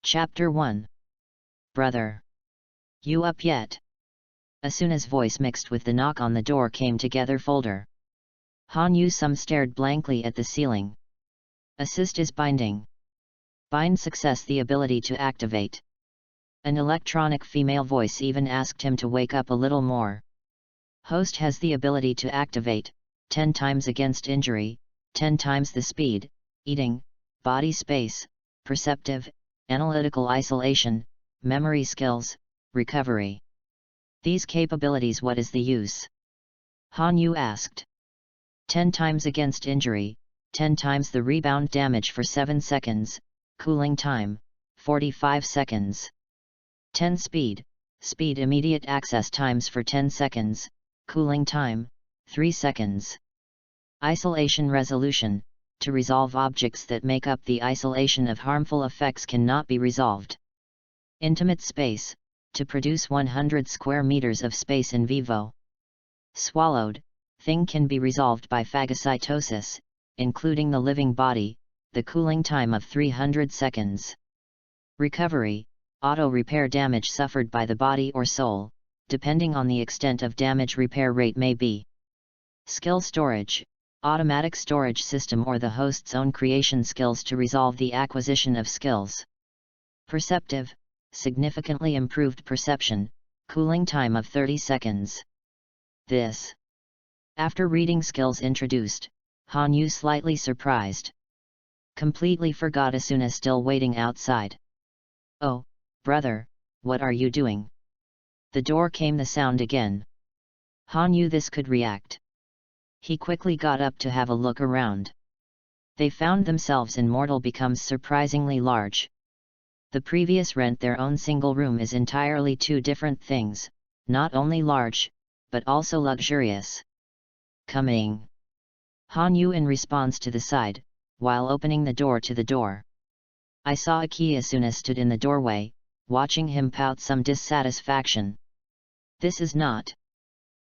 Chapter 1. Brother. You up yet? Asuna's voice mixed with the knock on the door came together. Folder. Han Yu-sum stared blankly at the ceiling. Assist is binding. Bind success, the ability to activate. An electronic female voice even asked him to wake up a little more. Host has the ability to activate, 10 times against injury, 10 times the speed, eating, body space, perceptive, analytical isolation, memory skills, recovery. These capabilities, what is the use? Han Yu asked. 10 times against injury, 10 times the rebound damage for 7 seconds, cooling time, 45 seconds. 10 speed immediate access times for 10 seconds, cooling time, 3 seconds. Isolation resolution, to resolve objects that make up the isolation of harmful effects cannot be resolved. Intimate space, to produce 100 square meters of space in vivo. Swallowed, thing can be resolved by phagocytosis, including the living body, the cooling time of 300 seconds. Recovery, auto-repair damage suffered by the body or soul, depending on the extent of damage repair rate may be. Skill storage, automatic storage system or the host's own creation skills to resolve the acquisition of skills. Perceptive, significantly improved perception, cooling time of 30 seconds. This. After reading skills introduced, Han Yu slightly surprised. Completely forgot Asuna still waiting outside. Oh, brother, what are you doing? The door came the sound again. Han Yu this could react. He quickly got up to have a look around. They found themselves in mortal becomes surprisingly large. The previous rent their own single room is entirely two different things, not only large, but also luxurious. Coming. Han Yu in response to the side, while opening the door to the door. I saw Aki Asuna stood in the doorway, watching him pout some dissatisfaction. This is not.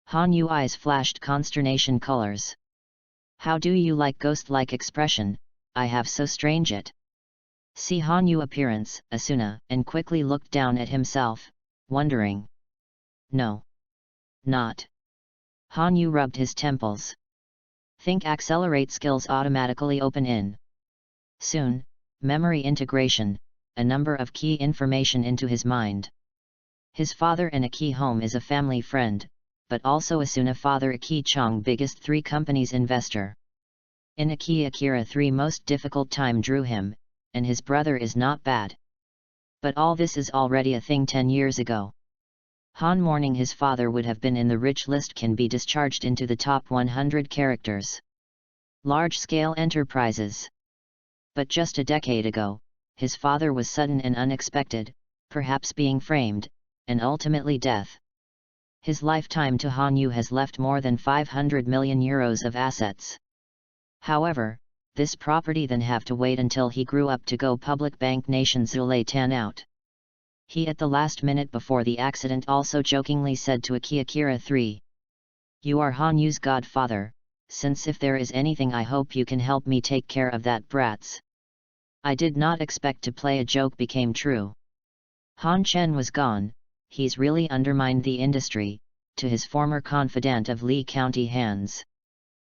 Han Yu eyes flashed consternation colors. How do you like ghost-like expression? I have so strange it. See Han Yu appearance, Asuna, and quickly looked down at himself, wondering. No. Not. Han Yu rubbed his temples. Think accelerate skills automatically open in. Soon, memory integration, a number of key information into his mind. His father in Aki home is a family friend, but also Asuna father Aki Chong biggest 3 companies investor. In Aki Akira 3 most difficult time drew him, and his brother is not bad. But all this is already a thing 10 years ago. Han mourning his father would have been in the rich list can be discharged into the top 100 characters. Large-scale enterprises. But just a decade ago, his father was sudden and unexpected, perhaps being framed, and ultimately death. His lifetime to Han Yu has left more than 500 million euros of assets. However, this property then have to wait until he grew up to go public bank nation Zule Tan out. He at the last minute before the accident also jokingly said to Aki Akira 3. You are Han Yu's godfather, since if there is anything I hope you can help me take care of that brats. I did not expect to play a joke became true. Han Chen was gone, he's really undermined the industry, to his former confidant of Lee County hands.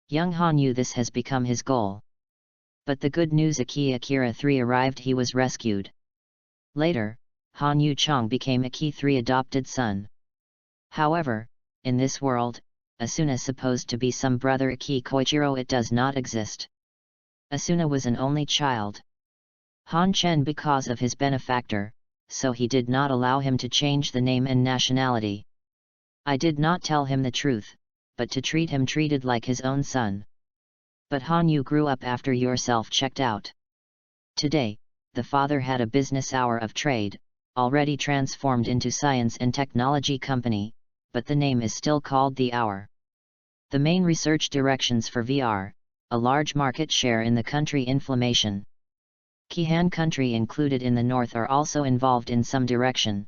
Young Han Yu this has become his goal. But the good news Aki Akira 3 arrived he was rescued. Later, Han Yu Chong became Aki 3 adopted son. However, in this world, Asuna supposed to be some brother Aki Koichiro it does not exist. Asuna was an only child. Han Chen because of his benefactor, so he did not allow him to change the name and nationality. I did not tell him the truth, but to treat him treated like his own son. But Han Yu grew up after yourself checked out. Today, the father had a business hour of trade, already transformed into science and technology company, but the name is still called the Hour. The main research directions for VR, a large market share in the country inflammation. Kihan country included in the north are also involved in some direction.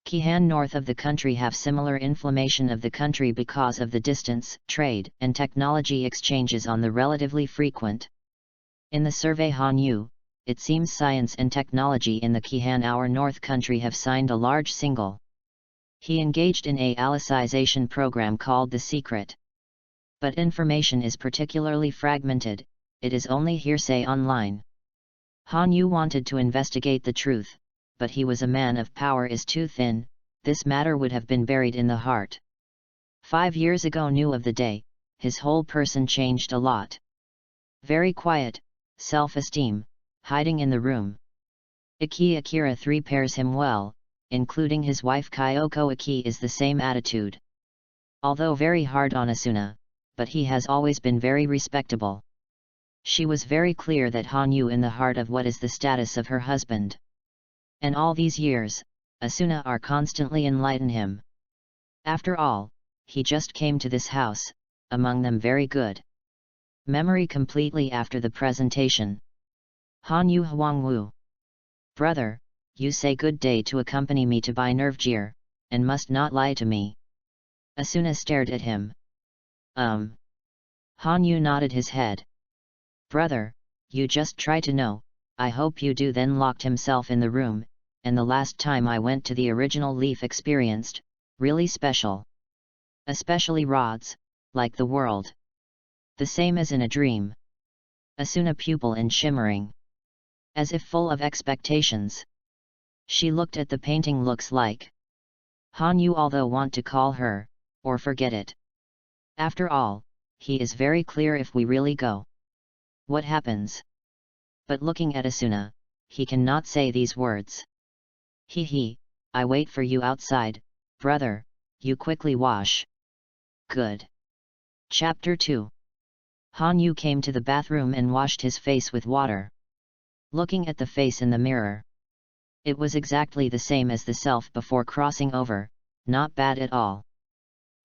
Kihan north of the country have similar inflammation of the country because of the distance, trade, and technology exchanges on the relatively frequent. In the survey Han Yu, it seems science and technology in the Kihan, our north country, have signed a large single. He engaged in a Alicization program called The Secret. But information is particularly fragmented, it is only hearsay online. Han Yu wanted to investigate the truth, but he was a man of power is too thin, this matter would have been buried in the heart. 5 years ago knew of the day, his whole person changed a lot. Very quiet, self-esteem, hiding in the room. Iki Akira 3 pairs him well, including his wife Kyoko. Iki is the same attitude. Although very hard on Asuna, but he has always been very respectable. She was very clear that Han Yu in the heart of what is the status of her husband. And all these years, Asuna are constantly enlighten him. After all, he just came to this house, among them very good. Memory completely after the presentation. Han Yu Huangwu. Brother, you say good day to accompany me to buy nerve gear, and must not lie to me. Asuna stared at him. Han Yu nodded his head. Brother, you just try to know, I hope you do. Then locked himself in the room, and the last time I went to the original Leaf experienced, really special. Especially rods, like the world. The same as in a dream. Asuna pupil and shimmering. As if full of expectations. She looked at the painting. Looks like Han Yu, although want to call her, or forget it. After all, he is very clear if we really go. What happens? But looking at Asuna, he cannot say these words. He, I wait for you outside, brother, you quickly wash. Good. Chapter 2. Han Yu came to the bathroom and washed his face with water. Looking at the face in the mirror. It was exactly the same as the self before crossing over, not bad at all.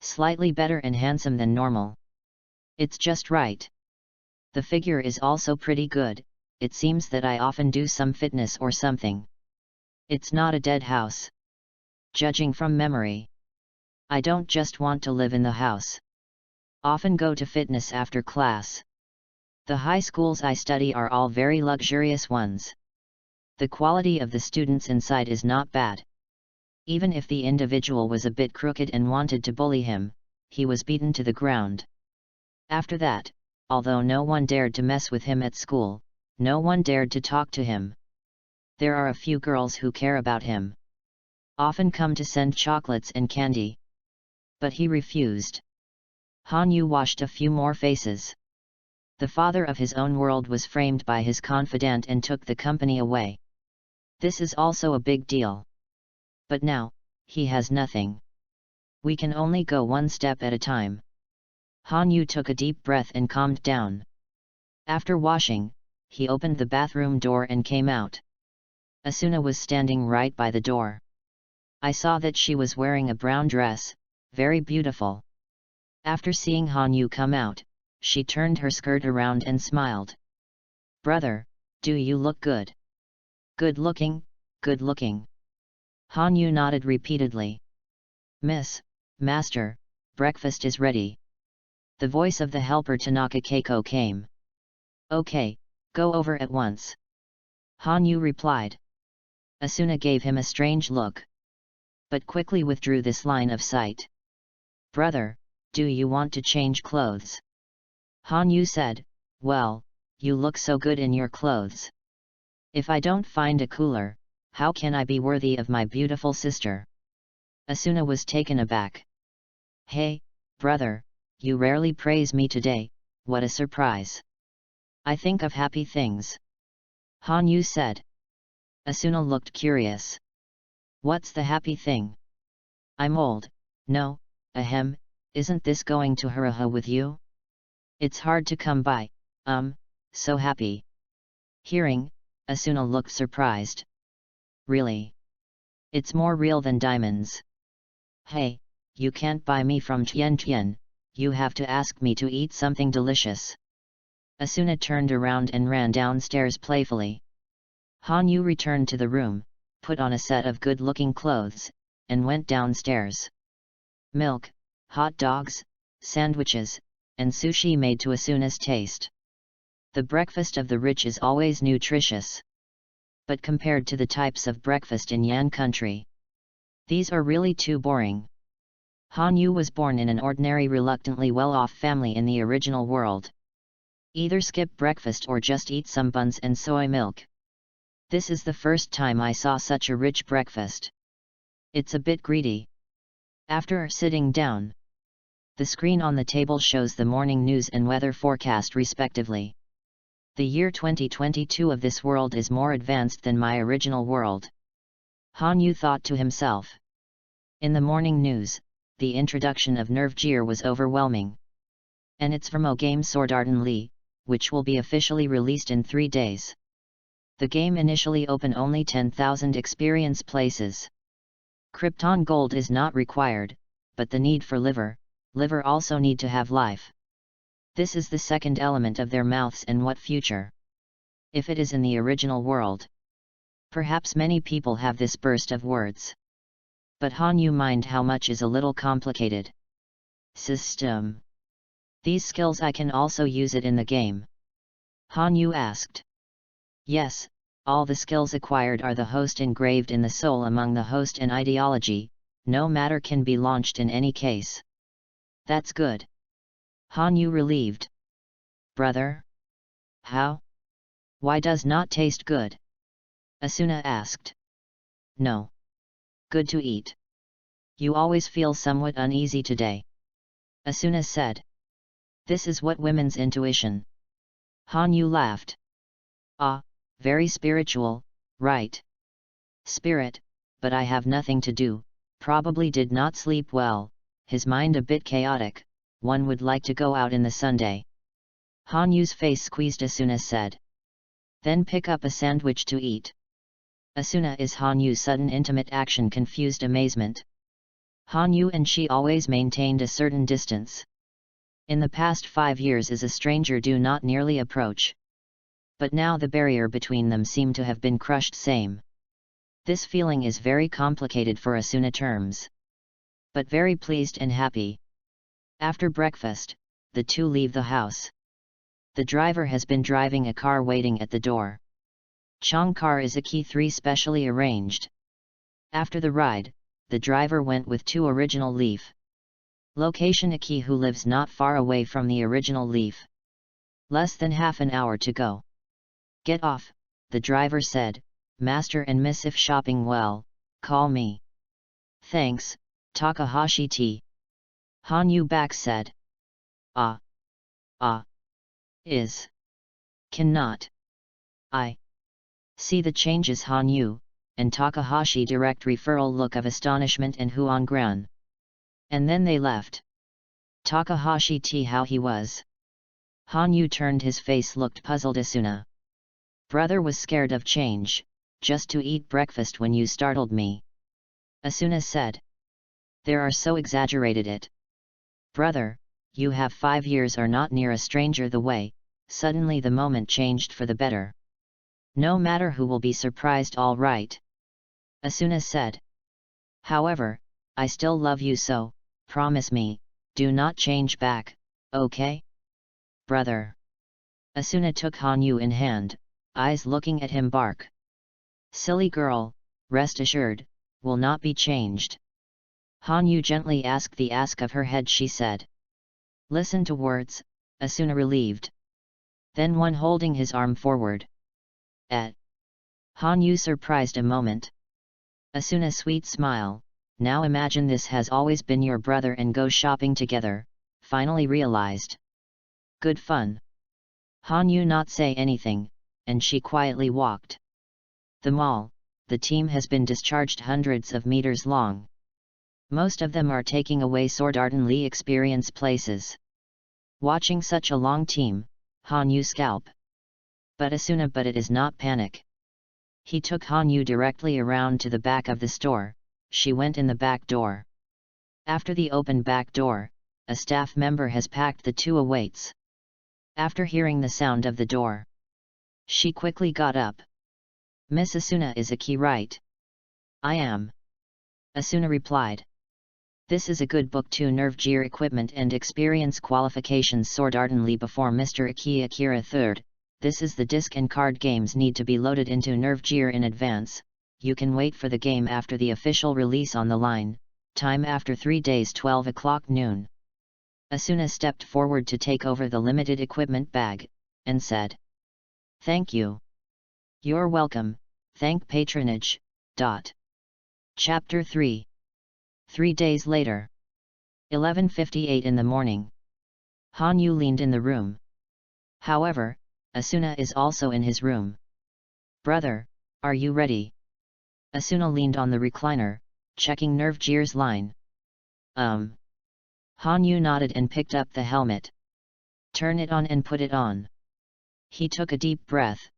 Slightly better and handsome than normal. It's just right. The figure is also pretty good, it seems that I often do some fitness or something. It's not a dead house. Judging from memory. I don't just want to live in the house. Often go to fitness after class. The high schools I study are all very luxurious ones. The quality of the students inside is not bad. Even if the individual was a bit crooked and wanted to bully him, he was beaten to the ground. After that, although no one dared to mess with him at school, no one dared to talk to him. There are a few girls who care about him. Often come to send chocolates and candy. But he refused. Han Yu washed a few more faces. The father of his own world was framed by his confidant and took the company away. This is also a big deal. But now, he has nothing. We can only go one step at a time. Han Yu took a deep breath and calmed down. After washing, he opened the bathroom door and came out. Asuna was standing right by the door. I saw that she was wearing a brown dress, very beautiful. After seeing Han Yu come out, she turned her skirt around and smiled. Brother, do you look good? Good looking, good looking. Han Yu nodded repeatedly. Miss, Master, breakfast is ready. The voice of the helper Tanaka Keiko came. Okay, go over at once. Han Yu replied. Asuna gave him a strange look. But quickly withdrew this line of sight. Brother, do you want to change clothes? Han Yu said, well, you look so good in your clothes. If I don't find a cooler, how can I be worthy of my beautiful sister? Asuna was taken aback. Hey, brother, you rarely praise me today, what a surprise. I think of happy things. Han Yu said. Asuna looked curious. What's the happy thing? I'm old, no, ahem, isn't this going to huraha with you? It's hard to come by, so happy. Hearing, Asuna looked surprised. Really? It's more real than diamonds. Hey, you can't buy me from Tian Tian, you have to ask me to eat something delicious. Asuna turned around and ran downstairs playfully. Han Yu returned to the room, put on a set of good-looking clothes, and went downstairs. Milk, hot dogs, sandwiches, and sushi made to Asuna's taste. The breakfast of the rich is always nutritious. but compared to the types of breakfast in Yan country, these are really too boring. Han Yu was born in an ordinary reluctantly well-off family in the original world. Either skip breakfast or just eat some buns and soy milk. This is the first time I saw such a rich breakfast. It's a bit greedy. After sitting down, the screen on the table shows the morning news and weather forecast respectively. The year 2022 of this world is more advanced than my original world, Han Yu thought to himself. In the morning news, the introduction of Nerve Gear was overwhelming. And it's from a game Sword Art Online, which will be officially released in 3 days. The game initially open only 10,000 experience places. Krypton Gold is not required, but the need for liver also need to have life. This is the second element of their mouths and what future. If it is in the original world. Perhaps many people have this burst of words. But Han Yu mind how much is a little complicated. System. These skills I can also use it in the game? Han Yu asked. Yes, all the skills acquired are the host engraved in the soul among the host and ideology, no matter can be launched in any case. That's good. Han Yu relieved. Brother? How? Why does not taste good? Asuna asked. No. Good to eat. You always feel somewhat uneasy today. Asuna said. This is what women's intuition. Han Yu laughed. Ah, very spiritual, right? Spirit, but I have nothing to do, probably did not sleep well, his mind a bit chaotic, one would like to go out in the Sunday. Han Yu's face squeezed. Asuna said. Then pick up a sandwich to eat. Asuna is Han Yu's sudden intimate action confused amazement. Han Yu and she always maintained a certain distance. In the past 5 years as a stranger do not nearly approach. But now the barrier between them seemed to have been crushed same. This feeling is very complicated for Asuna terms. But very pleased and happy. After breakfast, the two leave the house. The driver has been driving a car waiting at the door. Chong car is a key 3 specially arranged. After the ride, the driver went with 2 original leaf. Location a key who lives not far away from the original leaf. Less than half an hour to go. Get off, the driver said, Master and Miss if shopping well, call me. Thanks, Takahashi T. Han Yu back said. Is. Cannot. I. See the changes Han Yu, and Takahashi direct referral look of astonishment and Huan Gran. And then they left. Takahashi T how he was. Han Yu turned his face looked puzzled. Asuna. Brother was scared of change, just to eat breakfast when you startled me. Asuna said. There are so exaggerated it. Brother, you have 5 years are not near a stranger the way, suddenly the moment changed for the better. No matter who will be surprised all right. Asuna said. However, I still love you so, promise me, do not change back, okay? Brother. Asuna took Han Yu in hand, eyes looking at him bark. Silly girl, rest assured, will not be changed. Han Yu gently asked the ask of her head she said. Listen to words, Asuna relieved. Then one holding his arm forward. Han Yu surprised a moment. Asuna sweet smile, now imagine this has always been your brother and go shopping together, finally realized. Good fun. Han Yu not say anything, and she quietly walked. The mall, the team has been discharged hundreds of meters long. Most of them are taking away Sword Art Online experience places. Watching such a long team, Han Yu scalp. But Asuna but it is not panic. He took Han Yu directly around to the back of the store, she went in the back door. After the open back door, a staff member has packed the 2 awaits. After hearing the sound of the door, she quickly got up. Miss Asuna is a key right? I am. Asuna replied. This is a good book to Nerve Gear equipment and experience qualifications Sword Art Online before Mr. Aki Akira 3rd, this is the disc and card games need to be loaded into Nervegear in advance. You can wait for the game after the official release on the line, time after 3 days 12 o'clock noon. Asuna stepped forward to take over the limited equipment bag, and said, "Thank you." "You're welcome, thank patronage." Chapter 3. 3 days later. 11:58 in the morning. Hanyu leaned in the room. However, Asuna is also in his room. "Brother, are you ready?" Asuna leaned on the recliner, checking Nervegear's line. Hanyu nodded and picked up the helmet. "Turn it on and put it on." He took a deep breath.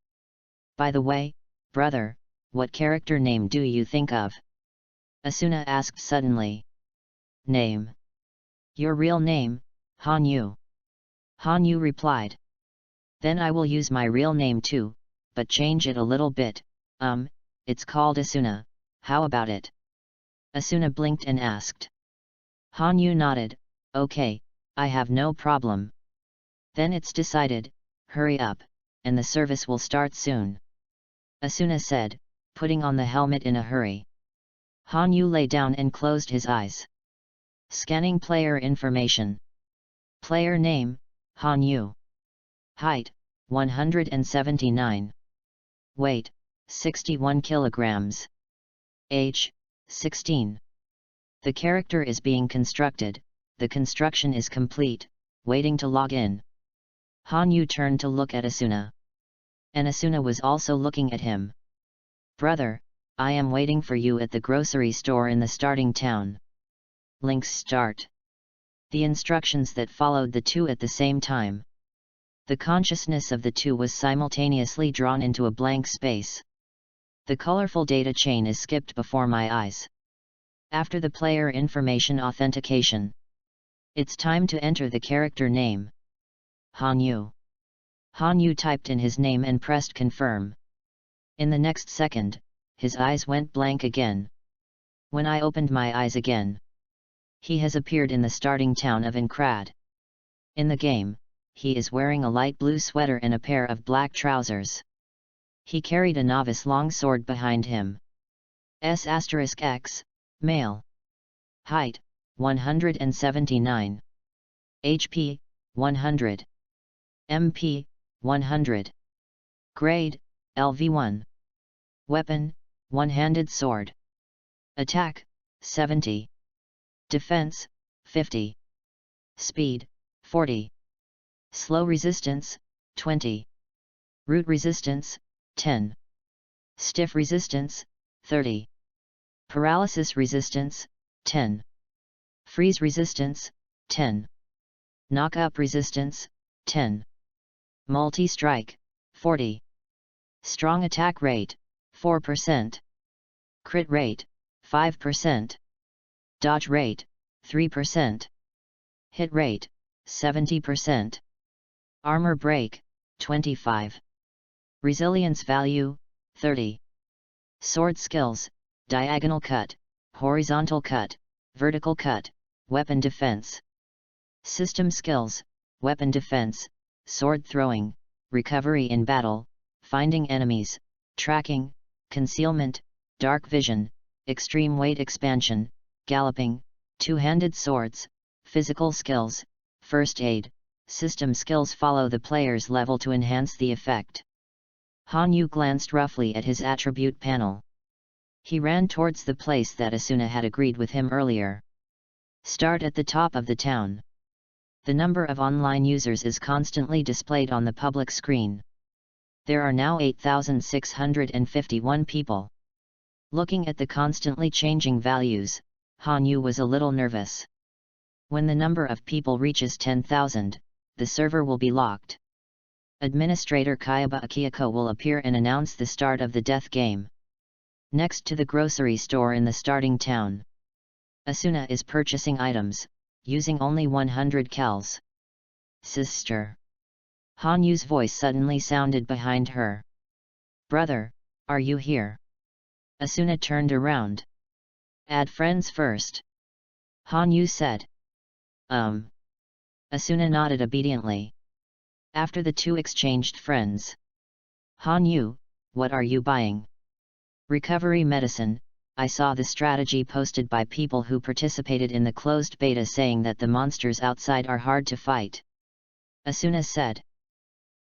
"By the way, brother, what character name do you think of?" Asuna asked suddenly. "Name? Your real name, Hanyu." Hanyu replied. "Then I will use my real name too, but change it a little bit. It's called Asuna, how about it?" Asuna blinked and asked. Hanyu nodded. "Okay, I have no problem." "Then it's decided, hurry up, and the service will start soon," Asuna said, putting on the helmet in a hurry. Hanyu lay down and closed his eyes. Scanning player information. Player name, Hanyu. Height, 179. Weight, 61 kilograms. Age, 16. The character is being constructed, the construction is complete, waiting to log in. Hanyu turned to look at Asuna. And Asuna was also looking at him. "Brother, I am waiting for you at the grocery store in the starting town." Links start. The instructions that followed the two at the same time. The consciousness of the two was simultaneously drawn into a blank space. The colorful data chain is skipped before my eyes. After the player information authentication, it's time to enter the character name. Hanyu. Hanyu typed in his name and pressed confirm. In the next second, his eyes went blank again. When I opened my eyes again, he has appeared in the starting town of Inkrad. In the game, he is wearing a light blue sweater and a pair of black trousers. He carried a novice longsword behind him. S*X, male. Height, 179. HP, 100. MP, 100. Grade, LV1. Weapon, one-handed sword. Attack, 70. Defense, 50. Speed, 40. Slow resistance, 20. Root resistance, 10. Stiff resistance, 30. Paralysis resistance, 10. Freeze resistance, 10. Knock-up resistance, 10. Multi-strike, 40. Strong attack rate, 4%. Crit rate, 5%. Dodge rate, 3%. Hit rate, 70%. Armor break, 25. Resilience value, 30. Sword skills, diagonal cut, horizontal cut, vertical cut, weapon defense. System skills, weapon defense, sword throwing, recovery in battle, finding enemies, tracking, concealment, dark vision, extreme weight expansion, galloping, two-handed swords, physical skills, first aid. System skills follow the player's level to enhance the effect. Hanyu glanced roughly at his attribute panel. He ran towards the place that Asuna had agreed with him earlier. Start at the top of the town. The number of online users is constantly displayed on the public screen. There are now 8,651 people. Looking at the constantly changing values, Hanyu was a little nervous. When the number of people reaches 10,000, the server will be locked. Administrator Kayaba Akiyako will appear and announce the start of the death game. Next to the grocery store in the starting town, Asuna is purchasing items, using only 100 kells. "Sister." Hanyu's voice suddenly sounded behind her. "Brother, are you here?" Asuna turned around. "Add friends first," Hanyu said. Asuna nodded obediently. After the two exchanged friends. Han Yu, what are you buying? Recovery medicine. I saw the strategy posted by people who participated in the closed beta saying that the monsters outside are hard to fight. Asuna said.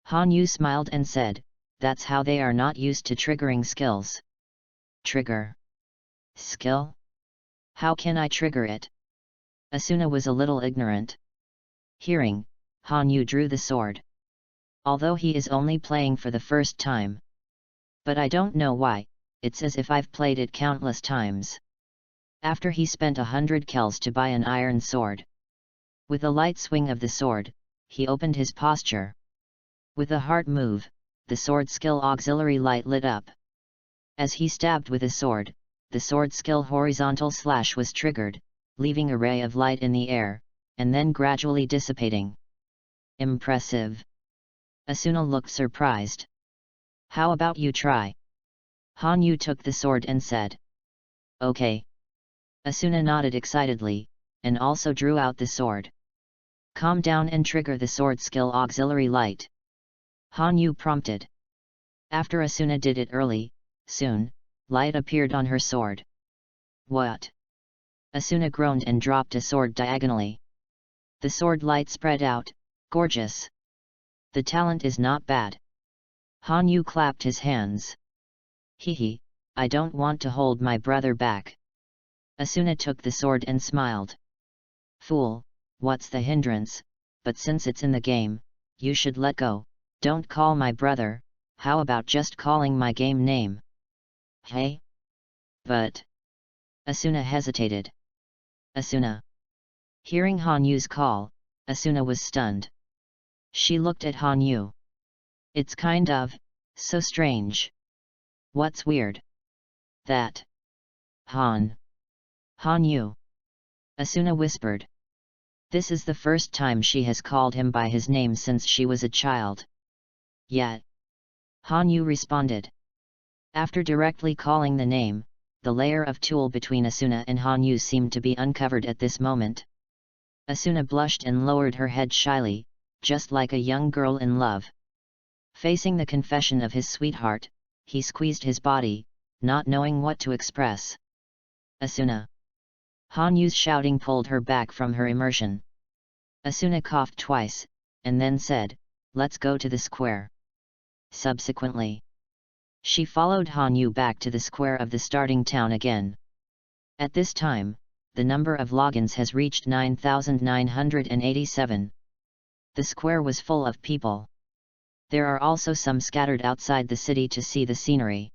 Han Yu smiled and said, that's how they are not used to triggering skills. Trigger. Skill? How can I trigger it? Asuna was a little ignorant. Hearing, Han Yu drew the sword. Although he is only playing for the first time. But I don't know why, it's as if I've played it countless times. After he spent 100 kells to buy an iron sword. With a light swing of the sword, he opened his posture. With a heart move, the sword skill auxiliary light lit up. As he stabbed with a sword, the sword skill horizontal slash was triggered, leaving a ray of light in the air, and then gradually dissipating. Impressive. Asuna looked surprised. How about you try? Han Yu took the sword and said. Okay. Asuna nodded excitedly, and also drew out the sword. Calm down and trigger the sword skill auxiliary light. Han Yu prompted. After Asuna did it early, soon, light appeared on her sword. What? Asuna groaned and dropped a sword diagonally. The sword light spread out, gorgeous. The talent is not bad. Han Yu clapped his hands. Hehe, I don't want to hold my brother back. Asuna took the sword and smiled. Fool, what's the hindrance? But since it's in the game, you should let go. Don't call my brother, how about just calling my game name? Hey? But... Asuna hesitated. Asuna. Hearing Han Yu's call, Asuna was stunned. She looked at Han Yu. It's kind of, so strange. What's weird? That. Han Yu. Asuna whispered. This is the first time she has called him by his name since she was a child. Yet. Han Yu responded. After directly calling the name, the layer of tulle between Asuna and Han Yu seemed to be uncovered at this moment. Asuna blushed and lowered her head shyly, just like a young girl in love. Facing the confession of his sweetheart, he squeezed his body, not knowing what to express. Asuna. Han Yu's shouting pulled her back from her immersion. Asuna coughed twice, and then said, let's go to the square. Subsequently, she followed Han Yu back to the square of the starting town again. At this time, the number of logins has reached 9,987. The square was full of people. There are also some scattered outside the city to see the scenery.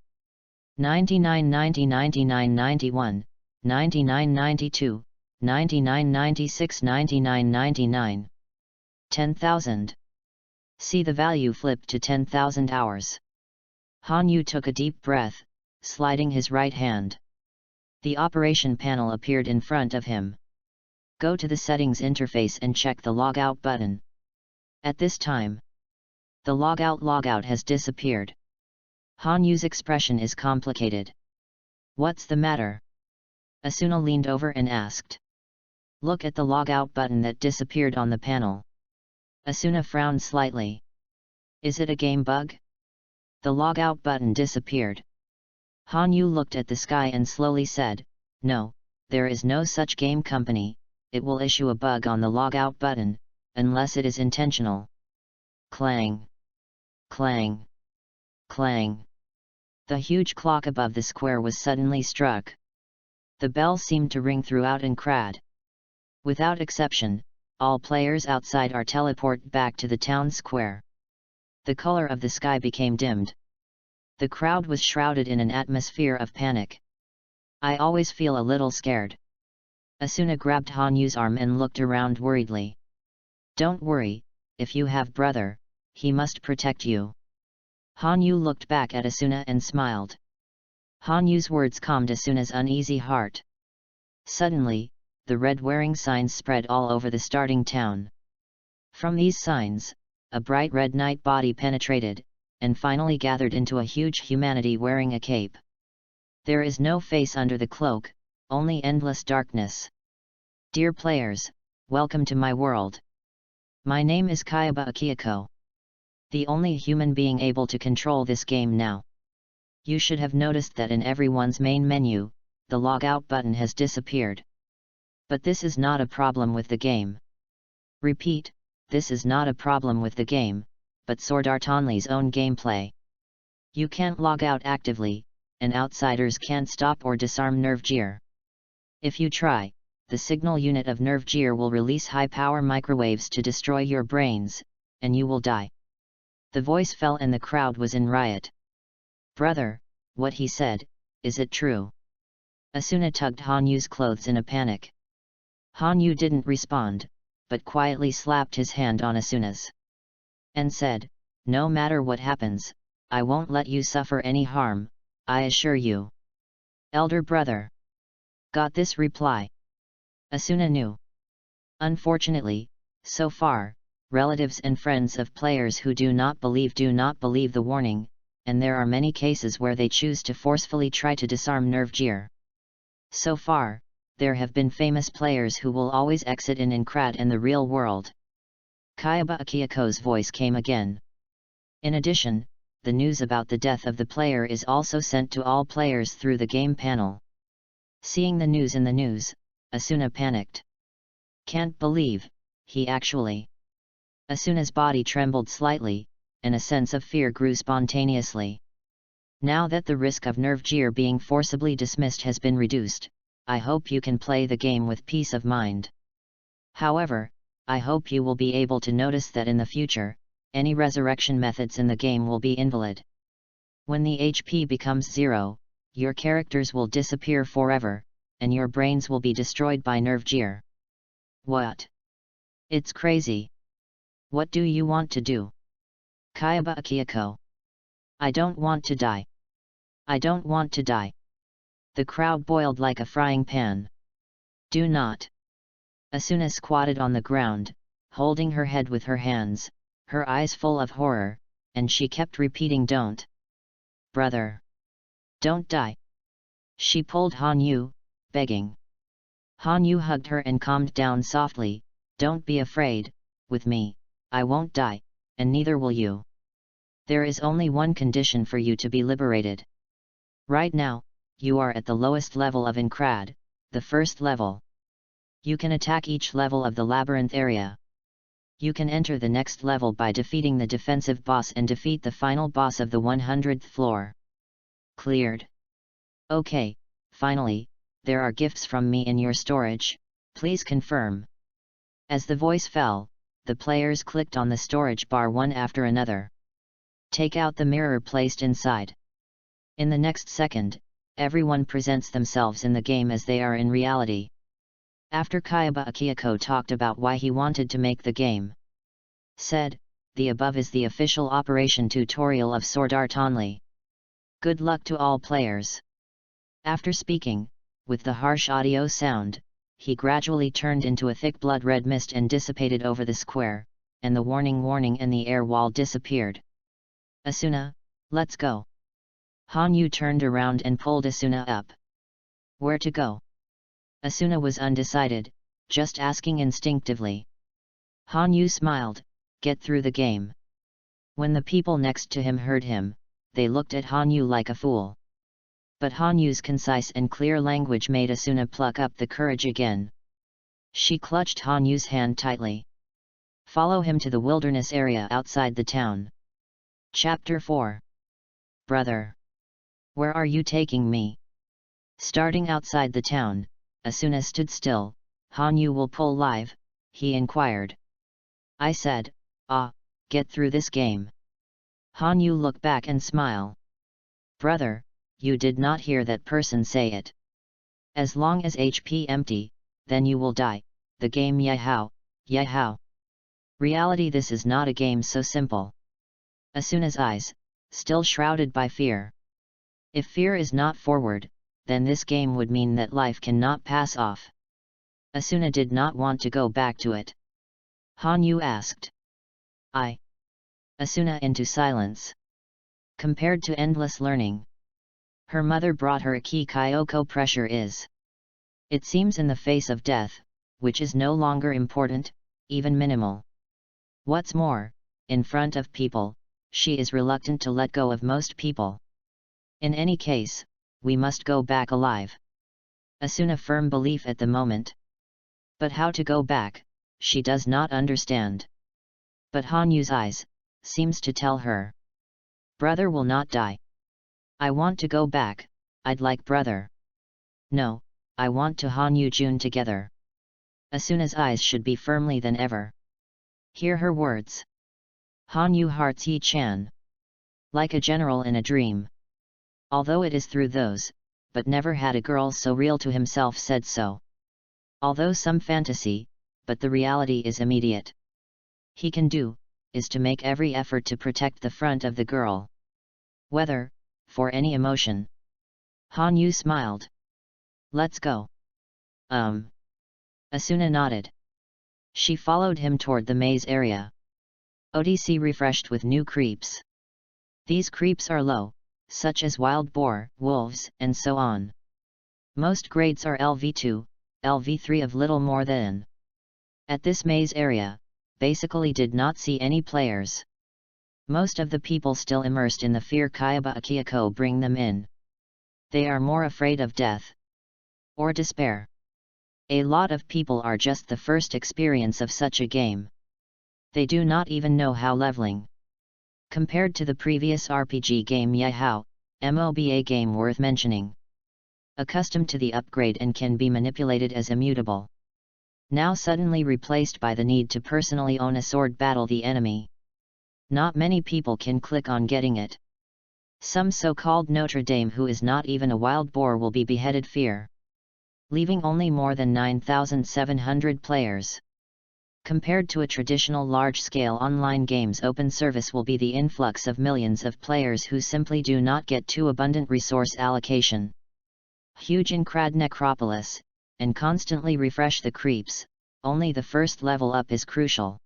99, 90, 99, 91, 99, 92, 99, 96, 99, 99. 10,000. See the value flipped to 10,000 hours. Han Yu took a deep breath, sliding his right hand. The operation panel appeared in front of him. Go to the settings interface and check the logout button. At this time, the logout has disappeared. Han Yu's expression is complicated. What's the matter? Asuna leaned over and asked. Look at the logout button that disappeared on the panel. Asuna frowned slightly. Is it a game bug? The logout button disappeared. Han Yu looked at the sky and slowly said, no, there is no such game company, it will issue a bug on the logout button, unless it is intentional. Clang. Clang. Clang. The huge clock above the square was suddenly struck. The bell seemed to ring throughout Ankrad. Without exception, all players outside are teleported back to the town square. The color of the sky became dimmed. The crowd was shrouded in an atmosphere of panic. I always feel a little scared. Asuna grabbed Han Yu's arm and looked around worriedly. Don't worry, if you have brother, he must protect you. Han Yu looked back at Asuna and smiled. Han Yu's words calmed Asuna's uneasy heart. Suddenly, the red wearing signs spread all over the starting town. From these signs, a bright red night body penetrated, and finally gathered into a huge humanity wearing a cape. There is no face under the cloak, only endless darkness. Dear players, welcome to my world. My name is Kayaba Akiyako. The only human being able to control this game now. You should have noticed that in everyone's main menu, the logout button has disappeared. But this is not a problem with the game. Repeat, this is not a problem with the game, but Sword Art Only's own gameplay. You can't log out actively, and outsiders can't stop or disarm Nerve Gear. If you try, the signal unit of Nerve Gear will release high-power microwaves to destroy your brains, and you will die. The voice fell and the crowd was in riot. Brother, what he said, is it true? Asuna tugged Hanyu's clothes in a panic. Hanyu didn't respond, but quietly slapped his hand on Asuna's. And said, no matter what happens, I won't let you suffer any harm, I assure you. Elder brother. Got this reply. Asuna knew. Unfortunately, so far, relatives and friends of players who do not believe the warning, and there are many cases where they choose to forcefully try to disarm Nerve Gear. So far, there have been famous players who will always exit in Incrad and the real world. Kayaba Akiyako's voice came again. In addition, the news about the death of the player is also sent to all players through the game panel. Seeing the news in the news, Asuna panicked. Can't believe, he actually. Asuna's body trembled slightly, and a sense of fear grew spontaneously. Now that the risk of Nerve Gear being forcibly dismissed has been reduced, I hope you can play the game with peace of mind. However, I hope you will be able to notice that in the future, any resurrection methods in the game will be invalid. When the HP becomes 0, your characters will disappear forever, and your brains will be destroyed by Nerve Gear. What? It's crazy. What do you want to do? Kayaba Akiyako. I don't want to die. I don't want to die. The crowd boiled like a frying pan. Do not. Asuna squatted on the ground, holding her head with her hands, her eyes full of horror, and she kept repeating don't. Brother. Don't die. She pulled Hanyu, begging. Hanyu hugged her and calmed down softly, don't be afraid, with me, I won't die, and neither will you. There is only one condition for you to be liberated. Right now, you are at the lowest level of Incrad, the first level. You can attack each level of the labyrinth area. You can enter the next level by defeating the defensive boss and defeat the final boss of the 100th floor. Cleared. Okay, finally, there are gifts from me in your storage, please confirm. As the voice fell, the players clicked on the storage bar one after another. Take out the mirror placed inside. In the next second, everyone presents themselves in the game as they are in reality. After Kayaba Akiyako talked about why he wanted to make the game. Said, the above is the official operation tutorial of Sword Art Only. Good luck to all players. After speaking, with the harsh audio sound, he gradually turned into a thick blood red mist and dissipated over the square, and the warning and the air wall disappeared. Asuna, let's go. Hanyu turned around and pulled Asuna up. Where to go? Asuna was undecided, just asking instinctively. Hanyu smiled, get through the game. When the people next to him heard him, they looked at Hanyu like a fool. But Hanyu's concise and clear language made Asuna pluck up the courage again. She clutched Hanyu's hand tightly. Follow him to the wilderness area outside the town. Chapter 4. Brother. Where are you taking me? Starting outside the town, Asuna stood still. Hanyu will pull live, he inquired. I said, get through this game. Hanyu looked back and smiled. Brother, you did not hear that person say it. As long as HP empty, then you will die, the game yahoo. Reality, this is not a game so simple. Asuna's eyes, still shrouded by fear. If fear is not forward, then this game would mean that life cannot pass off. Asuna did not want to go back to it. Hanyu asked. Asuna into silence. Compared to endless learning, her mother brought her a key. Kyoko pressure is. It seems in the face of death, which is no longer important, even minimal. What's more, in front of people, she is reluctant to let go of most people. In any case, we must go back alive. Asuna firm belief at the moment. But how to go back, she does not understand. But Hanyu's eyes, seems to tell her. Brother will not die. I want to go back, I'd like brother. No, I want to Hanyu Jun together. Asuna's eyes should be firmly than ever. Hear her words. Hanyu hearts Yi Chan. Like a general in a dream. Although it is through those, but never had a girl so real to himself said so. Although some fantasy, but the reality is immediate. He can do, is to make every effort to protect the front of the girl. Whether, for any emotion. Hanyu smiled. Let's go. Asuna nodded. She followed him toward the maze area. ODC refreshed with new creeps. These creeps are low, such as wild boar, wolves, and so on. Most grades are LV2, LV3 of little more than. At this maze area, basically did not see any players. Most of the people still immersed in the fear Kayaba Akiyako bring them in. They are more afraid of death. Or despair. A lot of people are just the first experience of such a game. They do not even know how leveling. Compared to the previous RPG game Yahoo, MOBA game worth mentioning. Accustomed to the upgrade and can be manipulated as immutable. Now suddenly replaced by the need to personally own a sword battle the enemy. Not many people can click on getting it. Some so-called Notre Dame who is not even a wild boar will be beheaded fear. Leaving only more than 9,700 players. Compared to a traditional large-scale online games, open service will be the influx of millions of players who simply do not get too abundant resource allocation. Huge Incrad Necropolis, and constantly refresh the creeps, only the first level up is crucial.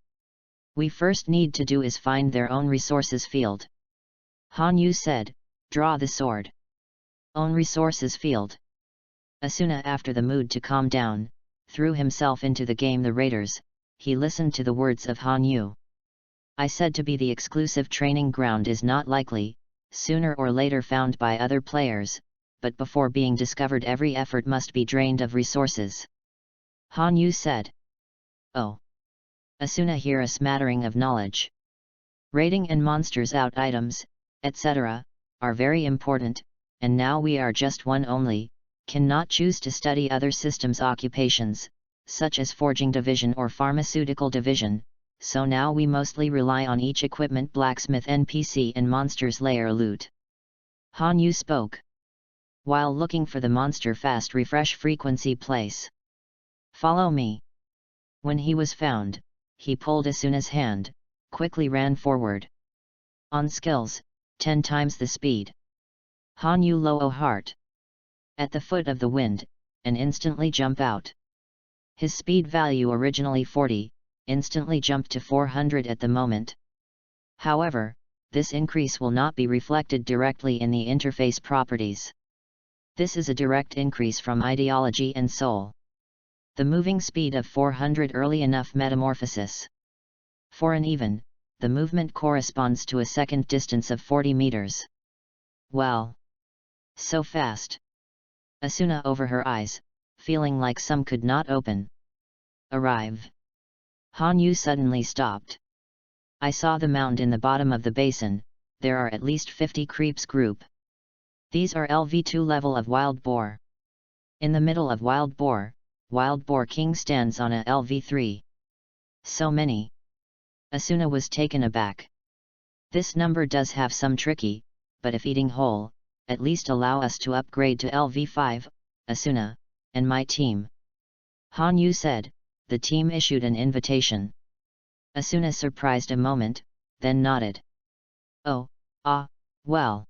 We first need to do is find their own resources field. Hanyu said, draw the sword. Own resources field. Asuna, after the mood to calm down, threw himself into the game. The raiders, he listened to the words of Hanyu. I said to be the exclusive training ground is not likely, sooner or later found by other players, but before being discovered every effort must be drained of resources. Hanyu said. Oh. Asuna hear a smattering of knowledge. Raiding and monsters out items, etc., are very important, and now we are just one only, cannot choose to study other systems occupations, such as forging division or pharmaceutical division, so now we mostly rely on each equipment blacksmith NPC and monsters layer loot. Hanyu spoke. While looking for the monster fast refresh frequency place. Follow me. When he was found, he pulled Asuna's hand, quickly ran forward. On skills, 10 times the speed. Hanyu low heart. At the foot of the wind, and instantly jump out. His speed value originally 40, instantly jumped to 400 at the moment. However, this increase will not be reflected directly in the interface properties. This is a direct increase from ideology and soul. The moving speed of 400 early enough metamorphosis. For an even, the movement corresponds to a second distance of 40 meters. Well. So fast. Asuna over her eyes, feeling like some could not open. Arrive. Hanyu suddenly stopped. I saw the mound in the bottom of the basin, there are at least 50 creeps group. These are LV2 level of wild boar. In the middle of wild boar king stands on a LV3. So many. Asuna was taken aback. This number does have some tricky, but if eating whole, at least allow us to upgrade to LV5, Asuna, and my team. Hanyu said, the team issued an invitation. Asuna surprised a moment, then nodded. Oh, well.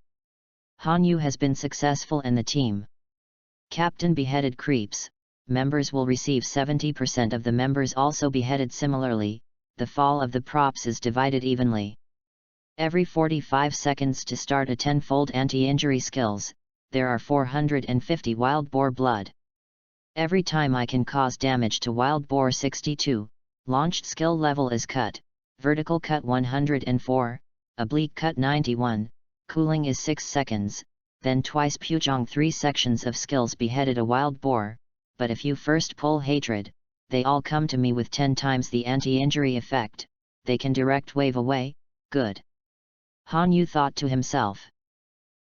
Hanyu has been successful and the team. Captain beheaded creeps, members will receive 70% of the members also beheaded similarly, the fall of the props is divided evenly. Every 45 seconds to start a 10-fold anti-injury skills, there are 450 wild boar blood. Every time I can cause damage to wild boar 62, launched skill level is cut, vertical cut 104, oblique cut 91, cooling is 6 seconds, then twice pujong 3 sections of skills beheaded a wild boar, but if you first pull hatred, they all come to me with 10 times the anti-injury effect, they can direct wave away, good. Han Yu thought to himself.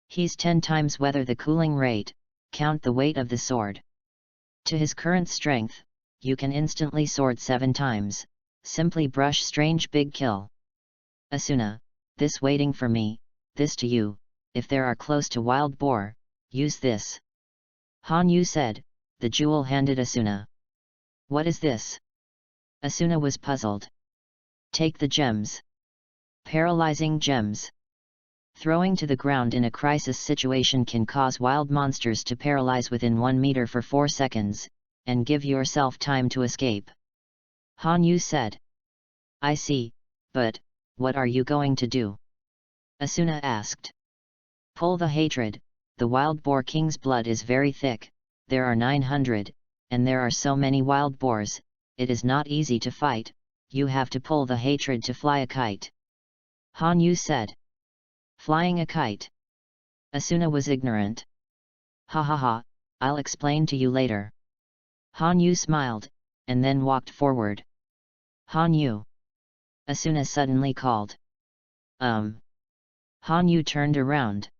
He's 10 times weather the cooling rate, count the weight of the sword. To his current strength, you can instantly sword 7 times, simply brush strange big kill. Asuna, this waiting for me, this to you, if there are close to wild boar, use this. Han Yu said, the jewel handed Asuna. What is this? Asuna was puzzled. Take the gems. Paralyzing gems. Throwing to the ground in a crisis situation can cause wild monsters to paralyze within 1 meter for 4 seconds, and give yourself time to escape. Han Yu said. I see, but, what are you going to do? Asuna asked. Pull the hatred, the wild boar king's blood is very thick, there are 900, and there are so many wild boars, it is not easy to fight, you have to pull the hatred to fly a kite. Han Yu said. Flying a kite. Asuna was ignorant. Ha ha ha, I'll explain to you later. Han Yu smiled, and then walked forward. Han Yu. Asuna suddenly called. Han Yu turned around.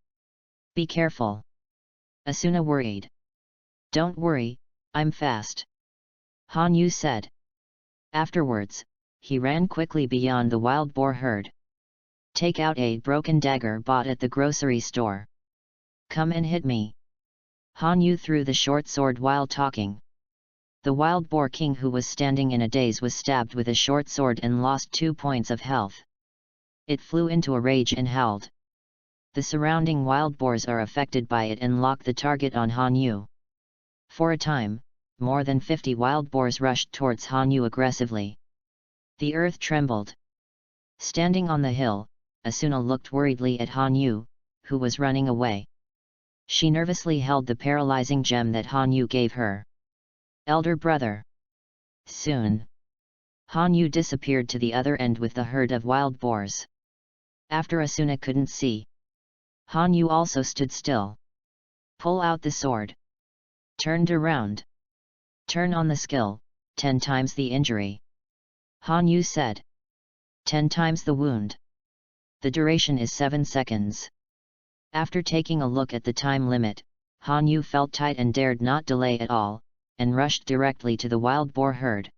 Be careful. Asuna worried. Don't worry, I'm fast. Han Yu said. Afterwards, he ran quickly beyond the wild boar herd. Take out a broken dagger bought at the grocery store. Come and hit me. Han Yu threw the short sword while talking. The wild boar king who was standing in a daze was stabbed with a short sword and lost 2 points of health. It flew into a rage and howled. The surrounding wild boars are affected by it and lock the target on Han Yu. For a time, more than 50 wild boars rushed towards Han Yu aggressively. The earth trembled. Standing on the hill, Asuna looked worriedly at Han Yu, who was running away. She nervously held the paralyzing gem that Han Yu gave her. Elder brother. Soon. Han Yu disappeared to the other end with the herd of wild boars. After Asuna couldn't see. Han Yu also stood still. Pull out the sword. Turned around. Turn on the skill, 10 times the injury. Han Yu said. 10 times the wound. The duration is 7 seconds. After taking a look at the time limit, Han Yu felt tight and dared not delay at all, and rushed directly to the wild boar herd.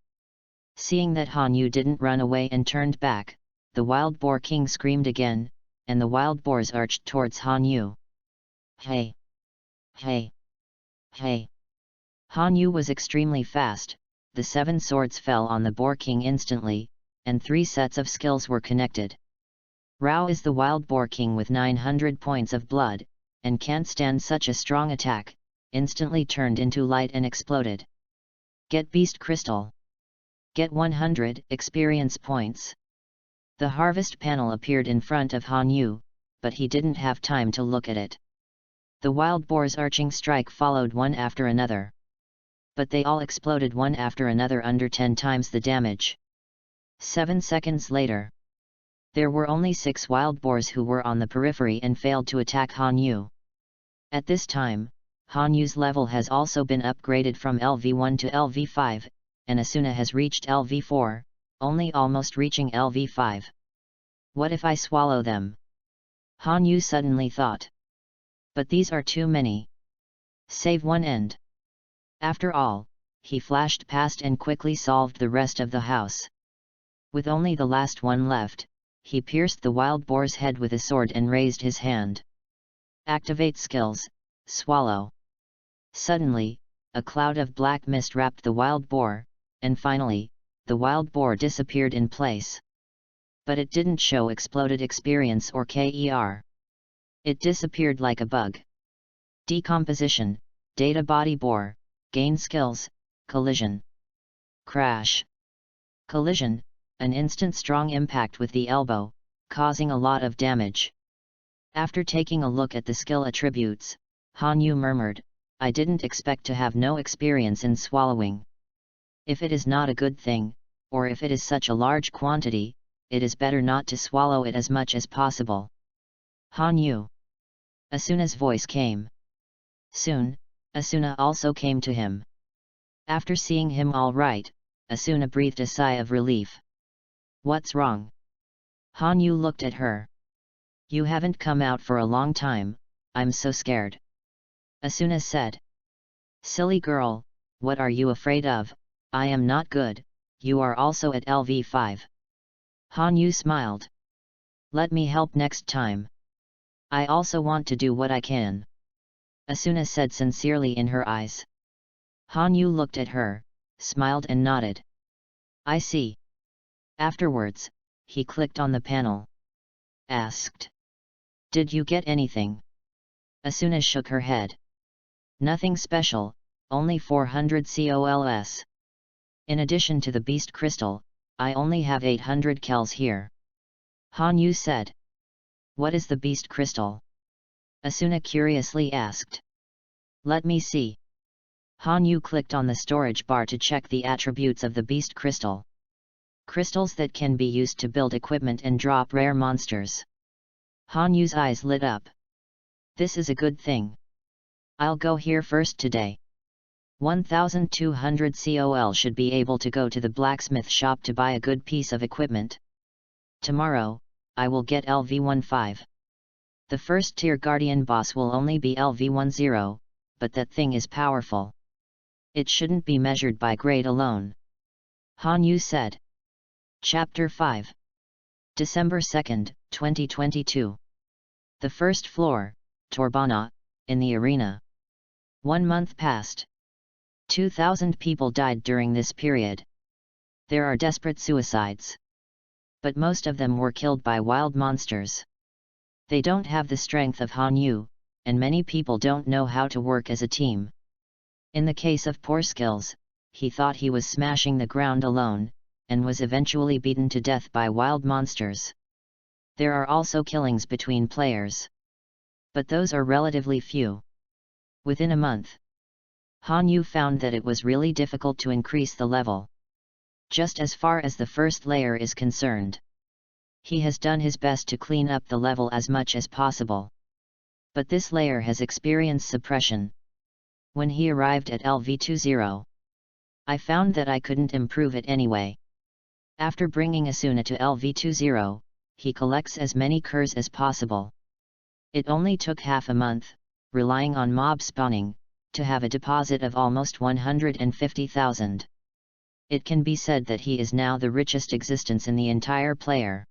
Seeing that Han Yu didn't run away and turned back, the wild boar king screamed again, and the wild boars arched towards Han Yu. Hey! Hey! Hey! Han Yu was extremely fast, the 7 swords fell on the boar king instantly, and 3 sets of skills were connected. Rao is the wild boar king with 900 points of blood, and can't stand such a strong attack, instantly turned into light and exploded. Get beast crystal. Get 100 experience points. The harvest panel appeared in front of Han Yu, but he didn't have time to look at it. The wild boar's arching strike followed one after another. But they all exploded one after another under 10 times the damage. 7 seconds later. There were only 6 wild boars who were on the periphery and failed to attack Han Yu. At this time, Han Yu's level has also been upgraded from LV1 to LV5, and Asuna has reached LV4, only almost reaching LV5. What if I swallow them? Han Yu suddenly thought. But these are too many. Save one end. After all, he flashed past and quickly solved the rest of the house. With only the last one left, he pierced the wild boar's head with a sword and raised his hand. Activate skills, swallow. Suddenly, a cloud of black mist wrapped the wild boar, and finally, the wild boar disappeared in place. But it didn't show exploded experience or KER. It disappeared like a bug. Decomposition, data body boar, gain skills, collision. Crash. Collision, an instant strong impact with the elbow, causing a lot of damage. After taking a look at the skill attributes, Han Yu murmured, I didn't expect to have no experience in swallowing. If it is not a good thing, or if it is such a large quantity, it is better not to swallow it as much as possible. Han Yu. Asuna's voice came. Soon, Asuna also came to him. After seeing him all right, Asuna breathed a sigh of relief. What's wrong? Han Yu looked at her. You haven't come out for a long time, I'm so scared. Asuna said. Silly girl, what are you afraid of? I am not good, you are also at LV5. Han Yu smiled. Let me help next time. I also want to do what I can. Asuna said sincerely in her eyes. Han Yu looked at her, smiled and nodded. I see. Afterwards, he clicked on the panel. Asked. Did you get anything? Asuna shook her head. Nothing special, only 400 COLS. In addition to the beast crystal, I only have 800 kells here. Han Yu said. What is the beast crystal? Asuna curiously asked. Let me see. Han Yu clicked on the storage bar to check the attributes of the beast crystal. Crystals that can be used to build equipment and drop rare monsters. Han Yu's eyes lit up. This is a good thing. I'll go here first today. 1200 COL should be able to go to the blacksmith shop to buy a good piece of equipment. Tomorrow, I will get LV15. The first tier guardian boss will only be LV10, but that thing is powerful. It shouldn't be measured by grade alone. Han Yu said. Chapter 5. December 2, 2022. The first floor, Torbana, in the arena. 1 month passed. 2,000 people died during this period. There are desperate suicides. But most of them were killed by wild monsters. They don't have the strength of Han Yu, and many people don't know how to work as a team. In the case of poor skills, he thought he was smashing the ground alone, and was eventually beaten to death by wild monsters. There are also killings between players. But those are relatively few. Within a month, Han Yu found that it was really difficult to increase the level. Just as far as the first layer is concerned. He has done his best to clean up the level as much as possible. But this layer has experienced suppression. When he arrived at LV20, I found that I couldn't improve it anyway. After bringing Asuna to LV20, he collects as many curs as possible. It only took half a month, relying on mob spawning, to have a deposit of almost 150,000. It can be said that he is now the richest existence in the entire player.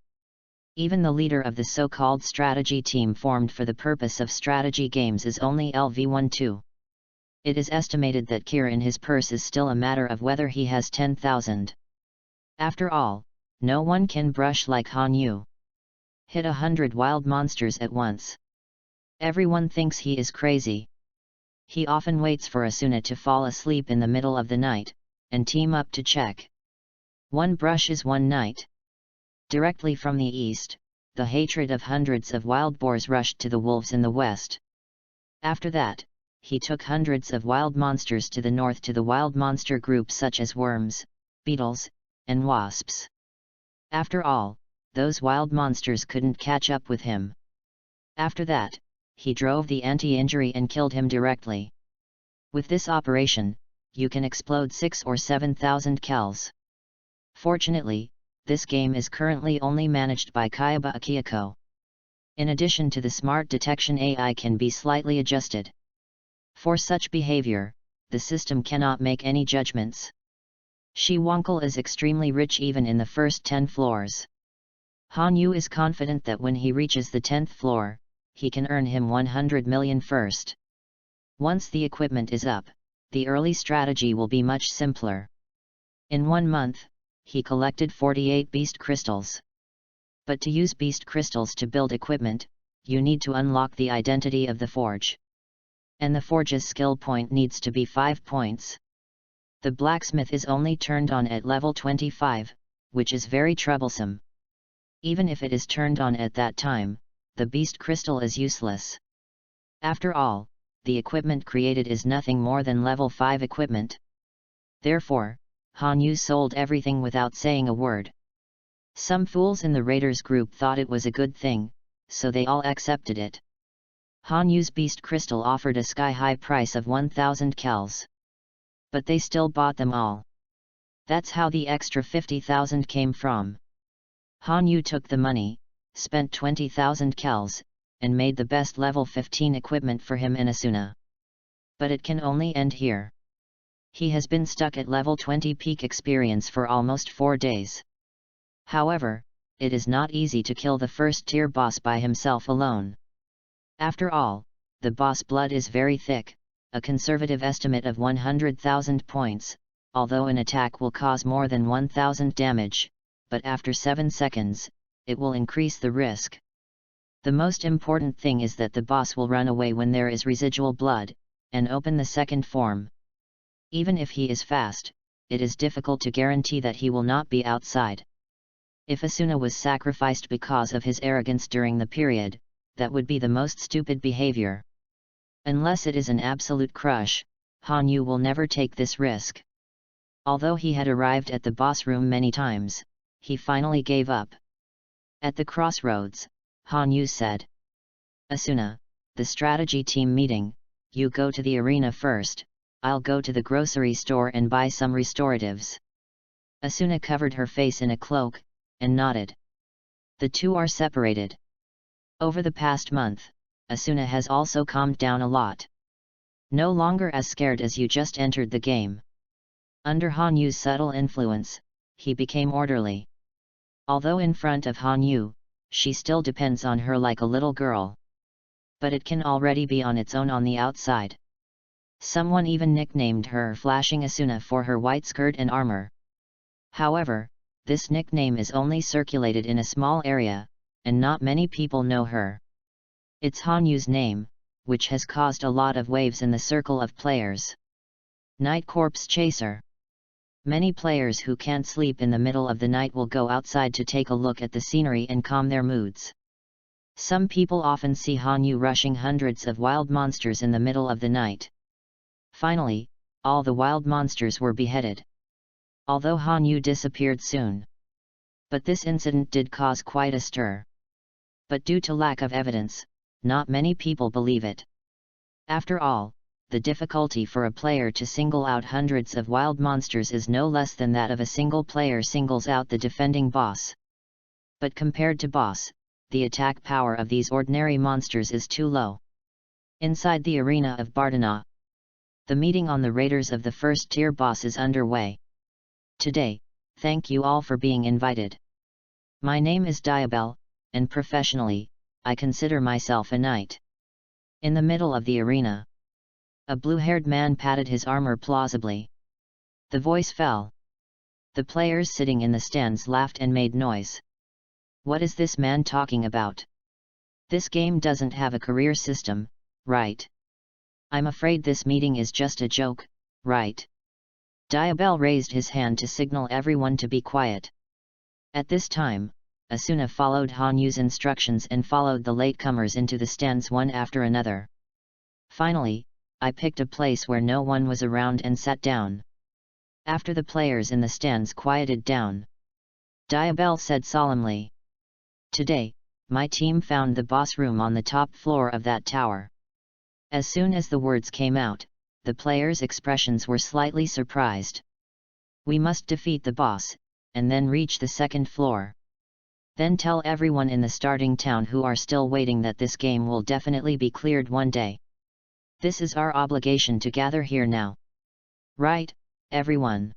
Even the leader of the so-called strategy team formed for the purpose of strategy games is only LV12. It is estimated that Kir in his purse is still a matter of whether he has 10,000. After all, no one can brush like Han Yu. Hit 100 wild monsters at once. Everyone thinks he is crazy. He often waits for Asuna to fall asleep in the middle of the night, and team up to check. One brush is one night. Directly from the east, the hatred of hundreds of wild boars rushed to the wolves in the west. After that, he took hundreds of wild monsters to the north to the wild monster groups such as worms, beetles, and wasps. After all, those wild monsters couldn't catch up with him. After that, he drove the anti-injury and killed him directly. With this operation, you can explode 6 or 7,000 kells. Fortunately, this game is currently only managed by Kayaba Akiyako. In addition to the smart detection AI can be slightly adjusted. For such behavior, the system cannot make any judgments. Shi Wonkel is extremely rich even in the first 10 floors. Han Yu is confident that when he reaches the 10th floor, he can earn him 100 million first. Once the equipment is up, the early strategy will be much simpler. In 1 month, he collected 48 beast crystals. But to use beast crystals to build equipment, you need to unlock the identity of the forge. And the forge's skill point needs to be 5 points. The blacksmith is only turned on at level 25, which is very troublesome. Even if it is turned on at that time, the beast crystal is useless. After all, the equipment created is nothing more than level 5 equipment. Therefore, Han Yu sold everything without saying a word. Some fools in the raiders group thought it was a good thing, so they all accepted it. Han Yu's beast crystal offered a sky-high price of 1,000 kells. But they still bought them all. That's how the extra 50,000 came from. Han Yu took the money, spent 20,000 kells, and made the best level 15 equipment for him in Asuna. But it can only end here. He has been stuck at level 20 peak experience for almost 4 days. However, it is not easy to kill the first tier boss by himself alone. After all, the boss blood is very thick, a conservative estimate of 100,000 points, although an attack will cause more than 1,000 damage, but after 7 seconds, it will increase the risk. The most important thing is that the boss will run away when there is residual blood, and open the second form. Even if he is fast, it is difficult to guarantee that he will not be outside. If Asuna was sacrificed because of his arrogance during the period, that would be the most stupid behavior. Unless it is an absolute crush, Han Yu will never take this risk. Although he had arrived at the boss room many times, he finally gave up. At the crossroads, Han Yu said, "Asuna, the strategy team meeting, you go to the arena first, I'll go to the grocery store and buy some restoratives." Asuna covered her face in a cloak, and nodded. The two are separated. Over the past month, Asuna has also calmed down a lot. No longer as scared as you just entered the game. Under Han Yu's subtle influence, he became orderly. Although in front of Han Yu, she still depends on her like a little girl. But it can already be on its own on the outside. Someone even nicknamed her Flashing Asuna for her white skirt and armor. However, this nickname is only circulated in a small area, and not many people know her. It's Han Yu's name, which has caused a lot of waves in the circle of players. Night Corpse Chaser. Many players who can't sleep in the middle of the night will go outside to take a look at the scenery and calm their moods. Some people often see Han Yu rushing hundreds of wild monsters in the middle of the night. Finally, all the wild monsters were beheaded. Although Han Yu disappeared soon. But this incident did cause quite a stir. But due to lack of evidence, not many people believe it. After all, the difficulty for a player to single out hundreds of wild monsters is no less than that of a single player singles out the defending boss. But compared to boss, the attack power of these ordinary monsters is too low. Inside the arena of Bardana, the meeting on the raiders of the first tier boss is underway. Today, thank you all for being invited. My name is Diabel, and professionally, I consider myself a knight. In the middle of the arena, a blue-haired man patted his armor plausibly. The voice fell. The players sitting in the stands laughed and made noise. What is this man talking about? This game doesn't have a career system, right? I'm afraid this meeting is just a joke, right? Diabel raised his hand to signal everyone to be quiet. At this time, Asuna followed Han Yu's instructions and followed the latecomers into the stands one after another. Finally, I picked a place where no one was around and sat down. After the players in the stands quieted down, Diabel said solemnly, "Today, my team found the boss room on the top floor of that tower." As soon as the words came out, the players' expressions were slightly surprised. "We must defeat the boss, and then reach the second floor. Then tell everyone in the starting town who are still waiting that this game will definitely be cleared one day. This is our obligation to gather here now. Right, everyone?"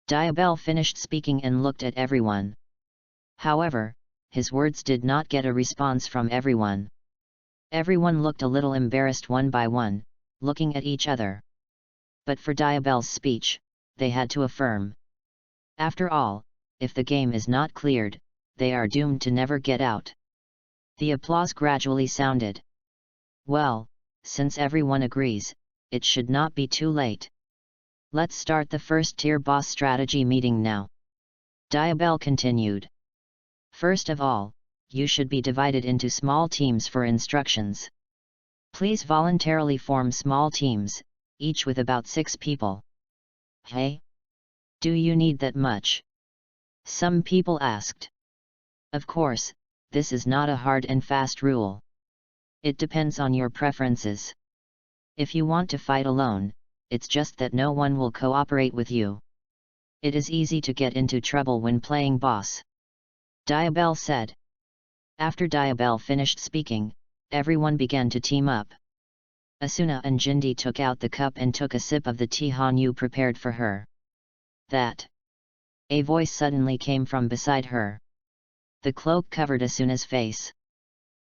Diabel finished speaking and looked at everyone. However, his words did not get a response from everyone. Everyone looked a little embarrassed one by one, looking at each other. But for Diabel's speech, they had to affirm. After all, if the game is not cleared, they are doomed to never get out. The applause gradually sounded. Well, since everyone agrees, it should not be too late. Let's start the first tier boss strategy meeting now. Diabel continued. First of all, you should be divided into small teams for instructions. Please voluntarily form small teams, each with about 6 people. Hey? Do you need that much? Some people asked. Of course, this is not a hard and fast rule. It depends on your preferences. If you want to fight alone, it's just that no one will cooperate with you. It is easy to get into trouble when playing boss. Diabelle said. After Diabelle finished speaking, everyone began to team up. Asuna and Jindy took out the cup and took a sip of the tea Hanyu prepared for her. That. A voice suddenly came from beside her. The cloak covered Asuna's face.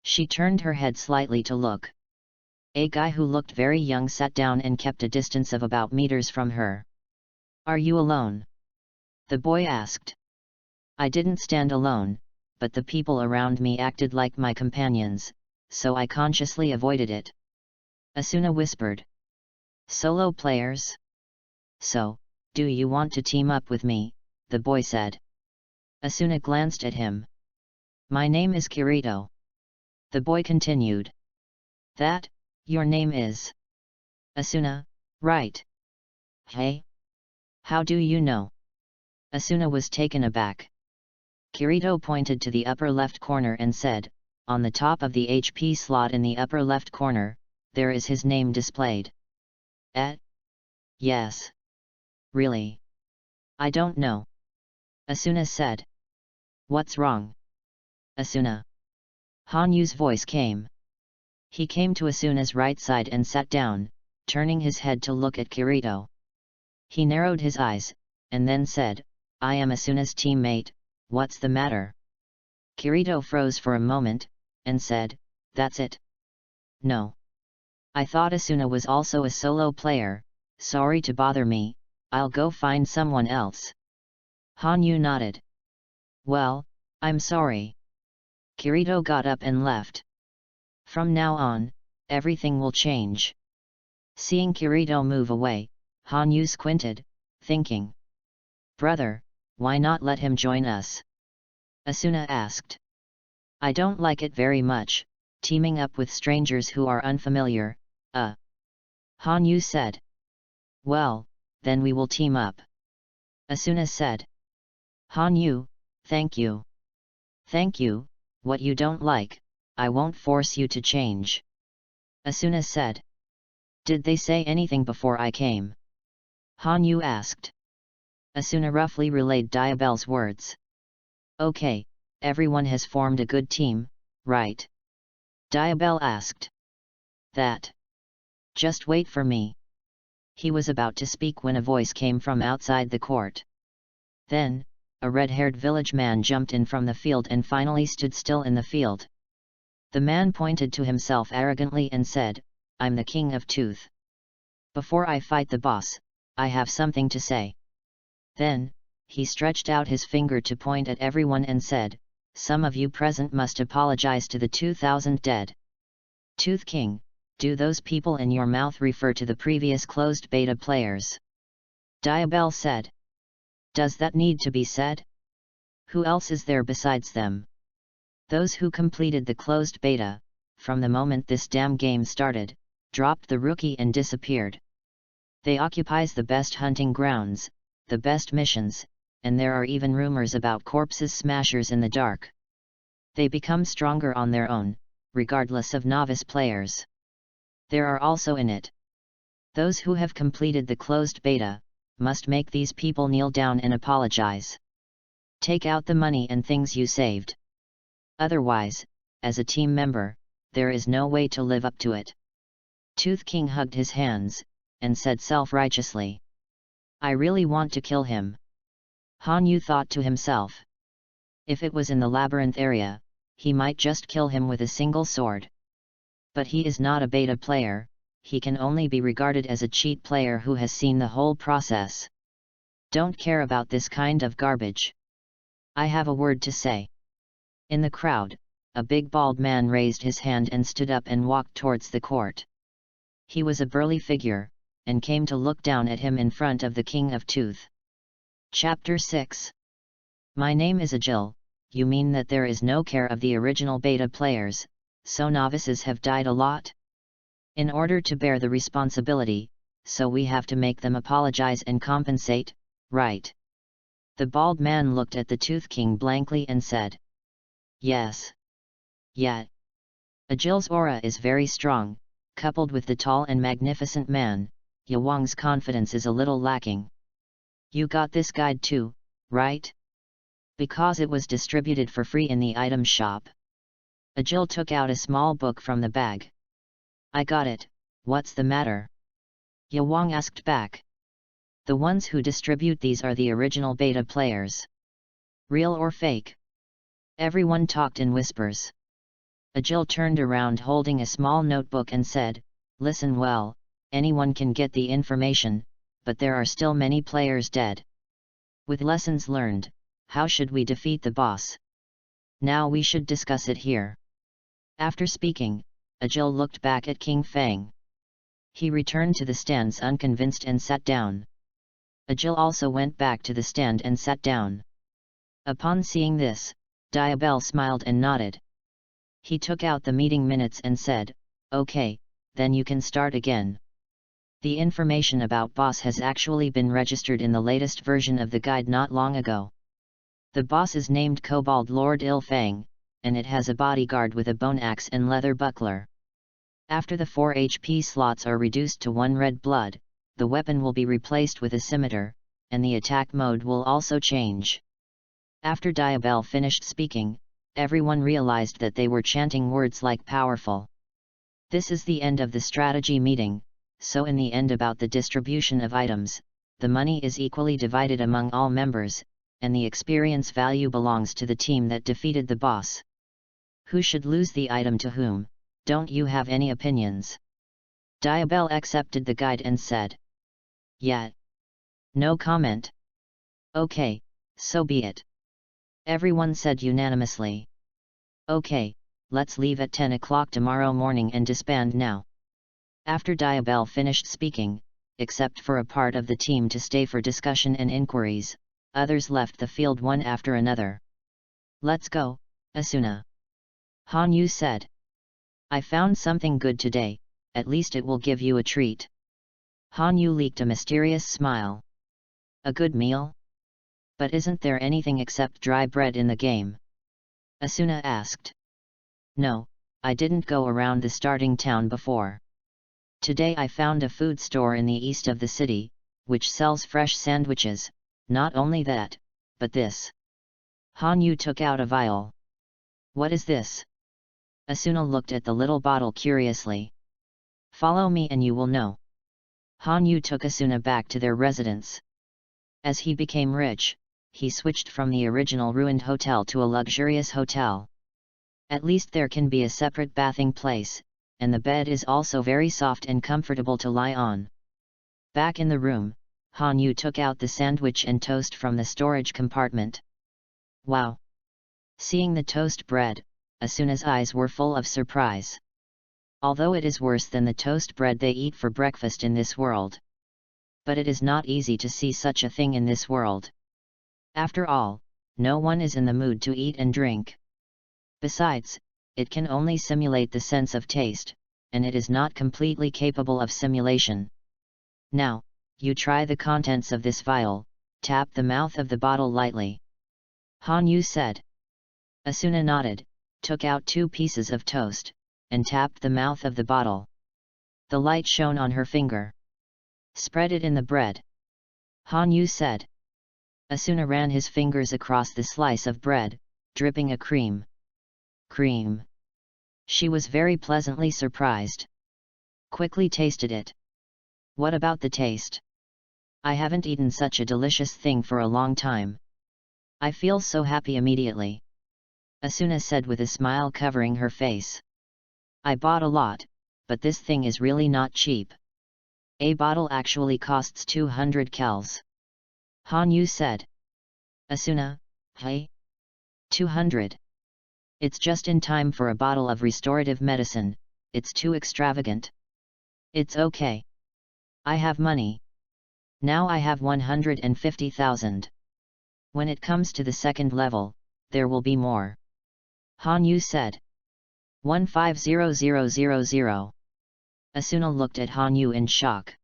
She turned her head slightly to look. A guy who looked very young sat down and kept a distance of about meters from her. Are you alone? The boy asked. I didn't stand alone, but the people around me acted like my companions, so I consciously avoided it. Asuna whispered. Solo players? So, do you want to team up with me? The boy said. Asuna glanced at him. My name is Kirito. The boy continued. That, your name is? Asuna, right? Hey? How do you know? Asuna was taken aback. Kirito pointed to the upper left corner and said, on the top of the HP slot in the upper left corner, there is his name displayed. Yes. Really? I don't know. Asuna said. What's wrong? Asuna. Hanyu's voice came. He came to Asuna's right side and sat down, turning his head to look at Kirito. He narrowed his eyes, and then said, I am Asuna's teammate, what's the matter? Kirito froze for a moment, and said, that's it. No. I thought Asuna was also a solo player, sorry to bother me, I'll go find someone else. Hanyu nodded. Well, I'm sorry. Kirito got up and left. From now on, everything will change. Seeing Kirito move away, Hanyu squinted, thinking. Brother, why not let him join us? Asuna asked. I don't like it very much, teaming up with strangers who are unfamiliar, Hanyu said. Well, then we will team up. Asuna said. Hanyu, thank you. Thank you, what you don't like, I won't force you to change. Asuna said. Did they say anything before I came? Hanyu asked. Asuna roughly relayed Diabelle's words. Okay, everyone has formed a good team, right? Diabelle asked. That. Just wait for me. He was about to speak when a voice came from outside the court. Then, a red-haired village man jumped in from the field and finally stood still in the field. The man pointed to himself arrogantly and said, I'm the king of Tooth. Before I fight the boss, I have something to say. Then, he stretched out his finger to point at everyone and said, some of you present must apologize to the 2,000 dead. Tooth King, do those people in your mouth refer to the previous closed beta players? Diabelle said. Does that need to be said? Who else is there besides them? Those who completed the closed beta, from the moment this damn game started, dropped the rookie and disappeared. They occupies the best hunting grounds, the best missions, and there are even rumors about corpses smashers in the dark. They become stronger on their own, regardless of novice players. There are also in it. Those who have completed the closed beta, must make these people kneel down and apologize. Take out the money and things you saved. Otherwise, as a team member, there is no way to live up to it. Tooth King hugged his hands, and said self-righteously. I really want to kill him. Hanyu thought to himself. If it was in the labyrinth area, he might just kill him with a single sword. But he is not a beta player, he can only be regarded as a cheat player who has seen the whole process. Don't care about this kind of garbage. I have a word to say. In the crowd, a big bald man raised his hand and stood up and walked towards the court. He was a burly figure, and came to look down at him in front of the King of Tooth. Chapter 6. My name is Agil. You mean that there is no care of the original beta players, so novices have died a lot? In order to bear the responsibility, so we have to make them apologize and compensate, right? The bald man looked at the Tooth King blankly and said. Yes. Yet. Ajil's aura is very strong, coupled with the tall and magnificent man, Yawang's confidence is a little lacking. You got this guide too, right? Because it was distributed for free in the item shop. Ajil took out a small book from the bag. I got it, what's the matter? Yawang asked back. The ones who distribute these are the original beta players. Real or fake? Everyone talked in whispers. Ajil turned around holding a small notebook and said, listen well, anyone can get the information, but there are still many players dead. With lessons learned, how should we defeat the boss? Now we should discuss it here. After speaking, Ajil looked back at King Fang. He returned to the stands unconvinced and sat down. Ajil also went back to the stand and sat down. Upon seeing this, Diabel smiled and nodded. He took out the meeting minutes and said, okay, then you can start again. The information about boss has actually been registered in the latest version of the guide not long ago. The boss is named Kobold Lord Il Fang, and it has a bodyguard with a bone axe and leather buckler. After the 4 HP slots are reduced to 1 red blood, the weapon will be replaced with a scimitar, and the attack mode will also change. After Diabel finished speaking, everyone realized that they were chanting words like powerful. This is the end of the strategy meeting, so in the end about the distribution of items, the money is equally divided among all members, and the experience value belongs to the team that defeated the boss. Who should lose the item to whom? Don't you have any opinions? Diabel accepted the guide and said. Yeah. No comment. Okay, so be it. Everyone said unanimously. Okay, let's leave at 10 o'clock tomorrow morning and disband now. After Diabel finished speaking, except for a part of the team to stay for discussion and inquiries, others left the field one after another. Let's go, Asuna. Han Yu said. I found something good today, at least it will give you a treat. Han Yu leaked a mysterious smile. A good meal? But isn't there anything except dry bread in the game? Asuna asked. No, I didn't go around the starting town before. Today I found a food store in the east of the city, which sells fresh sandwiches. Not only that, but this. Han Yu took out a vial. What is this? Asuna looked at the little bottle curiously. Follow me and you will know. Han Yu took Asuna back to their residence. As he became rich, he switched from the original ruined hotel to a luxurious hotel. At least there can be a separate bathing place, and the bed is also very soft and comfortable to lie on. Back in the room, Han Yu took out the sandwich and toast from the storage compartment. Wow! Seeing the toast bread, Asuna's eyes were full of surprise. Although it is worse than the toast bread they eat for breakfast in this world. But it is not easy to see such a thing in this world. After all, no one is in the mood to eat and drink. Besides, it can only simulate the sense of taste, and it is not completely capable of simulation. Now, you try the contents of this vial, tap the mouth of the bottle lightly. Han Yu said. Asuna nodded, took out 2 pieces of toast, and tapped the mouth of the bottle. The light shone on her finger. Spread it in the bread. Han Yu said. Asuna ran his fingers across the slice of bread, dripping a cream. Cream. She was very pleasantly surprised. Quickly tasted it. What about the taste? I haven't eaten such a delicious thing for a long time. I feel so happy immediately. Asuna said with a smile covering her face. I bought a lot, but this thing is really not cheap. A bottle actually costs 200 kells. Han Yu said. Asuna, hey? 200. It's just in time for a bottle of restorative medicine, it's too extravagant. It's okay. I have money. Now I have 150,000. When it comes to the second level, there will be more. Han Yu said. 150000. Asuna looked at Han Yu in shock.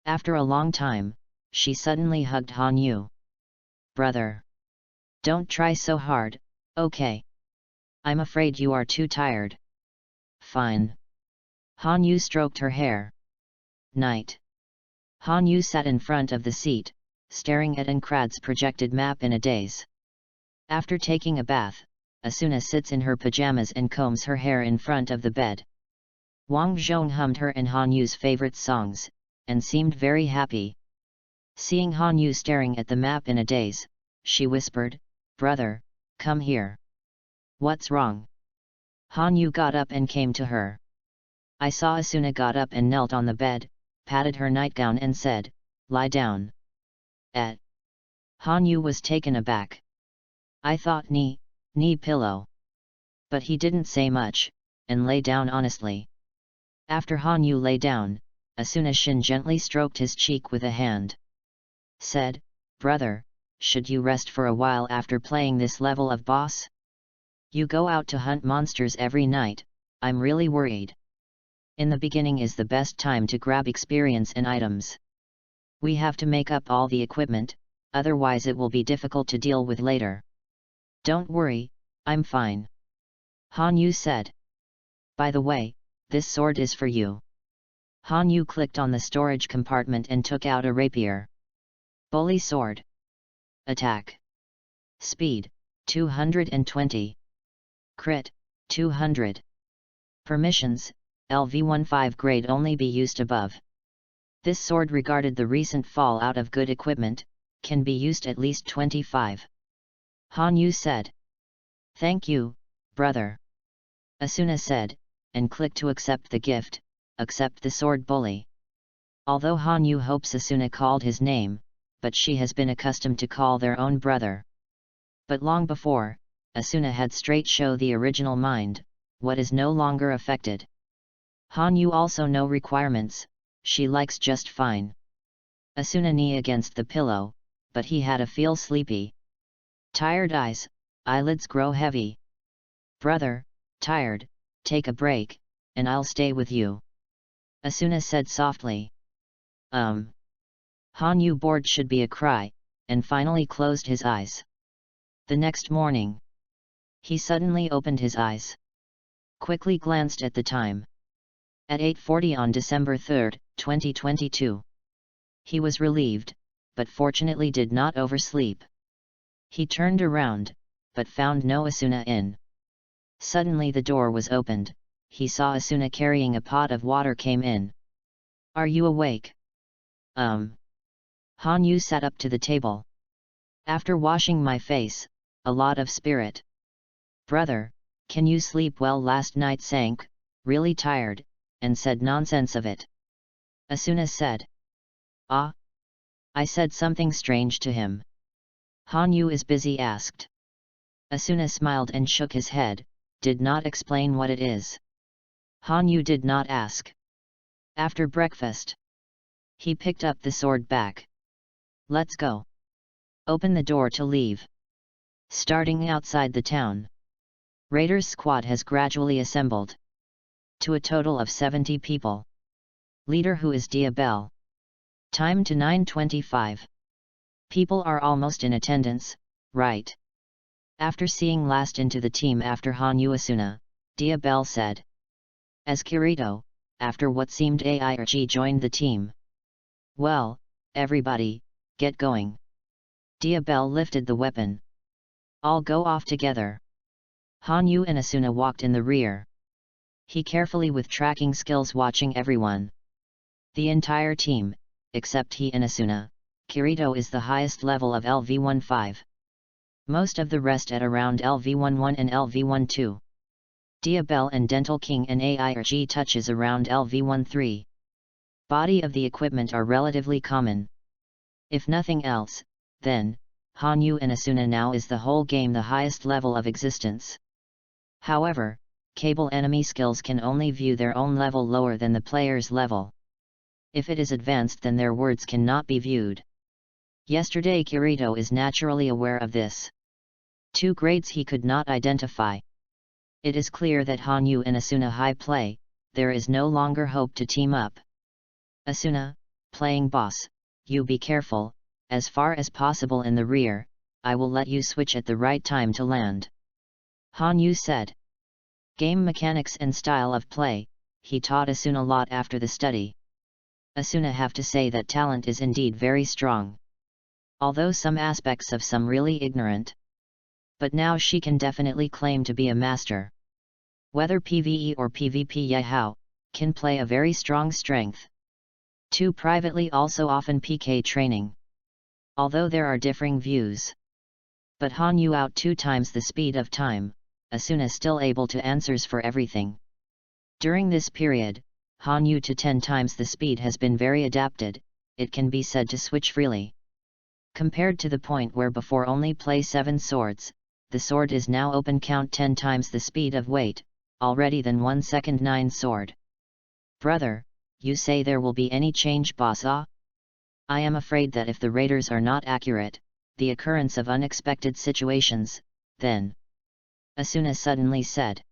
After a long time, she suddenly hugged Han Yu. Brother! Don't try so hard, okay? I'm afraid you are too tired. Fine. Han Yu stroked her hair. Night. Han Yu sat in front of the seat, staring at Ankrad's projected map in a daze. After taking a bath, Asuna sits in her pajamas and combs her hair in front of the bed. Wang Zhong hummed her and Han Yu's favorite songs, and seemed very happy. Seeing Han Yu staring at the map in a daze, she whispered, "Brother, come here." "What's wrong?" Han Yu got up and came to her. I saw Asuna got up and knelt on the bed, patted her nightgown and said, "Lie down." Han Yu was taken aback. I thought knee pillow. But he didn't say much, and lay down honestly. After Han Yu lay down, Asuna Shin gently stroked his cheek with a hand. Said, "Brother, should you rest for a while after playing this level of boss? You go out to hunt monsters every night, I'm really worried. In the beginning is the best time to grab experience and items. We have to make up all the equipment, otherwise it will be difficult to deal with later." "Don't worry, I'm fine," Han Yu said. "By the way, this sword is for you." Han Yu clicked on the storage compartment and took out a rapier. Bully sword. Attack. Speed, 220. Crit, 200. Permissions, LV-15 grade only be used above. This sword regarded the recent fall out of good equipment, can be used at least 25. Han Yu said. "Thank you, brother," Asuna said, and clicked to accept the gift, accept the sword bully. Although Han Yu hopes Asuna called his name, but she has been accustomed to call their own brother. But long before, Asuna had straight show the original mind, what is no longer affected. Han Yu also no requirements, she likes just fine. Asuna knee against the pillow, but he had a feel sleepy. Tired eyes, eyelids grow heavy. "Brother, tired, take a break, and I'll stay with you," Asuna said softly. Han Yu bored should be a cry, and finally closed his eyes. The next morning, he suddenly opened his eyes. Quickly glanced at the time. At 8:40 on December 3, 2022. He was relieved, but fortunately did not oversleep. He turned around, but found no Asuna in. Suddenly the door was opened, he saw Asuna carrying a pot of water came in. "Are you awake?" Han Yu sat up to the table. "After washing my face, a lot of spirit." "Brother, can you sleep well last night?" Sank, really tired, and said nonsense of it. Asuna said. "Ah?" I said something strange to him. Han Yu is busy asked. Asuna smiled and shook his head, did not explain what it is. Han Yu did not ask. After breakfast, he picked up the sword back. "Let's go." Open the door to leave. Starting outside the town. Raiders squad has gradually assembled. To a total of 70 people. Leader who is Diabel. Time to 9:25. People are almost in attendance, right? After seeing last into the team after Han Yu Asuna, Diabel said. As Kirito, after what seemed AIRG joined the team. "Well, everybody, get going." Diabel lifted the weapon. "All go off together." Han Yu and Asuna walked in the rear. He carefully with tracking skills watching everyone. The entire team, except he and Asuna, Kirito is the highest level of LV-15. Most of the rest at around LV-11 and LV-12. Diabel and Dental King and AIRG touches around LV-13. Body of the equipment are relatively common. If nothing else, then, Han Yu and Asuna now is the whole game the highest level of existence. However, cable enemy skills can only view their own level lower than the player's level. If it is advanced then their words cannot be viewed. Yesterday Kirito is naturally aware of this. 2 grades he could not identify. It is clear that Han Yu and Asuna high play, there is no longer hope to team up. Asuna, playing boss, you be careful, as far as possible in the rear, I will let you switch at the right time to land. Han Yu said. Game mechanics and style of play, he taught Asuna a lot after the study. Asuna have to say that talent is indeed very strong. Although some aspects of some really ignorant. But now she can definitely claim to be a master. Whether PvE or PvP Yahoo, can play a very strong strength. 2. Privately also often PK training. Although there are differing views. But Han Yu out 2 times the speed of time, Asuna still able to answers for everything. During this period, Han Yu to 10 times the speed has been very adapted, it can be said to switch freely. Compared to the point where before only play 7 swords, the sword is now open count 10 times the speed of weight, already than 1 second 9 sword. Brother, you say there will be any change boss ah? I am afraid that if the raiders are not accurate, the occurrence of unexpected situations, then. Asuna suddenly said.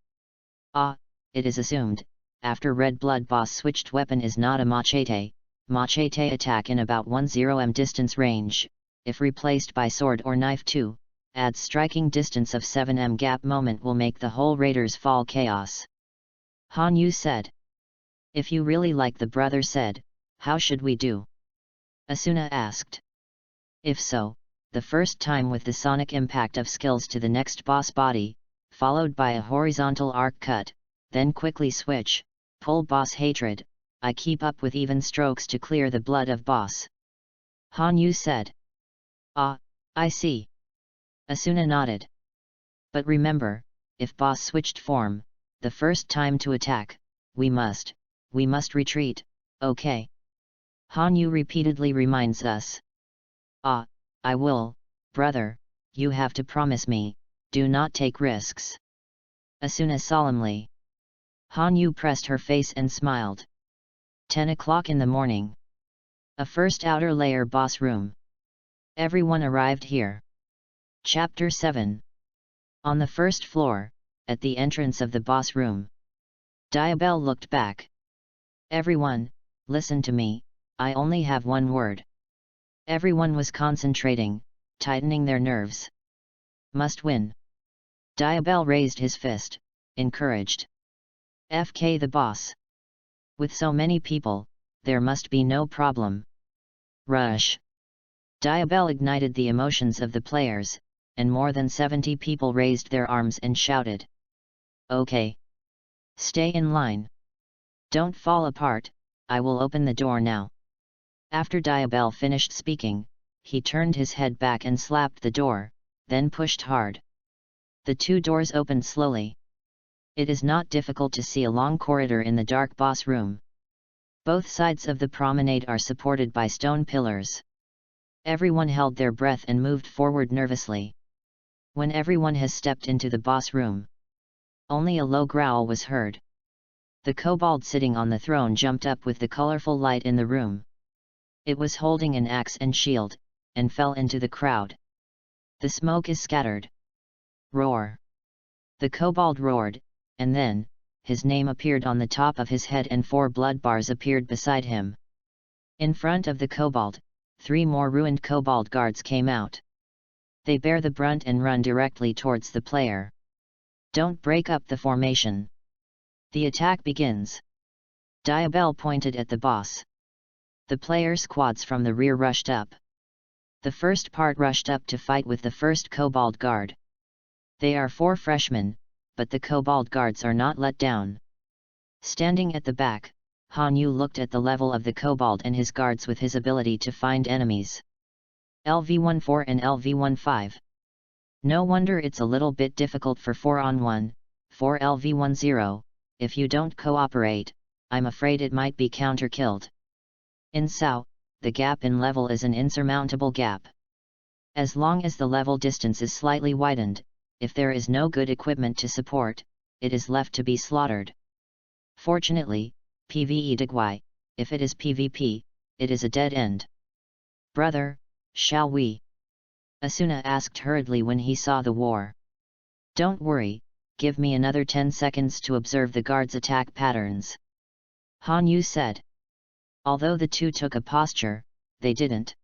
It is assumed, after Red Blood boss switched weapon is not a machete attack in about 10m distance range, if replaced by sword or knife 2, adds striking distance of 7m gap moment will make the whole raiders fall chaos. Han Yu said. If you really like the brother said, how should we do? Asuna asked. If so, the first time with the sonic impact of skills to the next boss body, followed by a horizontal arc cut, then quickly switch, pull boss hatred, I keep up with even strokes to clear the blood of boss. Han Yu said. I see. Asuna nodded. But remember, if boss switched form, the first time to attack, we must retreat, okay? Han Yu repeatedly reminds us. I will, brother, you have to promise me, do not take risks. Asuna solemnly. Han Yu pressed her face and smiled. 10 o'clock in the morning. A first outer layer boss room. Everyone arrived here. Chapter 7. On the first floor, at the entrance of the boss room. Diabel looked back. Everyone, listen to me, I only have one word. Everyone was concentrating, tightening their nerves. Must win. Diabel raised his fist, encouraged. FK the boss. With so many people, there must be no problem. Rush. Diabel ignited the emotions of the players, and more than 70 people raised their arms and shouted. Okay. Stay in line. Don't fall apart, I will open the door now. After Diabel finished speaking, he turned his head back and slapped the door, then pushed hard. The 2 doors opened slowly. It is not difficult to see a long corridor in the dark boss room. Both sides of the promenade are supported by stone pillars. Everyone held their breath and moved forward nervously. When everyone has stepped into the boss room, only a low growl was heard. The kobold sitting on the throne jumped up with the colorful light in the room. It was holding an axe and shield, and fell into the crowd. The smoke is scattered. Roar. The kobold roared, and then, his name appeared on the top of his head and 4 blood bars appeared beside him. In front of the kobold, 3 more ruined kobold guards came out. They bear the brunt and run directly towards the player. Don't break up the formation. The attack begins. Diabel pointed at the boss. The player squads from the rear rushed up. The first part rushed up to fight with the first kobold guard. They are 4 freshmen, but the kobold guards are not let down. Standing at the back, Han Yu looked at the level of the kobold and his guards with his ability to find enemies. LV-14 and LV-15. No wonder it's a little bit difficult for 4-on-1, 4 LV-10, if you don't cooperate, I'm afraid it might be counter-killed. In SAO, the gap in level is an insurmountable gap. As long as the level distance is slightly widened, if there is no good equipment to support, it is left to be slaughtered. Fortunately, PvE Digwai, if it is PvP, it is a dead end. Brother, shall we? Asuna asked hurriedly when he saw the war. Don't worry, give me another 10 seconds to observe the guards' attack patterns. Han Yu said. Although the 2 took a posture, they didn't.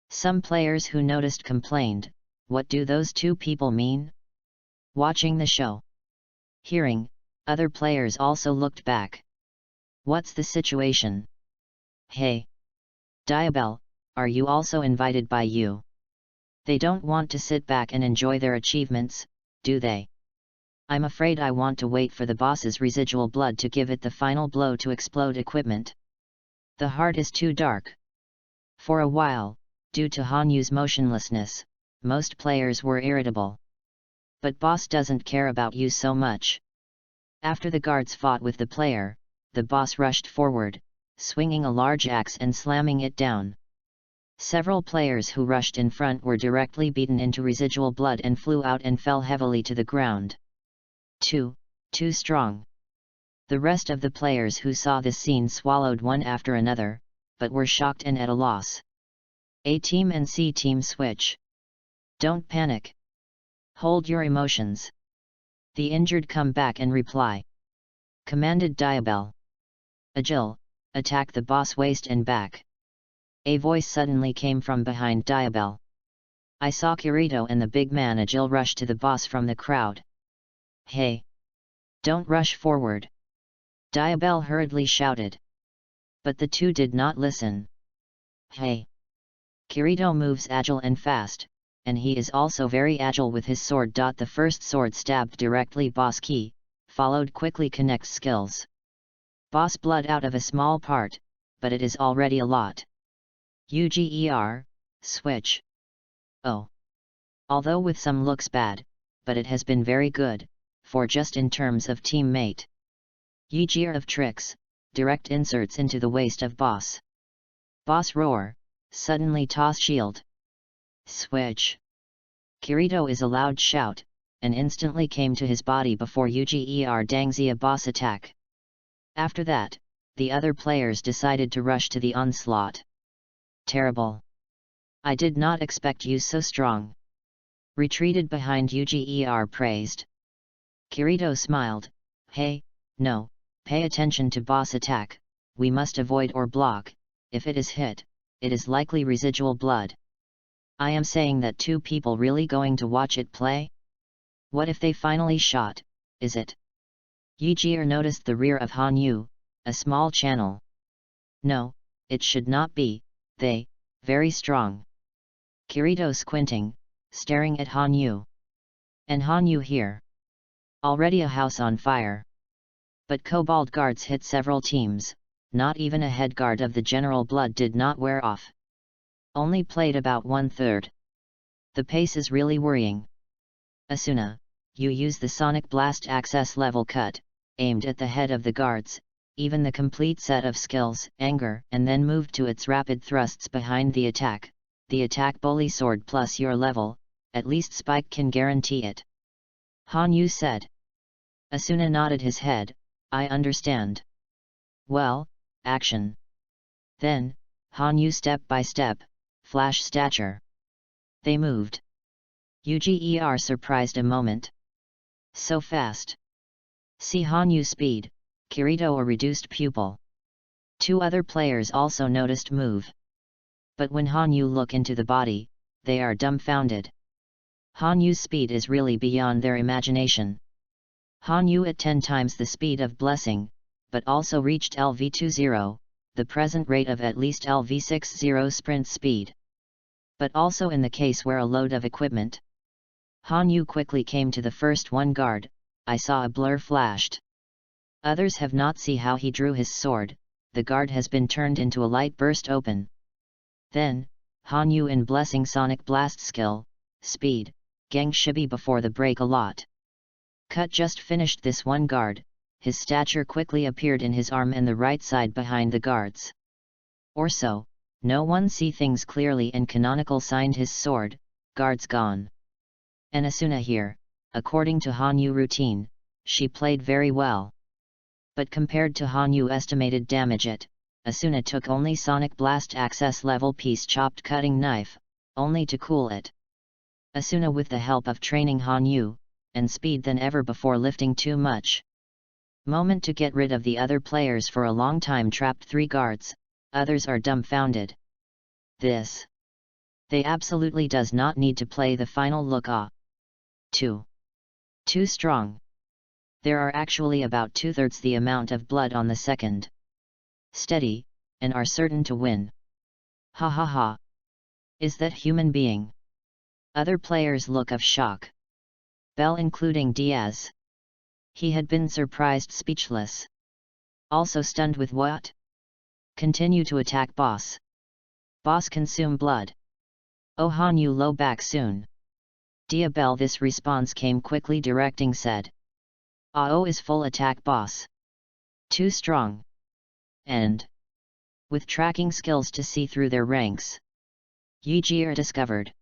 Some players who noticed complained, what do those 2 people mean? watching the show. Hearing, other players also looked back. What's the situation? Hey! Diabell, are you also invited by you? They don't want to sit back and enjoy their achievements, do they? I'm afraid I want to wait for the boss's residual blood to give it the final blow to explode equipment. The heart is too dark. For a while, due to Hanyu's motionlessness, most players were irritable. But boss doesn't care about you so much. After the guards fought with the player, the boss rushed forward, swinging a large axe and slamming it down. Several players who rushed in front were directly beaten into residual blood and flew out and fell heavily to the ground. Too strong. The rest of the players who saw this scene swallowed one after another, but were shocked and at a loss. A team and C team switch. Don't panic. Hold your emotions. The injured come back and reply. Commanded Diabell. Agil, attack the boss waist and back. A voice suddenly came from behind Diabell. I saw Kirito and the big man Agil rush to the boss from the crowd. Hey! Don't rush forward! Diabell hurriedly shouted. But the two did not listen. Hey! Kirito moves agile and fast, and he is also very agile with his sword. The first sword stabbed directly boss key, followed quickly connects skills. Boss blood out of a small part, but it is already a lot. UGER, switch. Oh! Although with some looks bad, but it has been very good, for just in terms of teammate. UGER of tricks, direct inserts into the waist of boss. Boss roar, suddenly toss shield. Switch. Kirito is a loud shout, and instantly came to his body before UGER Dangzia boss attack. After that, the other players decided to rush to the onslaught. Terrible. I did not expect you so strong. Retreated behind UGER praised. Kirito smiled. Hey, no, pay attention to boss attack, we must avoid or block, if it is hit, it is likely residual blood. I am saying that two people really going to watch it play? What if they finally shot, is it? Yujir noticed the rear of Hanyu, a small channel. No, it should not be, they, very strong. Kirito squinting, staring at Hanyu. And Hanyu here. Already a house on fire. But Kobold guards hit several teams, not even a head guard of the general blood did not wear off. Only played about 1/3. The pace is really worrying. Asuna, you use the Sonic Blast access level cut, aimed at the head of the guards, even the complete set of skills, anger, and then moved to its rapid thrusts behind the attack bully sword plus your level, at least Spike can guarantee it. Hanyu said. Asuna nodded his head, I understand. Well, action. Then, Hanyu step by step, flash stature. They moved. UGER surprised a moment. So fast. See Hanyu speed, Kirito a reduced pupil. Two other players also noticed move. But when Hanyu look into the body, they are dumbfounded. Hanyu's speed is really beyond their imagination. Hanyu at 10 times the speed of Blessing, but also reached LV20, the present rate of at least LV60 sprint speed. But also in the case where a load of equipment. Hanyu quickly came to the first one guard, I saw a blur flashed. Others have not seen how he drew his sword, the guard has been turned into a light burst open. Then, Hanyu in Blessing Sonic Blast skill, speed, Gang Shibi before the break a lot. Cut just finished this one guard, his stature quickly appeared in his arm and the right side behind the guards. Or so, no one see things clearly and Canonical signed his sword, guards gone. And Asuna here, according to Hanyu routine, she played very well. But compared to Hanyu estimated damage it, Asuna took only Sonic Blast access level piece chopped cutting knife, only to cool it. Asuna with the help of training Hanyu, and speed than ever before lifting too much. Moment to get rid of the other players for a long time trapped 3 guards, others are dumbfounded. This. They absolutely does not need to play the final look 2. Too strong. There are actually about 2/3 the amount of blood on the second. Steady, and are certain to win. Ha ha ha. Is that human being? Other players look of shock. Bell including Diaz. He had been surprised speechless. Also stunned with what? Continue to attack boss. Boss consume blood. Oh Han Yu low back soon. Dia Bell this response came quickly directing said. AO is full attack boss. Too strong. And with tracking skills to see through their ranks. Yijir discovered.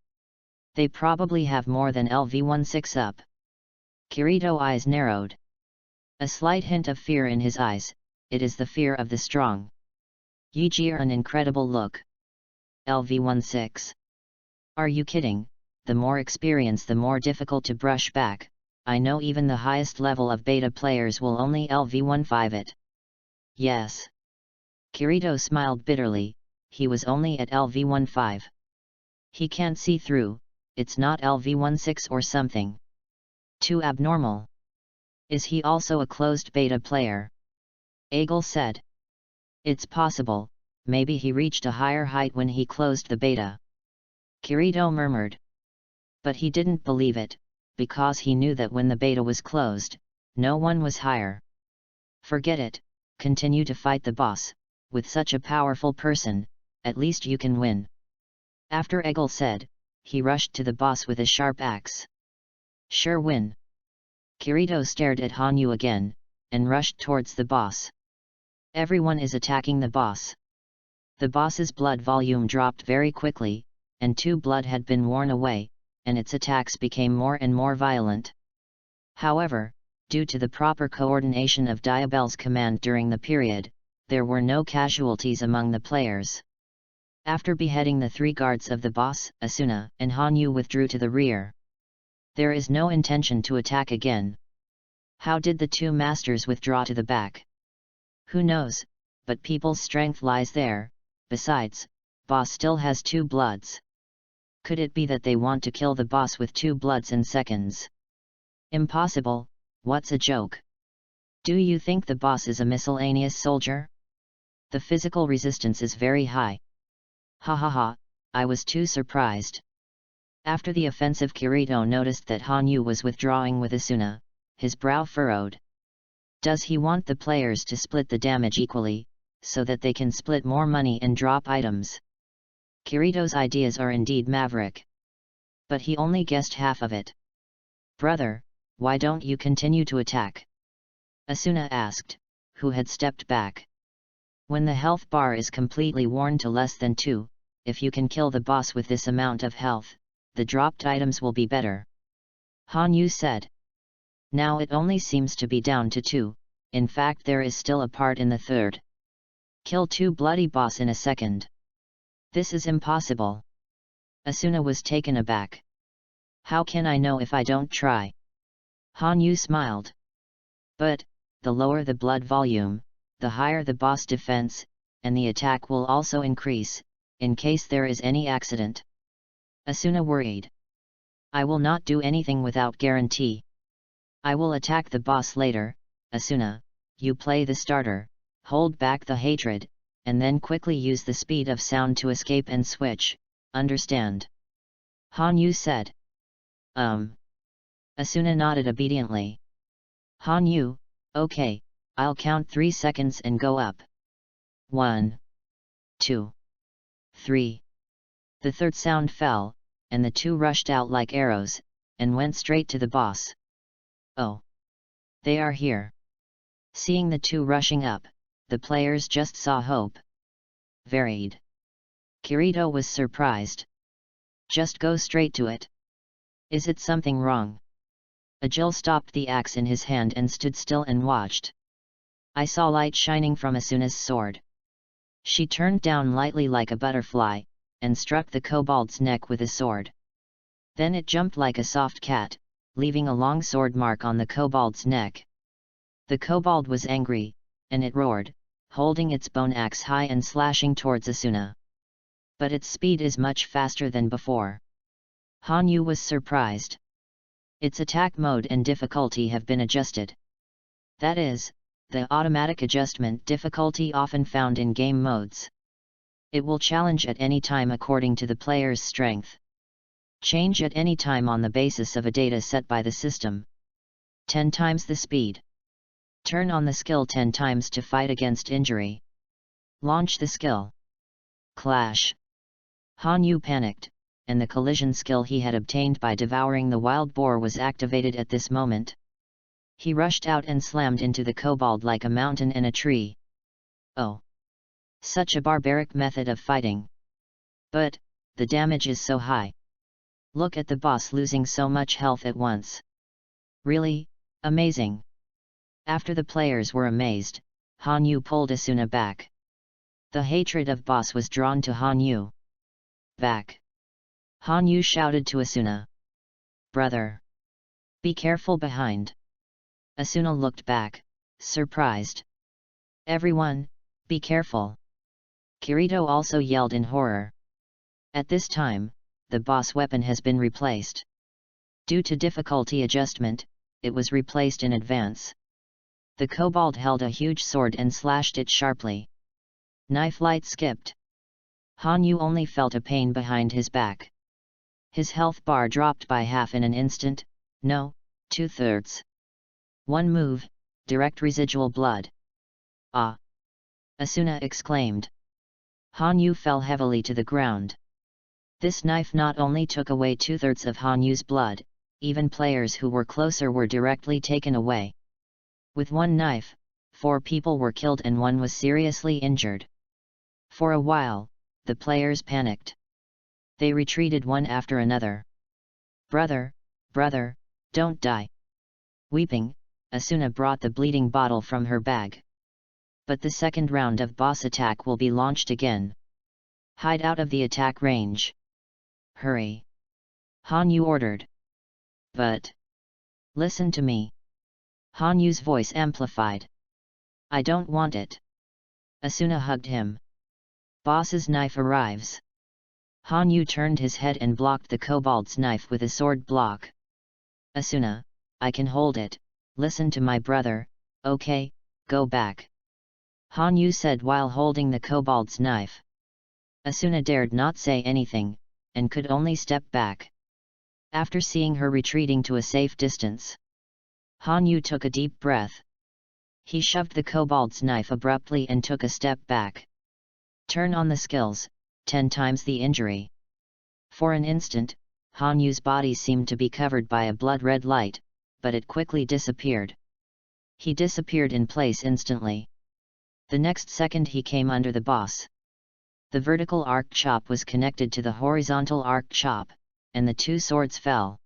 They probably have more than LV16 up. Kirito eyes narrowed. A slight hint of fear in his eyes, it is the fear of the strong. Yijir an incredible look. LV16. Are you kidding? The more experience the more difficult to brush back. I know even the highest level of beta players will only LV15 it. Yes. Kirito smiled bitterly, he was only at LV15. He can't see through, it's not LV16 or something. Too abnormal. Is he also a closed beta player? Agel said. It's possible, maybe he reached a higher height when he closed the beta. Kirito murmured. But he didn't believe it, because he knew that when the beta was closed, no one was higher. Forget it, continue to fight the boss, with such a powerful person, at least you can win. After Egel said, he rushed to the boss with a sharp axe. Sure win. Kirito stared at Hanyu again, and rushed towards the boss. Everyone is attacking the boss. The boss's blood volume dropped very quickly, and 2 blood had been worn away, and its attacks became more and more violent. However, due to the proper coordination of Diabell's command during the period, there were no casualties among the players. After beheading the 3 guards of the boss, Asuna and Hanyu withdrew to the rear. There is no intention to attack again. How did the 2 masters withdraw to the back? Who knows, but people's strength lies there. Besides, boss still has 2 bloods. Could it be that they want to kill the boss with 2 bloods in seconds? Impossible, what's a joke? Do you think the boss is a miscellaneous soldier? The physical resistance is very high. Ha ha ha, I was too surprised. After the offensive, Kirito noticed that Hanyu was withdrawing with Asuna, his brow furrowed. Does he want the players to split the damage equally, so that they can split more money and drop items? Kirito's ideas are indeed maverick. But he only guessed half of it. Brother, why don't you continue to attack? Asuna asked, who had stepped back. When the health bar is completely worn to less than 2, if you can kill the boss with this amount of health, the dropped items will be better. Hanyu said. Now it only seems to be down to 2, in fact there is still a part in the third. Kill 2 bloody boss in a second. This is impossible. Asuna was taken aback. How can I know if I don't try? Hanyu smiled. But, the lower the blood volume, the higher the boss defense, and the attack will also increase, in case there is any accident. Asuna worried. I will not do anything without guarantee. I will attack the boss later. Asuna, you play the starter, hold back the hatred, and then quickly use the speed of sound to escape and switch, understand? Hanyu said. Asuna nodded obediently. Hanyu, okay, I'll count 3 seconds and go up. 1, 2, 3. The third sound fell, and the 2 rushed out like arrows, and went straight to the boss. Oh! They are here. Seeing the 2 rushing up, the players just saw hope. Varied. Kirito was surprised. Just go straight to it. Is it something wrong? Agil stopped the axe in his hand and stood still and watched. I saw light shining from Asuna's sword. She turned down lightly like a butterfly, and struck the kobold's neck with a sword. Then it jumped like a soft cat, leaving a long sword mark on the kobold's neck. The kobold was angry, and it roared, holding its bone axe high and slashing towards Asuna. But its speed is much faster than before. Hanyu was surprised. Its attack mode and difficulty have been adjusted. That is, the automatic adjustment difficulty often found in game modes. It will challenge at any time according to the player's strength. Change at any time on the basis of a data set by the system. 10 times the speed. Turn on the skill 10 times to fight against injury. Launch the skill. Clash. Han Yu panicked, and the collision skill he had obtained by devouring the wild boar was activated at this moment. He rushed out and slammed into the kobold like a mountain and a tree. Oh! Such a barbaric method of fighting. But, the damage is so high. Look at the boss losing so much health at once. Really, amazing. After the players were amazed, Han Yu pulled Asuna back. The hatred of boss was drawn to Han Yu. Back. Han Yu shouted to Asuna. Brother! Be careful behind. Asuna looked back, surprised. Everyone, be careful. Kirito also yelled in horror. At this time, the boss weapon has been replaced. Due to difficulty adjustment, it was replaced in advance. The kobold held a huge sword and slashed it sharply. Knife light skipped. Han Yu only felt a pain behind his back. His health bar dropped by half in an instant, no, 2/3. One move, direct residual blood. Ah! Asuna exclaimed. Han Yu fell heavily to the ground. This knife not only took away 2/3 of Han Yu's blood, even players who were closer were directly taken away. With one knife, 4 people were killed and 1 was seriously injured. For a while, the players panicked. They retreated one after another. Brother, brother, don't die. Weeping, Asuna brought the bleeding bottle from her bag. But the second round of boss attack will be launched again. Hide out of the attack range. Hurry! Han Yu ordered. But... listen to me. Han Yu's voice amplified. I don't want it. Asuna hugged him. Boss's knife arrives. Han Yu turned his head and blocked the kobold's knife with a sword block. Asuna, I can hold it, listen to my brother, okay, go back. Han Yu said while holding the kobold's knife. Asuna dared not say anything, and could only step back. After seeing her retreating to a safe distance, Han Yu took a deep breath. He shoved the kobold's knife abruptly and took a step back. Turn on the skills, 10 times the injury. For an instant, Han Yu's body seemed to be covered by a blood-red light, but it quickly disappeared. He disappeared in place instantly. The next second he came under the boss. The vertical arc chop was connected to the horizontal arc chop, and the 2 swords fell.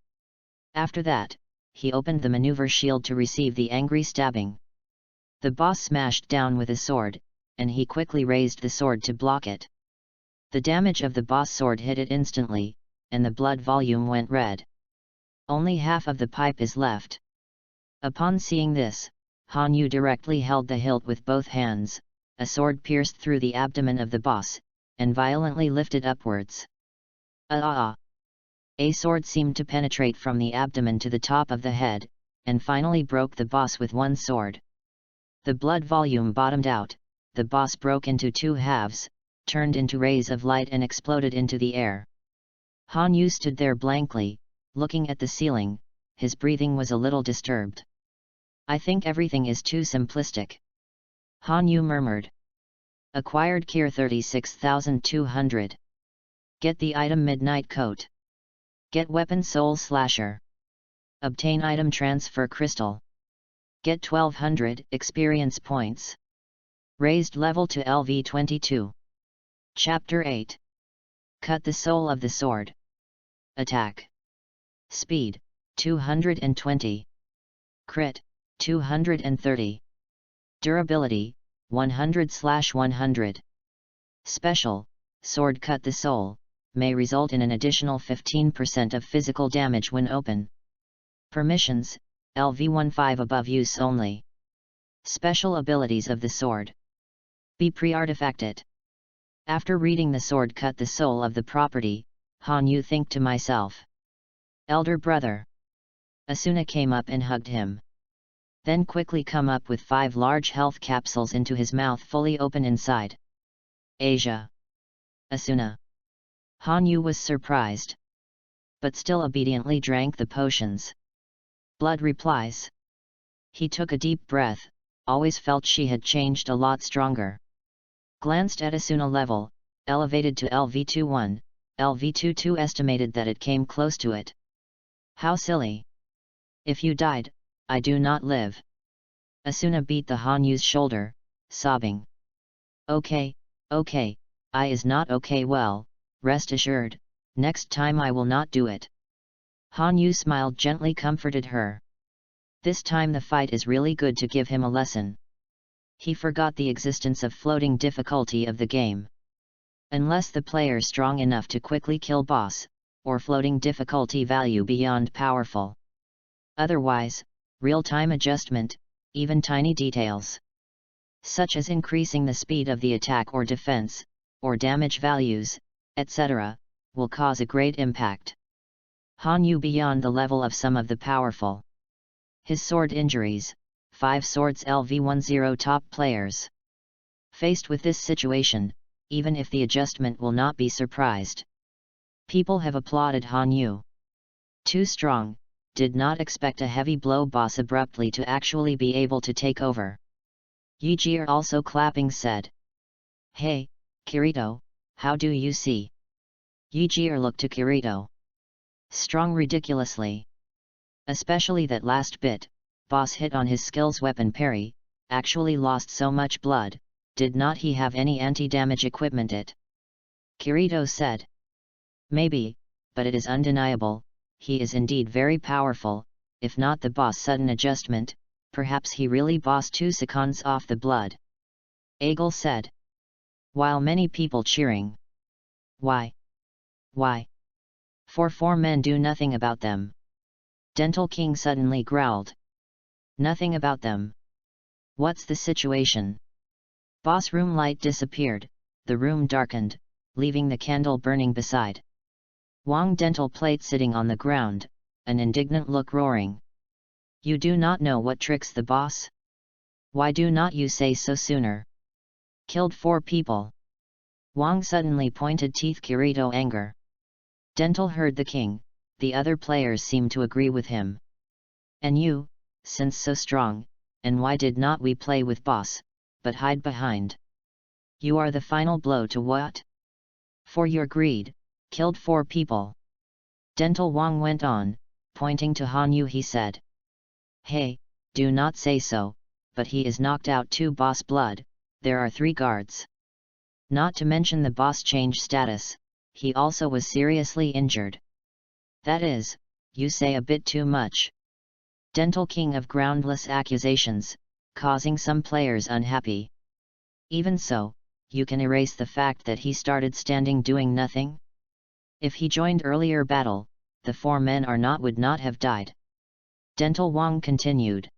After that, he opened the maneuver shield to receive the angry stabbing. The boss smashed down with his sword, and he quickly raised the sword to block it. The damage of the boss sword hit it instantly, and the blood volume went red. Only half of the pipe is left. Upon seeing this, Han Yu directly held the hilt with both hands, a sword pierced through the abdomen of the boss, and violently lifted upwards. A sword seemed to penetrate from the abdomen to the top of the head, and finally broke the boss with one sword. The blood volume bottomed out, the boss broke into 2 halves, turned into rays of light and exploded into the air. Han Yu stood there blankly, looking at the ceiling, his breathing was a little disturbed. I think everything is too simplistic. Han Yu murmured. Acquired Gear 36,200. Get the item Midnight Coat. Get weapon Soul Slasher. Obtain item Transfer Crystal. Get 1200 experience points. Raised level to LV 22. Chapter 8. Cut the soul of the sword. Attack. Speed, 220. Crit, 230. Durability, 100/100. Special, Sword Cut the Soul, may result in an additional 15% of physical damage when open. Permissions, LV15 above use only. Special abilities of the sword. Be pre-artifacted. After reading the sword cut the soul of the property, Han Yu think to myself. Elder brother. Asuna came up and hugged him. Then quickly come up with 5 large health capsules into his mouth fully open inside. Asia. Asuna. Han Yu was surprised, but still obediently drank the potions. Blood replies. He took a deep breath, always felt she had changed a lot stronger. Glanced at Asuna level, elevated to LV21, LV22 estimated that it came close to it. How silly. If you died, I do not live. Asuna beat the Han Yu's shoulder, sobbing. Okay, I is not okay, well, rest assured, next time I will not do it. Han Yu smiled, gently comforted her. This time the fight is really good to give him a lesson. He forgot the existence of floating difficulty of the game. Unless the player strong enough to quickly kill boss, or floating difficulty value beyond powerful. Otherwise, real-time adjustment, even tiny details, such as increasing the speed of the attack or defense, or damage values, etc., will cause a great impact. Han Yu beyond the level of some of the powerful. His sword injuries, 5 swords LV10 top players. Faced with this situation, even if the adjustment will not be surprised. People have applauded Han Yu. Too strong, did not expect a heavy blow boss abruptly to actually be able to take over. Yijir also clapping said. Hey, Kirito, how do you see? Yijir looked to Kirito. Strong ridiculously. Especially that last bit, boss hit on his skills weapon parry, actually lost so much blood, did not he have any anti-damage equipment it? Kirito said. Maybe, but it is undeniable, he is indeed very powerful, if not the boss sudden adjustment, perhaps he really boss 2 seconds off the blood. Aegel said. While many people cheering. Why? Why? For 4 men do nothing about them. Dental King suddenly growled. Nothing about them. What's the situation? Boss room light disappeared, the room darkened, leaving the candle burning beside. Wang dental plate sitting on the ground, an indignant look roaring. You do not know what tricks the boss? Why do not you say so sooner? Killed 4 people. Wang suddenly pointed teeth Kirito anger. Dental heard the king, the other players seemed to agree with him. And you, since so strong, and why did not we play with boss, but hide behind? You are the final blow to what? For your greed, killed 4 people. Dental Wang went on, pointing to Han Yu he said. Hey, do not say so, but he is knocked out 2 boss blood, there are 3 guards. Not to mention the boss change status, he also was seriously injured. That is, you say a bit too much. Dental King of groundless accusations, causing some players unhappy. Even so, you can erase the fact that he started standing doing nothing? If he joined earlier battle, the 4 men would not have died. Dental Wang continued.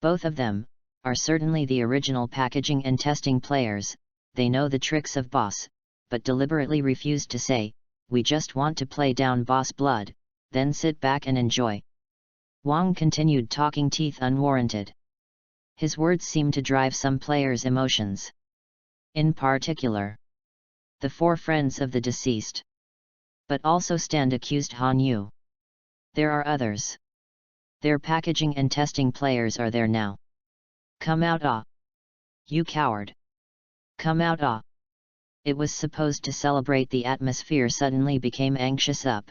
Both of them, are certainly the original packaging and testing players, they know the tricks of boss, but deliberately refused to say, we just want to play down boss blood, then sit back and enjoy. Wang continued talking teeth unwarranted. His words seemed to drive some players' emotions. In particular, the 4 friends of the deceased. But also stand accused Han Yu. There are others. Their packaging and testing players are there now. Come out ah! You coward! Come out ah! It was supposed to celebrate the atmosphere suddenly became anxious up.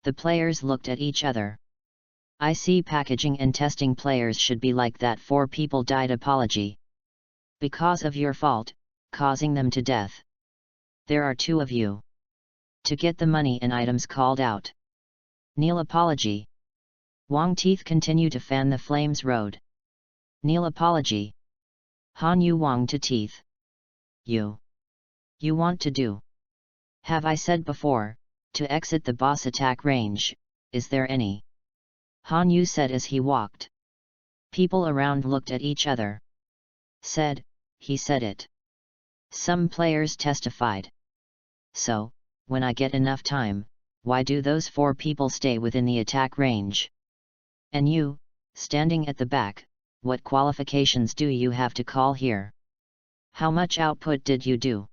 The players looked at each other. I see packaging and testing players should be like that 4 people died apology. Because of your fault, causing them to death. There are 2 of you. To get the money and items called out. Kneel apology. Wang teeth continue to fan the flames road. Kneel apology. Han Yu Wang to teeth. You want to do? Have I said before, to exit the boss attack range, is there any? Han Yu said as he walked. People around looked at each other. Said, he said it. Some players testified. So, when I get enough time, why do those 4 people stay within the attack range? And you, standing at the back, what qualifications do you have to call here? How much output did you do?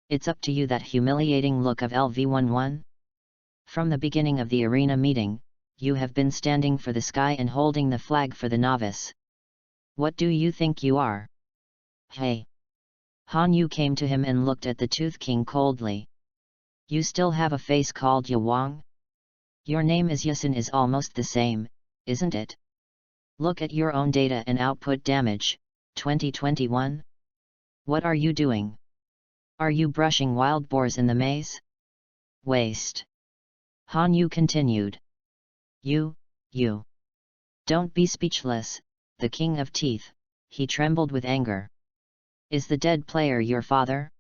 It's up to you. That humiliating look of LV11? From the beginning of the arena meeting, you have been standing for the sky and holding the flag for the novice. What do you think you are? Hey! Han Yu came to him and looked at the Tooth King coldly. You still have a face called Yawang? Your name is Yasun is almost the same, isn't it? Look at your own data and output damage, 2021. What are you doing? Are you brushing wild boars in the maze? Waste. Han Yu continued. You. Don't be speechless, the King of Teeth, he trembled with anger. Is the dead player your father?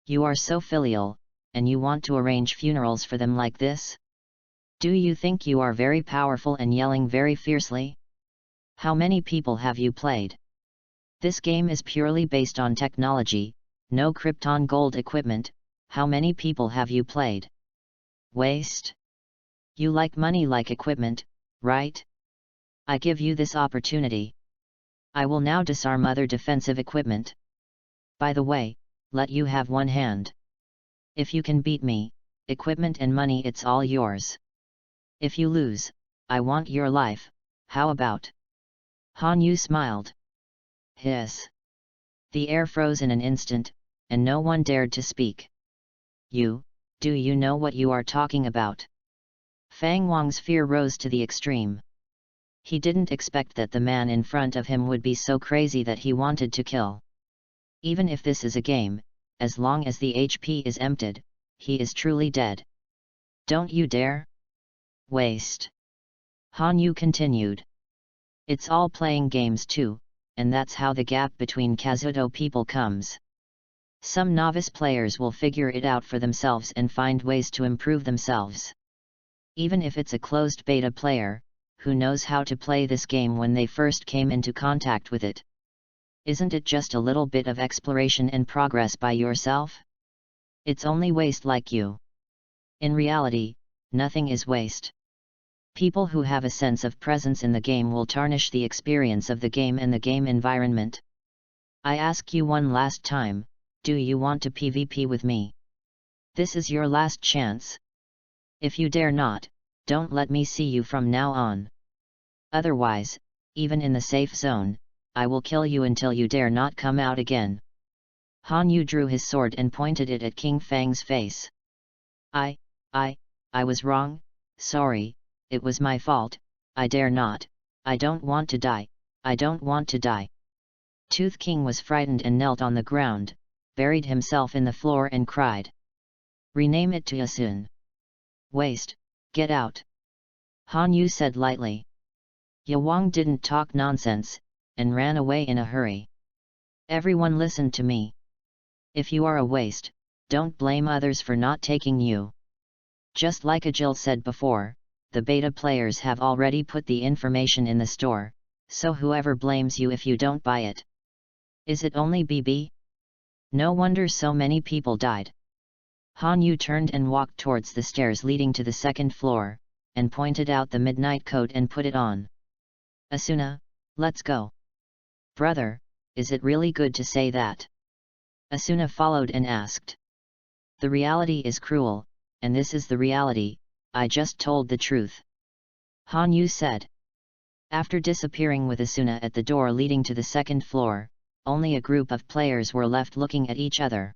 You are so filial, and you want to arrange funerals for them like this? Do you think you are very powerful and yelling very fiercely? How many people have you played? This game is purely based on technology, no Krypton gold equipment. How many people have you played? Waste. You like money like equipment, right? I give you this opportunity. I will now disarm other defensive equipment. By the way, let you have one hand. If you can beat me, equipment and money, it's all yours. If you lose, I want your life. How about? Han Yu smiled. Hiss. The air froze in an instant, and no one dared to speak. Do you know what you are talking about? Fang Wang's fear rose to the extreme. He didn't expect that the man in front of him would be so crazy that he wanted to kill. Even if this is a game, as long as the HP is emptied, he is truly dead. Don't you dare! Waste. Han Yu continued. It's all playing games too, and that's how the gap between Kazuto people comes. Some novice players will figure it out for themselves and find ways to improve themselves. Even if it's a closed beta player, who knows how to play this game when they first came into contact with it? Isn't it just a little bit of exploration and progress by yourself? It's only waste like you. In reality, nothing is waste. People who have a sense of presence in the game will tarnish the experience of the game and the game environment. I ask you one last time, do you want to PvP with me? This is your last chance. If you dare not, don't let me see you from now on. Otherwise, even in the safe zone, I will kill you until you dare not come out again. Han Yu drew his sword and pointed it at King Fang's face. I was wrong, sorry, it was my fault, I dare not, I don't want to die, I don't want to die. Tooth King was frightened and knelt on the ground, buried himself in the floor and cried. Rename it to Yasun. Waste, get out. Han Yu said lightly. Yawang didn't talk nonsense, and ran away in a hurry. Everyone listen to me. If you are a waste, don't blame others for not taking you. Just like Ajil said before, the beta players have already put the information in the store, so whoever blames you if you don't buy it. Is it only BB? No wonder so many people died. Han Yu turned and walked towards the stairs leading to the second floor, and pointed out the midnight coat and put it on. Asuna, let's go. Brother, is it really good to say that? Asuna followed and asked. The reality is cruel, and this is the reality, I just told the truth. Han Yu said. After disappearing with Asuna at the door leading to the second floor, only a group of players were left looking at each other.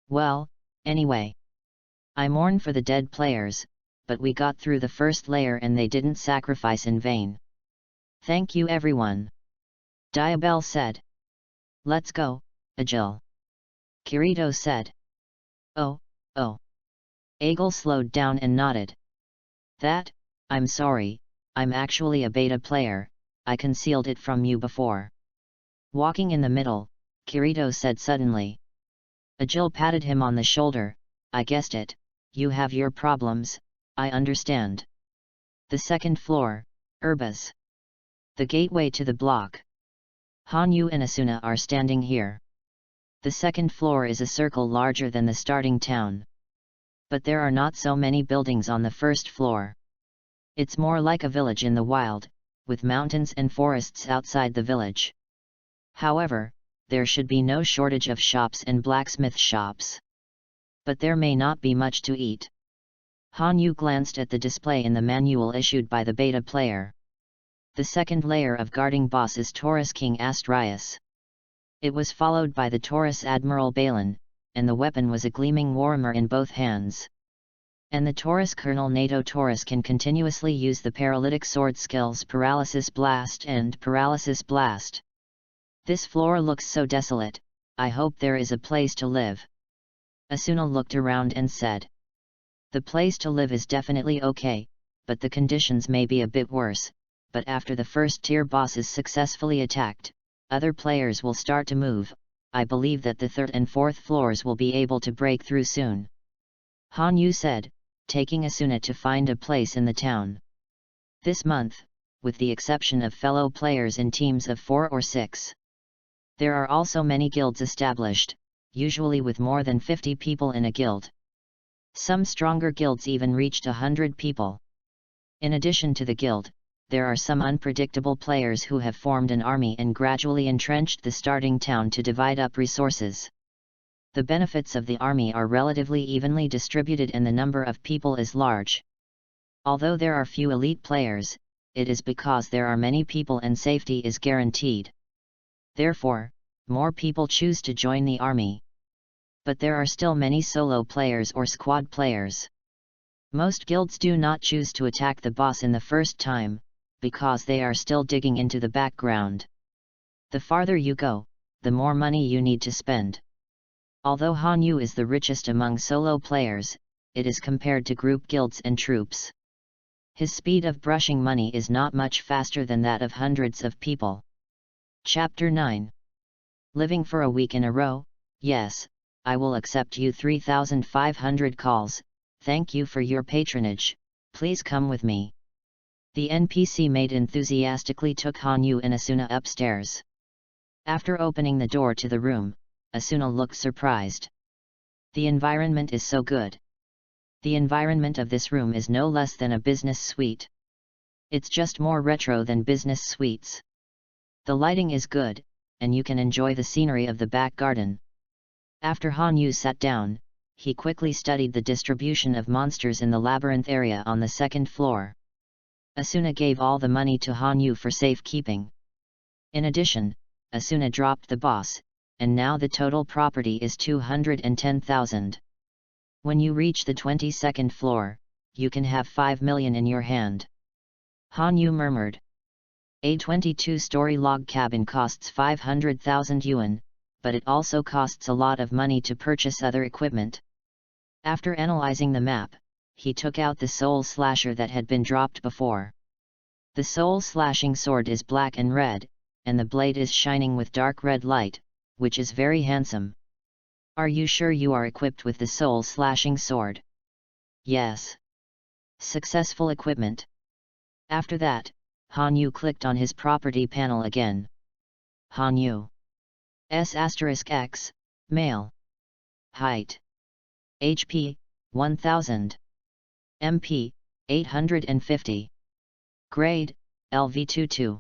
Well, anyway. I mourn for the dead players, but we got through the first layer and they didn't sacrifice in vain. Thank you everyone. Diabel said. Let's go, Ajil. Kirito said. Oh. Agle slowed down and nodded. I'm sorry, I'm actually a beta player, I concealed it from you before. Walking in the middle, Kirito said suddenly. Ajil patted him on the shoulder. I guessed it, you have your problems, I understand. The second floor, Urbas. The gateway to the block. Han Yu and Asuna are standing here. The second floor is a circle larger than the starting town. But there are not so many buildings on the first floor. It's more like a village in the wild, with mountains and forests outside the village. However, there should be no shortage of shops and blacksmith shops. But there may not be much to eat. Han Yu glanced at the display in the manual issued by the beta player. The second layer of guarding boss is Taurus King Astrias. It was followed by the Taurus Admiral Balin, and the weapon was a gleaming warhammer in both hands. And the Taurus Colonel NATO Taurus can continuously use the paralytic sword skills Paralysis Blast and Paralysis Blast. This floor looks so desolate, I hope there is a place to live. Asuna looked around and said. The place to live is definitely okay, but the conditions may be a bit worse, but after the first tier boss is successfully attacked, other players will start to move. I believe that the third and fourth floors will be able to break through soon. Han Yu said, taking Asuna to find a place in the town. This month, with the exception of fellow players in teams of 4 or 6. There are also many guilds established, usually with more than 50 people in a guild. Some stronger guilds even reached 100 people. In addition to the guild, there are some unpredictable players who have formed an army and gradually entrenched the starting town to divide up resources. The benefits of the army are relatively evenly distributed and the number of people is large. Although there are few elite players, it is because there are many people and safety is guaranteed. Therefore, more people choose to join the army. But there are still many solo players or squad players. Most guilds do not choose to attack the boss in the first time, because they are still digging into the background. The farther you go, the more money you need to spend. Although Han Yu is the richest among solo players, it is compared to group guilds and troops. His speed of brushing money is not much faster than that of hundreds of people. Chapter 9. Living for a week in a row? Yes, I will accept you 3,500 calls, thank you for your patronage, please come with me. The NPC maid enthusiastically took Han Yu and Asuna upstairs. After opening the door to the room, Asuna looked surprised. The environment is so good. The environment of this room is no less than a business suite. It's just more retro than business suites. The lighting is good, and you can enjoy the scenery of the back garden. After Han Yu sat down, he quickly studied the distribution of monsters in the labyrinth area on the second floor. Asuna gave all the money to Han Yu for safekeeping. In addition, Asuna dropped the boss, and now the total property is 210,000. When you reach the 22nd floor, you can have 5 million in your hand. Han Yu murmured. A 22-story log cabin costs 500,000 yuan, but it also costs a lot of money to purchase other equipment. After analyzing the map, he took out the soul slasher that had been dropped before. The soul slashing sword is black and red, and the blade is shining with dark red light, which is very handsome. Are you sure you are equipped with the soul slashing sword? Yes. Successful equipment. After that, Han Yu clicked on his property panel again. Han Yu. S*X, male. Height. HP, 1000. MP, 850. Grade, LV22.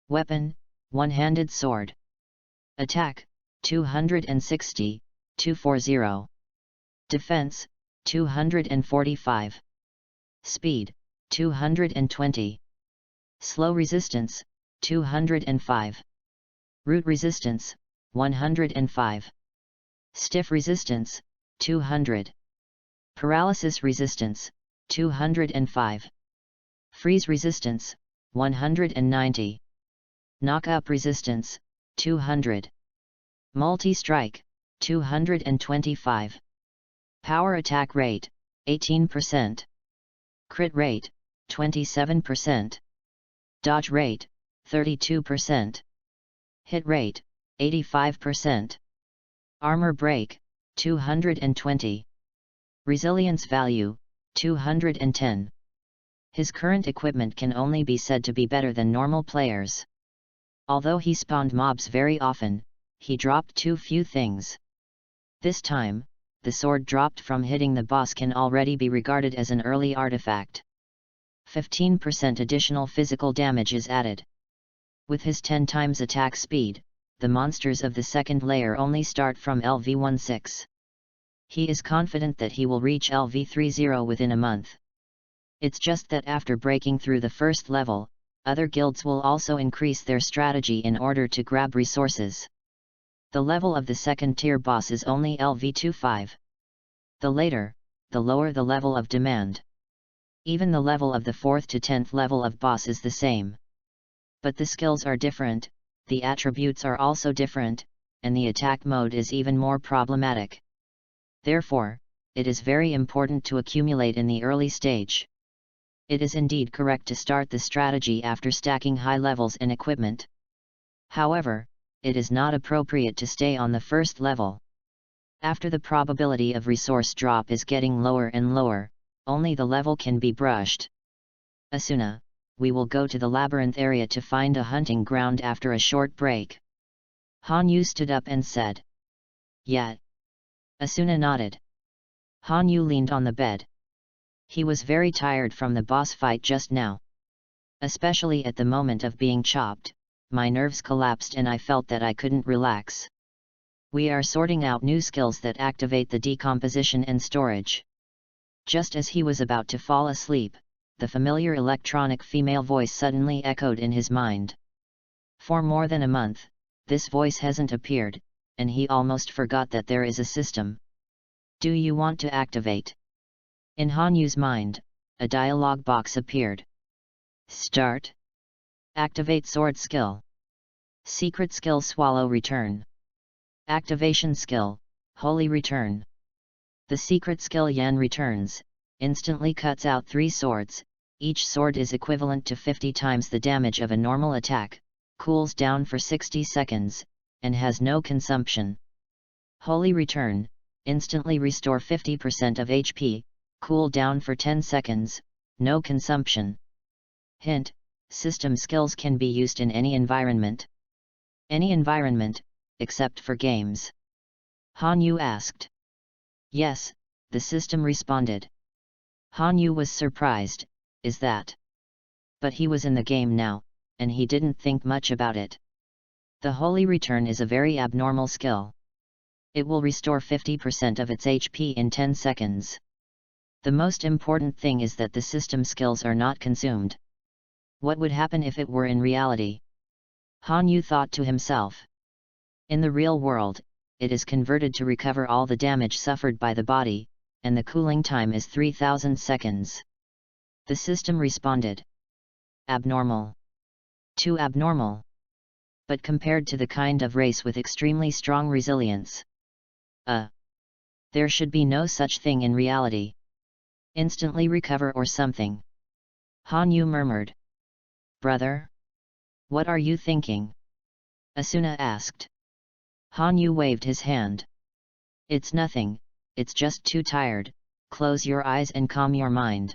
Weapon, one-handed sword. Attack, 260, 240. Defense, 245. Speed, 220. Slow resistance, 205. Root resistance, 105. Stiff resistance, 200. Paralysis resistance, 205. Freeze resistance, 190. Knock-up resistance, 200. Multi-strike, 225. Power attack rate, 18%. Crit rate, 27%. Dodge rate, 32%. Hit rate, 85%. Armor break, 220. Resilience value, 210. His current equipment can only be said to be better than normal players. Although he spawned mobs very often, he dropped too few things. This time, the sword dropped from hitting the boss can already be regarded as an early artifact. 15% additional physical damage is added. With his 10 times attack speed, the monsters of the second layer only start from LV16. He is confident that he will reach LV30 within a month. It's just that after breaking through the first level, other guilds will also increase their strategy in order to grab resources. The level of the second tier boss is only LV25. The later, the lower the level of demand. Even the level of the 4th to 10th level of boss is the same. But the skills are different, the attributes are also different, and the attack mode is even more problematic. Therefore, it is very important to accumulate in the early stage. It is indeed correct to start the strategy after stacking high levels and equipment. However, it is not appropriate to stay on the first level. After the probability of resource drop is getting lower and lower, only the level can be brushed. Asuna, we will go to the labyrinth area to find a hunting ground after a short break. Hanyu stood up and said. Yeah. Asuna nodded. Hanyu leaned on the bed. He was very tired from the boss fight just now. Especially at the moment of being chopped, my nerves collapsed and I felt that I couldn't relax. We are sorting out new skills that activate the decomposition and storage. Just as he was about to fall asleep, the familiar electronic female voice suddenly echoed in his mind. For more than a month, this voice hasn't appeared, and he almost forgot that there is a system. Do you want to activate? In Hanyu's mind, a dialog box appeared. Start. Activate sword skill. Secret skill swallow return. Activation skill, holy return. The secret skill Yan returns, instantly cuts out 3 swords, each sword is equivalent to 50 times the damage of a normal attack, cools down for 60 seconds, and has no consumption. Holy return, instantly restore 50% of HP, cool down for 10 seconds, no consumption. Hint, system skills can be used in any environment. Any environment, except for games. Hanyu asked. Yes, the system responded. Hanyu was surprised, is that? But he was in the game now, and he didn't think much about it. The Holy Return is a very abnormal skill. It will restore 50% of its HP in 10 seconds. The most important thing is that the system skills are not consumed. What would happen if it were in reality? Hanyu thought to himself. In the real world, it is converted to recover all the damage suffered by the body, and the cooling time is 3000 seconds. The system responded. Abnormal. Too abnormal. But compared to the kind of race with extremely strong resilience. There should be no such thing in reality. Instantly recover or something. Hanyu murmured. Brother? What are you thinking? Asuna asked. Hanyu waved his hand. It's nothing, it's just too tired, close your eyes and calm your mind.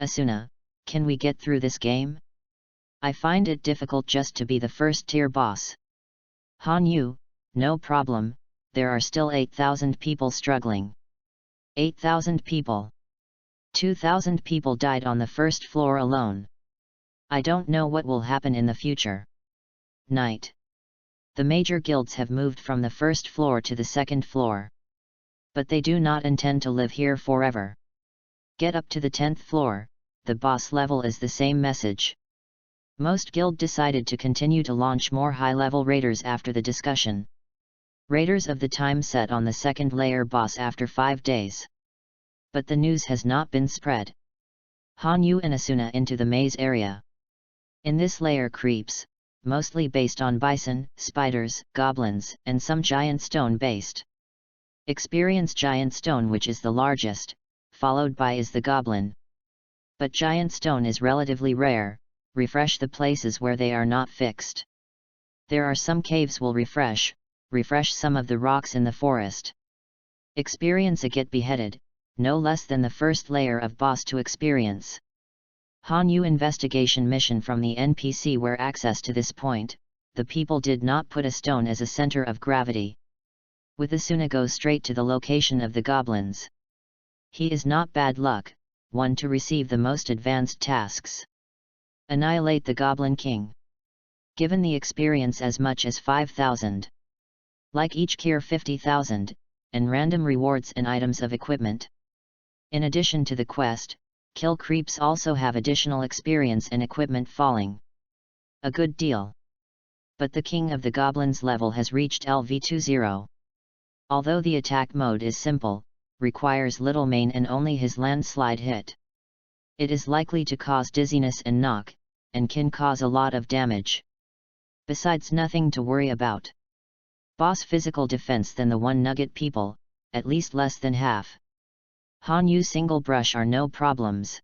Asuna, can we get through this game? I find it difficult just to be the first tier boss. Hanyu, no problem, there are still 8,000 people struggling. 8,000 people. 2,000 people died on the first floor alone. I don't know what will happen in the future. Night. The major guilds have moved from the first floor to the second floor. But they do not intend to live here forever. Get up to the 10th floor, the boss level is the same message. Most guild decided to continue to launch more high-level raiders after the discussion. Raiders of the time set on the second layer boss after 5 days. But the news has not been spread. Hanyu and Asuna into the maze area. In this layer creeps, mostly based on bison, spiders, goblins, and some giant stone based. Experience giant stone, which is the largest, followed by is the goblin. But giant stone is relatively rare, refresh the places where they are not fixed. There are some caves will refresh some of the rocks in the forest. Experience a get beheaded, no less than the first layer of boss to experience. Hanyu investigation mission from the NPC where access to this point, the people did not put a stone as a center of gravity. With Asuna go straight to the location of the goblins. He is not bad luck, 1 to receive the most advanced tasks. Annihilate the Goblin King. Given the experience as much as 5,000. Like each cure 50,000, and random rewards and items of equipment. In addition to the quest, kill creeps also have additional experience and equipment falling. A good deal. But the King of the Goblins level has reached LV20. Although the attack mode is simple, requires little main and only his landslide hit. It is likely to cause dizziness and knock, and can cause a lot of damage. Besides, nothing to worry about. Boss physical defense than the one nugget people, at least less than half. Hanyu single brush are no problems.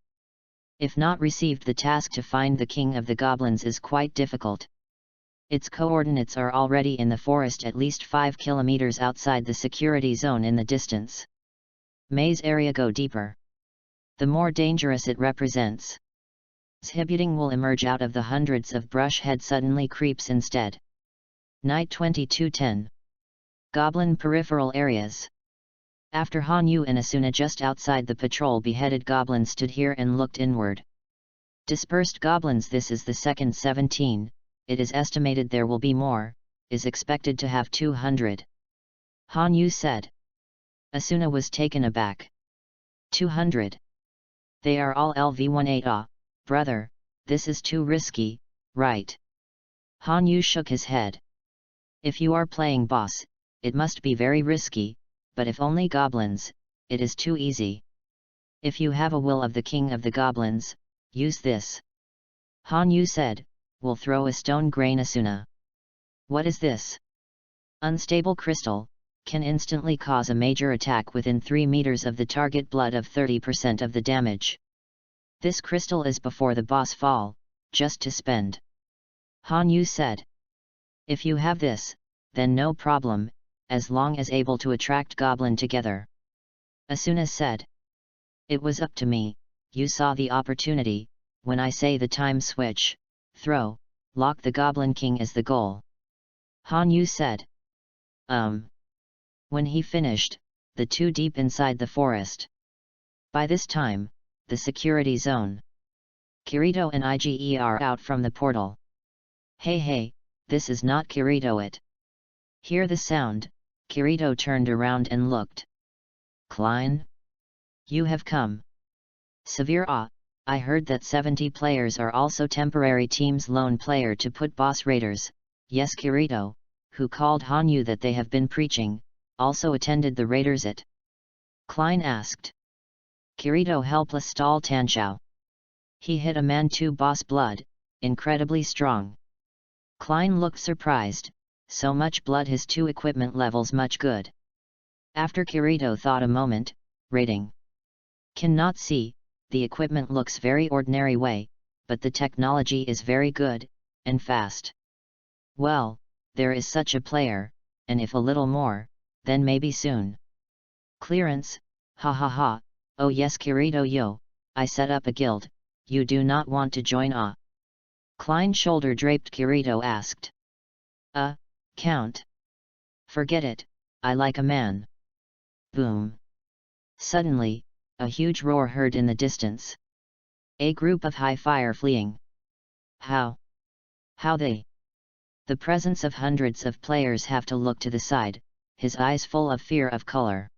If not received, the task to find the King of the Goblins is quite difficult. Its coordinates are already in the forest at least 5 kilometers outside the security zone in the distance. Maze area go deeper. The more dangerous it represents. Zhibuting will emerge out of the hundreds of brush head suddenly creeps instead. Night 2210. Goblin peripheral areas. After Hanyu and Asuna just outside the patrol beheaded goblin stood here and looked inward. Dispersed goblins, this is the second 17, it is estimated there will be more, is expected to have 200. Hanyu said. Asuna was taken aback. 200. They are all LV18. Ah, brother, this is too risky, right? Hanyu shook his head. If you are playing boss, it must be very risky, but if only goblins, it is too easy. If you have a will of the King of the Goblins, use this. Hanyu said, will throw a stone grain. Asuna. What is this? Unstable crystal, can instantly cause a major attack within 3 meters of the target, blood of 30% of the damage. This crystal is before the boss fall, just to spend. Hanyu said. If you have this, then no problem, as long as able to attract goblin together. Asuna said. It was up to me, you saw the opportunity, when I say the time switch, throw, lock the Goblin King as the goal. Hanyu said. When he finished, the two deep inside the forest. By this time, the security zone. Kirito and Ige are out from the portal. Hey, this is not Kirito it. Hear the sound, Kirito turned around and looked. Klein? You have come. Severe awe, I heard that 70 players are also temporary team's lone player to put boss raiders. Yes, Kirito, who called Hanyu that they have been preaching, also attended the raiders it. Klein asked. Kirito helpless stall Tanshao. He hit a man 2 boss blood, incredibly strong. Klein looked surprised, so much blood his 2 equipment levels much good. After Kirito thought a moment, rating. Cannot see, the equipment looks very ordinary way, but the technology is very good, and fast. Well, there is such a player, and if a little more, then maybe soon. Clearance, ha, oh yes Kirito yo, I set up a guild, you do not want to join ah? Klein shoulder draped Kirito asked. Count. Forget it, I like a man. Boom. Suddenly, a huge roar heard in the distance. A group of high fire fleeing. How they? The presence of hundreds of players have to look to the side, his eyes full of fear of color.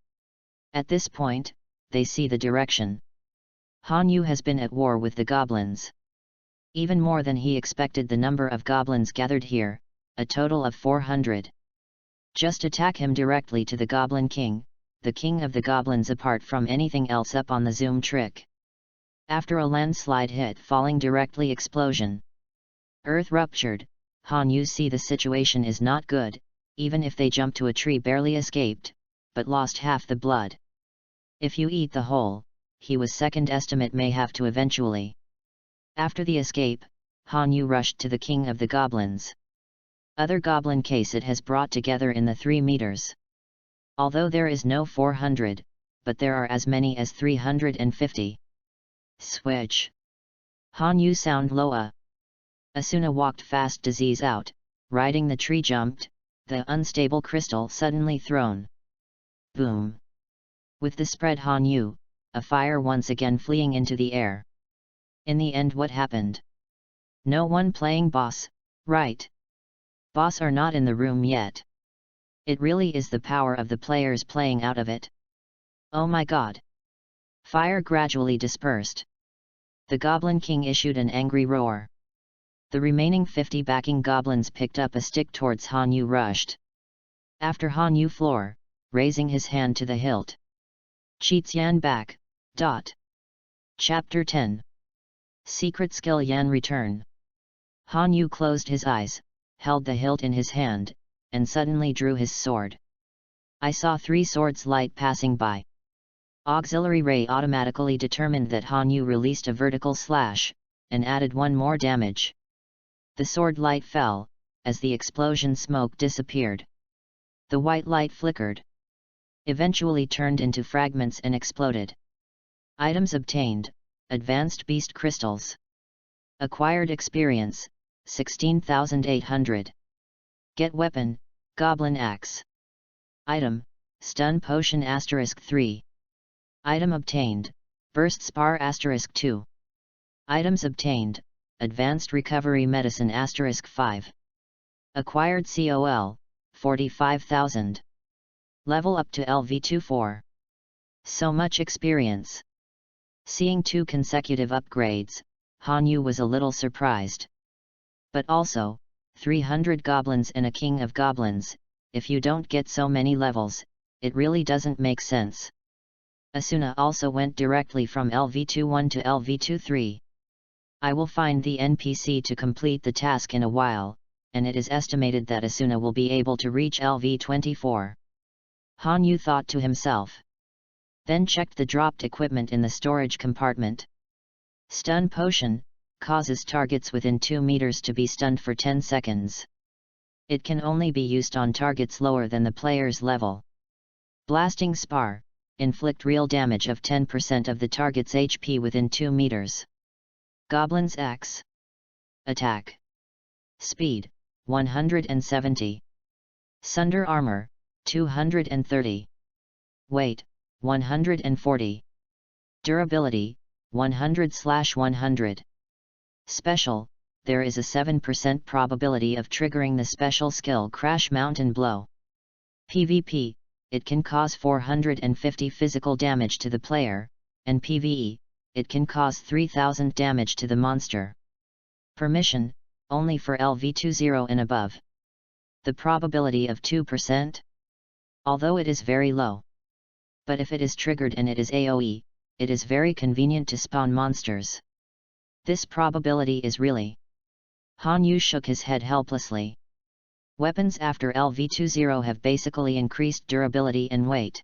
At this point, they see the direction. Hanyu has been at war with the goblins. Even more than he expected the number of goblins gathered here, a total of 400. Just attack him directly to the Goblin King, the King of the Goblins apart from anything else up on the zoom trick. After a landslide hit falling directly explosion. Earth ruptured, Hanyu see the situation is not good, even if they jump to a tree barely escaped, but lost half the blood. If you eat the whole, he was second estimate may have to eventually. After the escape, Hanyu rushed to the King of the Goblins. Other goblin case it has brought together in the 3 meters. Although there is no 400, but there are as many as 350. Switch. Hanyu sound loa. Asuna walked fast disease out, riding the tree jumped, the unstable crystal suddenly thrown. Boom. With the spread Hanyu, a fire once again fleeing into the air. In the end, what happened? No one playing boss, right? Boss are not in the room yet. It really is the power of the players playing out of it. Oh my god! Fire gradually dispersed. The Goblin King issued an angry roar. The remaining 50 backing goblins picked up a stick towards Han Yu rushed. After Han Yu floor, raising his hand to the hilt. Cheats Yan back. Chapter 10. Secret Skill Yan Return. Han Yu closed his eyes, held the hilt in his hand, and suddenly drew his sword. I saw 3 swords light passing by. Auxiliary Ray automatically determined that Han Yu released a vertical slash, and added 1 more damage. The sword light fell, as the explosion smoke disappeared. The white light flickered. Eventually turned into fragments and exploded. Items obtained: Advanced Beast Crystals. Acquired Experience, 16,800. Get Weapon, Goblin Axe. Item, Stun Potion *3. Item obtained, Burst Spar *2. Items obtained, Advanced Recovery Medicine *5. Acquired COL, 45,000. Level up to LV24. So much experience. Seeing 2 consecutive upgrades, Han Yu was a little surprised. But also, 300 goblins and a king of goblins, if you don't get so many levels, it really doesn't make sense. Asuna also went directly from LV21 to LV23. I will find the NPC to complete the task in a while, and it is estimated that Asuna will be able to reach LV24. Han Yu thought to himself. Then checked the dropped equipment in the storage compartment. Stun Potion causes targets within 2 meters to be stunned for 10 seconds. It can only be used on targets lower than the player's level. Blasting Spar inflict real damage of 10% of the target's HP within 2 meters. Goblin's Axe. Attack. Speed, 170. Sunder Armor, 230. Weight, 140. Durability, 100/100. Special, there is a 7% probability of triggering the special skill Crash Mountain Blow. PvP, it can cause 450 physical damage to the player, and PvE, it can cause 3000 damage to the monster. Permission, only for LV20 and above. The probability of 2%? Although it is very low. But if it is triggered and it is AoE, it is very convenient to spawn monsters. This probability is really. Han Yu shook his head helplessly. Weapons after LV20 have basically increased durability and weight.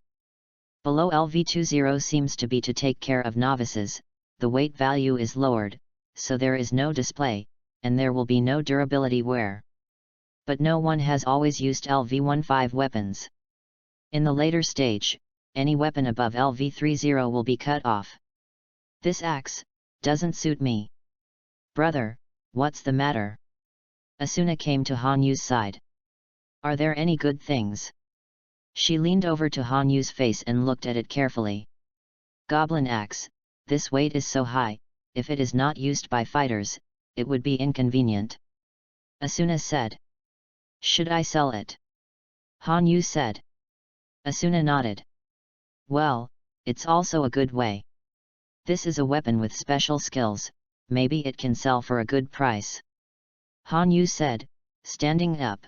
Below LV20 seems to be to take care of novices, the weight value is lowered, so there is no display, and there will be no durability wear. But no one has always used LV15 weapons. In the later stage, any weapon above LV30 will be cut off. This axe doesn't suit me. Brother, what's the matter? Asuna came to Han Yu's side. Are there any good things? She leaned over to Han Yu's face and looked at it carefully. Goblin Axe, this weight is so high, if it is not used by fighters, it would be inconvenient. Asuna said. Should I sell it? Han Yu said. Asuna nodded. Well, it's also a good way. This is a weapon with special skills, maybe it can sell for a good price. Han Yu said, standing up.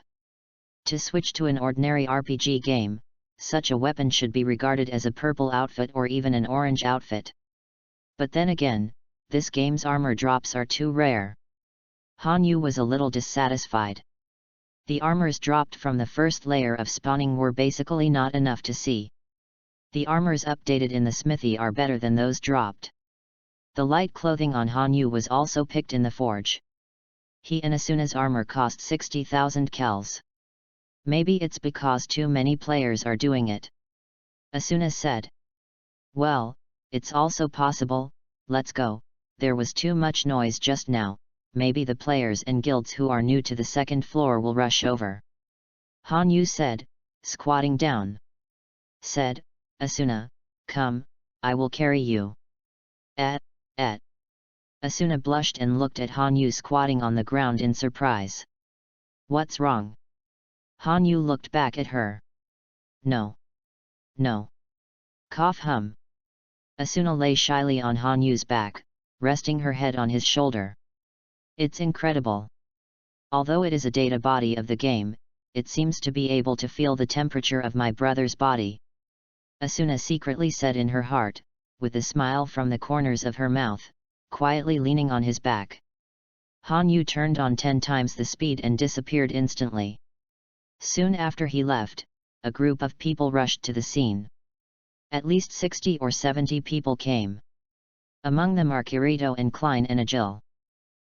To switch to an ordinary RPG game, such a weapon should be regarded as a purple outfit or even an orange outfit. But then again, this game's armor drops are too rare. Han Yu was a little dissatisfied. The armors dropped from the first layer of spawning were basically not enough to see. The armors updated in the smithy are better than those dropped. The light clothing on Han Yu was also picked in the forge. He and Asuna's armor cost 60,000 kells. Maybe it's because too many players are doing it. Asuna said. Well, it's also possible, let's go, there was too much noise just now, maybe the players and guilds who are new to the second floor will rush over. Han Yu said, squatting down. Said, Asuna, come, I will carry you. Et. Asuna blushed and looked at Hanyu squatting on the ground in surprise. What's wrong? Hanyu looked back at her. No. Cough hum. Asuna lay shyly on Hanyu's back, resting her head on his shoulder. It's incredible. Although it is a data body of the game, it seems to be able to feel the temperature of my brother's body. Asuna secretly said in her heart, with a smile from the corners of her mouth, quietly leaning on his back. Hanyu turned on 10 times the speed and disappeared instantly. Soon after he left, a group of people rushed to the scene. At least 60 or 70 people came. Among them are Kirito and Klein and Agil.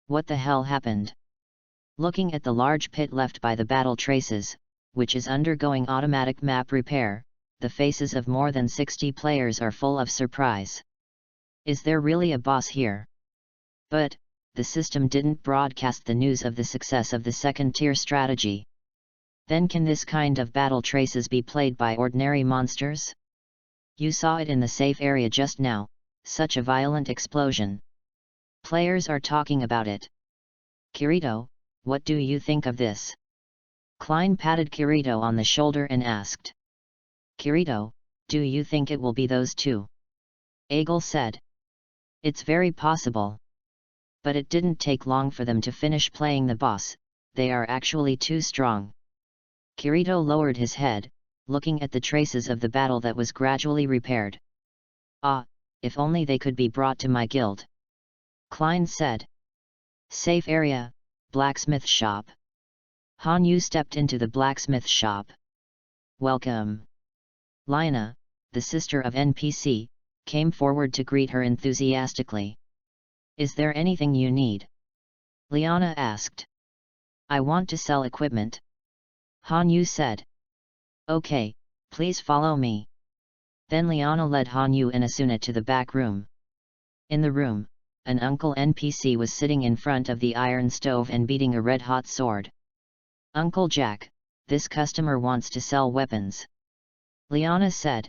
What the hell happened? Looking at the large pit left by the battle traces, which is undergoing automatic map repair, the faces of more than 60 players are full of surprise. Is there really a boss here? But, the system didn't broadcast the news of the success of the second-tier strategy. Then can this kind of battle traces be played by ordinary monsters? You saw it in the safe area just now, such a violent explosion. Players are talking about it. Kirito, what do you think of this? Klein patted Kirito on the shoulder and asked. Kirito, do you think it will be those two? Agil said. It's very possible. But it didn't take long for them to finish playing the boss, they are actually too strong. Kirito lowered his head, looking at the traces of the battle that was gradually repaired. Ah, if only they could be brought to my guild. Klein said. Safe area, blacksmith shop. Hanyu stepped into the blacksmith shop. Welcome. Liana, the sister of NPC, came forward to greet her enthusiastically. Is there anything you need? Liana asked. I want to sell equipment. Hanyu said. Okay, please follow me. Then Liana led Hanyu and Asuna to the back room. In the room, an uncle NPC was sitting in front of the iron stove and beating a red-hot sword. Uncle Jack, this customer wants to sell weapons. Liana said.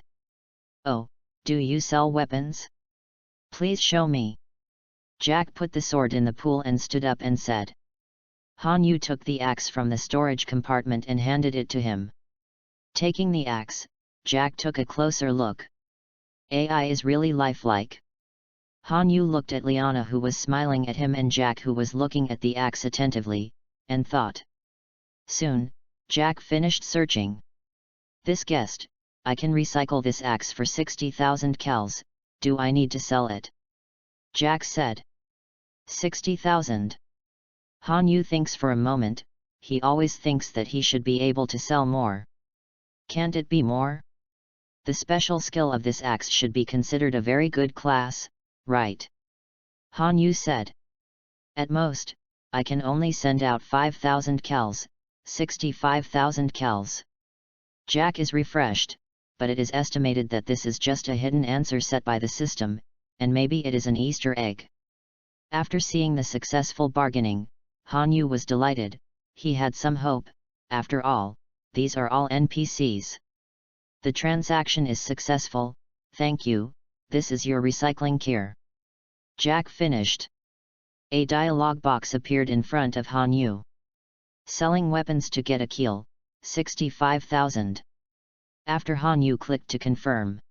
Oh, do you sell weapons? Please show me. Jack put the sword in the pool and stood up and said. Hanyu took the axe from the storage compartment and handed it to him. Taking the axe, Jack took a closer look. AI is really lifelike. Hanyu looked at Liana who was smiling at him and Jack who was looking at the axe attentively, and thought. Soon, Jack finished searching. This guessed, I can recycle this axe for 60,000 kells, do I need to sell it? Jack said. 60,000. Hanyu thinks for a moment, he always thinks that he should be able to sell more. Can't it be more? The special skill of this axe should be considered a very good class, right? Hanyu said. At most, I can only send out 5,000 kells, 65,000 kells. Jack is refreshed, but it is estimated that this is just a hidden answer set by the system, and maybe it is an Easter egg. After seeing the successful bargaining, Hanyu was delighted, he had some hope, after all, these are all NPCs. The transaction is successful, thank you, this is your recycling gear. Jack finished. A dialog box appeared in front of Hanyu. Selling weapons to get a kill, 65,000. After Hanyu clicked to confirm.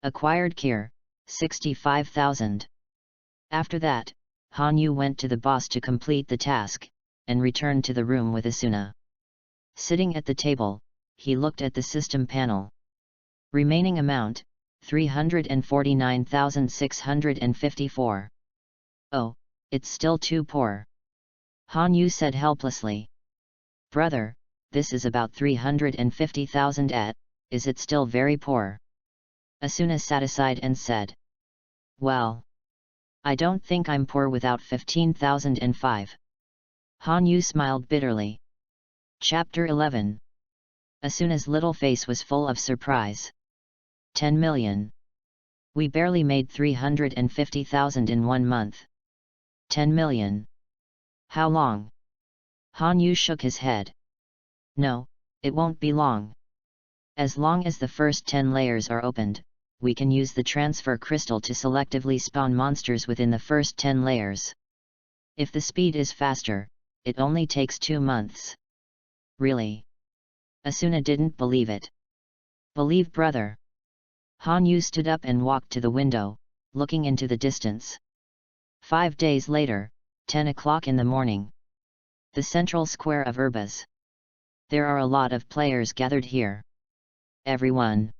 Acquired gear, 65,000. After that, Hanyu went to the boss to complete the task, and returned to the room with Asuna. Sitting at the table, he looked at the system panel. Remaining amount, 349,654. Oh, it's still too poor. Hanyu said helplessly. Brother, this is about 350,000 is it still very poor? Asuna sat aside and said. Well. I don't think I'm poor without 15,005. Hanyu smiled bitterly. Chapter 11. Asuna's little face was full of surprise. 10 million. We barely made 350,000 in 1 month. 10 million. How long? Hanyu shook his head. No, it won't be long. As long as the first 10 layers are opened, we can use the transfer crystal to selectively spawn monsters within the first 10 layers. If the speed is faster, it only takes 2 months. Really? Asuna didn't believe it. Believe brother. Han Yu stood up and walked to the window, looking into the distance. 5 days later, 10 o'clock in the morning. The central square of Urbaz. There are a lot of players gathered here. Everyone.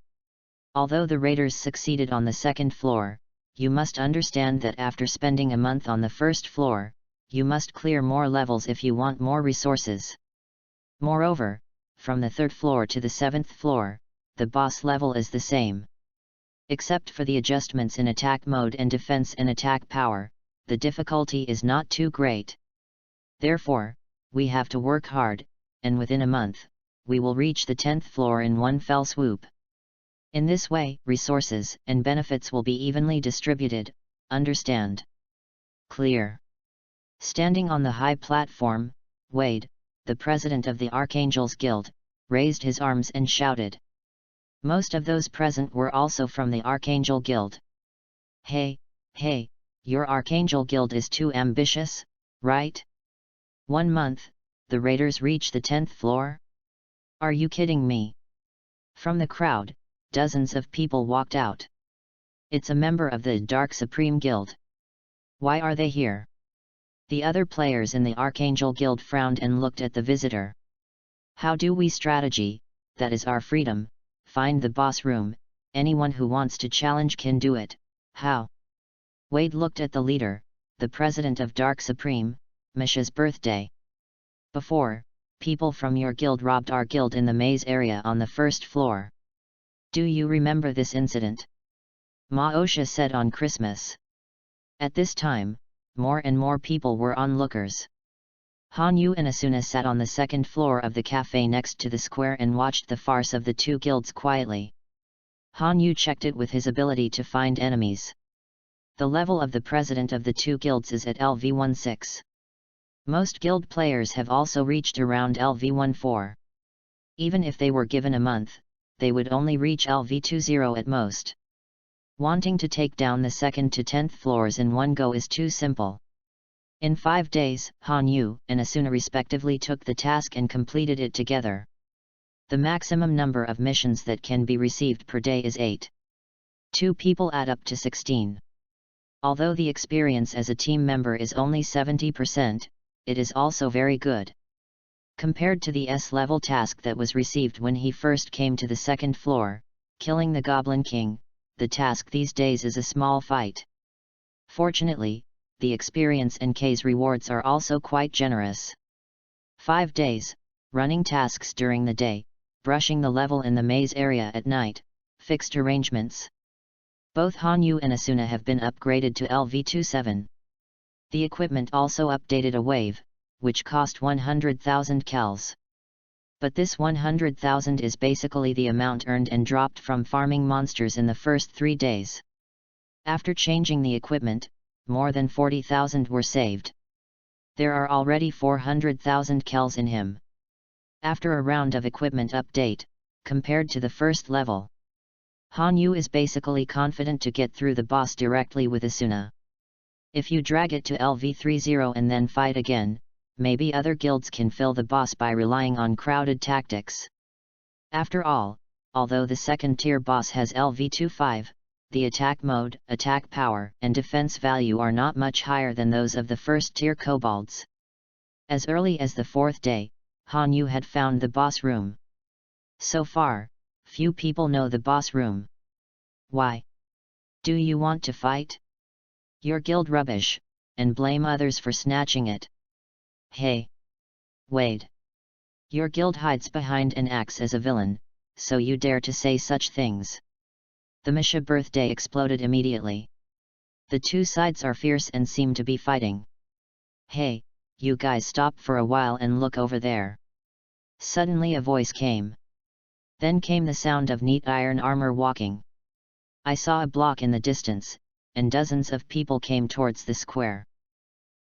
Although the raiders succeeded on the second floor, you must understand that after spending a month on the first floor, you must clear more levels if you want more resources. Moreover, from the third floor to the 7th floor, the boss level is the same. Except for the adjustments in attack mode and defense and attack power, the difficulty is not too great. Therefore, we have to work hard, and within a month, we will reach the 10th floor in one fell swoop. In this way, resources and benefits will be evenly distributed, understand? Clear. Standing on the high platform, Wade, the president of the Archangels Guild, raised his arms and shouted. Most of those present were also from the Archangel Guild. Hey, your Archangel Guild is too ambitious, right? 1 month, the raiders reach the 10th floor? Are you kidding me? From the crowd, dozens of people walked out. It's a member of the Dark Supreme Guild. Why are they here? The other players in the Archangel Guild frowned and looked at the visitor. How do we strategy, that is our freedom, find the boss room, anyone who wants to challenge can do it, how? Wade looked at the leader, the president of Dark Supreme, Misha's birthday. Before, people from your guild robbed our guild in the maze area on the first floor. Do you remember this incident? Maosha said on Christmas. At this time, more and more people were onlookers. Han Yu and Asuna sat on the second floor of the cafe next to the square and watched the farce of the two guilds quietly. Han Yu checked it with his ability to find enemies. The level of the president of the two guilds is at LV16. Most guild players have also reached around LV14. Even if they were given a month, they would only reach LV20 at most. Wanting to take down the 2nd to 10th floors in one go is too simple. In 5 days, Han Yu and Asuna respectively took the task and completed it together. The maximum number of missions that can be received per day is 8. 2 people add up to 16. Although the experience as a team member is only 70%, it is also very good. Compared to the S-level task that was received when he first came to the 2nd floor, killing the Goblin King, the task these days is a small fight. Fortunately, the experience and K's rewards are also quite generous. 5 days, running tasks during the day, brushing the level in the maze area at night, fixed arrangements. Both Han Yu and Asuna have been upgraded to LV27. The equipment also updated a wave, which cost 100,000 kells. But this 100,000 is basically the amount earned and dropped from farming monsters in the first 3 days. After changing the equipment, more than 40,000 were saved. There are already 400,000 kells in him. After a round of equipment update, compared to the first level, Han Yu is basically confident to get through the boss directly with Asuna. If you drag it to LV30 and then fight again, maybe other guilds can fill the boss by relying on crowded tactics. After all, although the 2nd-tier boss has LV25, the attack mode, attack power, and defense value are not much higher than those of the 1st-tier kobolds. As early as the 4th day, Han Yu had found the boss room. So far, few people know the boss room. Why? Do you want to fight? Your guild rubbish, and blame others for snatching it. Hey! Wade! Your guild hides behind and acts as a villain, so you dare to say such things. The Misha birthday exploded immediately. The two sides are fierce and seem to be fighting. Hey, you guys stop for a while and look over there. Suddenly a voice came. Then came the sound of neat iron armor walking. I saw a block in the distance, and dozens of people came towards the square.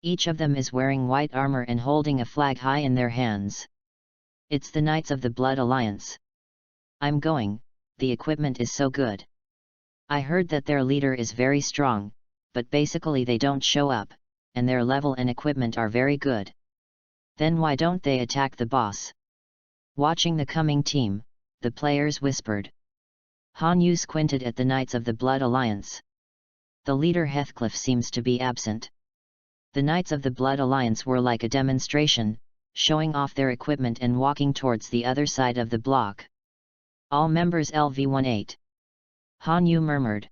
Each of them is wearing white armor and holding a flag high in their hands. It's the Knights of the Blood Alliance. I'm going, the equipment is so good. I heard that their leader is very strong, but basically they don't show up, and their level and equipment are very good. Then why don't they attack the boss? Watching the coming team, the players whispered. Han Yu squinted at the Knights of the Blood Alliance. The leader Heathcliff seems to be absent. The Knights of the Blood Alliance were like a demonstration, showing off their equipment and walking towards the other side of the block. All members LV-18. Han Yu murmured.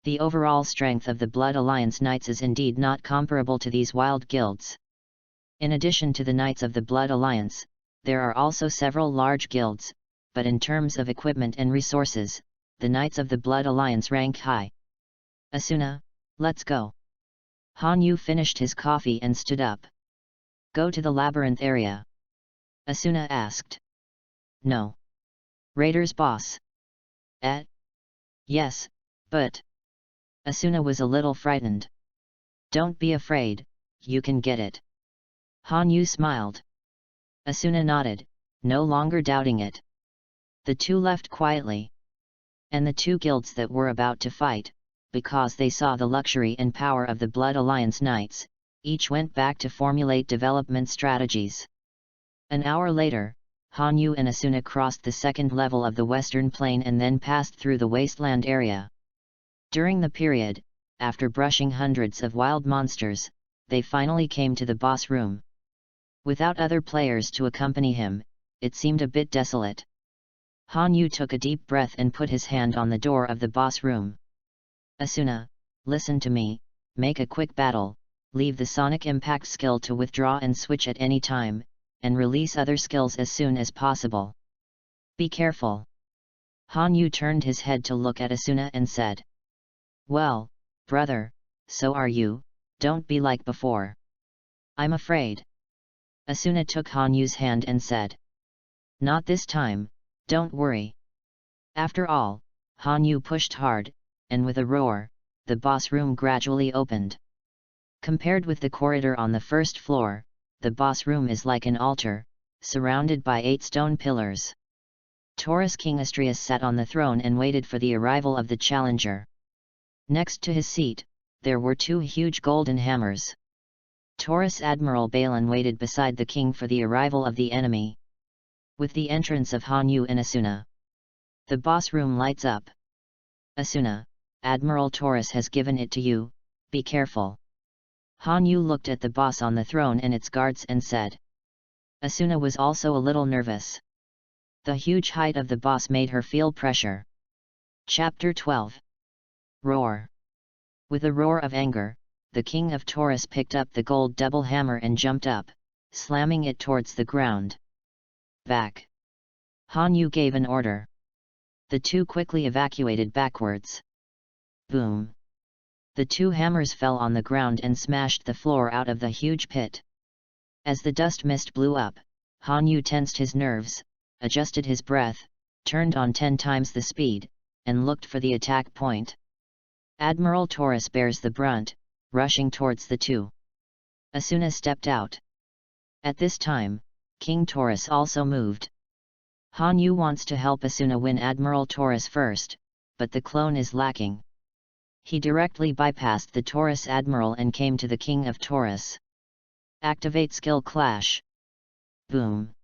The overall strength of the Blood Alliance Knights is indeed not comparable to these wild guilds. In addition to the Knights of the Blood Alliance, there are also several large guilds, but in terms of equipment and resources, the Knights of the Blood Alliance rank high. Asuna, let's go. Han Yu finished his coffee and stood up. Go to the labyrinth area? Asuna asked. No. Raider's boss. Yes, but... Asuna was a little frightened. Don't be afraid, you can get it. Han Yu smiled. Asuna nodded, no longer doubting it. The two left quietly. And the two guilds that were about to fight, because they saw the luxury and power of the Blood Alliance Knights, each went back to formulate development strategies. An hour later, Han Yu and Asuna crossed the second level of the Western Plain and then passed through the wasteland area. During the period, after brushing hundreds of wild monsters, they finally came to the boss room. Without other players to accompany him, it seemed a bit desolate. Han Yu took a deep breath and put his hand on the door of the boss room. Asuna, listen to me, make a quick battle, leave the sonic impact skill to withdraw and switch at any time, and release other skills as soon as possible. Be careful. Han Yu turned his head to look at Asuna and said. Well, brother, so are you, don't be like before. I'm afraid. Asuna took Han Yu's hand and said. Not this time, don't worry. After all, Han Yu pushed hard, and with a roar, the boss room gradually opened. Compared with the corridor on the first floor, the boss room is like an altar, surrounded by 8 stone pillars. Taurus King Astrius sat on the throne and waited for the arrival of the challenger. Next to his seat, there were 2 huge golden hammers. Taurus Admiral Balin waited beside the king for the arrival of the enemy. With the entrance of Han Yu and Asuna, the boss room lights up. Asuna, Admiral Taurus has given it to you, be careful. Han Yu looked at the boss on the throne and its guards and said. Asuna was also a little nervous. The huge height of the boss made her feel pressure. Chapter 12. Roar. With a roar of anger, the king of Taurus picked up the gold double hammer and jumped up, slamming it towards the ground. Back. Han Yu gave an order. The two quickly evacuated backwards. Boom. The 2 hammers fell on the ground and smashed the floor out of the huge pit. As the dust mist blew up, Han Yu tensed his nerves, adjusted his breath, turned on 10 times the speed, and looked for the attack point. Admiral Taurus bears the brunt, rushing towards the 2. Asuna stepped out. At this time, King Taurus also moved. Han Yu wants to help Asuna win Admiral Taurus first, but the clone is lacking. He directly bypassed the Taurus Admiral and came to the King of Taurus. Activate Skill Clash. Boom.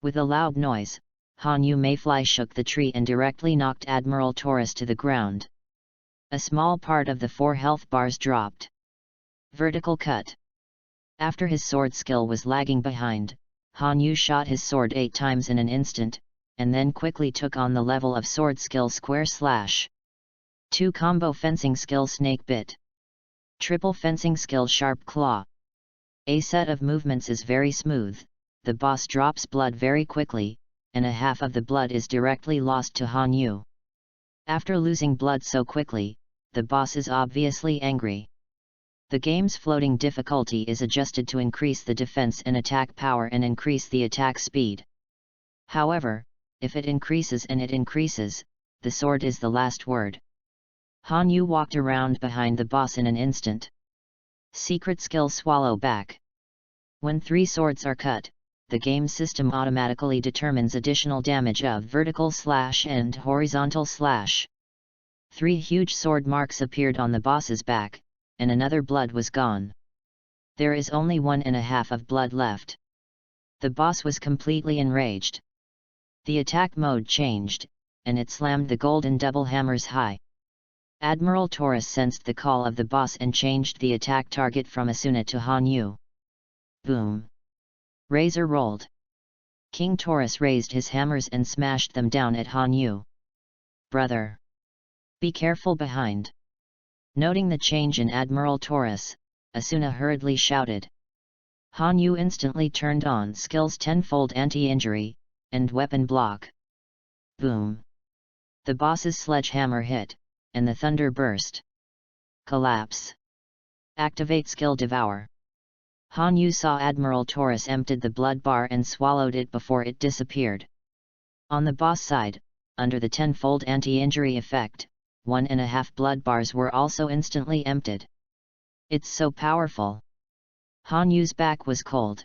With a loud noise, Han Yu Mayfly shook the tree and directly knocked Admiral Taurus to the ground. A small part of the 4 health bars dropped. Vertical Cut. After his sword skill was lagging behind, Han Yu shot his sword 8 times in an instant, and then quickly took on the level of sword skill Square Slash. 2 combo fencing skill Snake Bit. Triple fencing skill Sharp Claw. A set of movements is very smooth, the boss drops blood very quickly, and a half of the blood is directly lost to Han Yu. After losing blood so quickly, the boss is obviously angry. The game's floating difficulty is adjusted to increase the defense and attack power and increase the attack speed. However, if it increases and it increases, the sword is the last word. Han Yu walked around behind the boss in an instant. Secret skill Swallow Back. When 3 swords are cut, the game system automatically determines additional damage of vertical slash and horizontal slash. 3 huge sword marks appeared on the boss's back, and another blood was gone. There is only 1.5 of blood left. The boss was completely enraged. The attack mode changed, and it slammed the golden double hammers high. Admiral Taurus sensed the call of the boss and changed the attack target from Asuna to Han Yu. Boom! Razor rolled. King Taurus raised his hammers and smashed them down at Han Yu. Brother! Be careful behind! Noting the change in Admiral Taurus, Asuna hurriedly shouted. Han Yu instantly turned on skills tenfold anti-injury, and weapon block. Boom! The boss's sledgehammer hit, and the thunder burst. Collapse. Activate skill Devour. Han Yu saw Admiral Taurus emptied the blood bar and swallowed it before it disappeared. On the boss side, under the tenfold anti-injury effect, 1.5 blood bars were also instantly emptied. It's so powerful. Han Yu's back was cold.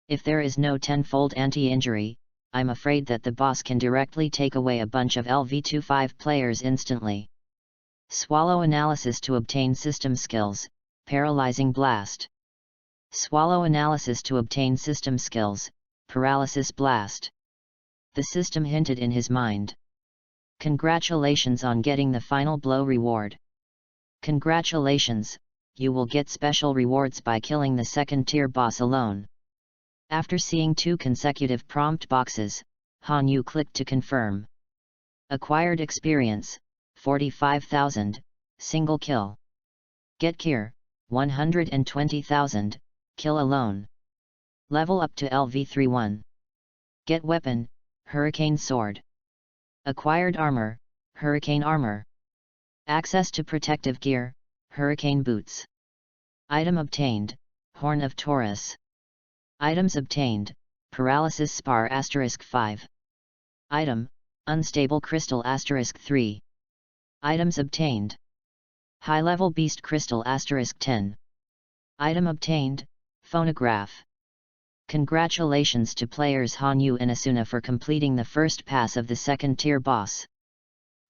If there is no tenfold anti-injury, I'm afraid that the boss can directly take away a bunch of LV25 players instantly. Swallow analysis to obtain system skills, Paralyzing Blast. Swallow analysis to obtain system skills, Paralysis Blast. The system hinted in his mind. Congratulations on getting the final blow reward. Congratulations, you will get special rewards by killing the second-tier boss alone. After seeing 2 consecutive prompt boxes, Han Yu clicked to confirm. Acquired experience, 45,000, single kill. Get gear, 120,000, kill alone. Level up to LV31. Get weapon, Hurricane Sword. Acquired armor, Hurricane Armor. Access to protective gear, Hurricane Boots. Item obtained, Horn of Taurus. Items obtained, Paralysis Spar *5. Item, Unstable Crystal *3. Items obtained. High-level Beast Crystal *10. Item obtained, Phonograph. Congratulations to players Han Yu and Asuna for completing the first pass of the second-tier boss.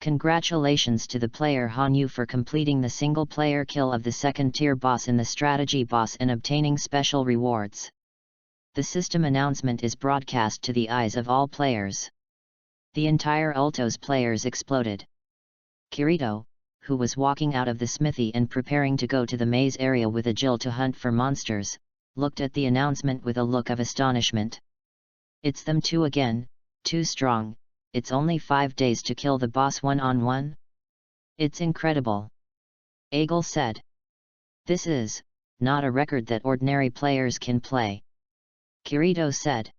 Congratulations to the player Han Yu for completing the single-player kill of the second-tier boss in the strategy boss and obtaining special rewards. The system announcement is broadcast to the eyes of all players. The entire Ultos players exploded. Kirito, who was walking out of the smithy and preparing to go to the maze area with a Jill to hunt for monsters, looked at the announcement with a look of astonishment. It's them two again, too strong, it's only 5 days to kill the boss one-on-one? It's incredible. Aegel said. This is not a record that ordinary players can play. Kirito said.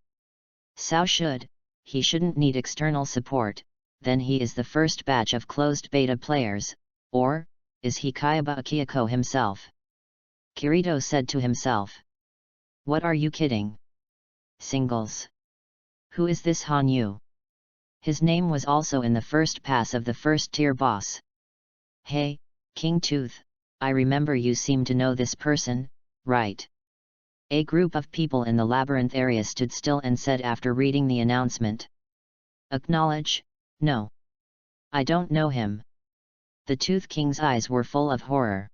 Sao should, he shouldn't need external support, then he is the first batch of closed beta players, or, is he Kayaba Akiyako himself? Kirito said to himself. What are you kidding? Singles. Who is this Han Yu? His name was also in the first pass of the first-tier boss. Hey, King Tooth, I remember you seem to know this person, right? A group of people in the labyrinth area stood still and said after reading the announcement. Acknowledge, no. I don't know him. The Tooth King's eyes were full of horror.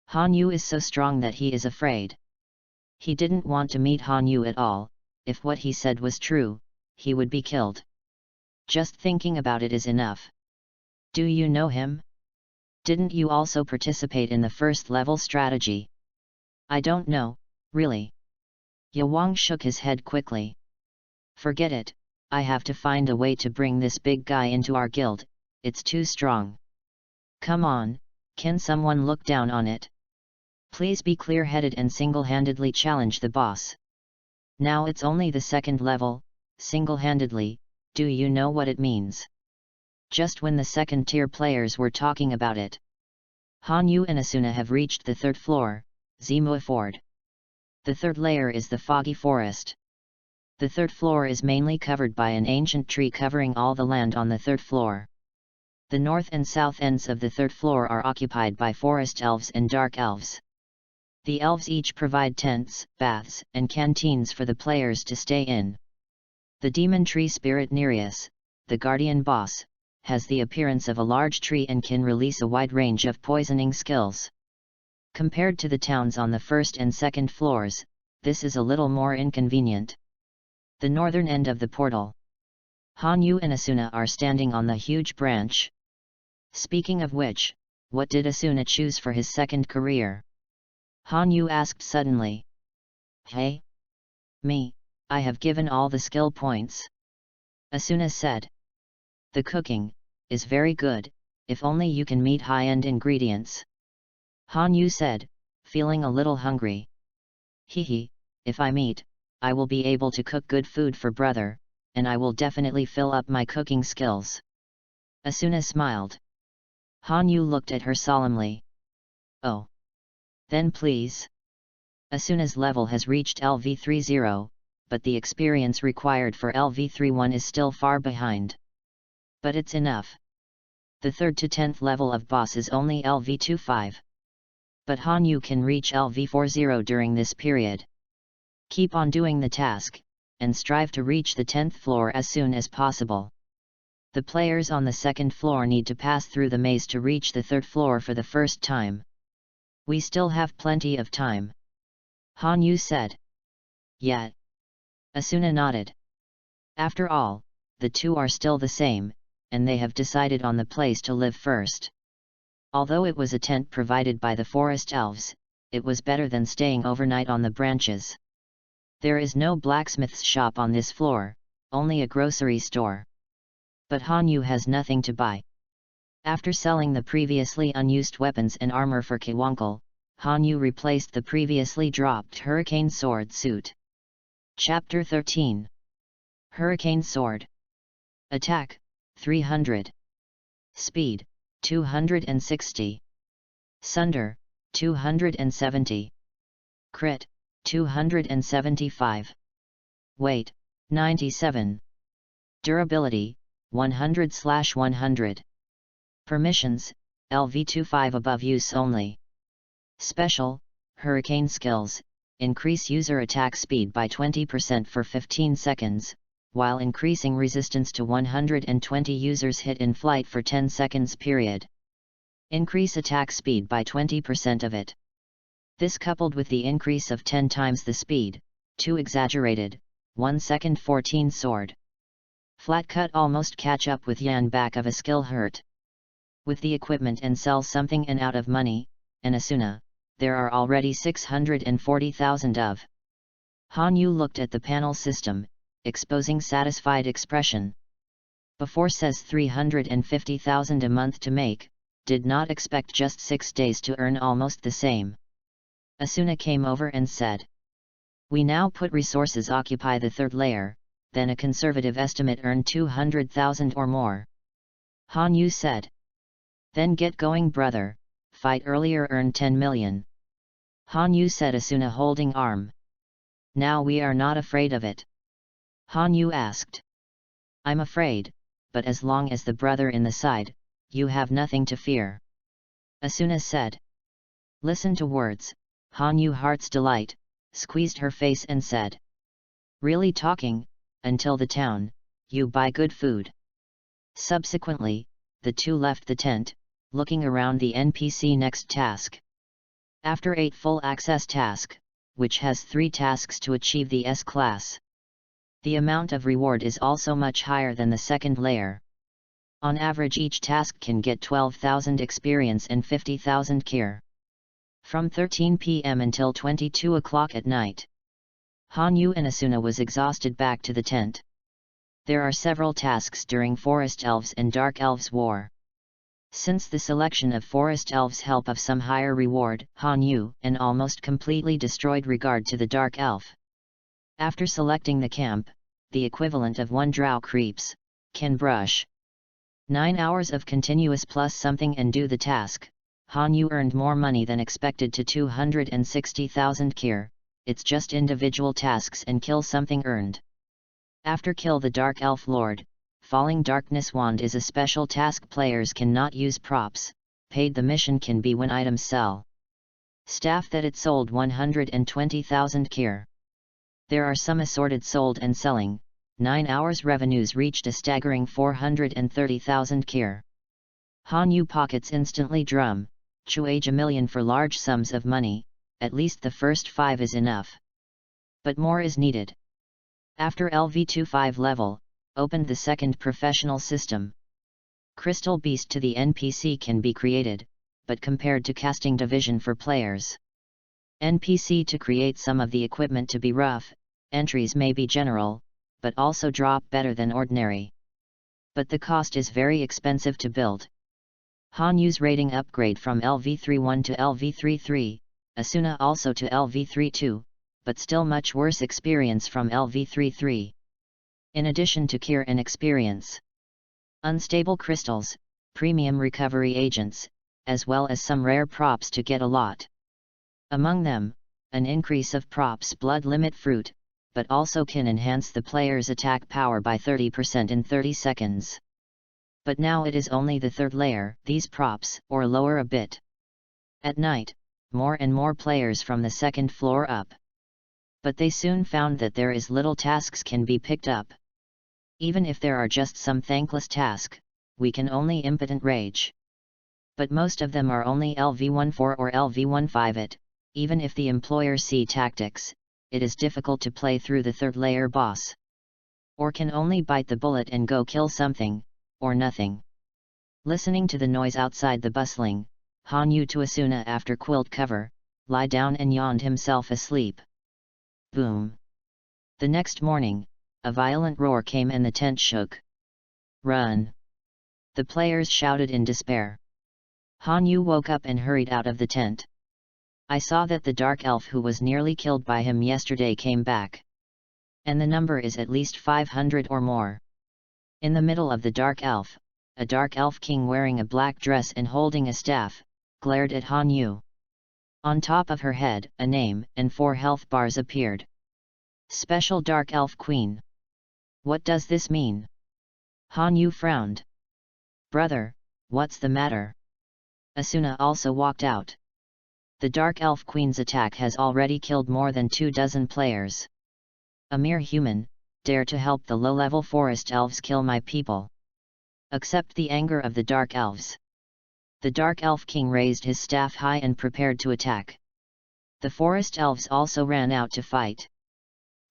Han Yu is so strong that he is afraid. He didn't want to meet Han Yu at all. If what he said was true, he would be killed. Just thinking about it is enough. Do you know him? Didn't you also participate in the first level strategy? I don't know, really. Yawang shook his head quickly. Forget it, I have to find a way to bring this big guy into our guild, it's too strong. Come on, can someone look down on it? Please be clear-headed and single-handedly challenge the boss. Now it's only the second level, single-handedly, do you know what it means? Just when the second-tier players were talking about it. Han Yu and Asuna have reached the third floor, Zimua Ford. The third layer is the foggy forest. The third floor is mainly covered by an ancient tree covering all the land on the third floor. The north and south ends of the third floor are occupied by forest elves and dark elves. The elves each provide tents, baths, and canteens for the players to stay in. The demon tree spirit Nereus, the guardian boss, has the appearance of a large tree and can release a wide range of poisoning skills. Compared to the towns on the first and second floors, this is a little more inconvenient. The northern end of the portal. Han Yu and Asuna are standing on the huge branch. Speaking of which, what did Asuna choose for his second career? Han Yu asked suddenly. Hey? Me, I have given all the skill points. Asuna said. The cooking is very good, if only you can meet high-end ingredients. Han Yu said, feeling a little hungry. Hehe, if I meet, I will be able to cook good food for brother, and I will definitely fill up my cooking skills. Asuna smiled. Han Yu looked at her solemnly. Oh. Then please. Asuna's level has reached LV30, but the experience required for LV31 is still far behind. But it's enough. The 3rd to 10th level of boss is only LV25. But Han Yu can reach LV40 during this period. Keep on doing the task, and strive to reach the 10th floor as soon as possible. The players on the 2nd floor need to pass through the maze to reach the 3rd floor for the first time. We still have plenty of time. Han Yu said. Yeah. Asuna nodded. After all, the two are still the same, and they have decided on the place to live first. Although it was a tent provided by the forest elves, it was better than staying overnight on the branches. There is no blacksmith's shop on this floor, only a grocery store. But Han Yu has nothing to buy. After selling the previously unused weapons and armor for Kiwankle, Han Yu replaced the previously dropped Hurricane Sword suit. Chapter 13. Hurricane Sword. Attack, 300. Speed, 260. Sunder, 270. Crit, 275. Weight, 97. Durability, 100/100. Permissions, LV25 above use only. Special, Hurricane Skills, increase user attack speed by 20% for 15 seconds, while increasing resistance to 120 users hit in flight for 10 seconds period. Increase attack speed by 20% of it. This coupled with the increase of 10 times the speed, too exaggerated, 1 second 14 sword. Flat cut almost catch up with Yan back of a skill hurt. With the equipment and sell something and out of money, and Asuna, there are already 640,000 of. Han Yu looked at the panel system, exposing satisfied expression. Before says 350,000 a month to make, did not expect just 6 days to earn almost the same. Asuna came over and said. We now put resources occupy the 3rd layer, then a conservative estimate earn 200,000 or more. Han Yu said. Then get going brother, fight earlier earn 10 million. Han Yu said Asuna holding arm. Now we are not afraid of it. Han Yu asked. I'm afraid, but as long as the brother in the side, you have nothing to fear. Asuna said. Listen to words, Han Yu heart's delight, squeezed her face and said. Really talking, until the town, you buy good food. Subsequently, the two left the tent, looking around the NPC next task. After 8 full access task, which has 3 tasks to achieve the S class. The amount of reward is also much higher than the 2nd layer. On average each task can get 12,000 experience and 50,000 kir. From 13 p.m. until 22 o'clock at night. Han Yu and Asuna was exhausted back to the tent. There are several tasks during Forest Elves and Dark Elves War. Since the selection of Forest Elves help of some higher reward, Han Yu and almost completely destroyed regard to the Dark Elf. After selecting the camp, the equivalent of 1 drow creeps, can brush 9 hours of continuous plus something and do the task. Han Yu earned more money than expected to 260,000 kir, it's just individual tasks and kill something earned. After kill the Dark Elf Lord, Falling Darkness Wand is a special task players cannot use props, paid the mission can be when items sell. Staff that it sold 120,000 kir. There are some assorted sold and selling, 9 hours revenues reached a staggering 430,000 kir. Han Yu pockets instantly drum, chuage a million for large sums of money, at least the first 5 is enough. But more is needed. After LV25 level, opened the second professional system. Crystal Beast to the NPC can be created, but compared to casting division for players. NPC to create some of the equipment to be rough, entries may be general, but also drop better than ordinary. But the cost is very expensive to build. Han Yu's rating upgrade from LV31 to LV33, Asuna also to LV32, but still much worse experience from LV33. In addition to Kir and experience. Unstable crystals, premium recovery agents, as well as some rare props to get a lot. Among them, an increase of props blood limit fruit, but also can enhance the player's attack power by 30% in 30 seconds. But now it is only the third layer, these props, or lower a bit. At night, more and more players from the second floor up. But they soon found that there is little tasks can be picked up. Even if there are just some thankless task, we can only impotent rage. But most of them are only LV14 or LV15 it, even if the employer see tactics, it is difficult to play through the third layer boss. Or can only bite the bullet and go kill something, or nothing. Listening to the noise outside the bustling, Han Yu to Asuna after quilt cover, lie down and yawned himself asleep. Boom. The next morning, a violent roar came and the tent shook. Run! The players shouted in despair. Han Yu woke up and hurried out of the tent. I saw that the dark elf who was nearly killed by him yesterday came back. And the number is at least 500 or more. In the middle of the dark elf, a dark elf king wearing a black dress and holding a staff, glared at Han Yu. On top of her head, a name and 4 health bars appeared. Special Dark Elf Queen. What does this mean? Han Yu frowned. Brother, what's the matter? Asuna also walked out. The Dark Elf Queen's attack has already killed more than 24 players. A mere human, dare to help the low-level forest elves kill my people. Accept the anger of the Dark Elves. The Dark Elf King raised his staff high and prepared to attack. The forest elves also ran out to fight.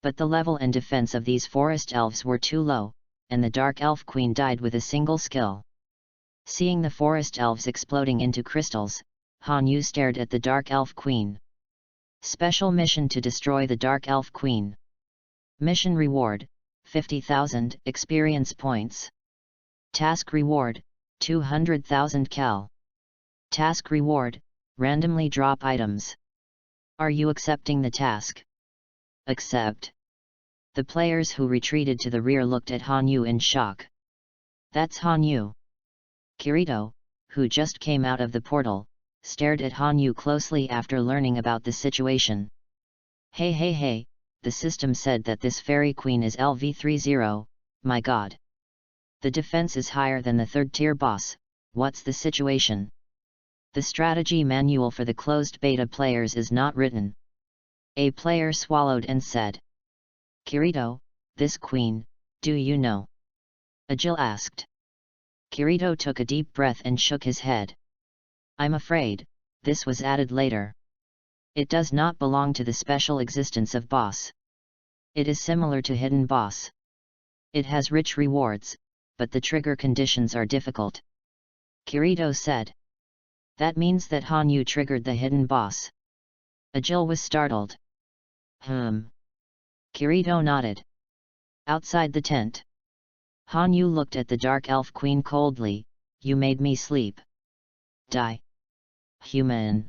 But the level and defense of these forest elves were too low, and the Dark Elf Queen died with a single skill. Seeing the forest elves exploding into crystals, Han Yu stared at the Dark Elf Queen. Special mission to destroy the Dark Elf Queen. Mission reward, 50,000 experience points. Task reward, 200,000 cal. Task reward, randomly drop items. Are you accepting the task? Accept. The players who retreated to the rear looked at Han Yu in shock. That's Han Yu. Kirito, who just came out of the portal, stared at Han Yu closely after learning about the situation. Hey, the system said that this fairy queen is LV30, my god. The defense is higher than the third tier boss, what's the situation? The strategy manual for the closed beta players is not written. A player swallowed and said. Kirito, this queen, do you know? Agil asked. Kirito took a deep breath and shook his head. I'm afraid, this was added later. It does not belong to the special existence of boss. It is similar to hidden boss. It has rich rewards, but the trigger conditions are difficult. Kirito said. That means that Han Yu triggered the hidden boss. Agil was startled. Kirito nodded. Outside the tent. Han Yu looked at the Dark Elf Queen coldly, you made me sleep. Die. Human.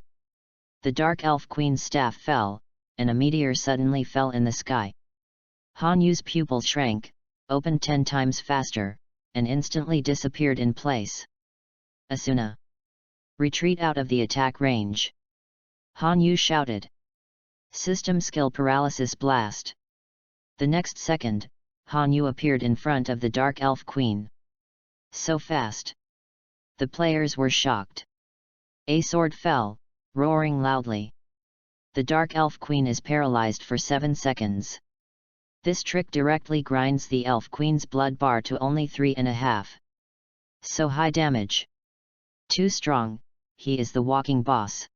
The Dark Elf Queen's staff fell, and a meteor suddenly fell in the sky. Han Yu's pupil shrank, opened 10 times faster, and instantly disappeared in place. Asuna. Retreat out of the attack range. Han Yu shouted. System skill paralysis blast. The next second, Han Yu appeared in front of the Dark Elf Queen. So fast. The players were shocked. A sword fell, roaring loudly. The Dark Elf Queen is paralyzed for 7 seconds. This trick directly grinds the elf queen's blood bar to only 3.5. So high damage. Too strong, he is the walking boss.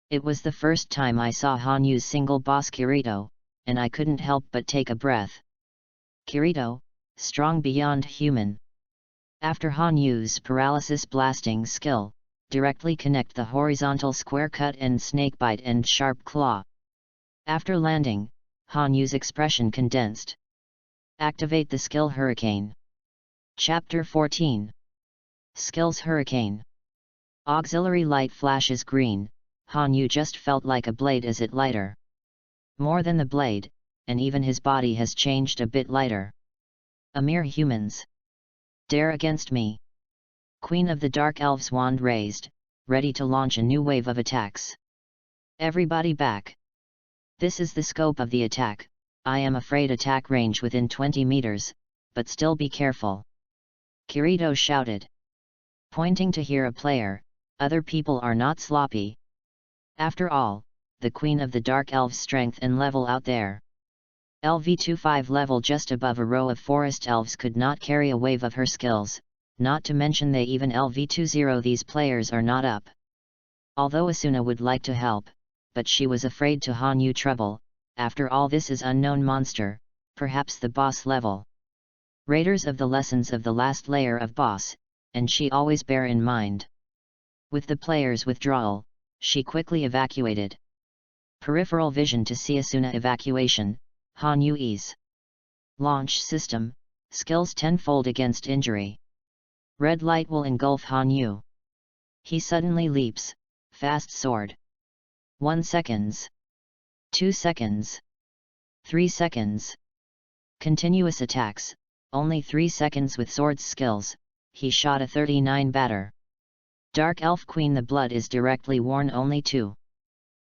It was the first time I saw Hanyu's single boss Kirito, and I couldn't help but take a breath. Kirito, strong beyond human. After Hanyu's paralysis blasting skill, directly connect the horizontal square cut and snakebite and sharp claw. After landing, Hanyu's expression condensed. Activate the skill Hurricane. Chapter 14. Skills Hurricane. Auxiliary light flashes green. Hanyu just felt like a blade as it lighter. More than the blade, and even his body has changed a bit lighter. A mere humans. Dare against me. Queen of the Dark Elves wand raised, ready to launch a new wave of attacks. Everybody back. This is the scope of the attack. I am afraid attack range within 20 meters, but still be careful. Kirito shouted. Pointing to hear a player, other people are not sloppy. After all, the Queen of the Dark Elves strength and level out there. LV25 level just above a row of forest elves could not carry a wave of her skills, not to mention they even LV20 these players are not up. Although Asuna would like to help, but she was afraid to Hanyu trouble, after all this is unknown monster, perhaps the boss level. Raiders of the lessons of the last layer of boss, and she always bear in mind. With the player's withdrawal, she quickly evacuated. Peripheral vision to see Asuna evacuation, Hanyu ease. Launch system, skills tenfold against injury. Red light will engulf Hanyu. He suddenly leaps, fast sword. 1 seconds. 2 seconds. 3 seconds. Continuous attacks, only 3 seconds with swords skills, he shot a 39 batter. Dark Elf Queen the blood is directly worn only 2.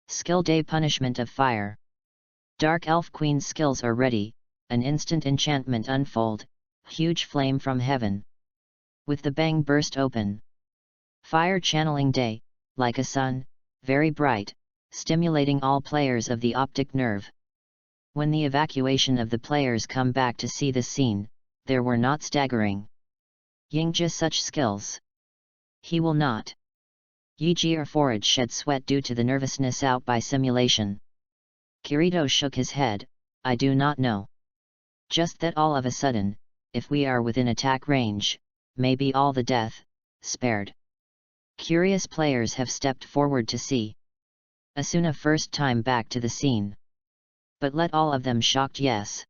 Skill day punishment of fire. Dark Elf Queen's skills are ready, an instant enchantment unfold, huge flame from heaven. With the bang burst open. Fire channeling day, like a sun, very bright, stimulating all players of the optic nerve. When the evacuation of the players come back to see this scene, there were not staggering. Yingja such skills. He will not. Yiji or Forage shed sweat due to the nervousness out by simulation. Kirito shook his head, I do not know. Just that all of a sudden, if we are within attack range, maybe all the death, spared. Curious players have stepped forward to see. Asuna first time back to the scene. But let all of them shocked yes.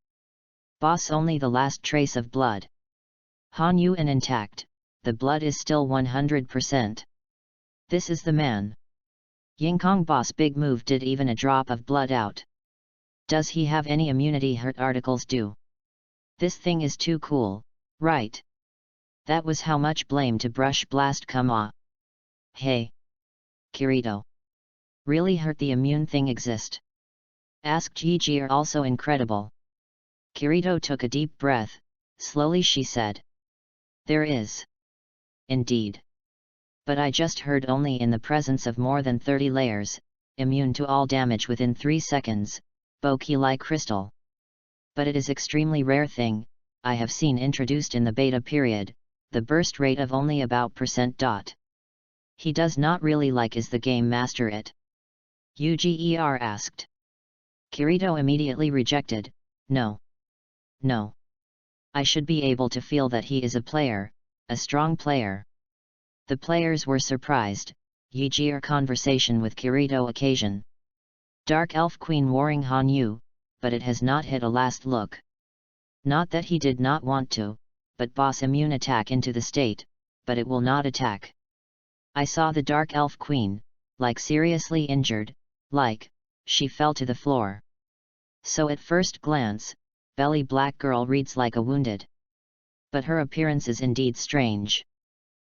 Boss only the last trace of blood. Hanyu and intact, the blood is still 100%. This is the man. Yingkong boss big move did even a drop of blood out. Does he have any immunity hurt articles do? This thing is too cool, right? That was how much blame to brush blast come on. Hey. Kirito. Really hurt the immune thing exist? Asked Yiji are also incredible. Kirito took a deep breath, slowly she said. There is. Indeed. But I just heard only in the presence of more than 30 layers, immune to all damage within 3 seconds, Boki-like crystal. But it is extremely rare thing, I have seen introduced in the beta period, the burst rate of only about %. He does not really like is the game master it? Uger asked. Kirito immediately rejected, no. No. I should be able to feel that he is a player, a strong player. The players were surprised, Yijir conversation with Kirito occasion. Dark Elf Queen warring Hanyu, but it has not hit a last look. Not that he did not want to, but boss immune attack into the state, but it will not attack. I saw the Dark Elf Queen, like seriously injured, like, she fell to the floor. So at first glance, belly black girl reads like a wounded. But her appearance is indeed strange.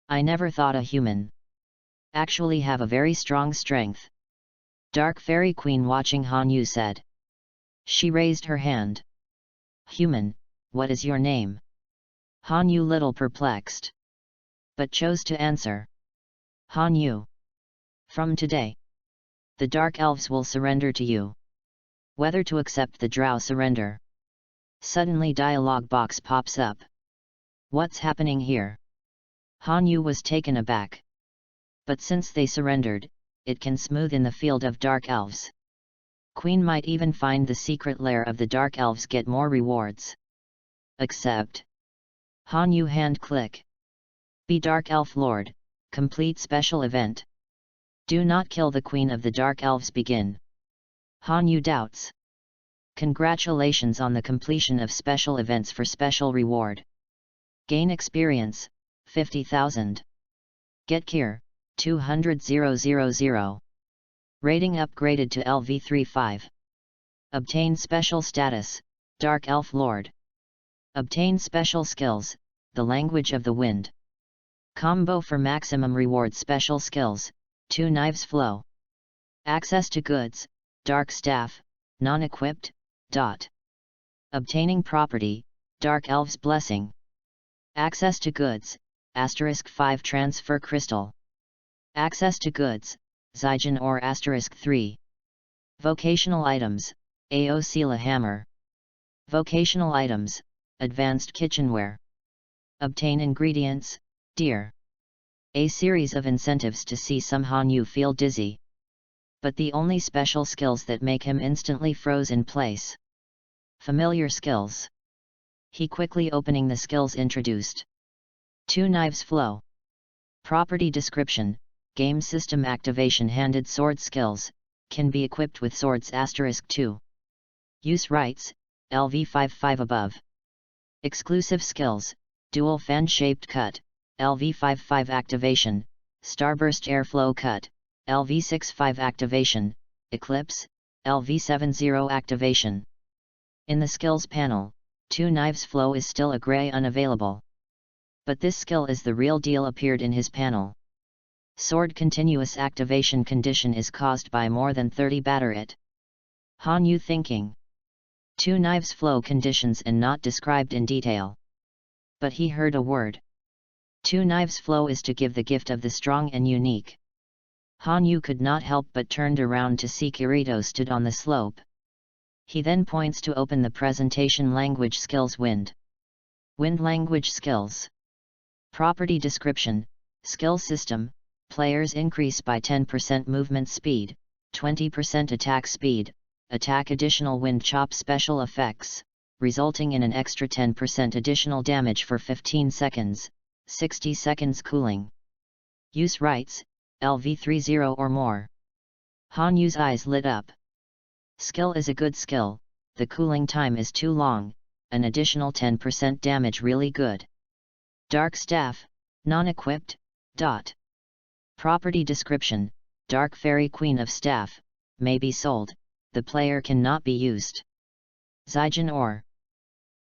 I never thought a human actually have a very strong strength. Dark Fairy Queen watching Hanyu said. She raised her hand. Human, what is your name? Hanyu little perplexed. But chose to answer. Hanyu. From today, the Dark Elves will surrender to you. Whether to accept the drow surrender. Suddenly dialog box pops up. What's happening here? Han Yu was taken aback. But since they surrendered, it can smooth in the field of Dark Elves. Queen might even find the secret lair of the Dark Elves, get more rewards. Accept. Han Yu hand click. Be Dark Elf Lord, complete special event. Do not kill the Queen of the Dark Elves, begin. Han Yu doubts. Congratulations on the completion of special events for special reward. Gain experience, 50,000. Get gear, 200,000. Rating upgraded to LV35. Obtain special status, Dark Elf Lord. Obtain special skills, the Language of the Wind. Combo for maximum reward, special skills, 2 knives flow. Access to goods, Dark Staff, non-equipped. Obtaining property, Dark Elf's Blessing. Access to goods, *5 transfer crystal. Access to goods, Zygen or *3. Vocational items, Aosila hammer. Vocational items, advanced kitchenware. Obtain ingredients, deer. A series of incentives to see some Han Yu feel dizzy. But the only special skills that make him instantly froze in place. Familiar skills. He quickly opening the skills introduced. 2 knives flow. Property description, game system activation, handed sword skills, can be equipped with swords *2. Use rights, LV55 above. Exclusive skills, dual fan-shaped cut, LV55 activation, starburst airflow cut, LV65 activation, eclipse, LV70 activation. In the skills panel, 2 knives flow is still a gray unavailable. But this skill is the real deal, appeared in his panel. Sword continuous activation condition is caused by more than 30 batter it. Han Yu thinking. 2 knives flow conditions and not described in detail. But he heard a word. 2 knives flow is to give the gift of the strong and unique. Han Yu could not help but turned around to see Kirito stood on the slope. He then points to open the presentation language skills wind. Wind language skills. Property description, skill system, players increase by 10% movement speed, 20% attack speed, attack additional wind chop special effects, resulting in an extra 10% additional damage for 15 seconds, 60 seconds cooling. Use rights, LV30 or more. Han Yu's eyes lit up. Skill is a good skill, the cooling time is too long, an additional 10% damage really good. Dark Staff, non-equipped. Property description, Dark Fairy Queen of Staff, may be sold, the player cannot be used. Zygen ore.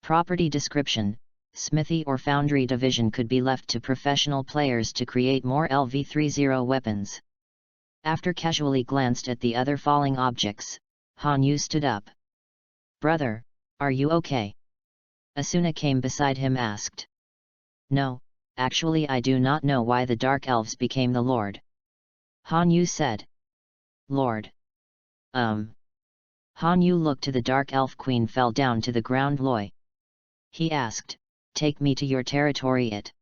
Property description, Smithy or Foundry division could be left to professional players to create more LV30 weapons. After casually glanced at the other falling objects, Han Yu stood up. Brother, are you okay? Asuna came beside him asked. No, actually I do not know why the Dark Elves became the Lord. Han Yu said. Lord. Han Yu looked to the Dark Elf Queen fell down to the ground. Loy. He asked, take me to your territory it.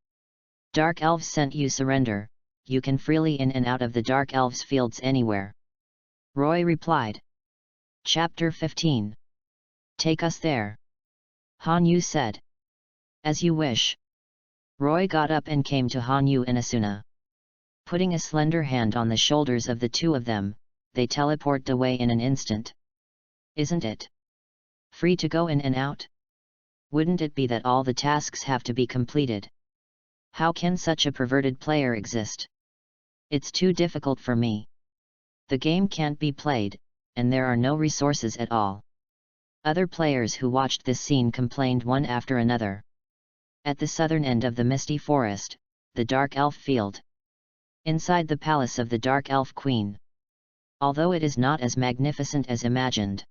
Dark Elves sent you surrender, you can freely in and out of the Dark Elves fields anywhere. Roy replied. Chapter 15. Take us there. Han Yu said. As you wish. Roy got up and came to Han Yu and Asuna. Putting a slender hand on the shoulders of the two of them, they teleported away in an instant. Isn't it free to go in and out? Wouldn't it be that all the tasks have to be completed? How can such a perverted player exist? It's too difficult for me. The game can't be played, and there are no resources at all. Other players who watched this scene complained one after another. At the southern end of the misty forest, the Dark Elf field. Inside the palace of the Dark Elf Queen. Although it is not as magnificent as imagined.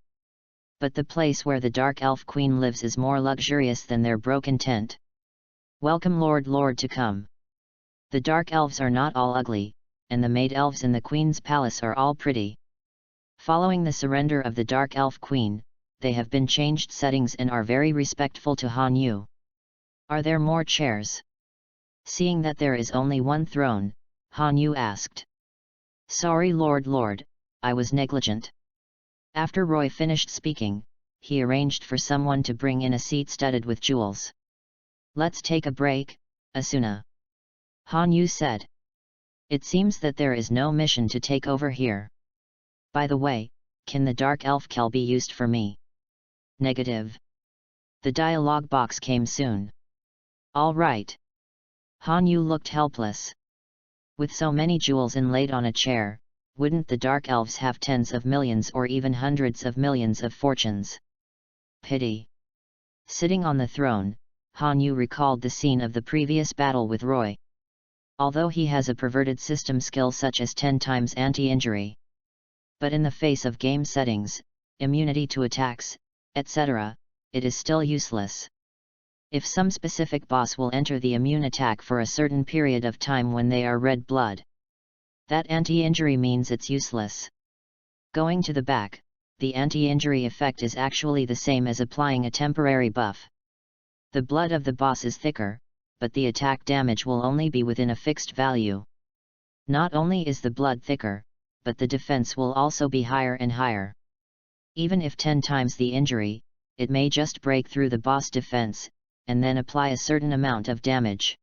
But the place where the Dark Elf Queen lives is more luxurious than their broken tent. Welcome Lord to come. The Dark Elves are not all ugly, and the maid elves in the Queen's palace are all pretty. Following the surrender of the Dark Elf Queen, they have been changed settings and are very respectful to Han Yu. Are there more chairs? Seeing that there is only one throne, Han Yu asked. Sorry Lord, I was negligent. After Roy finished speaking, he arranged for someone to bring in a seat studded with jewels. Let's take a break, Asuna. Han Yu said. It seems that there is no mission to take over here. By the way, can the Dark Elf Kell be used for me? Negative. The dialogue box came soon. All right. Han Yu looked helpless. With so many jewels inlaid on a chair, wouldn't the Dark Elves have tens of millions or even hundreds of millions of fortunes? Pity. Sitting on the throne, Han Yu recalled the scene of the previous battle with Roy. Although he has a perverted system skill such as 10 times anti-injury. But in the face of game settings, immunity to attacks, etc., it is still useless. If some specific boss will enter the immune attack for a certain period of time when they are red blood, that anti-injury means it's useless. Going to the back, the anti-injury effect is actually the same as applying a temporary buff. The blood of the boss is thicker, but the attack damage will only be within a fixed value. Not only is the blood thicker, but the defense will also be higher and higher. Even if 10 times the injury, it may just break through the boss defense, and then apply a certain amount of damage.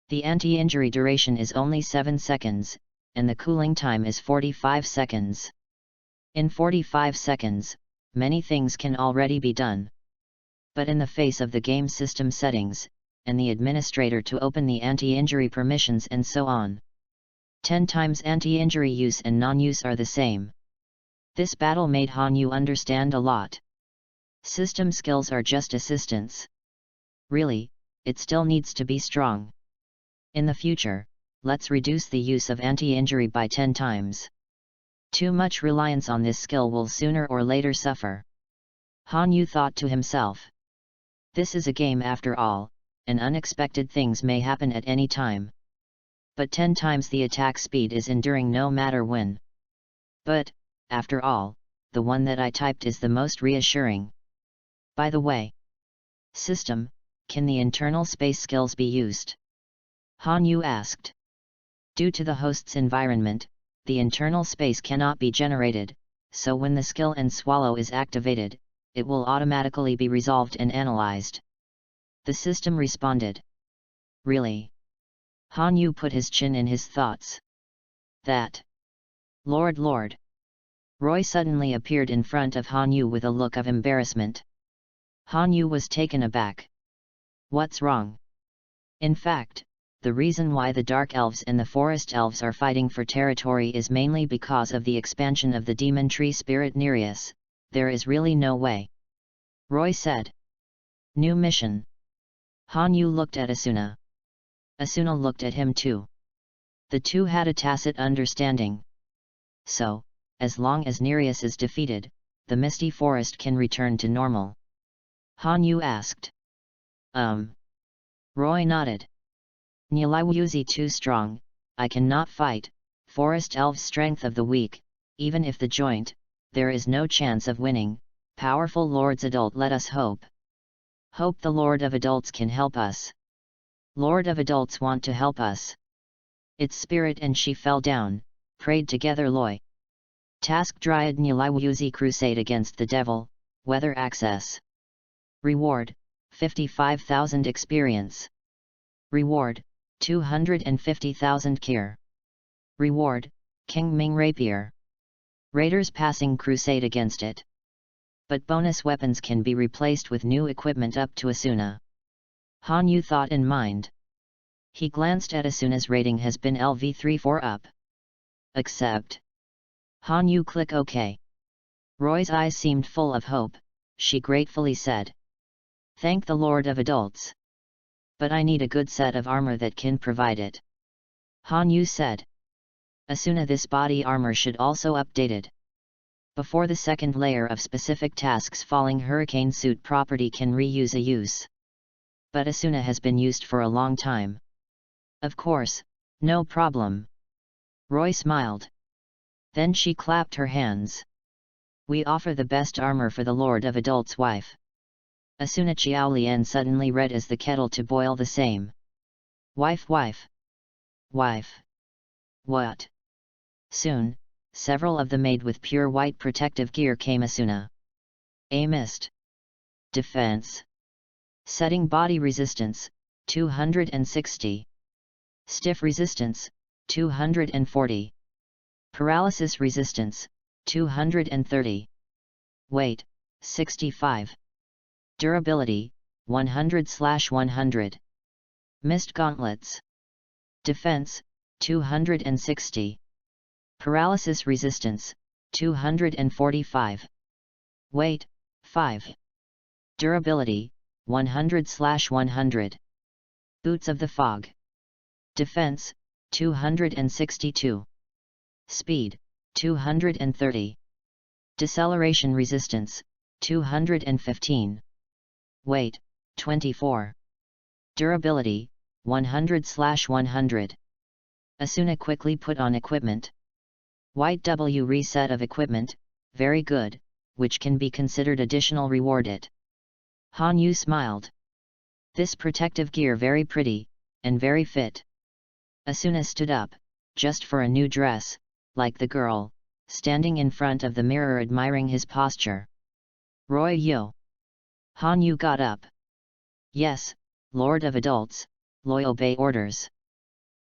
The anti-injury duration is only 7 seconds, and the cooling time is 45 seconds. In 45 seconds, many things can already be done. But in the face of the game system settings, and the administrator to open the anti-injury permissions and so on, 10 times anti-injury use and non-use are the same. This battle made Han Yu understand a lot. System skills are just assistance. Really, it still needs to be strong. In the future, let's reduce the use of anti-injury by 10 times. Too much reliance on this skill will sooner or later suffer. Han Yu thought to himself. This is a game after all, and unexpected things may happen at any time. But 10 times the attack speed is enduring no matter when. But, after all, the one that I typed is the most reassuring. By the way, system, can the internal space skills be used? Han Yu asked. Due to the host's environment, the internal space cannot be generated, so when the skill and swallow is activated, it will automatically be resolved and analyzed. The system responded. Really? Han Yu put his chin in his thoughts. That. Lord. Roy suddenly appeared in front of Han Yu with a look of embarrassment. Han Yu was taken aback. What's wrong? In fact, the reason why the Dark Elves and the Forest Elves are fighting for territory is mainly because of the expansion of the demon tree spirit Nereus. There is really no way. Roy said. New mission. Han Yu looked at Asuna. Asuna looked at him too. The two had a tacit understanding. So, as long as Nereus is defeated, the Misty Forest can return to normal. Han Yu asked. Roy nodded. Nyaliwuzi too strong, I cannot fight, Forest Elves strength of the weak, even if the joint, there is no chance of winning, powerful Lords Adult let us hope. Hope the Lord of Adults can help us. Lord of Adults want to help us. Its spirit and she fell down, prayed together Loy. Task Dryad Nyaliwuzi crusade against the devil, weather access. Reward, 55,000 experience. Reward, 250,000 kir. Reward, King Ming Rapier. Raiders passing crusade against it. But bonus weapons can be replaced with new equipment up to Asuna. Han Yu thought in mind. He glanced at Asuna's rating has been LV34 up. Accept. Han Yu click OK. Roy's eyes seemed full of hope, she gratefully said. Thank the Lord of Adults. But I need a good set of armor that can provide it. Han Yu said. Asuna this body armor should also updated. Before the second layer of specific tasks falling hurricane suit property can reuse a use. But Asuna has been used for a long time. Of course, no problem. Roy smiled. Then she clapped her hands. We offer the best armor for the Lord of Adult's wife. Asuna Qiaolian suddenly read as the kettle to boil the same. Wife. What? Soon, several of the made with pure white protective gear came Asuna. A mist. Defense. Setting body resistance, 260. Stiff resistance, 240. Paralysis resistance, 230. Weight, 65. Durability, 100/100. Mist gauntlets. Defense, 260. Paralysis resistance, 245. Weight, 5. Durability, 100/100. Boots of the Fog. Defense, 262. Speed, 230. Deceleration resistance, 215. Weight, 24. Durability, 100/100. Asuna quickly put on equipment. White W reset of equipment, very good, which can be considered additional reward it. Han Yu smiled. This protective gear very pretty, and very fit. Asuna stood up, just for a new dress, like the girl, standing in front of the mirror admiring his posture. Roy Yo. Han Yu got up. Yes, Lord of Adults, Loy obey orders.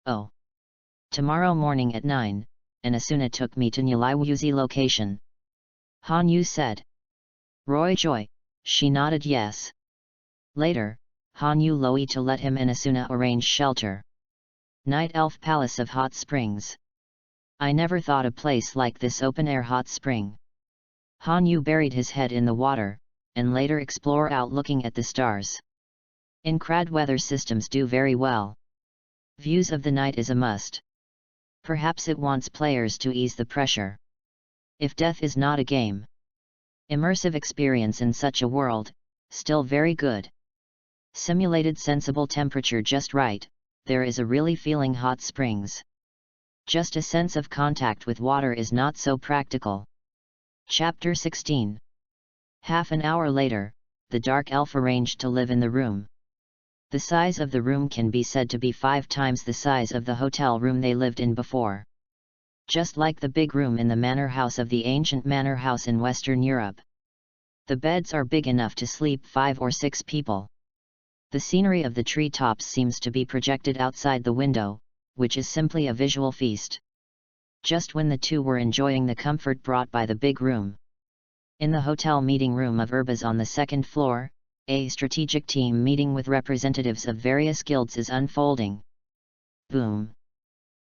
Oh. Tomorrow morning at 9, and Asuna took me to Nyaliwuzi location. Han Yu said. Roy Joy, she nodded yes. Later, Han Yu Loi to let him and Asuna arrange shelter. Night Elf Palace of Hot Springs. I never thought a place like this open-air hot spring. Han Yu buried his head in the water, and later explore out looking at the stars. Incrad weather systems do very well. Views of the night is a must. Perhaps it wants players to ease the pressure. If death is not a game. Immersive experience in such a world, still very good. Simulated sensible temperature just right, there is a really feeling hot springs. Just a sense of contact with water is not so practical. Chapter 16. Half an hour later, the dark elf arranged to live in the room. The size of the room can be said to be 5 times the size of the hotel room they lived in before. Just like the big room in the manor house of the ancient manor house in Western Europe. The beds are big enough to sleep 5 or 6 people. The scenery of the treetops seems to be projected outside the window, which is simply a visual feast. Just when the two were enjoying the comfort brought by the big room. In the hotel meeting room of Urbaz on the 2nd floor, a strategic team meeting with representatives of various guilds is unfolding. Boom!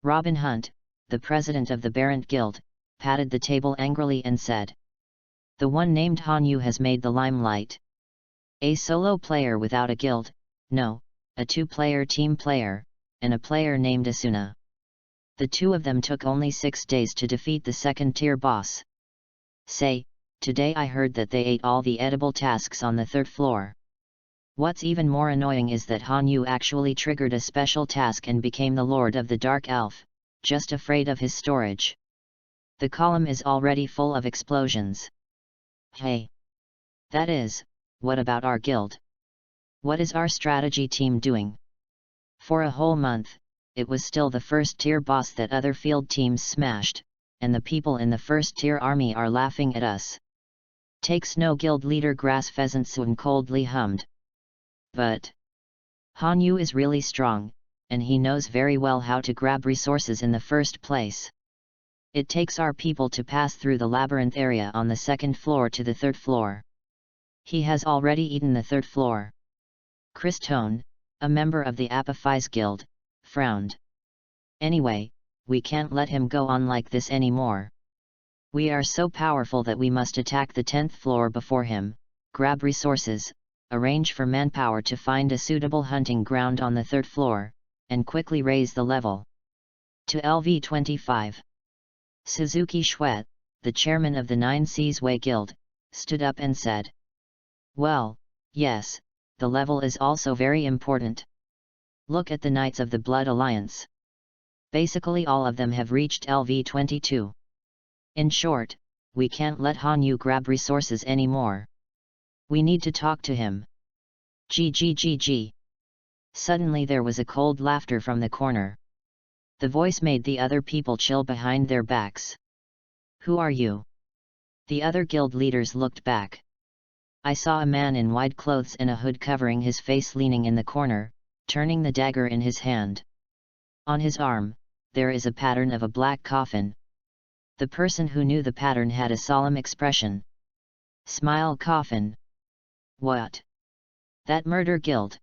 Robin Hunt, the president of the Barent Guild, patted the table angrily and said. The one named Han Yu has made the limelight. A solo player without a guild, no, a 2-player team player, and a player named Asuna. The two of them took only 6 days to defeat the 2nd-tier boss. Say, today I heard that they ate all the edible tasks on the 3rd floor. What's even more annoying is that Han Yu actually triggered a special task and became the Lord of the Dark Elf, just afraid of his storage. The column is already full of explosions. Hey! That is, what about our guild? What is our strategy team doing? For a whole month, it was still the 1st-tier boss that other field teams smashed, and the people in the 1st-tier army are laughing at us. Takes no guild leader Grass Pheasant Soon coldly hummed. But Han Yu is really strong, and he knows very well how to grab resources in the first place. It takes our people to pass through the labyrinth area on the 2nd floor to the 3rd floor. He has already eaten the 3rd floor. Chris Tone, a member of the Apophis Guild, frowned. Anyway, we can't let him go on like this anymore. We are so powerful that we must attack the 10th floor before him, grab resources, arrange for manpower to find a suitable hunting ground on the 3rd floor, and quickly raise the level to LV25. Suzuki Shwet, the chairman of the 9 Seas Way Guild, stood up and said. Well, yes, the level is also very important. Look at the Knights of the Blood Alliance. Basically all of them have reached LV22. In short, we can't let Han Yu grab resources anymore. We need to talk to him. Gg. Suddenly there was a cold laughter from the corner. The voice made the other people chill behind their backs. Who are you? The other guild leaders looked back. I saw a man in wide clothes and a hood covering his face leaning in the corner, turning the dagger in his hand. On his arm, there is a pattern of a black coffin. The person who knew the pattern had a solemn expression. Smile coffin. What? That murder guild?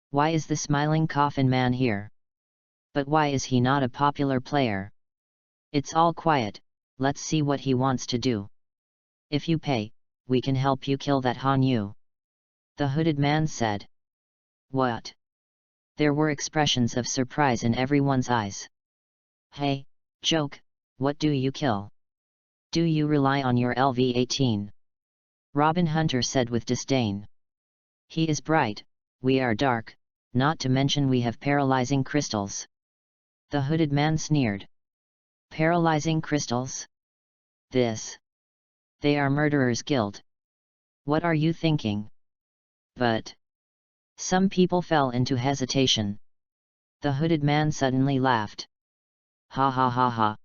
Why is the smiling coffin man here? But why is he not a popular player? It's all quiet, let's see what he wants to do. If you pay, we can help you kill that Han Yu. The hooded man said. What? There were expressions of surprise in everyone's eyes. Hey, joke, what do you kill? Do you rely on your LV-18? Robin Hunter said with disdain. He is bright, we are dark, not to mention we have paralyzing crystals. The hooded man sneered. Paralyzing crystals? They are murderers' guild. What are you thinking? But some people fell into hesitation. The hooded man suddenly laughed. Ha ha ha ha.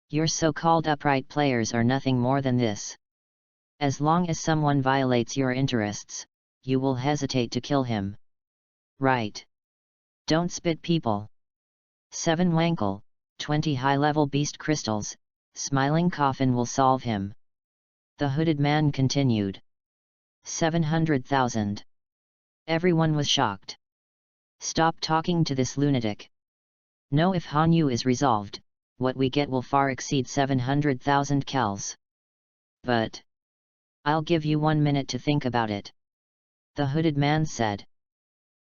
Your so-called upright players are nothing more than this. As long as someone violates your interests, you will hesitate to kill him. Right. Don't spit people. 7 Wankel, 20 high-level beast crystals, smiling coffin will solve him. The hooded man continued. 700,000. Everyone was shocked. Stop talking to this lunatic. No, if Han Yu is resolved, what we get will far exceed 700,000 kells. But I'll give you 1 minute to think about it. The hooded man said.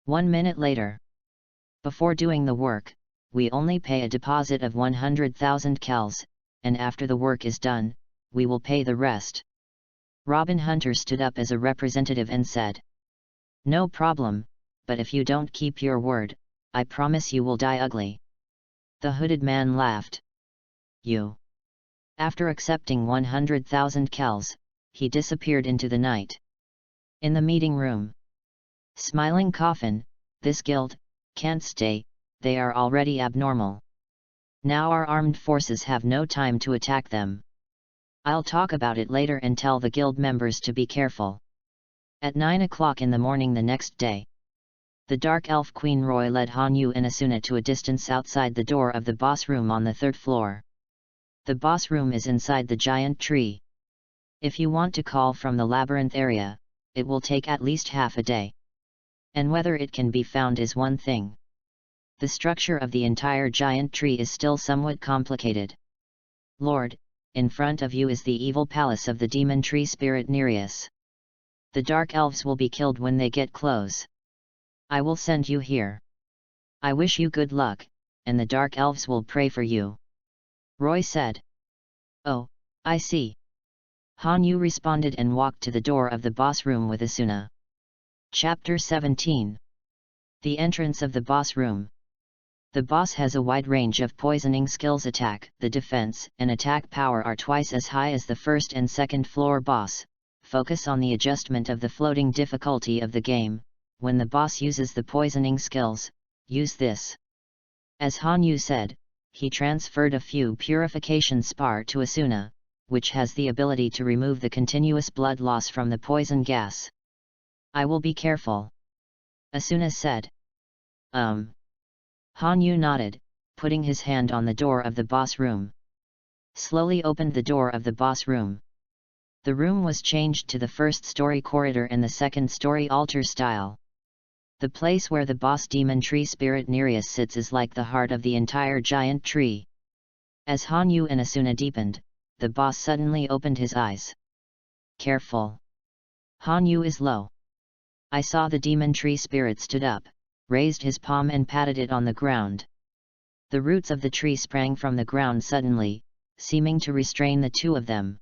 1 minute later. Before doing the work, we only pay a deposit of 100,000 kells, and after the work is done, we will pay the rest. Robin Hunter stood up as a representative and said. No problem, but if you don't keep your word, I promise you will die ugly. The hooded man laughed. You. After accepting 100,000 kells, he disappeared into the night. In the meeting room. Smiling coffin, this guild can't stay, they are already abnormal. Now our armed forces have no time to attack them. I'll talk about it later and tell the guild members to be careful. At 9 o'clock in the morning the next day, the Dark Elf Queen Roy led Han Yu and Asuna to a distance outside the door of the boss room on the 3rd floor. The boss room is inside the giant tree. If you want to call from the labyrinth area, it will take at least half a day. And whether it can be found is one thing. The structure of the entire giant tree is still somewhat complicated. Lord, in front of you is the evil palace of the demon tree spirit Nereus. The dark elves will be killed when they get close. I will send you here. I wish you good luck, and the dark elves will pray for you. Roy said. Oh, I see. Han Yu responded and walked to the door of the boss room with Asuna. Chapter 17. The entrance of the boss room. The boss has a wide range of poisoning skills. Attack, the defense, and attack power are twice as high as the 1st and 2nd floor boss. Focus on the adjustment of the floating difficulty of the game. When the boss uses the poisoning skills, use this. As Han Yu said, he transferred a few purification spar to Asuna, which has the ability to remove the continuous blood loss from the poison gas. I will be careful. Asuna said. Han Yu nodded, putting his hand on the door of the boss room. Slowly opened the door of the boss room. The room was changed to the 1st story corridor and the 2nd story altar style. The place where the boss demon tree spirit Nereus sits is like the heart of the entire giant tree. As Han Yu and Asuna deepened, the boss suddenly opened his eyes. Careful. Han Yu is low. I saw the demon tree spirit stood up, raised his palm and patted it on the ground. The roots of the tree sprang from the ground suddenly, seeming to restrain the two of them.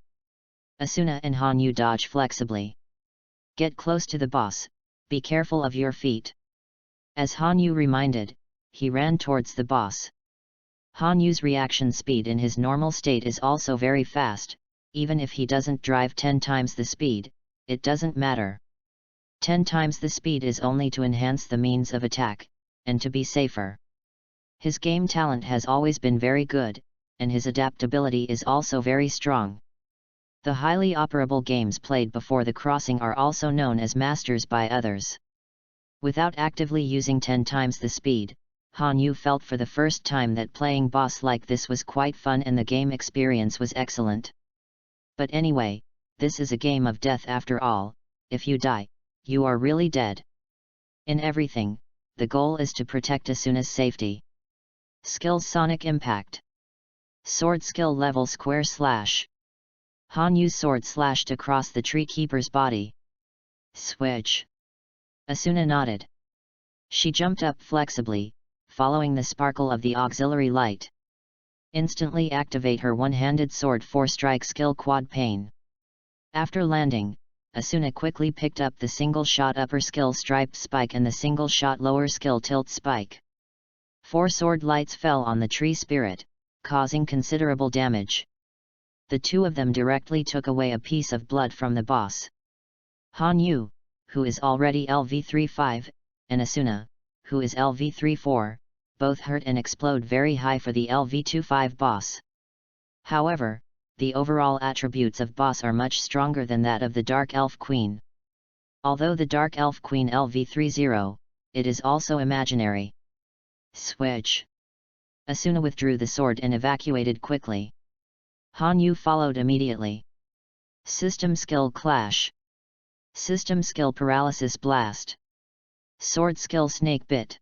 Asuna and Han Yu dodge flexibly. Get close to the boss, be careful of your feet. As Han Yu reminded, he ran towards the boss. Han Yu's reaction speed in his normal state is also very fast, even if he doesn't drive 10 times the speed, it doesn't matter. 10 times the speed is only to enhance the means of attack, and to be safer. His game talent has always been very good, and his adaptability is also very strong. The highly operable games played before the crossing are also known as masters by others. Without actively using 10 times the speed, Han Yu felt for the first time that playing boss like this was quite fun and the game experience was excellent. But anyway, this is a game of death after all. If you die, you are really dead. In everything, the goal is to protect Asuna's safety. Skills: Sonic Impact. Sword skill level // Han Yu's sword slashed across the tree keeper's body. Switch. Asuna nodded. She jumped up flexibly, following the sparkle of the auxiliary light. Instantly activate her one-handed sword 4-strike skill Quad Pain. After landing, Asuna quickly picked up the single-shot upper skill Striped Spike and the single-shot lower skill Tilt Spike. 4 sword lights fell on the tree spirit, causing considerable damage. The two of them directly took away a piece of blood from the boss. Han Yu, who is already LV35, and Asuna, who is LV34, both hurt and explode very high for the LV25 boss. However, the overall attributes of boss are much stronger than that of the Dark Elf Queen. Although the Dark Elf Queen LV30, it is also imaginary. Switch. Asuna withdrew the sword and evacuated quickly. Han Yu followed immediately. System Skill Clash. System Skill Paralysis Blast. Sword Skill Snake Bit.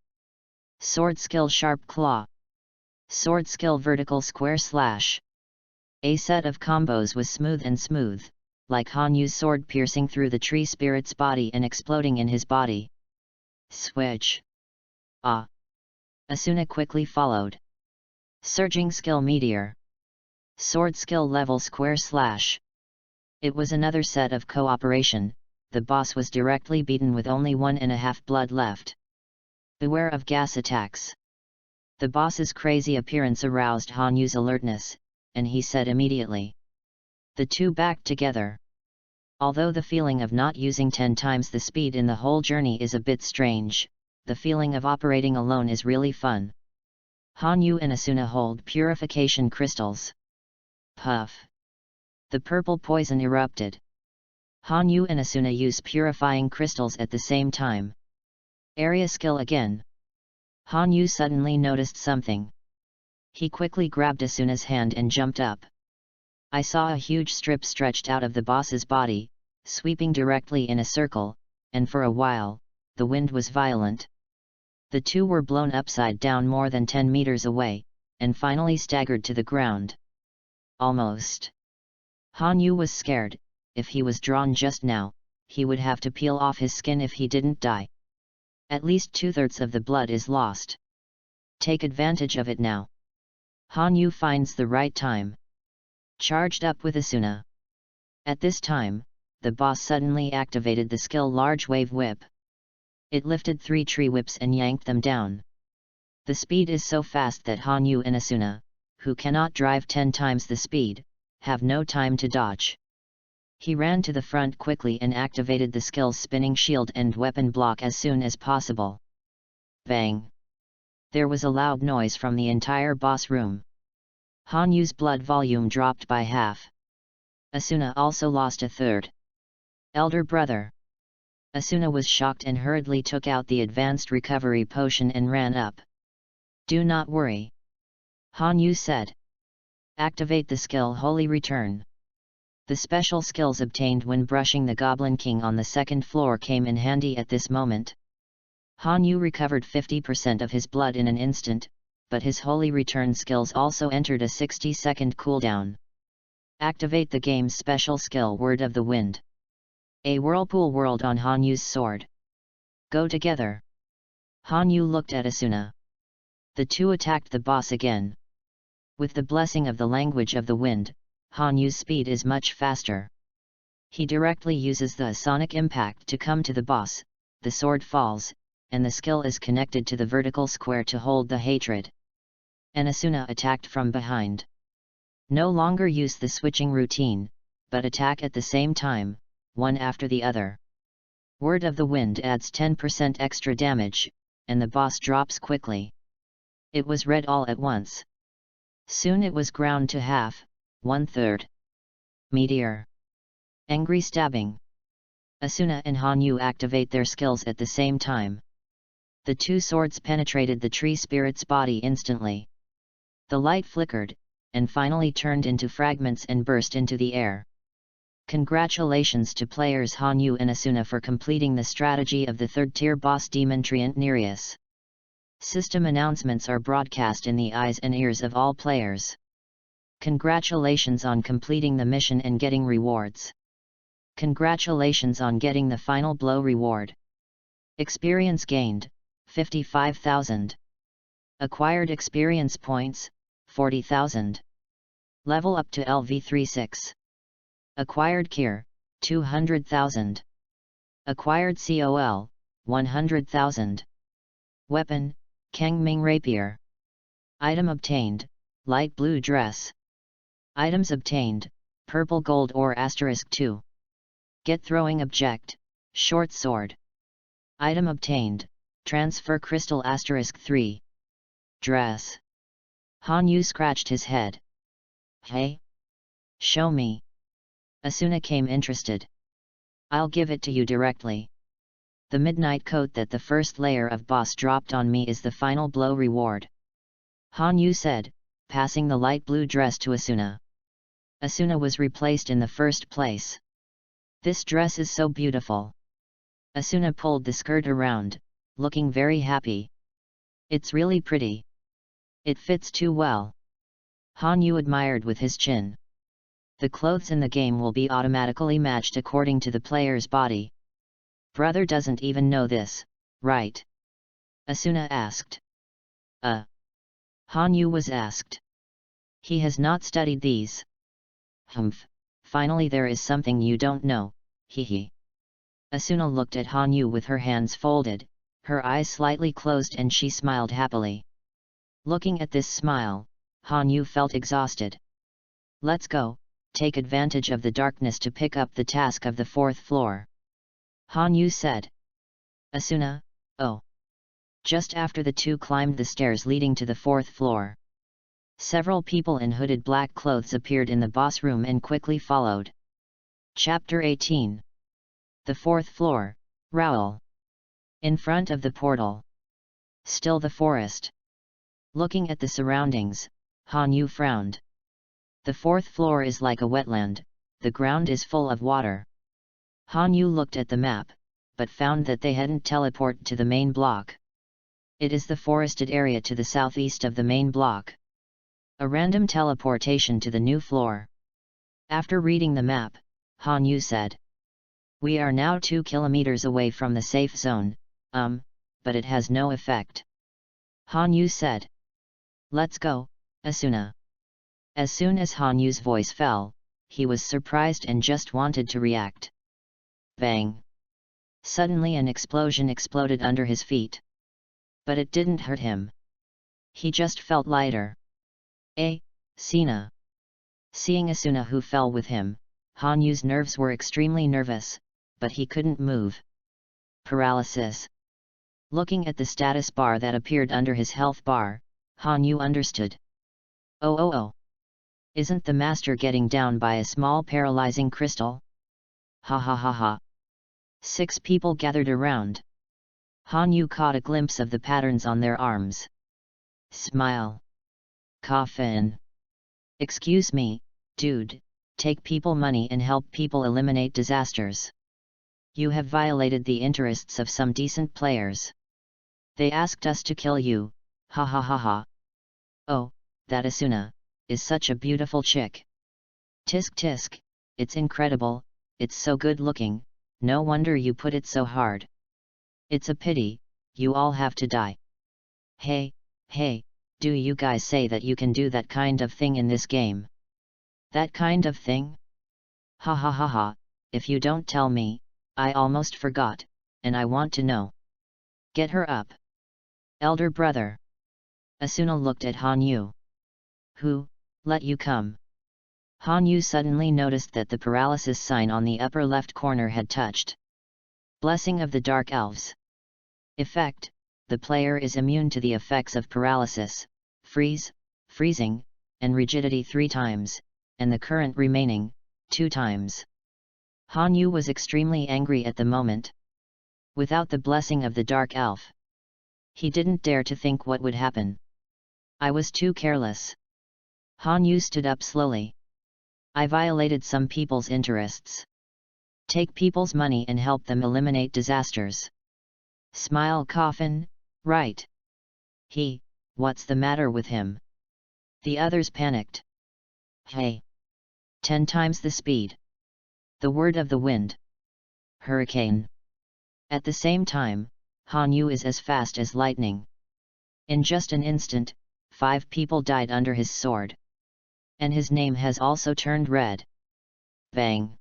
Sword Skill Sharp Claw. Sword Skill Vertical Square Slash. A set of combos was smooth, like Han Yu's sword piercing through the tree spirit's body and exploding in his body. Switch. Ah! Asuna quickly followed. Surging Skill Meteor. Sword Skill Level // It was another set of cooperation. The boss was directly beaten with only 1.5 blood left. Beware of gas attacks. The boss's crazy appearance aroused Han Yu's alertness, and he said immediately. The two backed together. Although the feeling of not using 10 times the speed in the whole journey is a bit strange, the feeling of operating alone is really fun. Han Yu and Asuna hold purification crystals. Puff! The purple poison erupted. Han Yu and Asuna use purifying crystals at the same time. Area skill again. Han Yu suddenly noticed something. He quickly grabbed Asuna's hand and jumped up. I saw a huge strip stretched out of the boss's body, sweeping directly in a circle, and for a while, the wind was violent. The two were blown upside down more than 10 meters away, and finally staggered to the ground. Almost. Han Yu was scared. If he was drawn just now, he would have to peel off his skin if he didn't die. At least 2/3 of the blood is lost. Take advantage of it now. Han Yu finds the right time. Charged up with Asuna. At this time, the boss suddenly activated the skill Large Wave Whip. It lifted 3 tree whips and yanked them down. The speed is so fast that Han Yu and Asuna, who cannot drive 10 times the speed, have no time to dodge. He ran to the front quickly and activated the skills Spinning Shield and Weapon Block as soon as possible. Bang! There was a loud noise from the entire boss room. Han Yu's blood volume dropped by half. Asuna also lost 1/3. Elder brother. Asuna was shocked and hurriedly took out the advanced recovery potion and ran up. Do not worry. Han Yu said. Activate the skill Holy Return. The special skills obtained when brushing the Goblin King on the 2nd floor came in handy at this moment. Han Yu recovered 50% of his blood in an instant, but his Holy Return skills also entered a 60-second cooldown. Activate the game's special skill Word of the Wind. A whirlpool whirled on Han Yu's sword. Go together. Han Yu looked at Asuna. The two attacked the boss again. With the blessing of the language of the wind, Han Yu's speed is much faster. He directly uses the sonic impact to come to the boss, the sword falls, and the skill is connected to the vertical square to hold the hatred. And Asuna attacked from behind. No longer use the switching routine, but attack at the same time, one after the other. Word of the Wind adds 10% extra damage, and the boss drops quickly. It was read all at once. Soon it was ground to half, 1/3. Meteor. Angry stabbing. Asuna and Hanyu activate their skills at the same time. The two swords penetrated the tree spirit's body instantly. The light flickered, and finally turned into fragments and burst into the air. Congratulations to players Hanyu and Asuna for completing the strategy of the third-tier boss demon Treant Nereus. System announcements are broadcast in the eyes and ears of all players. Congratulations on completing the mission and getting rewards. Congratulations on getting the final blow reward. Experience gained, 55,000. Acquired experience points, 40,000. Level up to LV36. Acquired gear, 200,000. Acquired COL, 100,000. Weapon, Kangming Rapier. Item obtained, light blue dress. Items obtained, purple gold or *2. Get throwing object, short sword. Item obtained, transfer crystal *3. Dress. Hanyu scratched his head. Hey? Show me. Asuna came interested. I'll give it to you directly. The midnight coat that the first layer of boss dropped on me is the final blow reward. Hanyu said, passing the light blue dress to Asuna. Asuna was replaced in the first place. This dress is so beautiful. Asuna pulled the skirt around, looking very happy. It's really pretty. It fits too well. Hanyu admired with his chin. The clothes in the game will be automatically matched according to the player's body. Brother doesn't even know this, right? Asuna asked. Hanyu was asked. He has not studied these. Humph, finally there is something you don't know, hehe. Asuna looked at Hanyu with her hands folded, her eyes slightly closed and she smiled happily. Looking at this smile, Hanyu felt exhausted. Let's go, take advantage of the darkness to pick up the task of the 4th floor. Hanyu said. Asuna, oh. Just after the two climbed the stairs leading to the 4th floor. Several people in hooded black clothes appeared in the boss room and quickly followed. Chapter 18. The 4th floor, Raoul. In front of the portal. Still the forest. Looking at the surroundings, Hanyu frowned. The 4th floor is like a wetland, the ground is full of water. Hanyu looked at the map, but found that they hadn't teleported to the main block. It is the forested area to the southeast of the main block. A random teleportation to the new floor. After reading the map, Hanyu said. We are now 2 kilometers away from the safe zone, but it has no effect. Hanyu said. Let's go, Asuna. As soon as Hanyu's voice fell, he was surprised and just wanted to react. Bang! Suddenly an explosion exploded under his feet. But it didn't hurt him. He just felt lighter. Sina. Seeing Asuna who fell with him, Hanyu's nerves were extremely nervous, but he couldn't move. Paralysis. Looking at the status bar that appeared under his health bar, Hanyu understood. Oh. Isn't the master getting down by a small paralyzing crystal? Ha ha ha ha. 6 people gathered around. Hanyu caught a glimpse of the patterns on their arms. Smile. Coffin. Excuse me, dude, take people money and help people eliminate disasters. You have violated the interests of some decent players. They asked us to kill you, ha ha ha ha. Oh, that Asuna is such a beautiful chick. Tisk tisk, it's incredible, it's so good looking, no wonder you put it so hard. It's a pity, you all have to die. Hey, do you guys say that you can do that kind of thing in this game? That kind of thing? Ha ha ha ha, if you don't tell me, I almost forgot, and I want to know. Get her up. Elder brother. Asuna looked at Hanyu. Who let you come? Han Yu suddenly noticed that the paralysis sign on the upper left corner had touched. Blessing of the Dark Elves. Effect: the player is immune to the effects of paralysis, freeze, freezing, and rigidity 3 times, and the current remaining, 2 times. Han Yu was extremely angry at the moment. Without the blessing of the Dark Elf, he didn't dare to think what would happen. I was too careless. Han Yu stood up slowly. I violated some people's interests. Take people's money and help them eliminate disasters. Smile coffin, right? What's the matter with him? The others panicked. Hey! 10 times the speed. The word of the wind. Hurricane. At the same time, Han Yu is as fast as lightning. In just an instant, 5 people died under his sword. And his name has also turned red. Bang!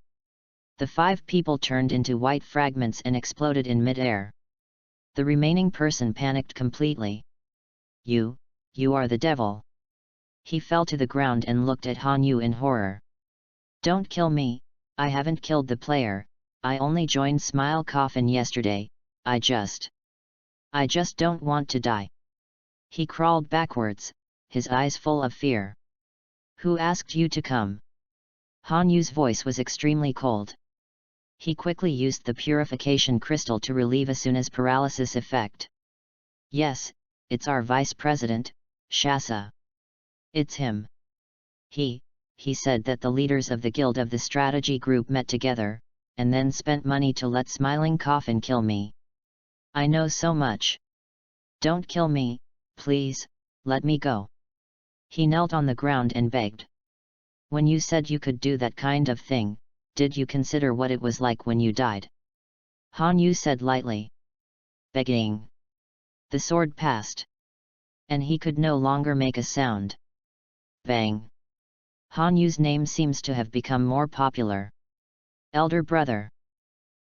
The 5 people turned into white fragments and exploded in mid-air. The remaining person panicked completely. You are the devil. He fell to the ground and looked at Han Yu in horror. Don't kill me, I haven't killed the player, I only joined Smile Coffin yesterday, I just don't want to die. He crawled backwards, his eyes full of fear. Who asked you to come? Han Yu's voice was extremely cold. He quickly used the purification crystal to relieve Asuna's paralysis effect. Yes, it's our vice president, Shasa. It's him. He said that the leaders of the guild of the strategy group met together, and then spent money to let Smiling Coffin kill me. I know so much. Don't kill me, please, let me go. He knelt on the ground and begged. When you said you could do that kind of thing, did you consider what it was like when you died? Han Yu said lightly. Begging. The sword passed. And he could no longer make a sound. Bang. Han Yu's name seems to have become more popular. Elder brother.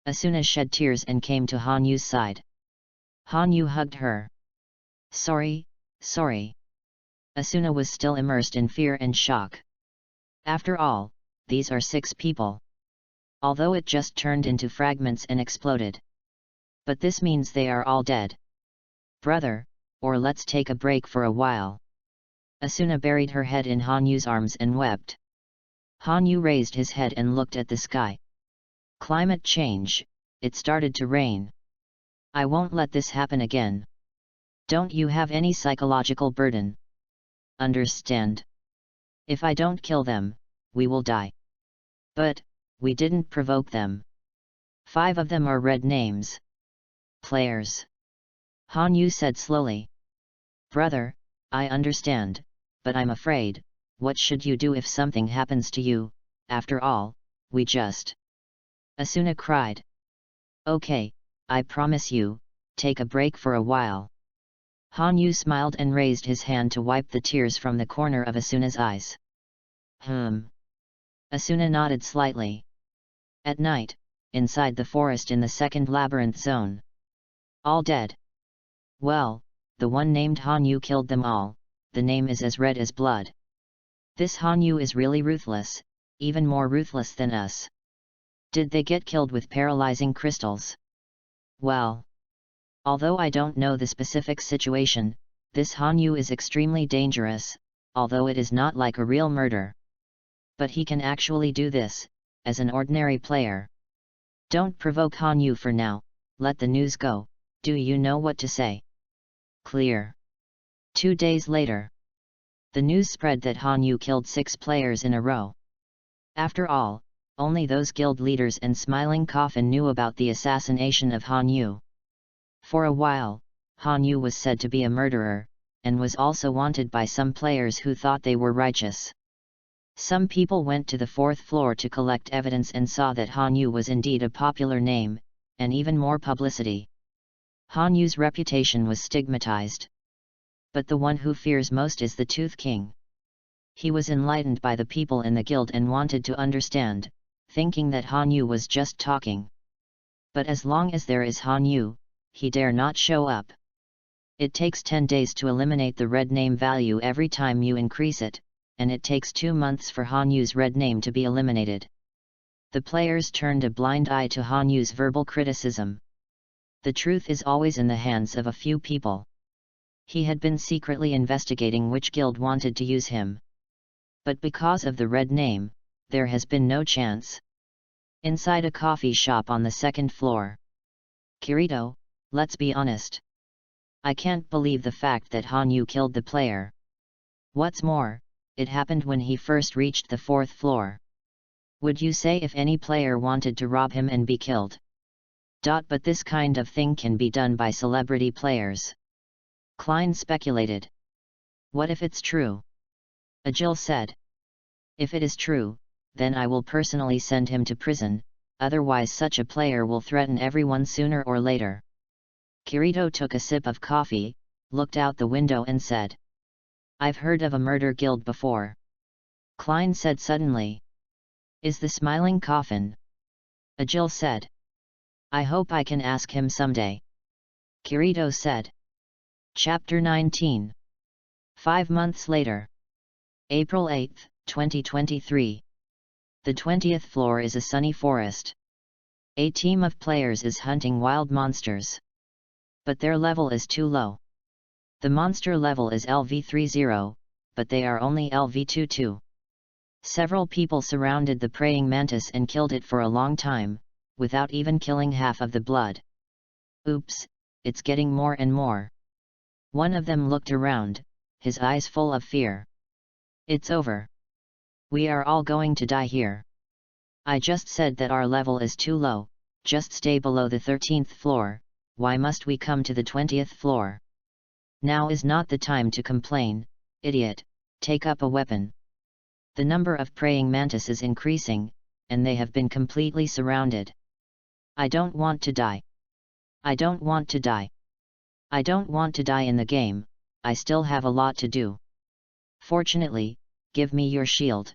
Asuna shed tears and came to Han Yu's side. Han Yu hugged her. Sorry. Asuna was still immersed in fear and shock. After all, these are 6 people. Although it just turned into fragments and exploded. But this means they are all dead. Brother, or let's take a break for a while. Asuna buried her head in Han Yu's arms and wept. Han Yu raised his head and looked at the sky. Climate change, it started to rain. I won't let this happen again. Don't you have any psychological burden? Understand? If I don't kill them, we will die. But, we didn't provoke them. 5 of them are red names. Players. Han Yu said slowly. Brother, I understand, but I'm afraid, what should you do if something happens to you? After all, we just... Asuna cried. Okay, I promise you, take a break for a while. Han Yu smiled and raised his hand to wipe the tears from the corner of Asuna's eyes. Asuna nodded slightly. At night, inside the forest in the second labyrinth zone. All dead. Well, the one named Han Yu killed them all, the name is as red as blood. This Han Yu is really ruthless, even more ruthless than us. Did they get killed with paralyzing crystals? Well, although I don't know the specific situation, this Han Yu is extremely dangerous, although it is not like a real murder. But he can actually do this, as an ordinary player. Don't provoke Han Yu for now, let the news go, do you know what to say? Clear. 2 days later. The news spread that Han Yu killed 6 players in a row. After all, only those guild leaders and Smiling Coffin knew about the assassination of Han Yu. For a while, Han Yu was said to be a murderer, and was also wanted by some players who thought they were righteous. Some people went to the 4th floor to collect evidence and saw that Han Yu was indeed a popular name, and even more publicity. Han Yu's reputation was stigmatized. But the one who fears most is the Tooth King. He was enlightened by the people in the guild and wanted to understand, thinking that Han Yu was just talking. But as long as there is Han Yu, he dare not show up. It takes 10 days to eliminate the red name value every time you increase it, and it takes 2 months for Han Yu's red name to be eliminated. The players turned a blind eye to Han Yu's verbal criticism. The truth is always in the hands of a few people. He had been secretly investigating which guild wanted to use him. But because of the red name, there has been no chance. Inside a coffee shop on the 2nd floor. Kirito, let's be honest. I can't believe the fact that Han Yu killed the player. What's more, it happened when he first reached the 4th floor. Would you say if any player wanted to rob him and be killed? But this kind of thing can be done by celebrity players. Klein speculated. What if it's true? Agil said. If it is true, then I will personally send him to prison, otherwise such a player will threaten everyone sooner or later. Kirito took a sip of coffee, looked out the window and said. I've heard of a murder guild before. Klein said suddenly. Is the Smiling Coffin? Agil said. I hope I can ask him someday. Kirito said. Chapter 19. 5 months later. April 8, 2023. The 20th floor is a sunny forest. A team of players is hunting wild monsters. But their level is too low. The monster level is LV30, but they are only LV22. Several people surrounded the praying mantis and killed it for a long time, without even killing half of the blood. Oops, it's getting more and more. One of them looked around, his eyes full of fear. It's over. We are all going to die here. I just said that our level is too low, just stay below the 13th floor, why must we come to the 20th floor? Now is not the time to complain, idiot, take up a weapon. The number of praying mantis is increasing, and they have been completely surrounded. I don't want to die. I don't want to die. I don't want to die in the game, I still have a lot to do. Fortunately, give me your shield.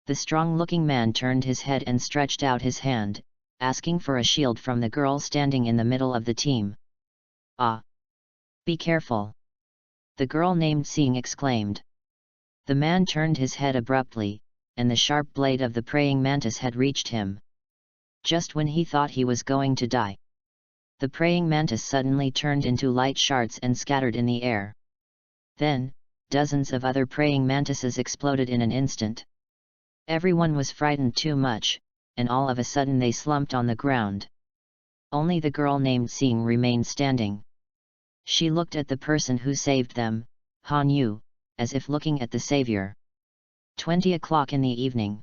The strong-looking man turned his head and stretched out his hand, asking for a shield from the girl standing in the middle of the team. Ah! Be careful! The girl named Seeing exclaimed. The man turned his head abruptly, and the sharp blade of the praying mantis had reached him. Just when he thought he was going to die, the praying mantis suddenly turned into light shards and scattered in the air. Then, dozens of other praying mantises exploded in an instant. Everyone was frightened too much, and all of a sudden they slumped on the ground. Only the girl named Seeing remained standing. She looked at the person who saved them, Han Yu, as if looking at the savior. 20 o'clock in the evening.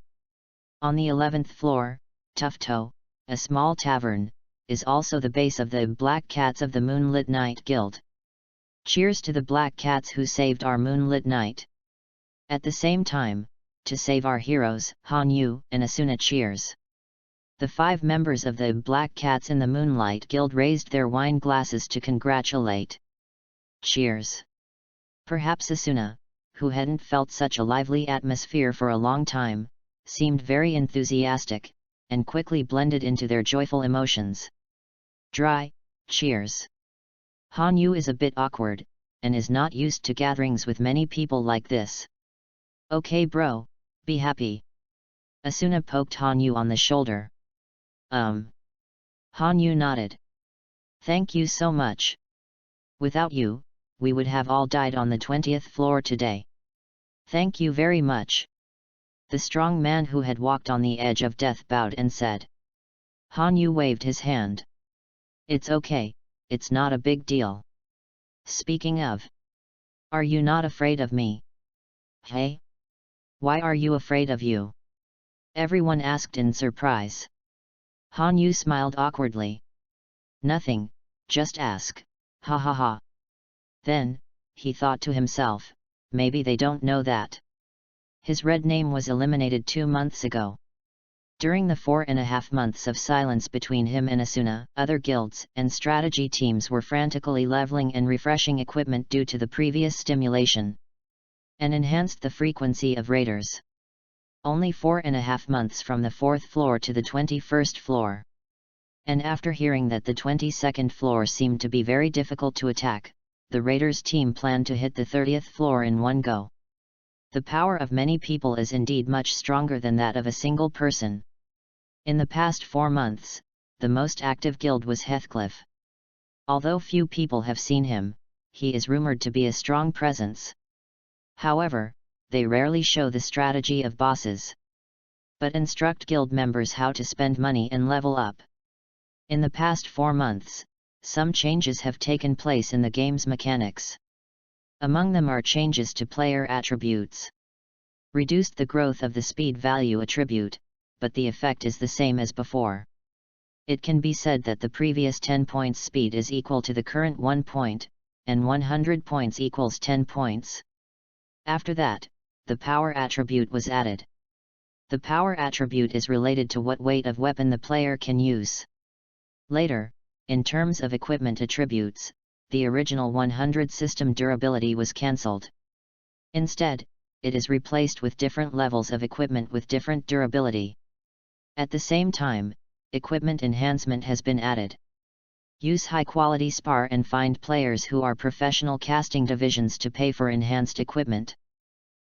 On the 11th floor, Tufto, a small tavern, is also the base of the Black Cats of the Moonlit Night Guild. Cheers to the Black Cats who saved our moonlit night. At the same time, to save our heroes, Han Yu and Asuna cheers. The 5 members of the Black Cats in the Moonlight Guild raised their wine glasses to congratulate. Cheers. Perhaps Asuna, who hadn't felt such a lively atmosphere for a long time, seemed very enthusiastic, and quickly blended into their joyful emotions. Dry, cheers. Han Yu is a bit awkward, and is not used to gatherings with many people like this. Okay bro, be happy. Asuna poked Han Yu on the shoulder. Han Yu nodded. Thank you so much. Without you, we would have all died on the 20th floor today. Thank you very much. The strong man who had walked on the edge of death bowed and said. Han Yu waved his hand. It's okay, it's not a big deal. Speaking of. Are you not afraid of me? Hey? Why are you afraid of you? Everyone asked in surprise. Han Yu smiled awkwardly. Nothing, just ask, ha ha ha. Then, he thought to himself, maybe they don't know that his red name was eliminated 2 months ago. During the 4.5 months of silence between him and Asuna, other guilds and strategy teams were frantically leveling and refreshing equipment due to the previous stimulation, and enhanced the frequency of raiders. Only 4.5 months from the 4th floor to the 21st floor. And after hearing that the 22nd floor seemed to be very difficult to attack, the raiders team planned to hit the 30th floor in one go. The power of many people is indeed much stronger than that of a single person. In the past 4 months, the most active guild was Heathcliff. Although few people have seen him, he is rumored to be a strong presence. However, they rarely show the strategy of bosses, but instruct guild members how to spend money and level up. In the past 4 months, some changes have taken place in the game's mechanics. Among them are changes to player attributes. Reduced the growth of the speed value attribute, but the effect is the same as before. It can be said that the previous 10 points speed is equal to the current 1 point, and 100 points equals 10 points. After that, the power attribute was added. The power attribute is related to what weight of weapon the player can use. Later, in terms of equipment attributes, the original 100 system durability was cancelled. Instead, it is replaced with different levels of equipment with different durability. At the same time, equipment enhancement has been added. Use high-quality spar and find players who are professional casting divisions to pay for enhanced equipment.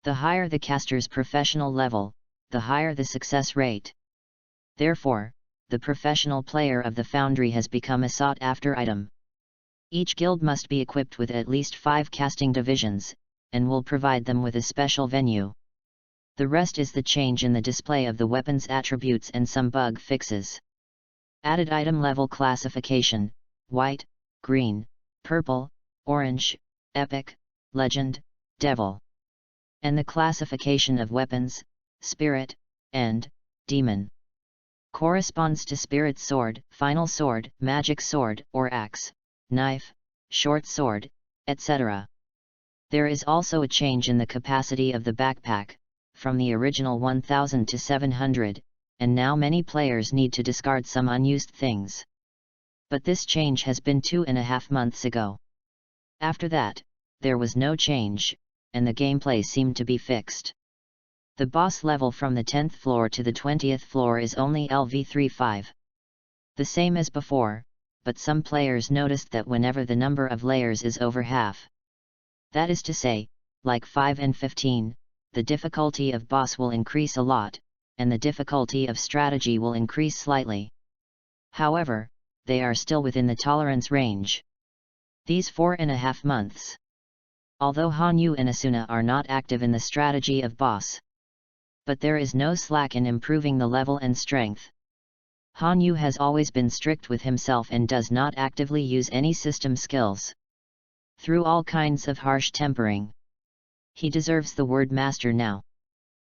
The higher the caster's professional level, the higher the success rate. Therefore, the professional player of the foundry has become a sought-after item. Each guild must be equipped with at least 5 casting divisions, and will provide them with a special venue. The rest is the change in the display of the weapon's attributes and some bug fixes. Added item level classification: white, green, purple, orange, epic, legend, devil. And the classification of weapons, spirit, and demon. Corresponds to spirit sword, final sword, magic sword or axe, knife, short sword, etc. There is also a change in the capacity of the backpack, from the original 1000 to 700, and now many players need to discard some unused things. But this change has been 2.5 months ago. After that, there was no change, and the gameplay seemed to be fixed. The boss level from the 10th floor to the 20th floor is only LV35. The same as before, but some players noticed that whenever the number of layers is over half. That is to say, like 5 and 15, the difficulty of boss will increase a lot, and the difficulty of strategy will increase slightly. However, they are still within the tolerance range. These 4.5 months. Although Hanyu and Asuna are not active in the strategy of boss, but there is no slack in improving the level and strength. Hanyu has always been strict with himself and does not actively use any system skills. Through all kinds of harsh tempering. He deserves the word master now.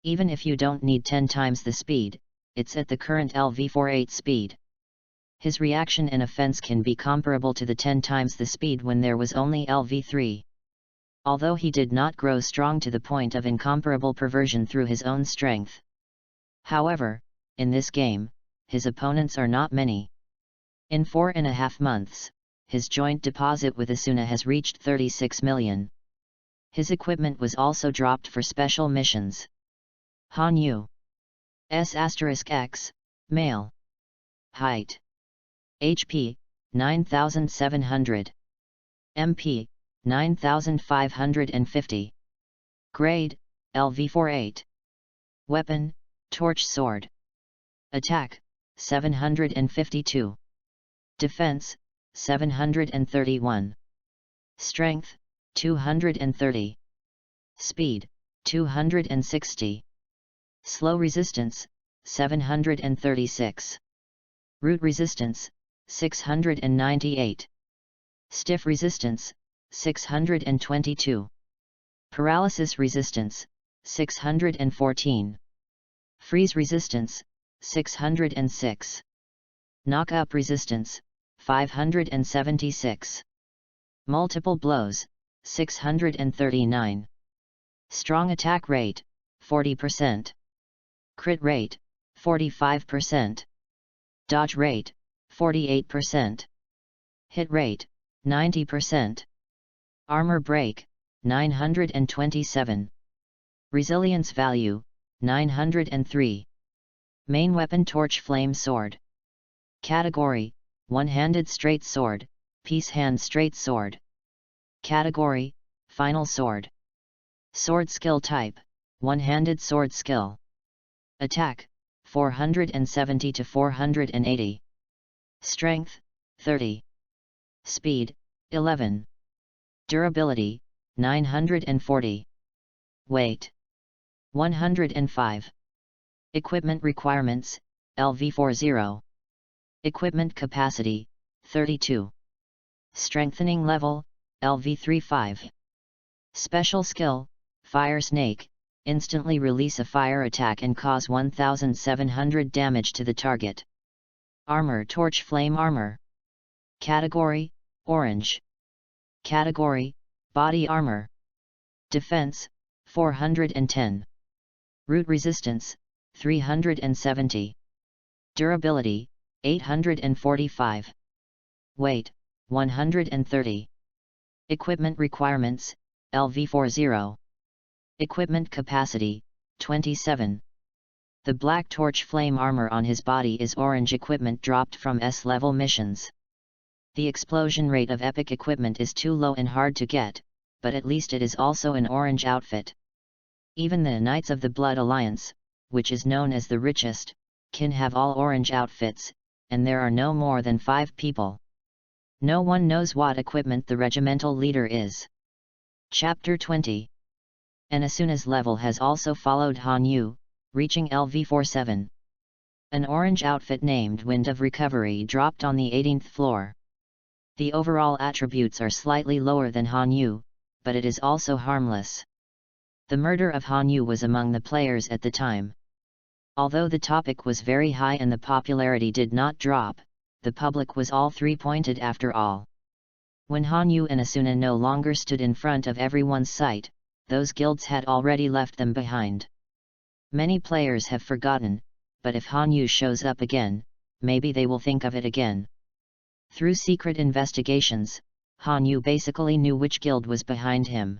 Even if you don't need 10 times the speed, it's at the current LV48 speed. His reaction and offense can be comparable to the 10 times the speed when there was only LV3. Although he did not grow strong to the point of incomparable perversion through his own strength. However, in this game, his opponents are not many. In 4.5 months, his joint deposit with Asuna has reached 36 million. His equipment was also dropped for special missions. Hanyu S*X, male. Height. HP, 9700. MP, 9550. Grade, LV48. Weapon, torch sword. Attack, 752. Defense, 731. Strength, 230. Speed, 260. Slow resistance, 736. Root resistance, 698. Stiff resistance, 622. Paralysis resistance, 614. Freeze resistance, 606. Knock-up resistance, 576. Multiple blows, 639. Strong attack rate, 40%. Crit rate, 45%. Dodge rate, 48%. Hit rate, 90%. Armor break, 927. Resilience value, 903. Main weapon torch flame sword. Category, one-handed straight sword, peace hand straight sword. Category, final sword. Sword skill type, one-handed sword skill. Attack, 470 to 480. Strength, 30. Speed, 11. Durability, 940. Weight, 105. Equipment requirements, LV40. Equipment capacity, 32. Strengthening level, LV35. Special skill, Fire Snake, instantly release a fire attack and cause 1700 damage to the target. Armor Torch Flame Armor. Category, Orange. Category, Body Armor. Defense, 410. Root Resistance, 370. Durability, 845. Weight, 130. Equipment requirements, LV40. Equipment capacity, 27. The Black Torch Flame Armor on his body is orange equipment dropped from S-level missions. The explosion rate of epic equipment is too low and hard to get, but at least it is also an orange outfit. Even the Knights of the Blood Alliance, which is known as the richest, can have all orange outfits, and there are no more than 5 people. No one knows what equipment the regimental leader is. Chapter 20. An Asuna's level has also followed Han Yu, reaching LV47. An orange outfit named Wind of Recovery dropped on the 18th floor. The overall attributes are slightly lower than Han Yu, but it is also harmless. The murder of Han Yu was among the players at the time. Although the topic was very high and the popularity did not drop, the public was all 3-pointed after all. When Han Yu and Asuna no longer stood in front of everyone's sight, those guilds had already left them behind. Many players have forgotten, but if Han Yu shows up again, maybe they will think of it again. Through secret investigations, Han Yu basically knew which guild was behind him.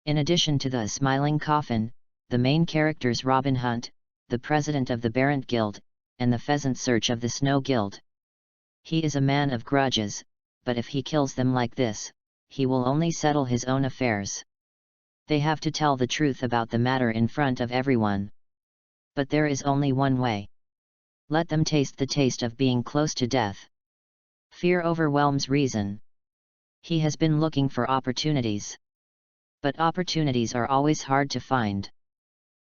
In addition to the Smiling Coffin, the main characters Robin Hunt, the president of the Barrent Guild, and the Pheasant Search of the Snow Guild. He is a man of grudges, but if he kills them like this, he will only settle his own affairs. They have to tell the truth about the matter in front of everyone. But there is only one way. Let them taste the taste of being close to death. Fear overwhelms reason. He has been looking for opportunities. But opportunities are always hard to find.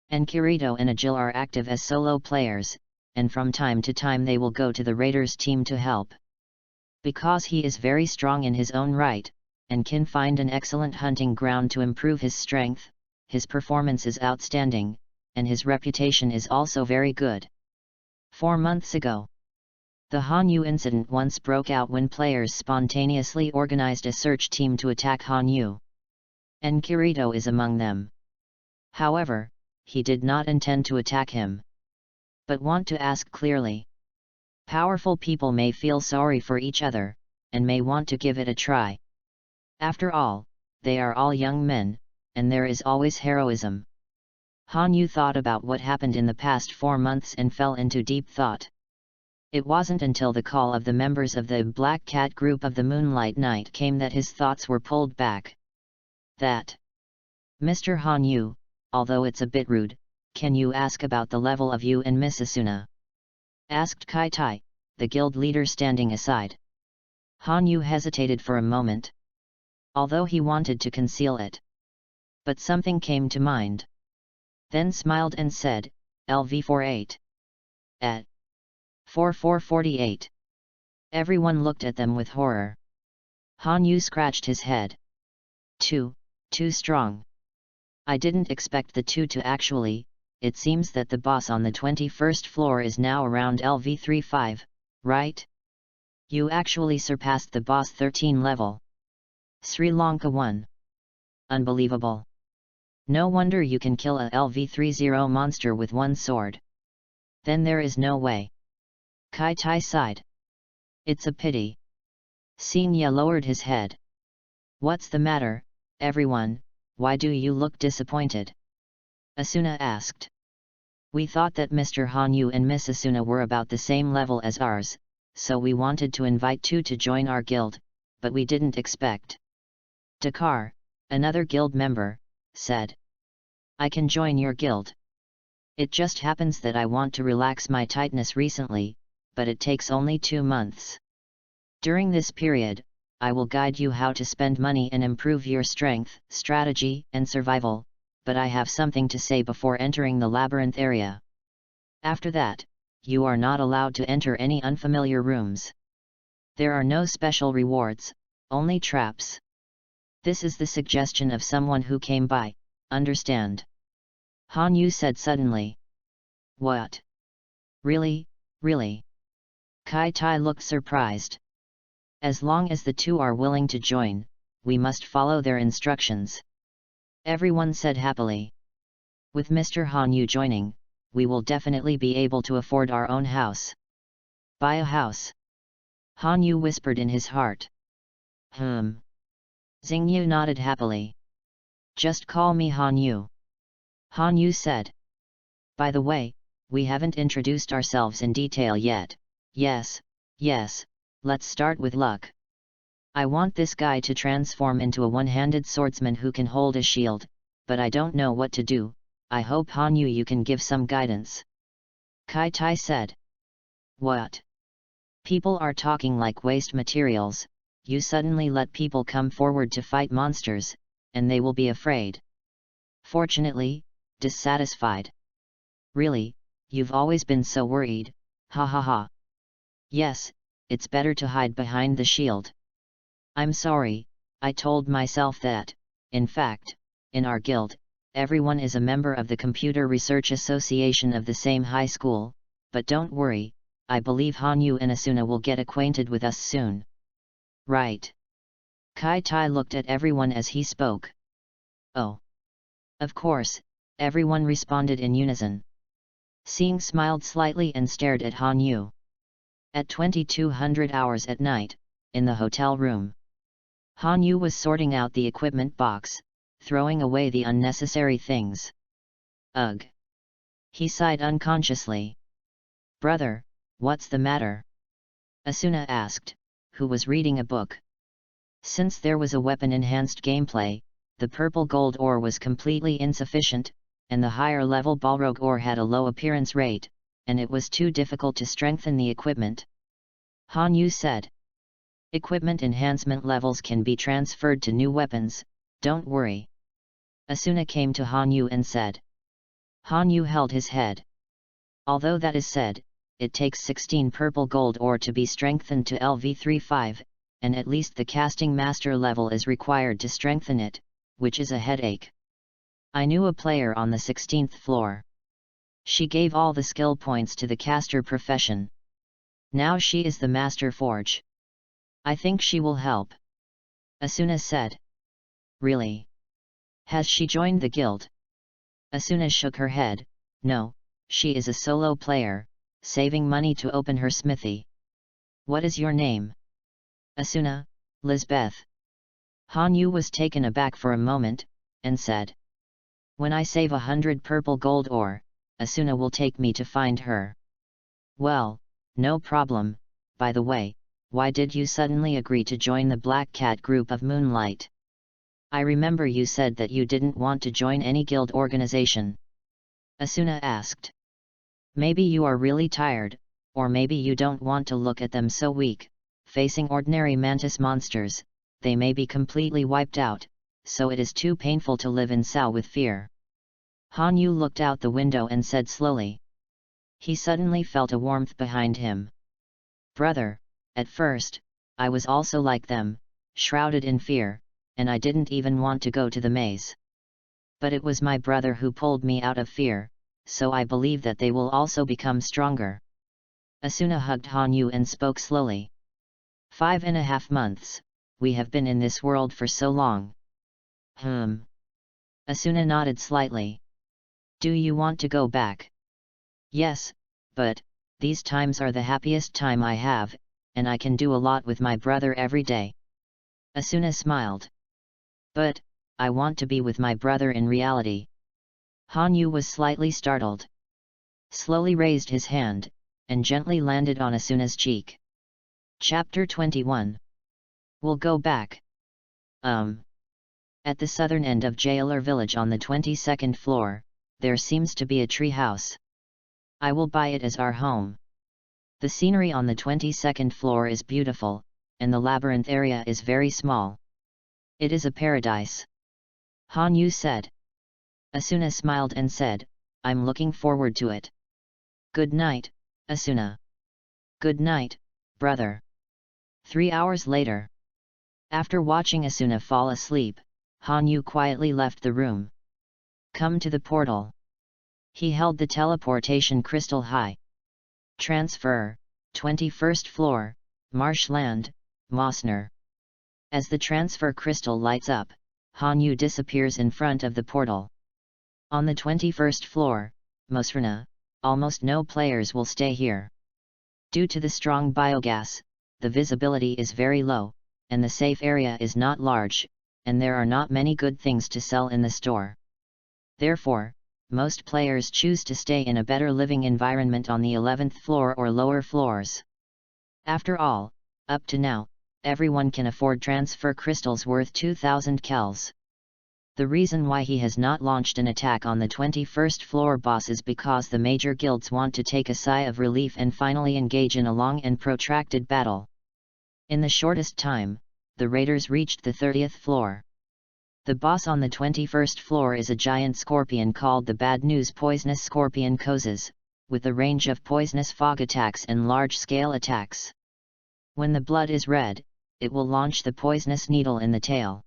And Kirito and Agil are active as solo players, and from time to time they will go to the Raiders team to help. Because he is very strong in his own right, and can find an excellent hunting ground to improve his strength, his performance is outstanding, and his reputation is also very good. 4 months ago, the Han Yu incident once broke out when players spontaneously organized a search team to attack Han Yu. And Kirito is among them. However, he did not intend to attack him, but want to ask clearly. Powerful people may feel sorry for each other, and may want to give it a try. After all, they are all young men, and there is always heroism. Han Yu thought about what happened in the past 4 months and fell into deep thought. It wasn't until the call of the members of the Black Cat group of the Moonlight Knight came that his thoughts were pulled back. That. Mr. Han Yu, although it's a bit rude, can you ask about the level of you and Miss Asuna? Asked Kai Tai, the guild leader standing aside. Han Yu hesitated for a moment, although he wanted to conceal it. But something came to mind. Then smiled and said, LV48. At 4448. Everyone looked at them with horror. Han Yu scratched his head. Too strong. I didn't expect the two to actually. It seems that the boss on the 21st floor is now around LV35, right? You actually surpassed the boss 13 level. Sri Lanka 1. Unbelievable. No wonder you can kill a LV30 monster with one sword. Then there is no way. Kai Tai sighed. It's a pity. Senya lowered his head. What's the matter, everyone, why do you look disappointed? Asuna asked. We thought that Mr. Han Yu and Miss Asuna were about the same level as ours, so we wanted to invite two to join our guild, but we didn't expect. Dakar, another guild member, said. I can join your guild. It just happens that I want to relax my tightness recently, but it takes only 2 months. During this period, I will guide you how to spend money and improve your strength, strategy, and survival, but I have something to say before entering the labyrinth area. After that, you are not allowed to enter any unfamiliar rooms. There are no special rewards, only traps. This is the suggestion of someone who came by, understand? Han Yu said suddenly. What? Really, really? Kai Tai looked surprised. As long as the two are willing to join, we must follow their instructions. Everyone said happily. With Mr. Han Yu joining, we will definitely be able to afford our own house. Buy a house. Han Yu whispered in his heart. Xing Yu nodded happily. Just call me Han Yu. Han Yu said. By the way, we haven't introduced ourselves in detail yet. Yes, let's start with luck. I want this guy to transform into a one-handed swordsman who can hold a shield, but I don't know what to do. I hope Han Yu you can give some guidance. Kai Tai said. What? People are talking like waste materials. You suddenly let people come forward to fight monsters, and they will be afraid. Fortunately, dissatisfied. Really, you've always been so worried, ha ha ha. Yes, it's better to hide behind the shield. I'm sorry, I told myself that. In fact, in our guild, everyone is a member of the Computer Research Association of the same high school, but don't worry, I believe Han Yu and Asuna will get acquainted with us soon. Right. Kai Tai looked at everyone as he spoke. Oh. Of course, everyone responded in unison. Xing smiled slightly and stared at Han Yu. At 2200 hours at night, in the hotel room, Han Yu was sorting out the equipment box, throwing away the unnecessary things. Ugh! He sighed unconsciously. Brother, what's the matter? Asuna asked, who was reading a book. Since there was a weapon-enhanced gameplay, the purple gold ore was completely insufficient, and the higher-level Balrog ore had a low appearance rate, and it was too difficult to strengthen the equipment. Han Yu said. Equipment enhancement levels can be transferred to new weapons, don't worry. Asuna came to Han Yu and said. Han Yu held his head. Although that is said, it takes 16 purple gold ore to be strengthened to LV35, and at least the casting master level is required to strengthen it, which is a headache. I knew a player on the 16th floor. She gave all the skill points to the caster profession. Now she is the master forge. I think she will help. Asuna said. Really? Has she joined the guild? Asuna shook her head. No, she is a solo player, saving money to open her smithy. What is your name? Asuna, Lisbeth. Han Yu was taken aback for a moment, and said. When I save 100 purple gold ore, Asuna will take me to find her. Well, no problem. By the way, why did you suddenly agree to join the Black Cat group of Moonlight? I remember you said that you didn't want to join any guild organization. Asuna asked. Maybe you are really tired, or maybe you don't want to look at them so weak. Facing ordinary mantis monsters, they may be completely wiped out, so it is too painful to live in Sao with fear. Han Yu looked out the window and said slowly. He suddenly felt a warmth behind him. Brother, at first, I was also like them, shrouded in fear, and I didn't even want to go to the maze. But it was my brother who pulled me out of fear, so I believe that they will also become stronger. Asuna hugged Han Yu and spoke slowly. 5.5 months, we have been in this world for so long. Asuna nodded slightly. Do you want to go back? Yes, but these times are the happiest time I have, and I can do a lot with my brother every day. Asuna smiled. But I want to be with my brother in reality. Han Yu was slightly startled. Slowly raised his hand, and gently landed on Asuna's cheek. Chapter 21. We'll go back. At the southern end of Jailer Village on the 22nd floor, there seems to be a tree house. I will buy it as our home. The scenery on the 22nd floor is beautiful, and the labyrinth area is very small. It is a paradise. Han Yu said. Asuna smiled and said, I'm looking forward to it. Good night, Asuna. Good night, brother. 3 hours later. After watching Asuna fall asleep, Han Yu quietly left the room. Come to the portal. He held the teleportation crystal high. Transfer, 21st floor, Marshland, Mossner. As the transfer crystal lights up, Han Yu disappears in front of the portal. On the 21st floor, Mosrana, almost no players will stay here. Due to the strong biogas, the visibility is very low, and the safe area is not large, and there are not many good things to sell in the store. Therefore, most players choose to stay in a better living environment on the 11th floor or lower floors. After all, up to now, everyone can afford transfer crystals worth 2,000 kells. The reason why he has not launched an attack on the 21st floor boss is because the major guilds want to take a sigh of relief and finally engage in a long and protracted battle. In the shortest time, the raiders reached the 30th floor. The boss on the 21st floor is a giant scorpion called the Bad News Poisonous Scorpion Kozas, with a range of poisonous fog attacks and large-scale attacks. When the blood is red, it will launch the poisonous needle in the tail.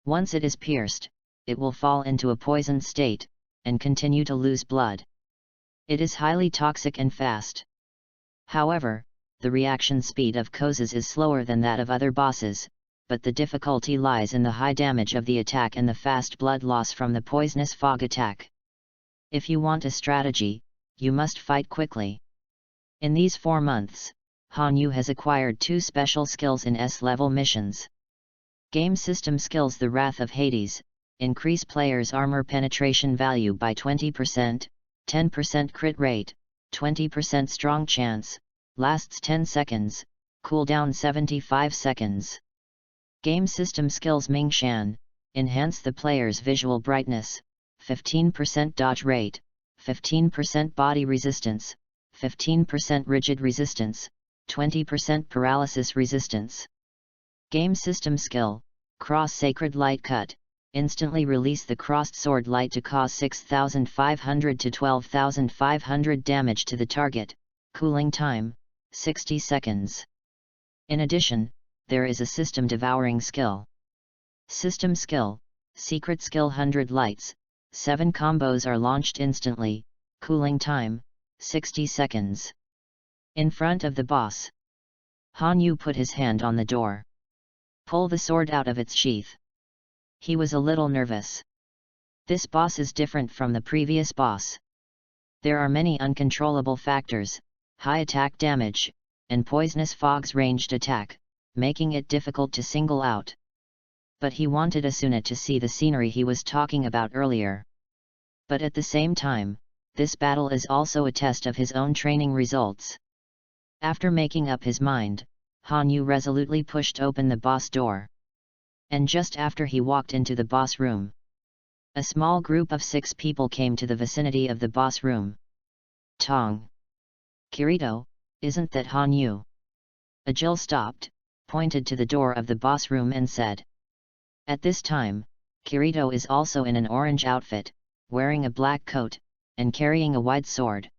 Once it is pierced, it will fall into a poisoned state, and continue to lose blood. It is highly toxic and fast. However, the reaction speed of Kozas is slower than that of other bosses, but the difficulty lies in the high damage of the attack and the fast blood loss from the poisonous fog attack. If you want a strategy, you must fight quickly. In these 4 months, Han Yu has acquired 2 special skills in S-level missions. Game system skills: The Wrath of Hades, increase players' armor penetration value by 20%, 10% crit rate, 20% strong chance, lasts 10 seconds, cooldown 75 seconds. Game system skills: Ming Shan, enhance the player's visual brightness, 15% dodge rate, 15% body resistance, 15% rigid resistance, 20% paralysis resistance. Game system skill: Cross Sacred Light Cut, instantly release the crossed sword light to cause 6,500 to 12,500 damage to the target, cooling time, 60 seconds. In addition, there is a system devouring skill. System skill: Secret skill 100 lights, 7 combos are launched instantly, cooling time, 60 seconds. In front of the boss, Han Yu put his hand on the door. Pull the sword out of its sheath. He was a little nervous. This boss is different from the previous boss. There are many uncontrollable factors, high attack damage, and poisonous fog's ranged attack, making it difficult to single out. But he wanted Asuna to see the scenery he was talking about earlier. But at the same time, this battle is also a test of his own training results. After making up his mind, Han Yu resolutely pushed open the boss door. And just after he walked into the boss room, a small group of 6 people came to the vicinity of the boss room. Tong! Kirito, isn't that Han Yu? Agil stopped, pointed to the door of the boss room and said. At this time, Kirito is also in an orange outfit, wearing a black coat, and carrying a wide sword.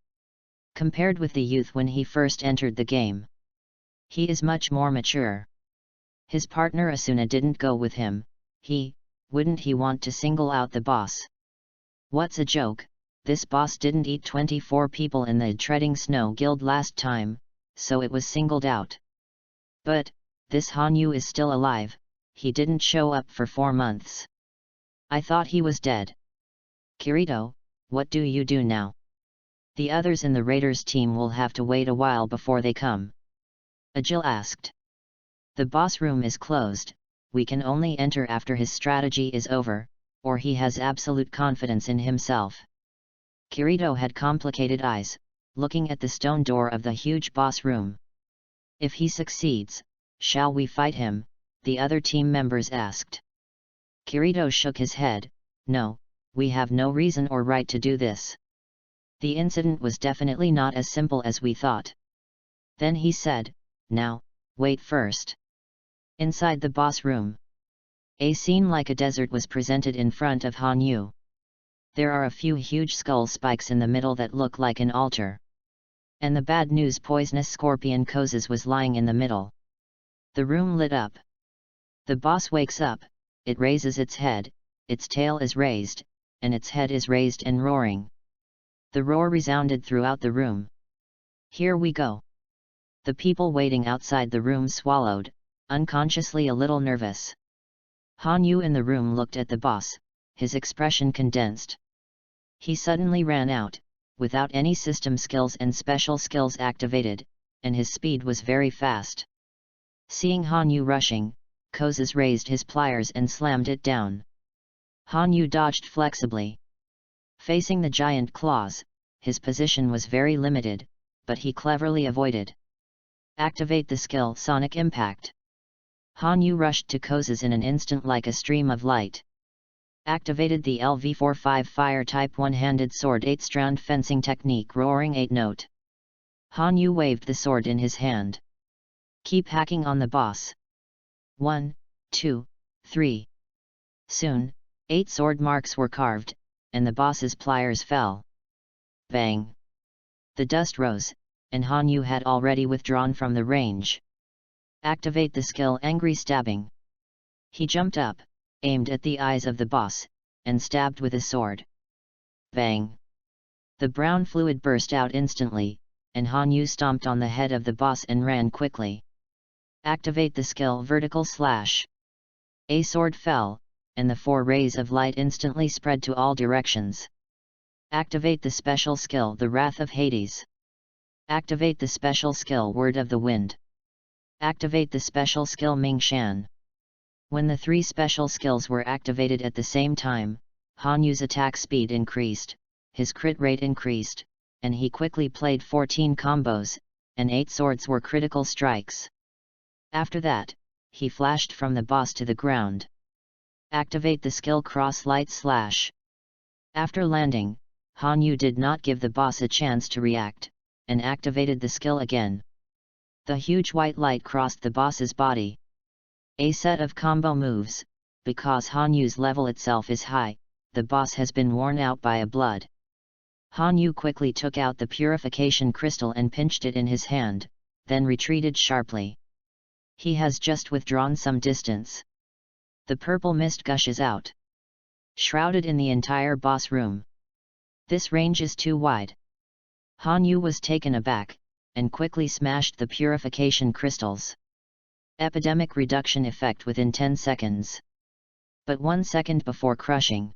Compared with the youth when he first entered the game, he is much more mature. His partner Asuna didn't go with him. Wouldn't he want to single out the boss? What's a joke, this boss didn't eat 24 people in the Treading Snow Guild last time, so it was singled out. But, this Han Yu is still alive, he didn't show up for 4 months. I thought he was dead. Kirito, what do you do now? The others in the Raiders team will have to wait a while before they come. Agil asked. The boss room is closed, we can only enter after his strategy is over, or he has absolute confidence in himself. Kirito had complicated eyes, looking at the stone door of the huge boss room. If he succeeds, shall we fight him? The other team members asked. Kirito shook his head. No, we have no reason or right to do this. The incident was definitely not as simple as we thought. Then he said, now, wait first. Inside the boss room, a scene like a desert was presented in front of Hanyu. There are a few huge skull spikes in the middle that look like an altar. And the bad news poisonous scorpion Kozes was lying in the middle. The room lit up. The boss wakes up, it raises its head, its tail is raised, and its head is raised and roaring. The roar resounded throughout the room. Here we go. The people waiting outside the room swallowed, unconsciously a little nervous. Hanyu in the room looked at the boss, his expression condensed. He suddenly ran out, without any system skills and special skills activated, and his speed was very fast. Seeing Hanyu rushing, Kozes raised his pliers and slammed it down. Hanyu dodged flexibly. Facing the giant claws, his position was very limited, but he cleverly avoided. Activate the skill Sonic Impact. Hanyu rushed to Kozes in an instant like a stream of light. Activated the LV45 Fire Type One-Handed Sword 8-Strand Fencing Technique Roaring 8-Note. Hanyu waved the sword in his hand. Keep hacking on the boss. 1, 2, 3. Soon, 8 sword marks were carved, and the boss's pliers fell. Bang! The dust rose, and Hanyu had already withdrawn from the range. Activate the skill Angry Stabbing. He jumped up, aimed at the eyes of the boss, and stabbed with his sword. Bang! The brown fluid burst out instantly, and Hanyu stomped on the head of the boss and ran quickly. Activate the skill Vertical Slash. A sword fell, and the 4 rays of light instantly spread to all directions. Activate the special skill The Wrath of Hades. Activate the special skill Word of the Wind. Activate the special skill Ming Shan. When the 3 special skills were activated at the same time, Hanyu's attack speed increased, his crit rate increased, and he quickly played 14 combos, and 8 swords were critical strikes. After that, he flashed from the boss to the ground. Activate the skill Cross Light Slash. After landing, Hanyu did not give the boss a chance to react, and activated the skill again. The huge white light crossed the boss's body. A set of combo moves. Because Hanyu's level itself is high, the boss has been worn out by a blood. Hanyu quickly took out the purification crystal and pinched it in his hand, then retreated sharply. He has just withdrawn some distance. The purple mist gushes out, shrouded in the entire boss room. This range is too wide. Hanyu was taken aback, and quickly smashed the purification crystals. Epidemic reduction effect within 10 seconds. But 1 second before crushing,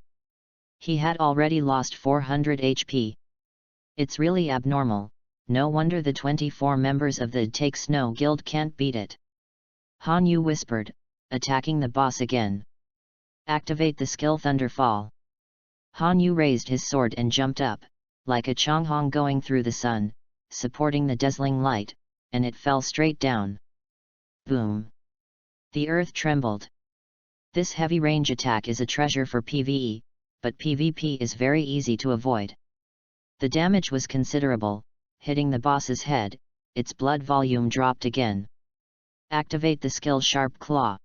he had already lost 400 HP. It's really abnormal, no wonder the 24 members of the Take Snow Guild can't beat it. Hanyu whispered, attacking the boss again. Activate the skill Thunderfall. Hanyu raised his sword and jumped up, like a Chonghong going through the sun, supporting the dazzling light, and it fell straight down. Boom! The earth trembled. This heavy range attack is a treasure for PvE, but PvP is very easy to avoid. The damage was considerable, hitting the boss's head, its blood volume dropped again. Activate the skill Sharp Claw.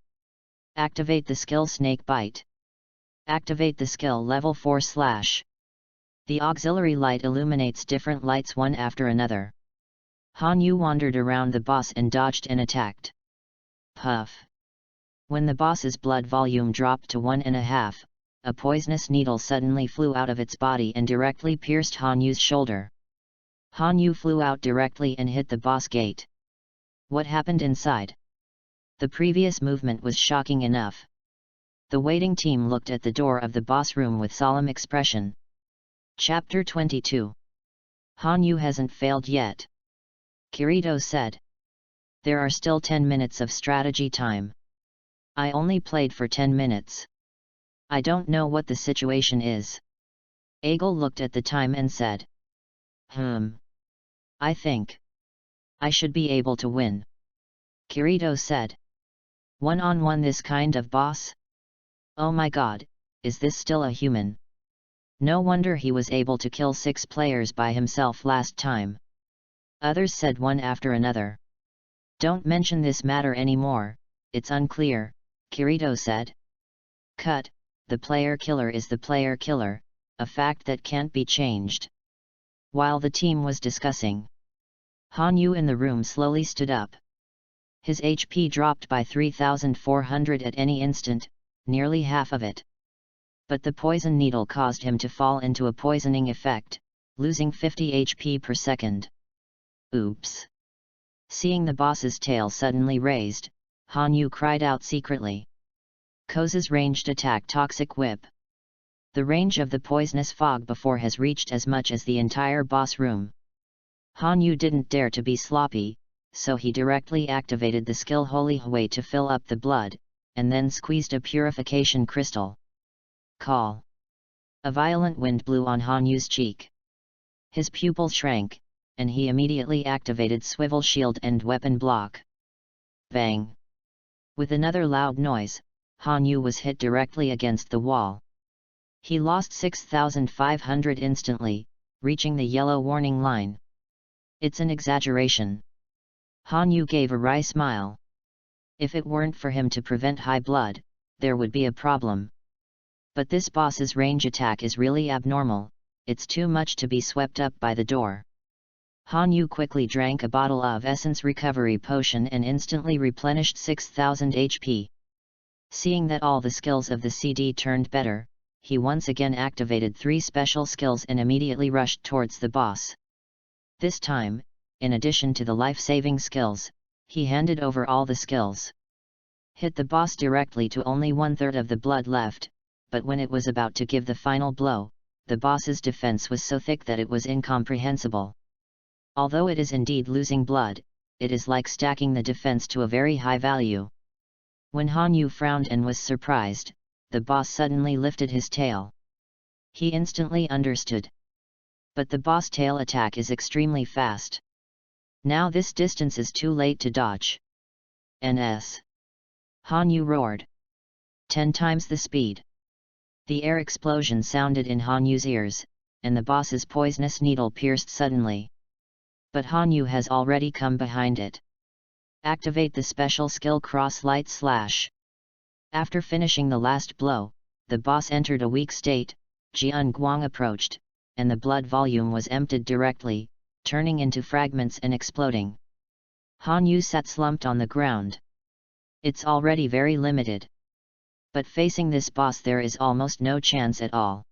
Activate the skill Snake Bite. Activate the skill Level 4 Slash. The auxiliary light illuminates different lights one after another. Hanyu wandered around the boss and dodged and attacked. Puff! When the boss's blood volume dropped to 1.5, a poisonous needle suddenly flew out of its body and directly pierced Hanyu's shoulder. Hanyu flew out directly and hit the boss gate. What happened inside? The previous movement was shocking enough. The waiting team looked at the door of the boss room with solemn expression. Chapter 22. Hanyu hasn't failed yet. Kirito said. There are still 10 minutes of strategy time. I only played for 10 minutes. I don't know what the situation is. Aegel looked at the time and said. I think I should be able to win. Kirito said. One-on-one this kind of boss? Oh my god, is this still a human? No wonder he was able to kill 6 players by himself last time. Others said one after another. Don't mention this matter anymore, it's unclear, Kirito said. Cut, the player killer is the player killer, a fact that can't be changed. While the team was discussing, Hanyu in the room slowly stood up. His HP dropped by 3,400 at any instant, nearly half of it. But the poison needle caused him to fall into a poisoning effect, losing 50 HP per second. Oops! Seeing the boss's tail suddenly raised, Hanyu cried out secretly. Koza's ranged attack Toxic Whip. The range of the poisonous fog before has reached as much as the entire boss room. Hanyu didn't dare to be sloppy, so he directly activated the skill Holy Hwei to fill up the blood, and then squeezed a purification crystal. Call! A violent wind blew on Hanyu's cheek. His pupil shrank, and he immediately activated Swivel Shield and Weapon Block. Bang! With another loud noise, Hanyu was hit directly against the wall. He lost 6,500 instantly, reaching the yellow warning line. It's an exaggeration. Hanyu gave a wry smile. If it weren't for him to prevent high blood, there would be a problem. But this boss's range attack is really abnormal, it's too much to be swept up by the door. Hanyu quickly drank a bottle of Essence Recovery Potion and instantly replenished 6,000 HP. Seeing that all the skills of the CD turned better, he once again activated 3 special skills and immediately rushed towards the boss. This time, in addition to the life-saving skills, he handed over all the skills. Hit the boss directly to only 1/3 of the blood left, but when it was about to give the final blow, the boss's defense was so thick that it was incomprehensible. Although it is indeed losing blood, it is like stacking the defense to a very high value. When Hanyu frowned and was surprised, the boss suddenly lifted his tail. He instantly understood. But the boss tail attack is extremely fast. Now this distance is too late to dodge. NS. Hanyu roared. 10 times the speed. The air explosion sounded in Hanyu's ears, and the boss's poisonous needle pierced suddenly. But Hanyu has already come behind it. Activate the special skill Cross Light Slash. After finishing the last blow, the boss entered a weak state. Jian Guang approached, and the blood volume was emptied directly, turning into fragments and exploding. Hanyu sat slumped on the ground. It's already very limited. But facing this boss there is almost no chance at all.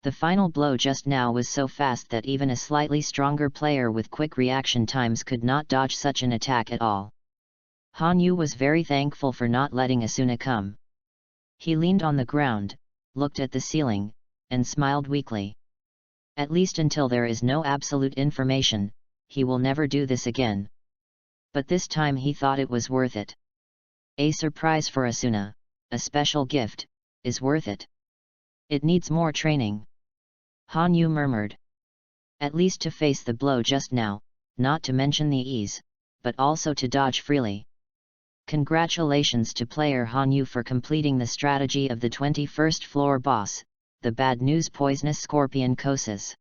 The final blow just now was so fast that even a slightly stronger player with quick reaction times could not dodge such an attack at all. Hanyu was very thankful for not letting Asuna come. He leaned on the ground, looked at the ceiling, and smiled weakly. At least until there is no absolute information, he will never do this again. But this time he thought it was worth it. A surprise for Asuna, a special gift, is worth it. It needs more training. Hanyu murmured. At least to face the blow just now, not to mention the ease, but also to dodge freely. Congratulations to player Hanyu for completing the strategy of the 21st floor boss, the bad news poisonous scorpion Koses.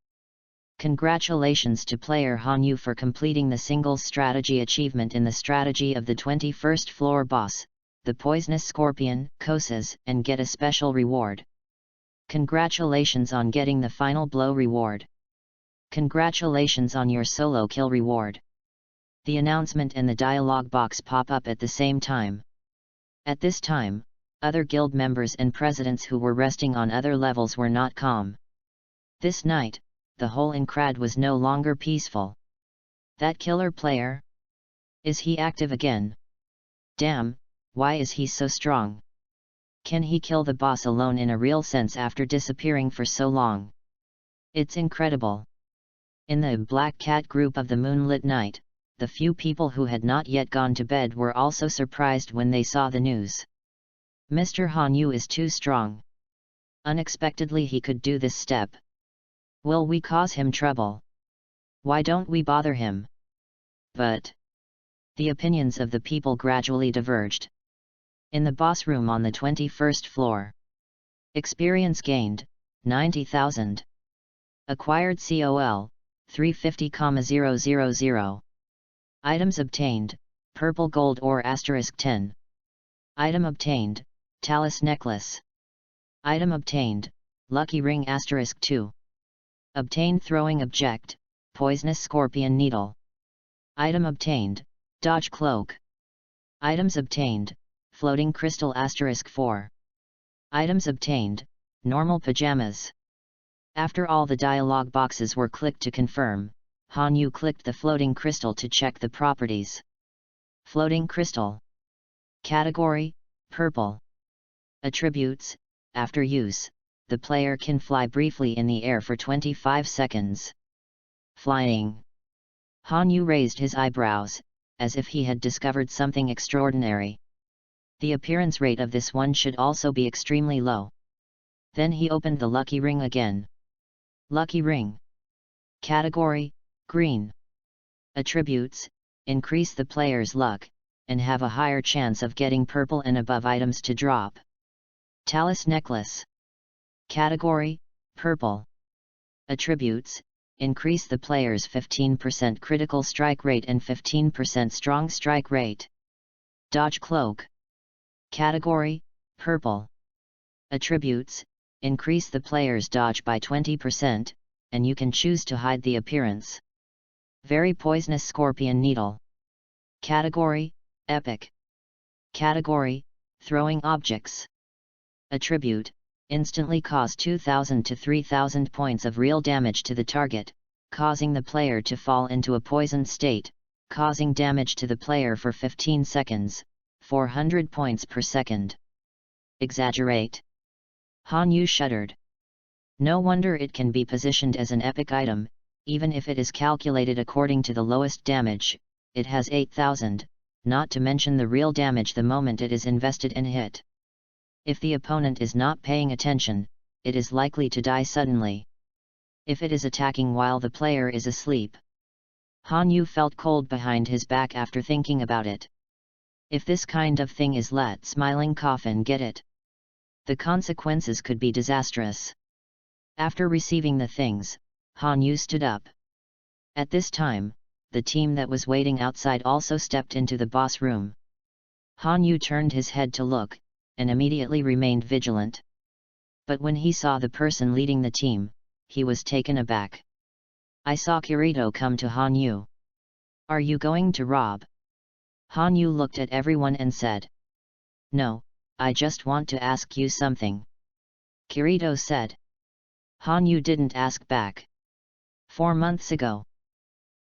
Congratulations to player Hanyu for completing the singles strategy achievement in the strategy of the 21st floor boss, the poisonous scorpion Koses, and get a special reward. Congratulations on getting the final blow reward. Congratulations on your solo kill reward. The announcement and the dialog box pop up at the same time. At this time, other guild members and presidents who were resting on other levels were not calm. This night, the whole Incrad was no longer peaceful. That killer player? Is he active again? Damn, why is he so strong? Can he kill the boss alone in a real sense after disappearing for so long? It's incredible. In the Black Cat group of the moonlit night, the few people who had not yet gone to bed were also surprised when they saw the news. Mr. Hanyu is too strong. Unexpectedly he could do this step. Will we cause him trouble? Why don't we bother him? But the opinions of the people gradually diverged. In the boss room on the 21st floor, Experience gained, 90,000. Acquired COL, 350,000. Items obtained, purple gold ore *10. Item obtained, talus necklace. Item obtained, lucky ring *2. Obtained throwing object, poisonous scorpion needle. Item obtained, dodge cloak. Items obtained, floating crystal *4. Items obtained, normal pajamas. After all the dialog boxes were clicked to confirm, Han Yu clicked the floating crystal to check the properties. Floating crystal. Category, purple. Attributes, after use, the player can fly briefly in the air for 25 seconds. Flying. Han Yu raised his eyebrows, as if he had discovered something extraordinary. The appearance rate of this one should also be extremely low. Then he opened the lucky ring again. Lucky ring. Category, green. Attributes, increase the player's luck, and have a higher chance of getting purple and above items to drop. Talus necklace. Category, purple. Attributes, increase the player's 15% critical strike rate and 15% strong strike rate. Dodge cloak. Category, purple. Attributes, increase the player's dodge by 20%, and you can choose to hide the appearance. Very poisonous scorpion needle. Category, epic. Category, throwing objects. Attribute, instantly cause 2,000 to 3,000 points of real damage to the target, causing the player to fall into a poisoned state, causing damage to the player for 15 seconds, 400 points per second. Exaggerate. Han Yu shuddered. No wonder it can be positioned as an epic item, even if it is calculated according to the lowest damage. It has 8,000, not to mention the real damage the moment it is invested and hit. If the opponent is not paying attention, it is likely to die suddenly. If it is attacking while the player is asleep. Han Yu felt cold behind his back after thinking about it. If this kind of thing is let Smiling Coffin get it, the consequences could be disastrous. After receiving the things, Han Yu stood up. At this time, the team that was waiting outside also stepped into the boss room. Han Yu turned his head to look, and immediately remained vigilant. But when he saw the person leading the team, he was taken aback. I saw Kirito come to Han Yu. Are you going to rob? Han Yu looked at everyone and said. No, I just want to ask you something. Kirito said. Han Yu didn't ask back. 4 months ago.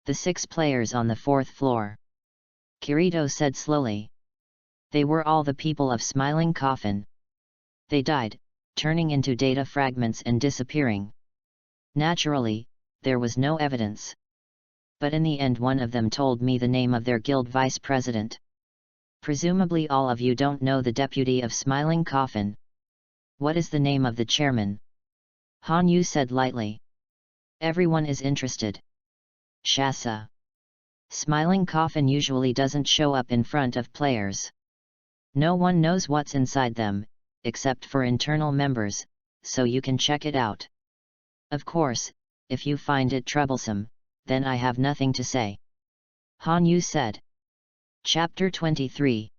The 6 players on the 4th floor. Kirito said slowly. They were all the people of Smiling Coffin. They died, turning into data fragments and disappearing. Naturally, there was no evidence. But in the end one of them told me the name of their guild vice president. Presumably all of you don't know the deputy of Smiling Coffin. What is the name of the chairman? Han Yu said lightly. Everyone is interested. Shasa. Smiling Coffin usually doesn't show up in front of players. No one knows what's inside them, except for internal members, so you can check it out. Of course, if you find it troublesome, then I have nothing to say. Han Yu said. Chapter 23.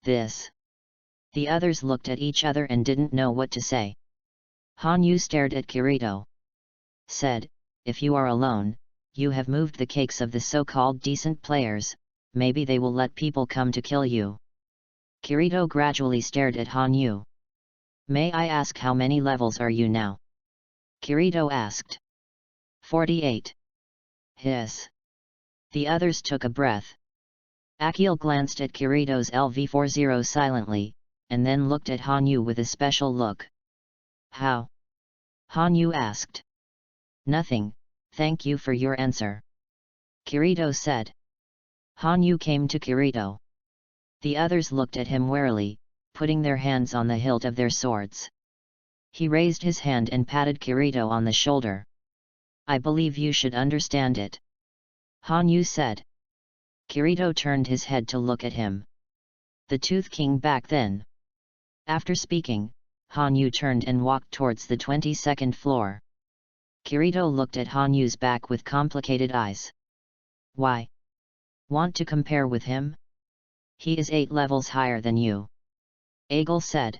This. The others looked at each other and didn't know what to say. Han Yu stared at Kirito. Said, if you are alone, you have moved the cakes of the so-called decent players, maybe they will let people come to kill you. Kirito gradually stared at Han Yu. May I ask how many levels are you now? Kirito asked. 48. Hiss. The others took a breath. Akil glanced at Kirito's LV40 silently, and then looked at Han Yu with a special look. How? Han Yu asked. Nothing, thank you for your answer. Kirito said. Han Yu came to Kirito. The others looked at him warily, putting their hands on the hilt of their swords. He raised his hand and patted Kirito on the shoulder. I believe you should understand it. Han Yu said. Kirito turned his head to look at him. The Tooth King back then. After speaking, Hanyu turned and walked towards the 22nd floor. Kirito looked at Hanyu's back with complicated eyes. Why? Want to compare with him? He is 8 levels higher than you. Aigul said.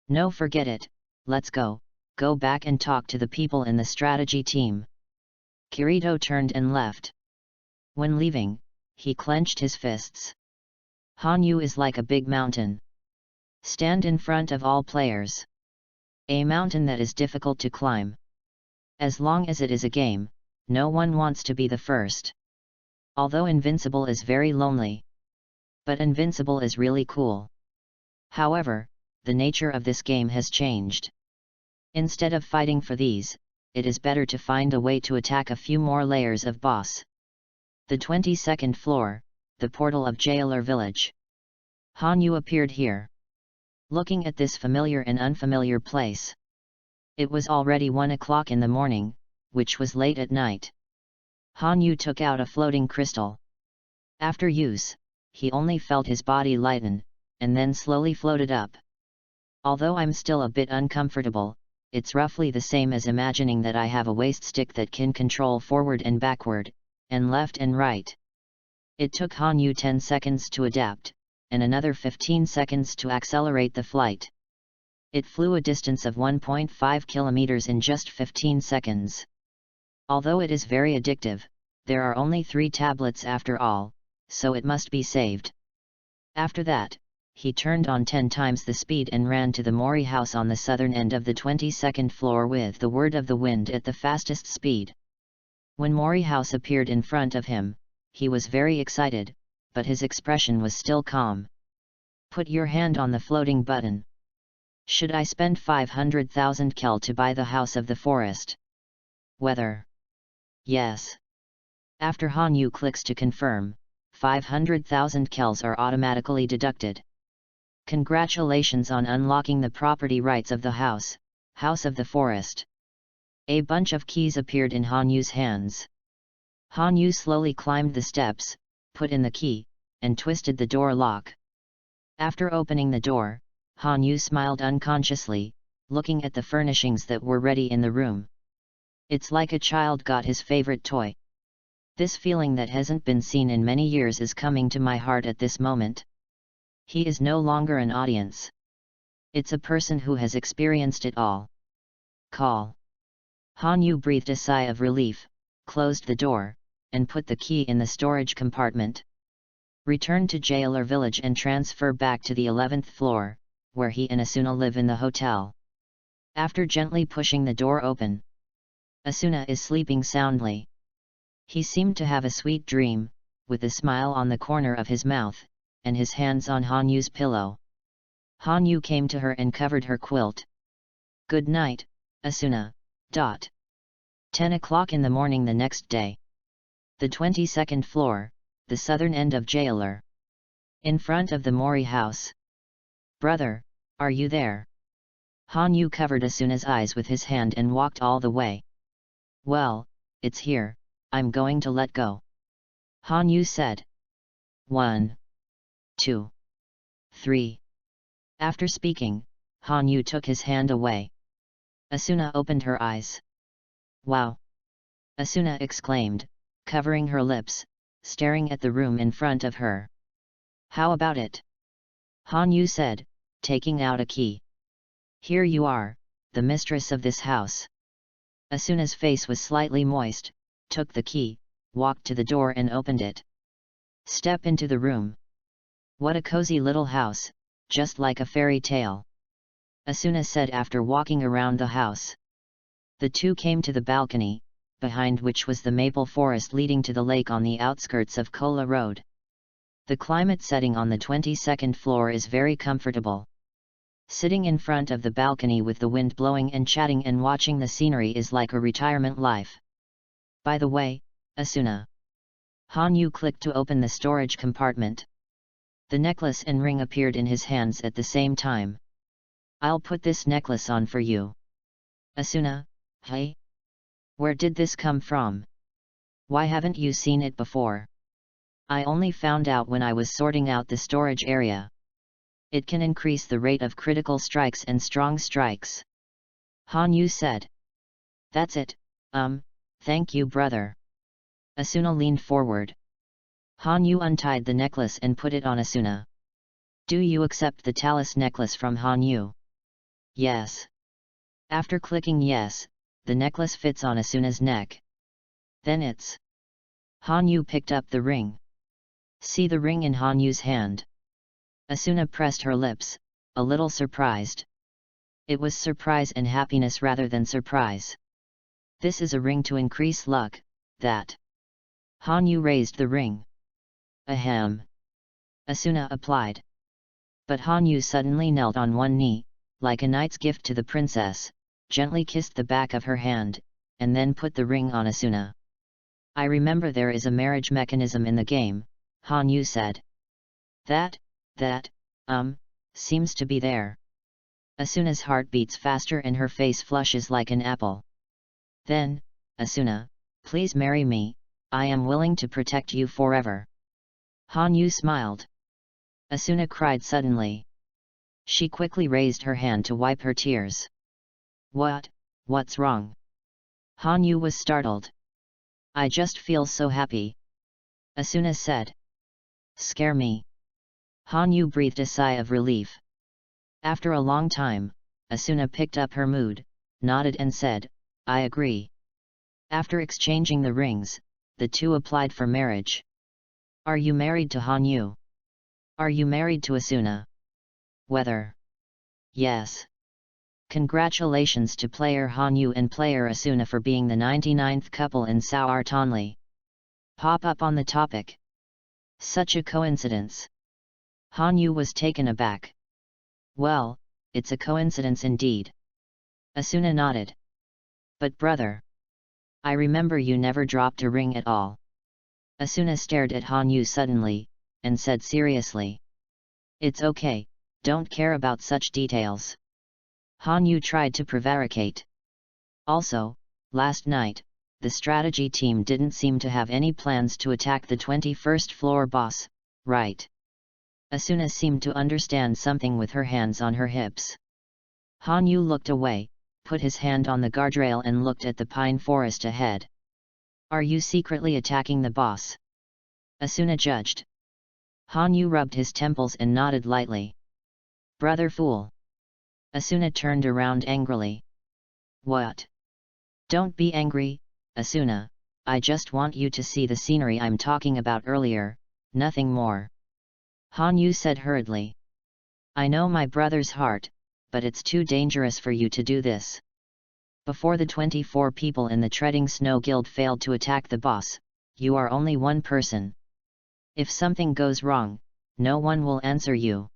No, forget it, let's go back and talk to the people in the strategy team. Kirito turned and left. When leaving, he clenched his fists. Hanyu is like a big mountain. Stand in front of all players. A mountain that is difficult to climb. As long as it is a game, no one wants to be the first. Although Invincible is very lonely. But Invincible is really cool. However, the nature of this game has changed. Instead of fighting for these, it is better to find a way to attack a few more layers of boss. The 22nd floor, the portal of Jailer Village. Hanyu appeared here. Looking at this familiar and unfamiliar place. It was already 1 o'clock in the morning, which was late at night. Hanyu took out a floating crystal. After use, he only felt his body lighten, and then slowly floated up. Although I'm still a bit uncomfortable, it's roughly the same as imagining that I have a waist stick that can control forward and backward, and left and right. It took Hanyu 10 seconds to adapt, and another 15 seconds to accelerate the flight. It flew a distance of 1.5 kilometers in just 15 seconds. Although it is very addictive, there are only 3 tablets after all, so it must be saved. After that, he turned on 10 times the speed and ran to the Mori house on the southern end of the 22nd floor with the Word of the Wind at the fastest speed. When Mori house appeared in front of him, he was very excited, but his expression was still calm. Put your hand on the floating button. Should I spend 500,000 kel to buy the House of the Forest? Whether? Yes. After Hanyu clicks to confirm, 500,000 kels are automatically deducted. Congratulations on unlocking the property rights of the House of the Forest. A bunch of keys appeared in Hanyu's hands. Hanyu slowly climbed the steps, put in the key, and twisted the door lock. After opening the door, Hanyu smiled unconsciously, looking at the furnishings that were ready in the room. It's like a child got his favorite toy. This feeling that hasn't been seen in many years is coming to my heart at this moment. He is no longer an audience. It's a person who has experienced it all. Call. Hanyu breathed a sigh of relief, closed the door, and put the key in the storage compartment. Return to Jailer Village and transfer back to the 11th floor, where he and Asuna live in the hotel. After gently pushing the door open, Asuna is sleeping soundly. He seemed to have a sweet dream, with a smile on the corner of his mouth, and his hands on Hanyu's pillow. Hanyu came to her and covered her quilt. Good night, Asuna. 10 o'clock in the morning the next day. The 22nd floor, the southern end of Jailer. In front of the Mori house. Brother, are you there? Hanyu covered Asuna's eyes with his hand and walked all the way. Well, it's here, I'm going to let go. Hanyu said. 1, 2, 3. After speaking, Hanyu took his hand away. Asuna opened her eyes. Wow! Asuna exclaimed, covering her lips, staring at the room in front of her. How about it? Hanyu said, taking out a key. Here you are, the mistress of this house. Asuna's face was slightly moist, took the key, walked to the door and opened it. Step into the room. What a cozy little house, just like a fairy tale. Asuna said after walking around the house. The two came to the balcony, behind which was the maple forest leading to the lake on the outskirts of Kola Road. The climate setting on the 22nd floor is very comfortable. Sitting in front of the balcony with the wind blowing and chatting and watching the scenery is like a retirement life. By the way, Asuna. Hanyu clicked to open the storage compartment. The necklace and ring appeared in his hands at the same time. I'll put this necklace on for you. Asuna, hey? Where did this come from? Why haven't you seen it before? I only found out when I was sorting out the storage area. It can increase the rate of critical strikes and strong strikes. Han Yu said. That's it, thank you brother. Asuna leaned forward. Han Yu untied the necklace and put it on Asuna. Do you accept the talus necklace from Han Yu? Yes. After clicking yes, the necklace fits on Asuna's neck. Then it's. Han Yu picked up the ring. See the ring in Han Yu's hand. Asuna pressed her lips, a little surprised. It was surprise and happiness rather than surprise. This is a ring to increase luck, that. Han Yu raised the ring. Ahem. Asuna applied. But Han Yu suddenly knelt on one knee, like a knight's gift to the princess, gently kissed the back of her hand, and then put the ring on Asuna. I remember there is a marriage mechanism in the game, Han Yu said. That, seems to be there. Asuna's heart beats faster and her face flushes like an apple. Then, Asuna, please marry me, I am willing to protect you forever. Han Yu smiled. Asuna cried suddenly. She quickly raised her hand to wipe her tears. What's wrong? Han Yu was startled. I just feel so happy. Asuna said. Scare me. Han Yu breathed a sigh of relief. After a long time, Asuna picked up her mood, nodded and said, I agree. After exchanging the rings, the two applied for marriage. Are you married to Han Yu? Are you married to Asuna? Whether? Yes. Congratulations to player Han Yu and player Asuna for being the 99th couple in Saur Tonli. Pop up on the topic. Such a coincidence. Han Yu was taken aback. Well, it's a coincidence indeed. Asuna nodded. But brother. I remember you never dropped a ring at all. Asuna stared at Han Yu suddenly, and said seriously. It's okay, don't care about such details. Han Yu tried to prevaricate. Also, last night, the strategy team didn't seem to have any plans to attack the 21st floor boss, right? Asuna seemed to understand something with her hands on her hips. Han Yu looked away, put his hand on the guardrail and looked at the pine forest ahead. Are you secretly attacking the boss? Asuna judged. Han Yu rubbed his temples and nodded lightly. Brother fool. Asuna turned around angrily. What? Don't be angry, Asuna, I just want you to see the scenery I'm talking about earlier, nothing more. Han Yu said hurriedly. I know my brother's heart, but it's too dangerous for you to do this. Before the 24 people in the Treading Snow Guild failed to attack the boss, you are only one person. If something goes wrong, no one will answer you.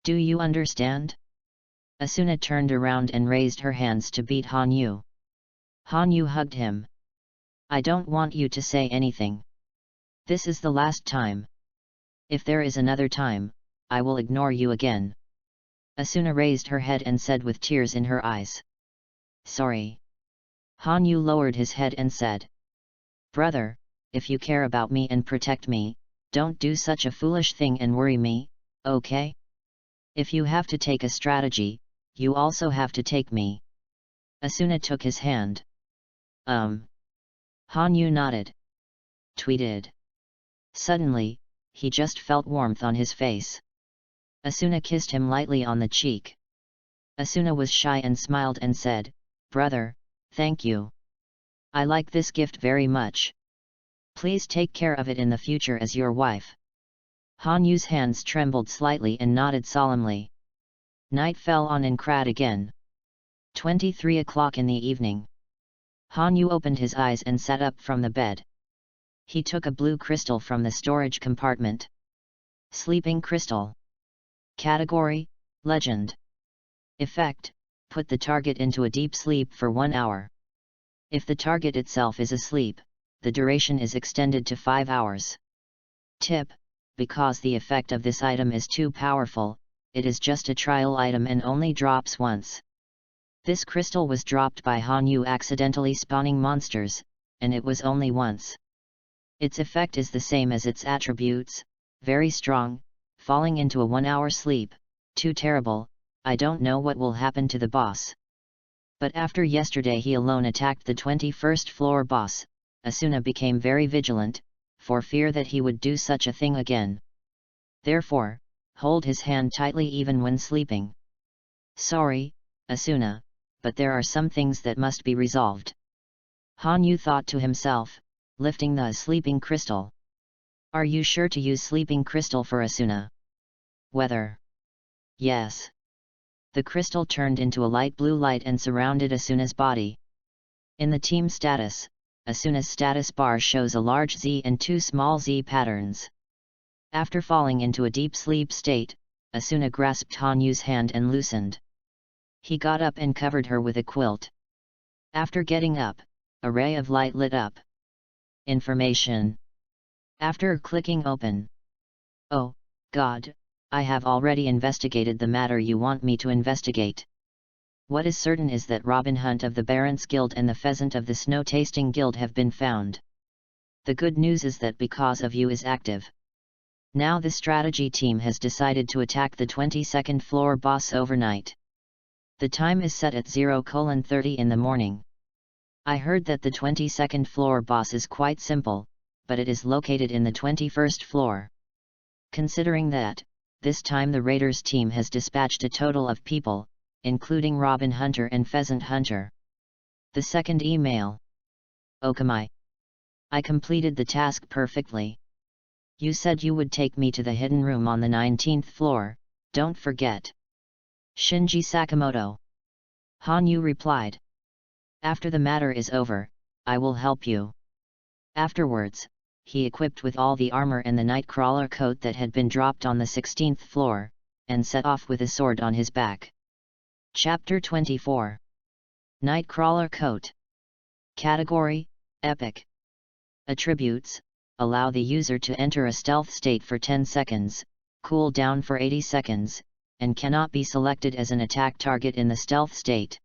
Do you understand? Asuna turned around and raised her hands to beat Han Yu. Han Yu hugged him. I don't want you to say anything. This is the last time. If there is another time, I will ignore you again. Asuna raised her head and said with tears in her eyes. Sorry. Han Yu lowered his head and said. Brother, if you care about me and protect me, don't do such a foolish thing and worry me, okay? If you have to take a strategy, you also have to take me. Asuna took his hand. Han Yu nodded. Tweeted. Suddenly, he just felt warmth on his face. Asuna kissed him lightly on the cheek. Asuna was shy and smiled and said, Brother, thank you. I like this gift very much. Please take care of it in the future as your wife. Han Yu's hands trembled slightly and nodded solemnly. Night fell on Inkrad again. 23 o'clock in the evening. Han Yu opened his eyes and sat up from the bed. He took a blue crystal from the storage compartment. Sleeping crystal. Category, Legend. Effect, put the target into a deep sleep for 1 hour. If the target itself is asleep, the duration is extended to 5 hours. Tip, because the effect of this item is too powerful, it is just a trial item and only drops once. This crystal was dropped by Han Yu accidentally spawning monsters, and it was only once. Its effect is the same as its attributes, very strong, falling into a 1 hour sleep, Too terrible, I don't know what will happen to the boss. But after yesterday he alone attacked the 21st floor boss, Asuna became very vigilant, for fear that he would do such a thing again. Therefore, hold his hand tightly even when sleeping. Sorry, Asuna, but there are some things that must be resolved. Hanyu thought to himself, lifting the sleeping crystal. Are you sure to use sleeping crystal for Asuna? Whether? Yes. The crystal turned into a light blue light and surrounded Asuna's body. In the team status, Asuna's status bar shows a large Z and two small Z patterns. After falling into a deep sleep state, Asuna grasped Hanyu's hand and loosened. He got up and covered her with a quilt. After getting up, a ray of light lit up. Information. After clicking open. Oh, God, I have already investigated the matter you want me to investigate. What is certain is that Robin Hunt of the Barons Guild and the Pheasant of the Snow Tasting Guild have been found. The good news is that because of you is active. Now the strategy team has decided to attack the 22nd floor boss overnight. The time is set at 0:30 in the morning. I heard that the 22nd floor boss is quite simple, but it is located in the 21st floor. Considering that, this time the Raiders team has dispatched a total of people, including Robin Hunter and Pheasant Hunter. The second email. Okamai. I completed the task perfectly. You said you would take me to the hidden room on the 19th floor, don't forget. Shinji Sakamoto. Hanyu replied. After the matter is over, I will help you. Afterwards, he equipped with all the armor and the Nightcrawler coat that had been dropped on the 16th floor, and set off with a sword on his back. Chapter 24. Nightcrawler coat. Category: Epic. Attributes: allow the user to enter a stealth state for 10 seconds, cool down for 80 seconds, and cannot be selected as an attack target in the stealth state.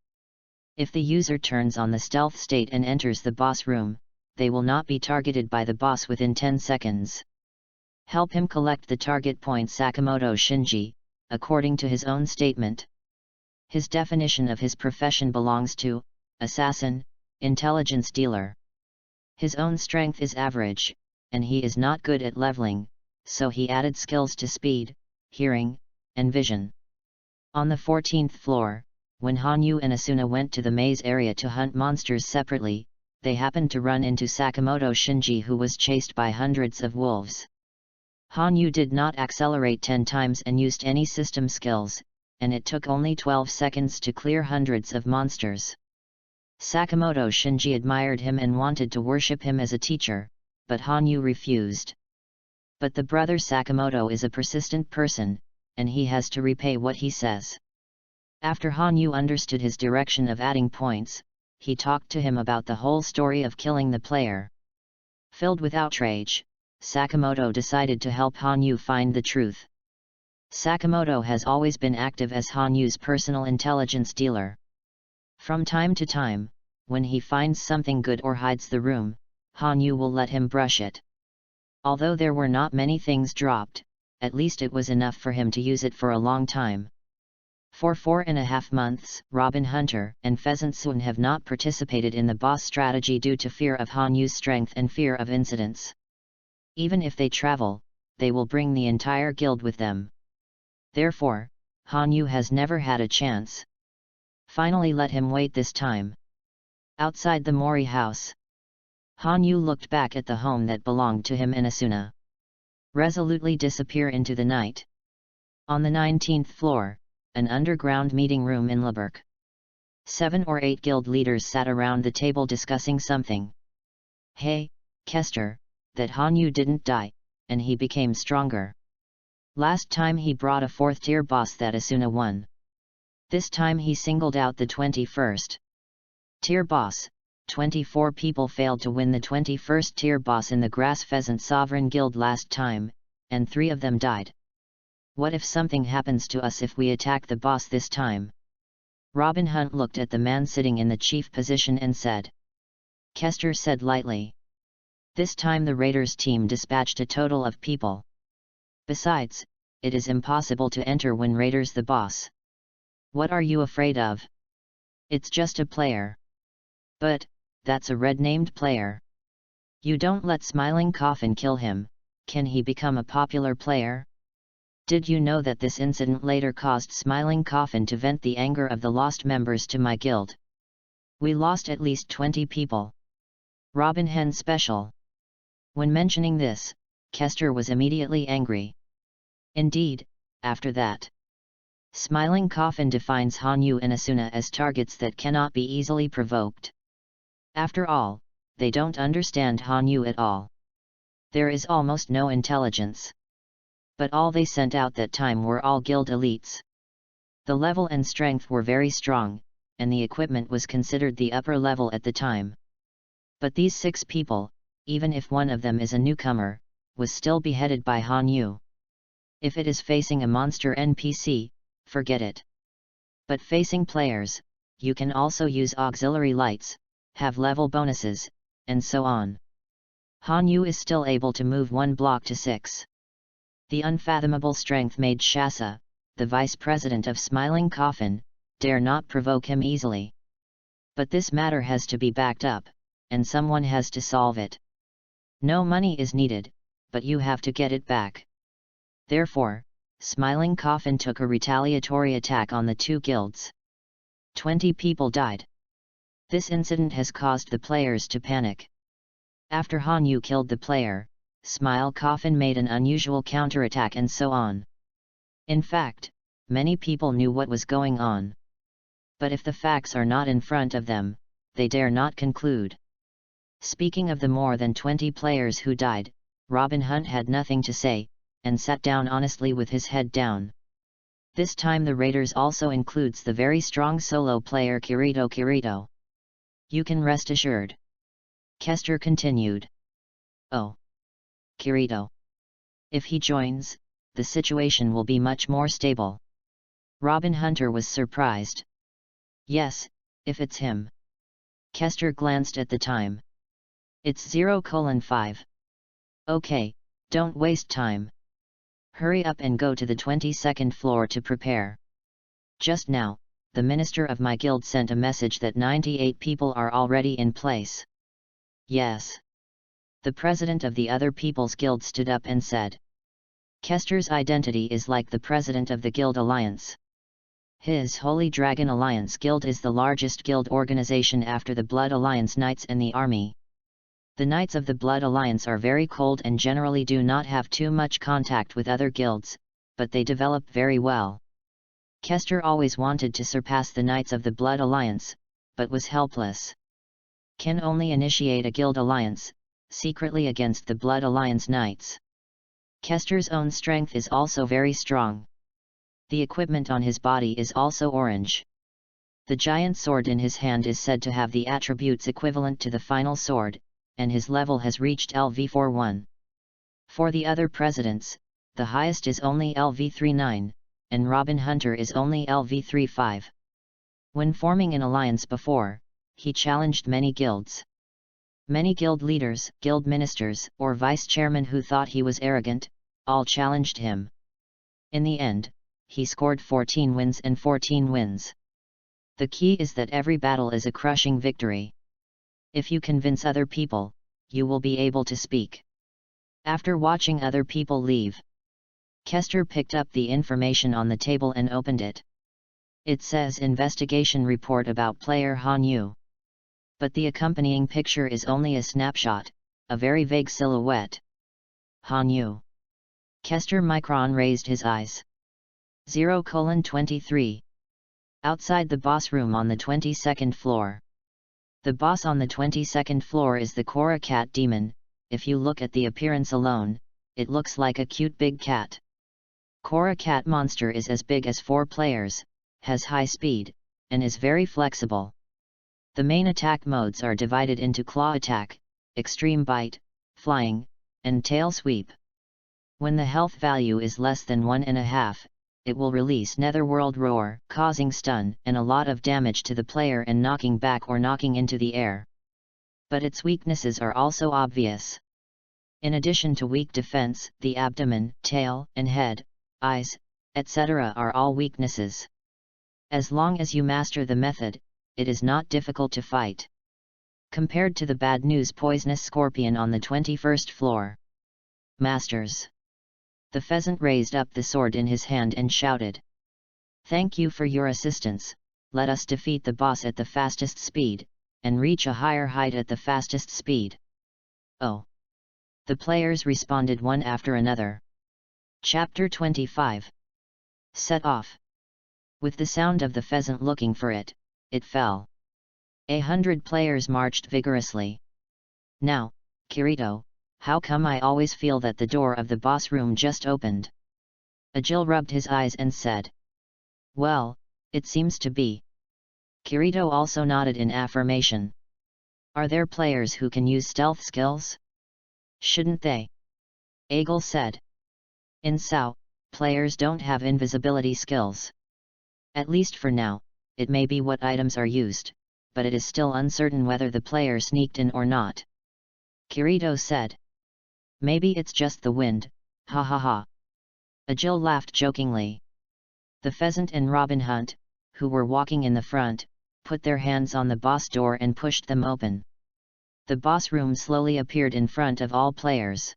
If the user turns on the stealth state and enters the boss room, they will not be targeted by the boss within 10 seconds. Help him collect the target points. Sakamoto Shinji, according to his own statement. His definition of his profession belongs to assassin, intelligence dealer. His own strength is average, and he is not good at leveling, so he added skills to speed, hearing, and vision. On the 14th floor, when Hanyu and Asuna went to the maze area to hunt monsters separately, they happened to run into Sakamoto Shinji, who was chased by hundreds of wolves. Hanyu did not accelerate 10 times and used any system skills, and it took only 12 seconds to clear hundreds of monsters. Sakamoto Shinji admired him and wanted to worship him as a teacher, but Hanyu refused. But the brother Sakamoto is a persistent person, and he has to repay what he says. After Hanyu understood his direction of adding points, he talked to him about the whole story of killing the player. Filled with outrage, Sakamoto decided to help Hanyu find the truth. Sakamoto has always been active as Hanyu's personal intelligence dealer. From time to time, when he finds something good or hides the room, Hanyu will let him brush it. Although there were not many things dropped, at least it was enough for him to use it for a long time. For 4.5 months, Robin Hunter and Pheasant Soon have not participated in the boss strategy due to fear of Hanyu's strength and fear of incidents. Even if they travel, they will bring the entire guild with them. Therefore, Hanyu has never had a chance. Finally let him wait this time. Outside the Mori house, Hanyu looked back at the home that belonged to him and Asuna. Resolutely disappear into the night. On the 19th floor, an underground meeting room in Leberk. 7 or 8 guild leaders sat around the table discussing something. Hey, Kester, that Hanyu didn't die, and he became stronger. Last time he brought a 4th tier boss that Asuna won. This time he singled out the 21st tier boss. 24 people failed to win the 21st tier boss in the Grass Pheasant Sovereign Guild last time, and 3 of them died. What if something happens to us if we attack the boss this time? Robin Hunt looked at the man sitting in the chief position and said. Kester said lightly. This time the Raiders team dispatched a total of people. Besides, it is impossible to enter when Raiders the boss. What are you afraid of? It's just a player. But, that's a red-named player. You don't let Smiling Coffin kill him, can he become a popular player? Did you know that this incident later caused Smiling Coffin to vent the anger of the lost members to my guild? We lost at least 20 people. Robin Hen Special. When mentioning this, Kester was immediately angry. Indeed, after that, Smiling Coffin defines Hanyu and Asuna as targets that cannot be easily provoked. After all, they don't understand Hanyu at all. There is almost no intelligence. But all they sent out that time were all guild elites. The level and strength were very strong, and the equipment was considered the upper level at the time. But these 6 people, even if one of them is a newcomer, was still beheaded by Hanyu. If it is facing a monster NPC, forget it. But facing players, you can also use auxiliary lights, have level bonuses, and so on. Hanyu is still able to move 1 block to 6. The unfathomable strength made Shasa, the vice president of Smiling Coffin, dare not provoke him easily. But this matter has to be backed up, and someone has to solve it. No money is needed, but you have to get it back. Therefore, Smiling Coffin took a retaliatory attack on the 2 guilds. 20 people died. This incident has caused the players to panic. After Hanyu killed the player, Smile Coffin made an unusual counterattack and so on. In fact, many people knew what was going on. But if the facts are not in front of them, they dare not conclude. Speaking of the more than 20 players who died, Robin Hunt had nothing to say, and sat down honestly with his head down. This time the Raiders also includes the very strong solo player Kirito. You can rest assured. Kester continued. Oh. Kirito. If he joins, the situation will be much more stable. Robin Hunter was surprised. Yes, if it's him. Kester glanced at the time. It's 0:5. Okay, don't waste time. Hurry up and go to the 22nd floor to prepare. Just now, the minister of my guild sent a message that 98 people are already in place. Yes. The president of the other people's guild stood up and said. Kester's identity is like the president of the Guild Alliance. His Holy Dragon Alliance Guild is the largest guild organization after the Blood Alliance Knights and the Army. The Knights of the Blood Alliance are very cold and generally do not have too much contact with other guilds, but they develop very well. Kester always wanted to surpass the Knights of the Blood Alliance, but was helpless. Can only initiate a guild alliance, secretly against the Blood Alliance Knights. Kester's own strength is also very strong. The equipment on his body is also orange. The giant sword in his hand is said to have the attributes equivalent to the final sword, and his level has reached LV41. For the other presidents, the highest is only LV39, and Robin Hunter is only LV35. When forming an alliance before, he challenged many guilds. Many guild leaders, guild ministers, or vice-chairmen who thought he was arrogant, all challenged him. In the end, he scored 14 wins and 14 wins. The key is that every battle is a crushing victory. If you convince other people, you will be able to speak. After watching other people leave, Kester picked up the information on the table and opened it. It says investigation report about player Hanyu. But the accompanying picture is only a snapshot, a very vague silhouette. Hanyu. Kester Micron raised his eyes. 0:23. Outside the boss room on the 22nd floor. The boss on the 22nd floor is the Korra cat demon. If you look at the appearance alone, it looks like a cute big cat. Korra cat monster is as big as 4 players, has high speed, and is very flexible. The main attack modes are divided into claw attack, extreme bite, flying, and tail sweep. When the health value is less than 1.5, it will release Netherworld Roar, causing stun and a lot of damage to the player and knocking back or knocking into the air. But its weaknesses are also obvious. In addition to weak defense, the abdomen, tail, and head eyes, etc. are all weaknesses. As long as you master the method, it is not difficult to fight. Compared to the bad news poisonous scorpion on the 21st floor. Masters. The pheasant raised up the sword in his hand and shouted. Thank you for your assistance, let us defeat the boss at the fastest speed, and reach a higher height at the fastest speed. Oh! The players responded one after another. Chapter 25. Set off. With the sound of the pheasant looking for it, it fell. 100 players marched vigorously. Now, Kirito, how come I always feel that the door of the boss room just opened? Agil rubbed his eyes and said. Well, it seems to be. Kirito also nodded in affirmation. Are there players who can use stealth skills? Shouldn't they? Agil said. In SAO, players don't have invisibility skills. At least for now, it may be what items are used, but it is still uncertain whether the player sneaked in or not. Kirito said. Maybe it's just the wind, ha ha ha. Agil laughed jokingly. The pheasant and Robin Hunt, who were walking in the front, put their hands on the boss door and pushed them open. The boss room slowly appeared in front of all players.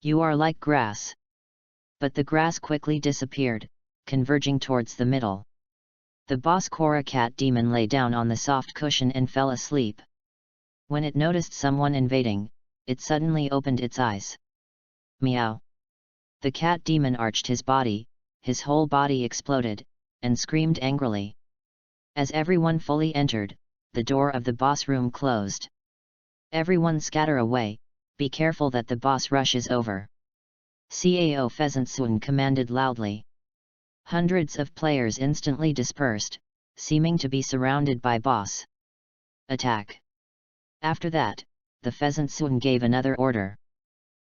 You are like grass. But the grass quickly disappeared, converging towards the middle. The boss Korra cat demon lay down on the soft cushion and fell asleep. When it noticed someone invading, it suddenly opened its eyes. Meow! The cat demon arched his body, his whole body exploded, and screamed angrily. As everyone fully entered, the door of the boss room closed. Everyone scatter away, be careful that the boss rushes over. Cao Pheasant Sun commanded loudly. Hundreds of players instantly dispersed, seeming to be surrounded by boss. Attack! After that, the Pheasant Sun gave another order.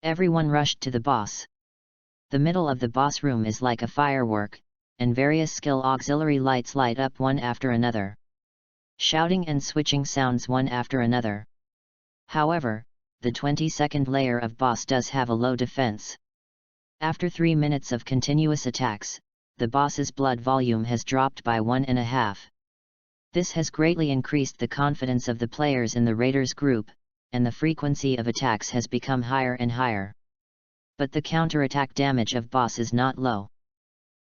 Everyone rushed to the boss. The middle of the boss room is like a firework, and various skill auxiliary lights light up one after another. Shouting and switching sounds one after another. However, the 22nd layer of boss does have a low defense. After 3 minutes of continuous attacks, the boss's blood volume has dropped by 1.5. This has greatly increased the confidence of the players in the raiders group, and the frequency of attacks has become higher and higher. But the counterattack damage of boss is not low.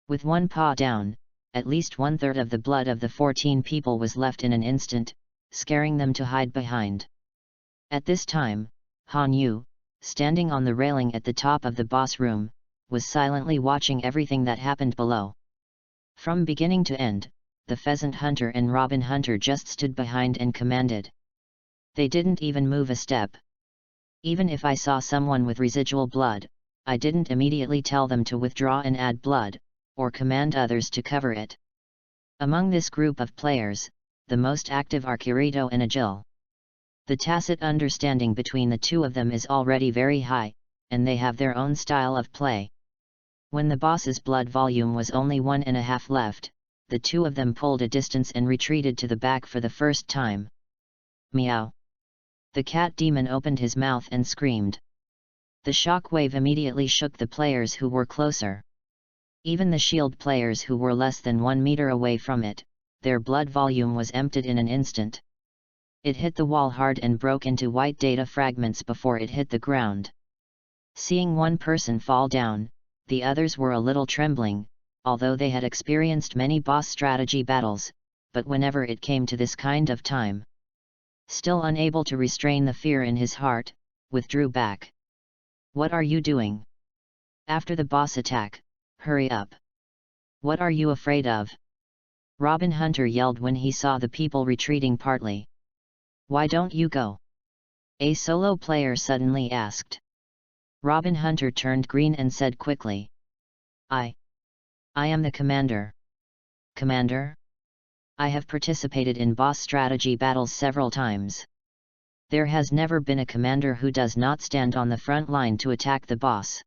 With one paw down, at least 1/3 of the blood of the 14 people was left in an instant, scaring them to hide behind. At this time, Han Yu, standing on the railing at the top of the boss room, was silently watching everything that happened below. From beginning to end, the Pheasant Hunter and Robin Hunter just stood behind and commanded. They didn't even move a step. Even if I saw someone with residual blood, I didn't immediately tell them to withdraw and add blood, or command others to cover it. Among this group of players, the most active are Kirito and Agil. The tacit understanding between the two of them is already very high, and they have their own style of play. When the boss's blood volume was only 1.5 left, the two of them pulled a distance and retreated to the back for the first time. Meow! The cat demon opened his mouth and screamed. The shock wave immediately shook the players who were closer. Even the shield players who were less than 1 meter away from it, their blood volume was emptied in an instant. It hit the wall hard and broke into white data fragments before it hit the ground. Seeing one person fall down, the others were a little trembling, although they had experienced many boss strategy battles, but whenever it came to this kind of time, still unable to restrain the fear in his heart, withdrew back. What are you doing? After the boss attack, hurry up! What are you afraid of? Robin Hunter yelled when he saw the people retreating partly. Why don't you go? A solo player suddenly asked. Robin Hunter turned green and said quickly. I am the commander. Commander? I have participated in boss strategy battles several times. There has never been a commander who does not stand on the front line to attack the boss.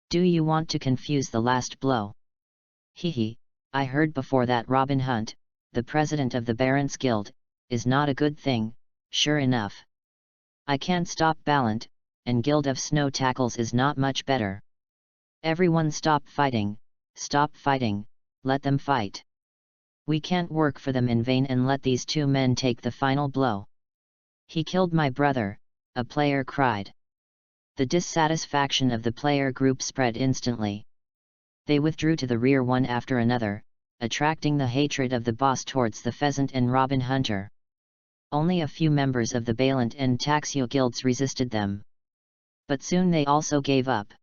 Do you want to confuse the last blow? Hehe, I heard before that Robin Hunt, the president of the Barons Guild, is not a good thing, sure enough. I can't stop Ballant, and Guild of Snow Tackles is not much better. Everyone stop fighting, stop fighting, let them fight. We can't work for them in vain and let these two men take the final blow. He killed my brother, a player cried. The dissatisfaction of the player group spread instantly. They withdrew to the rear one after another, attracting the hatred of the boss towards the Pheasant and Robin Hunter. Only a few members of the Balant and Taxio guilds resisted them. But soon they also gave up.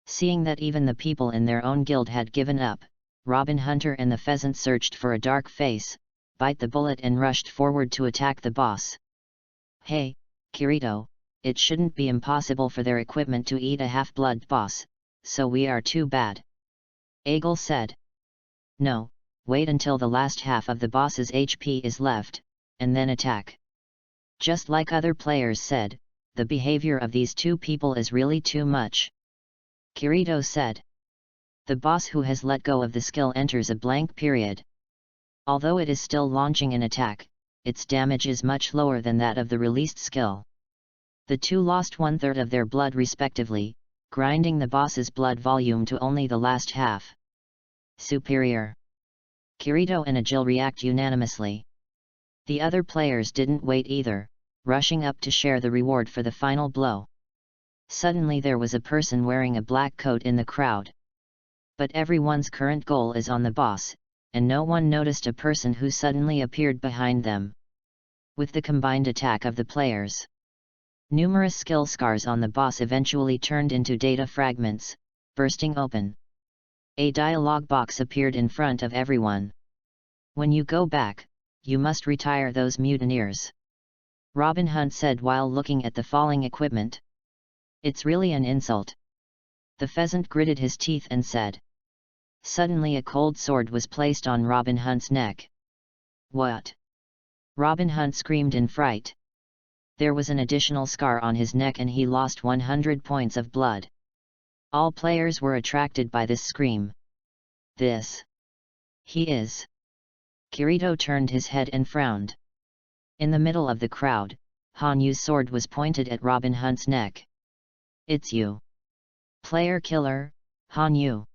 Seeing that even the people in their own guild had given up, Robin Hunter and the Pheasant searched for a dark face, bite the bullet and rushed forward to attack the boss. Hey, Kirito, it shouldn't be impossible for their equipment to eat a half-blood boss, so we are too bad. Aegle said. No, wait until the last half of the boss's HP is left, and then attack. Just like other players said, the behavior of these two people is really too much. Kirito said. The boss who has let go of the skill enters a blank period. Although it is still launching an attack, its damage is much lower than that of the released skill. The two lost 1/3 of their blood respectively, grinding the boss's blood volume to only the last half. Superior. Kirito and Agil react unanimously. The other players didn't wait either, rushing up to share the reward for the final blow. Suddenly there was a person wearing a black coat in the crowd. But everyone's current goal is on the boss, and no one noticed a person who suddenly appeared behind them. With the combined attack of the players, numerous skill scars on the boss eventually turned into data fragments, bursting open. A dialogue box appeared in front of everyone. When you go back, you must retire those mutineers. Robin Hunt said while looking at the falling equipment. It's really an insult. The Pheasant gritted his teeth and said. Suddenly a cold sword was placed on Robin Hunt's neck. What? Robin Hunt screamed in fright. There was an additional scar on his neck and he lost 100 points of blood. All players were attracted by this scream. This. He is. Kirito turned his head and frowned. In the middle of the crowd, Hanyu's sword was pointed at Robin Hunt's neck. It's you. Player killer, Hanyu.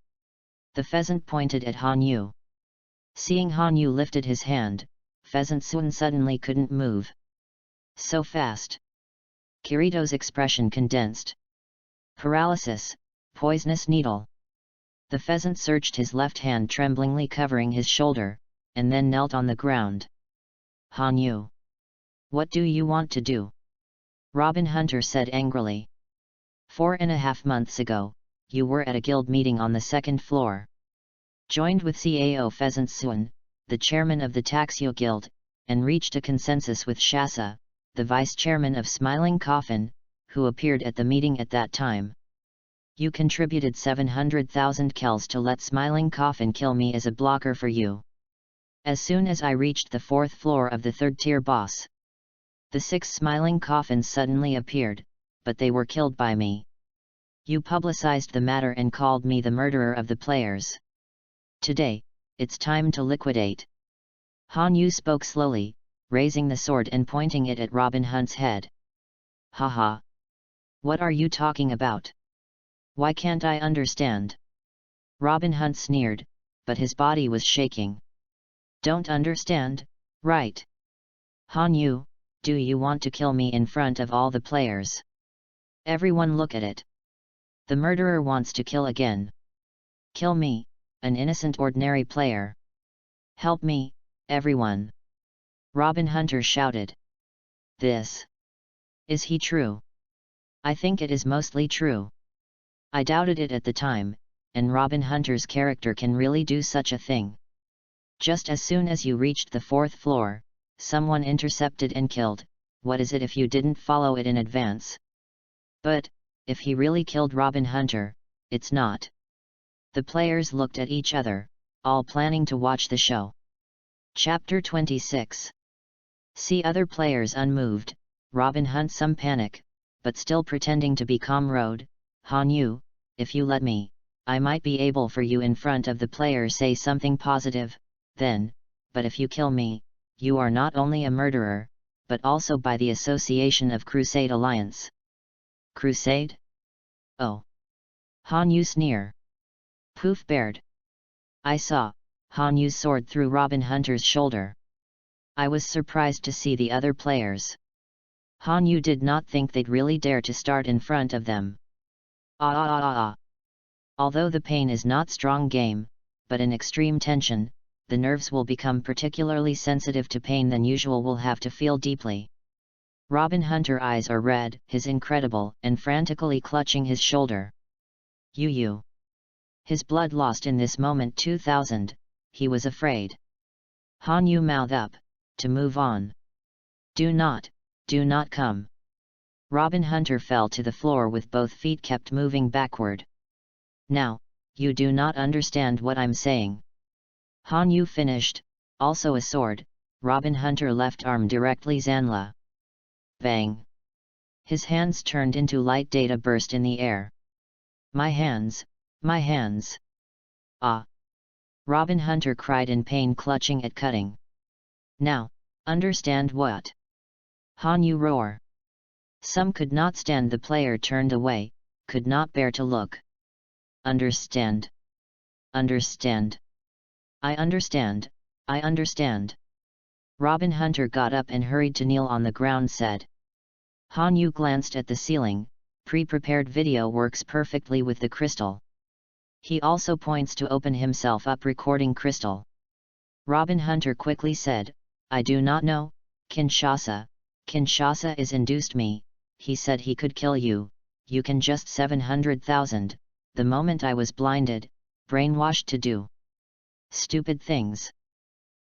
The Pheasant pointed at Hanyu. Seeing Hanyu lifted his hand, Pheasant Sun suddenly couldn't move. So fast. Kirito's expression condensed. Paralysis, poisonous needle. The Pheasant searched his left hand tremblingly covering his shoulder, and then knelt on the ground. Hanyu. What do you want to do? Robin Hunter said angrily. 4.5 months ago, you were at a guild meeting on the second floor. Joined with CAO Pheasant Sun, the chairman of the Taxio Guild, and reached a consensus with Shasa, the vice-chairman of Smiling Coffin, who appeared at the meeting at that time. You contributed 700,000 kells to let Smiling Coffin kill me as a blocker for you. As soon as I reached the 4th floor of the 3rd-tier boss, the 6 Smiling Coffins suddenly appeared, but they were killed by me. You publicized the matter and called me the murderer of the players. Today, it's time to liquidate. Hanyu spoke slowly, raising the sword and pointing it at Robin Hunt's head. Haha. What are you talking about? Why can't I understand? Robin Hunt sneered, but his body was shaking. Don't understand, right? Hanyu, do you want to kill me in front of all the players? Everyone look at it. The murderer wants to kill again. Kill me, an innocent ordinary player. Help me, everyone. Robin Hunter shouted. This. Is he true? I think it is mostly true. I doubted it at the time, and Robin Hunter's character can really do such a thing. Just as soon as you reached the 4th floor, someone intercepted and killed. What is it if you didn't follow it in advance? But, if he really killed Robin Hunter, it's not. The players looked at each other, all planning to watch the show. Chapter 26. See other players unmoved, Robin Hunt some panic, but still pretending to be calm road. Hanyu, if you let me, I might be able for you in front of the player say something positive, then, but if you kill me, you are not only a murderer, but also by the association of Crusade Alliance. Crusade? Oh. Hanyu sneer. Poof bared, I saw Han Yu's sword through Robin Hunter's shoulder. I was surprised to see the other players. Han Yu did not think they'd really dare to start in front of them. Although the pain is not strong game, but in extreme tension, the nerves will become particularly sensitive to pain than usual, will have to feel deeply. Robin Hunter eyes are red, his incredible, and frantically clutching his shoulder. You. His blood lost in this moment 2000, he was afraid. Han Yu mouth up, to move on. Do not come. Robin Hunter fell to the floor with both feet kept moving backward. Now, you do not understand what I'm saying. Han Yu finished, also a sword, Robin Hunter left arm directly Zanla. Bang! His hands turned into light data burst in the air. My hands! My hands! Ah! Robin Hunter cried in pain, clutching at cutting. Now, understand what? Han Yu roar. Some could not stand. The player turned away, could not bear to look. Understand. Understand. I understand, I understand. Robin Hunter got up and hurried to kneel on the ground, said. Han Yu glanced at the ceiling. Pre-prepared video works perfectly with the crystal. He also points to open himself up recording crystal. Robin Hunter quickly said, I do not know, Kinshasa is induced me, he said he could kill you, you can just 700,000, the moment I was blinded, brainwashed to do stupid things.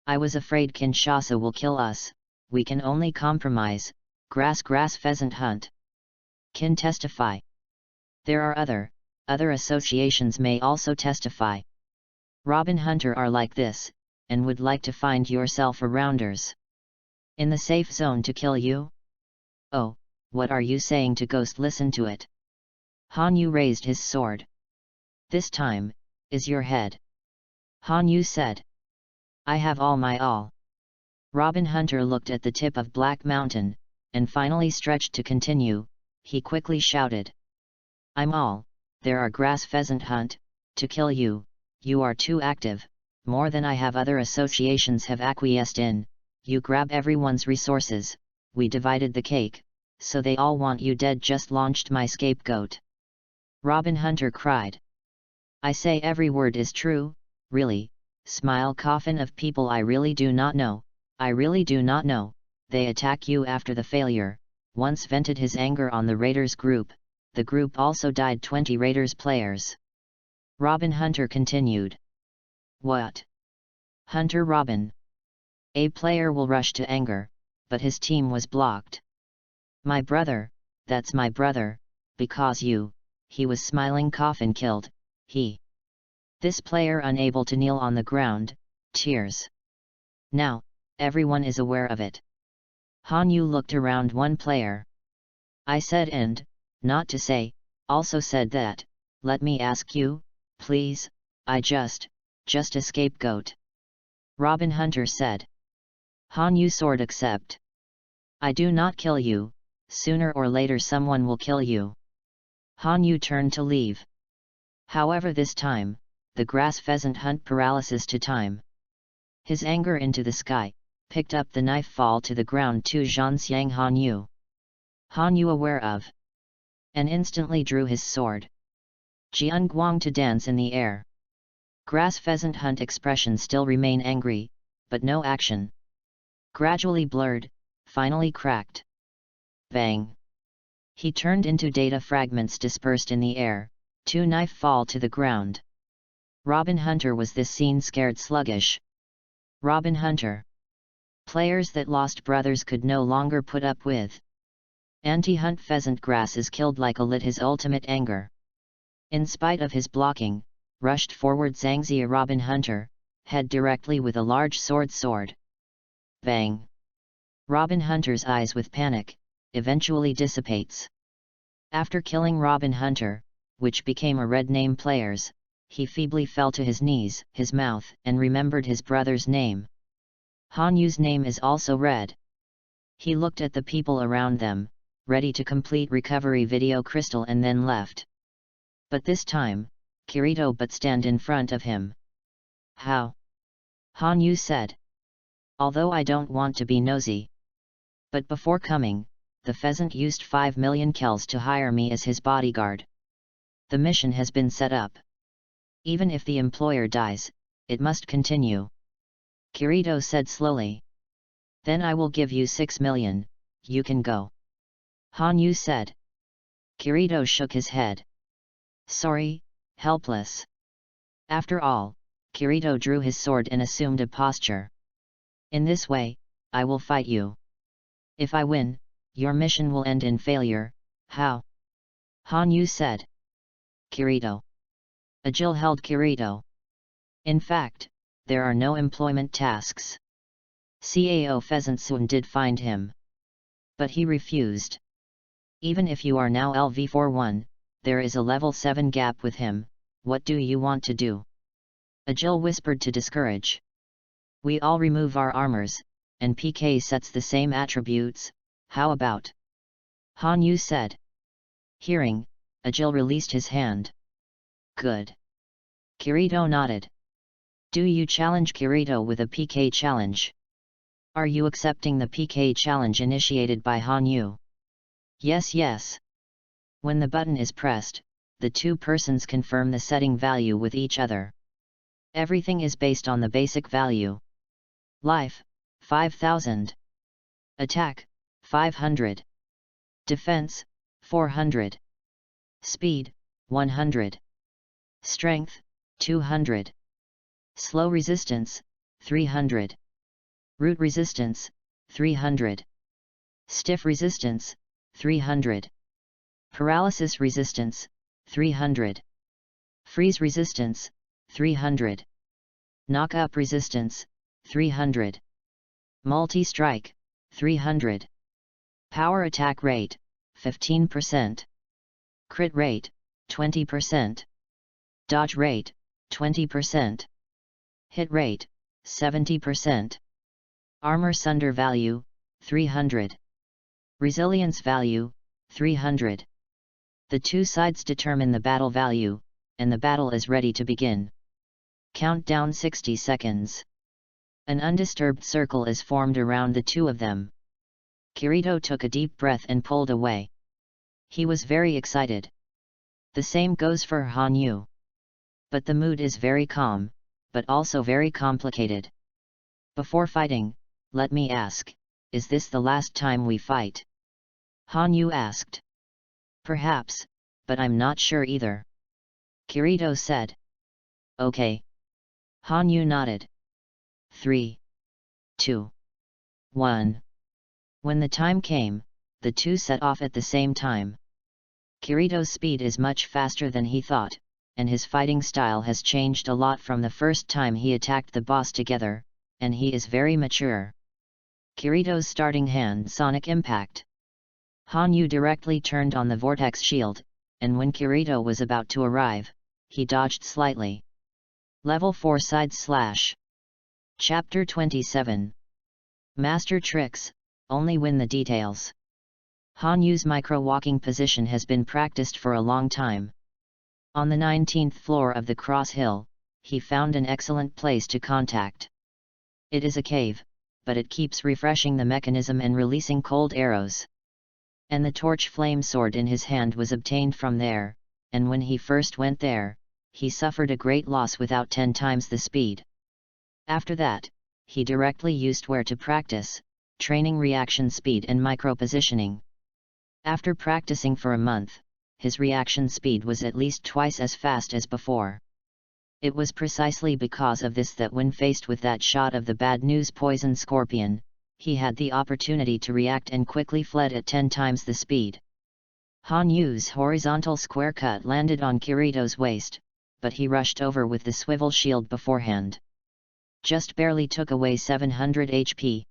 I was afraid Kinshasa will kill us, we can only compromise, grass pheasant hunt. Kin testify. There are other associations may also testify. Robin Hunter are like this, and would like to find yourself arounders. In the safe zone to kill you? Oh, what are you saying to Ghost? Listen to it. Han Yu raised his sword. This time, is your head. Han Yu said. I have all my all. Robin Hunter looked at the tip of Black Mountain, and finally stretched to continue. He quickly shouted. I'm all, there are grass pheasant hunt, to kill you, you are too active, more than I have. Other associations have acquiesced in, you grab everyone's resources, we divided the cake, so they all want you dead. Just launched my scapegoat. Robin Hunter cried. I say every word is true, really, smile coffin of people I really do not know, they attack you after the failure, once vented his anger on the Raiders group, the group also died 20 Raiders players. Robin Hunter continued. What? Hunter Robin. A player will rush to anger, but his team was blocked. My brother, that's my brother, because he was smiling coffin killed, he. This player unable to kneel on the ground, tears. Now, everyone is aware of it. Han Yu looked around one player. I said and, not to say, also said that, let me ask you, please, I just a scapegoat. Robin Hunter said. Han Yu sword accept. I do not kill you, sooner or later someone will kill you. Han Yu turned to leave. However this time, the grass pheasant hunt paralysis to time. His anger into the sky, picked up the knife fall to the ground to Zhanxiang Han Yu. Han Yu aware of. And instantly drew his sword. Jian Guang to dance in the air. Grass pheasant hunt expression still remain angry, but no action. Gradually blurred, finally cracked. Bang! He turned into data fragments dispersed in the air, 2 knife fall to the ground. Robin Hunter was this scene scared sluggish. Robin Hunter. Players that lost brothers could no longer put up with. Anti-hunt pheasant grass is killed like a lit his ultimate anger. In spite of his blocking, rushed forward Zhangxia Robin Hunter, head directly with a large sword. Bang! Robin Hunter's eyes with panic, eventually dissipates. After killing Robin Hunter, which became a red name players, he feebly fell to his knees, his mouth, and remembered his brother's name. Han Yu's name is also red. He looked at the people around them, ready to complete recovery video crystal and then left. But this time, Kirito but stand in front of him. How? Han Yu said. Although I don't want to be nosy. But before coming, the pheasant used 5 million kells to hire me as his bodyguard. The mission has been set up. Even if the employer dies, it must continue. Kirito said slowly. Then I will give you 6 million, you can go. Han Yu said. Kirito shook his head. Sorry, helpless. After all, Kirito drew his sword and assumed a posture. In this way, I will fight you. If I win, your mission will end in failure. How? Han Yu said. Kirito. Agil held Kirito. In fact, there are no employment tasks. Cao Pheasant soon did find him. But he refused. Even if you are now LV41, there is a level 7 gap with him, what do you want to do? Agil whispered to discourage. We all remove our armors, and PK sets the same attributes, how about? Han Yu said. Hearing, Agil released his hand. Good. Kirito nodded. Do you challenge Kirito with a PK challenge? Are you accepting the PK challenge initiated by Han Yu? Yes, yes. When the button is pressed, the two persons confirm the setting value with each other. Everything is based on the basic value. Life, 5000. Attack, 500. Defense, 400. Speed, 100. Strength, 200. Slow resistance, 300. Root resistance, 300. Stiff resistance, 300. Paralysis resistance, 300. Freeze resistance, 300. Knock-up resistance, 300. Multi-strike, 300. Power attack rate, 15%. Crit rate, 20%. Dodge rate, 20%. Hit rate, 70%. Armor sunder value, 300. Resilience value, 300. The two sides determine the battle value, and the battle is ready to begin. Countdown 60 seconds. An undisturbed circle is formed around the two of them. Kirito took a deep breath and pulled away. He was very excited. The same goes for Han Yu. But the mood is very calm, but also very complicated. Before fighting, let me ask, is this the last time we fight? Han Yu asked. Perhaps, but I'm not sure either. Kirito said. Okay. Han Yu nodded. 3, 2, 1. When the time came, the two set off at the same time. Kirito's speed is much faster than he thought, and his fighting style has changed a lot from the first time he attacked the boss together, and he is very mature. Kirito's starting hand sonic impact. Han Yu directly turned on the vortex shield, and when Kirito was about to arrive, he dodged slightly. Level 4 side slash. Chapter 27. Master tricks, only win the details. Han Yu's micro-walking position has been practiced for a long time. On the 19th floor of the cross hill, he found an excellent place to contact. It is a cave, but it keeps refreshing the mechanism and releasing cold arrows. And the torch flame sword in his hand was obtained from there, and when he first went there, he suffered a great loss without 10 times the speed. After that, he directly used where to practice, training reaction speed and micro-positioning. After practicing for a month, his reaction speed was at least twice as fast as before. It was precisely because of this that when faced with that shot of the bad news poison scorpion, he had the opportunity to react and quickly fled at 10 times the speed. Han Yu's horizontal square cut landed on Kirito's waist, but he rushed over with the swivel shield beforehand. Just barely took away 700 HP.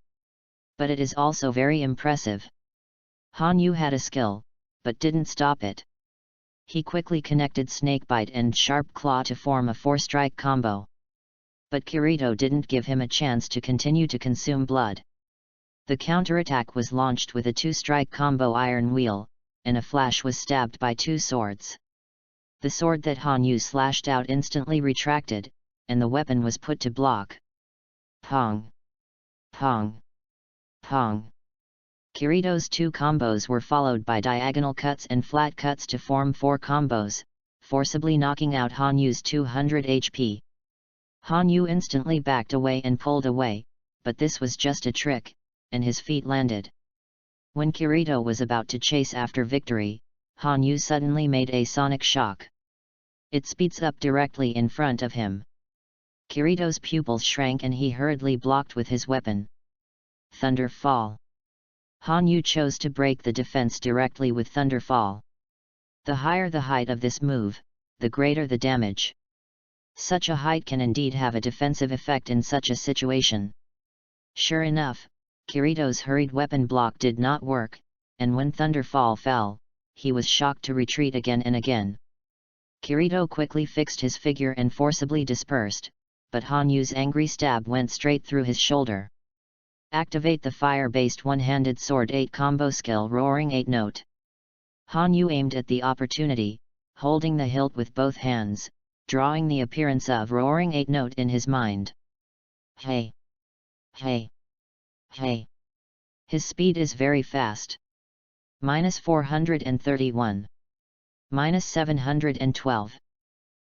But it is also very impressive. Han Yu had a skill, but didn't stop it. He quickly connected Snakebite and Sharp Claw to form a 4-strike combo. But Kirito didn't give him a chance to continue to consume blood. The counterattack was launched with a 2-strike combo Iron Wheel, and a flash was stabbed by 2 swords. The sword that Han Yu slashed out instantly retracted, and the weapon was put to block. Pong! Pong! Pong! Kirito's 2 combos were followed by diagonal cuts and flat cuts to form 4 combos, forcibly knocking out Hanyu's 200 HP. Hanyu instantly backed away and pulled away, but this was just a trick, and his feet landed. When Kirito was about to chase after victory, Hanyu suddenly made a sonic shock. It speeds up directly in front of him. Kirito's pupils shrank and he hurriedly blocked with his weapon. Thunderfall. Hanyu chose to break the defense directly with Thunderfall. The higher the height of this move, the greater the damage. Such a height can indeed have a defensive effect in such a situation. Sure enough, Kirito's hurried weapon block did not work, and when Thunderfall fell, he was shocked to retreat again and again. Kirito quickly fixed his figure and forcibly dispersed, but Hanyu's angry stab went straight through his shoulder. Activate the fire-based one-handed sword 8 combo skill Roaring 8 Note. Hanyu aimed at the opportunity, holding the hilt with both hands, drawing the appearance of Roaring 8 Note in his mind. Hey! Hey! Hey! His speed is very fast. -431. -712.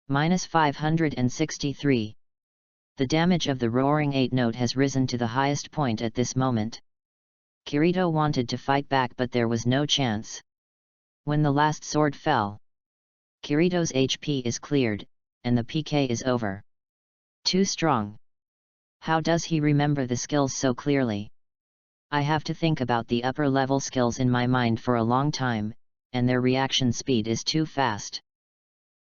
-563. The damage of the Roaring 8 Note has risen to the highest point at this moment. Kirito wanted to fight back but there was no chance. When the last sword fell, Kirito's HP is cleared, and the PK is over. Too strong. How does he remember the skills so clearly? I have to think about the upper level skills in my mind for a long time, and their reaction speed is too fast.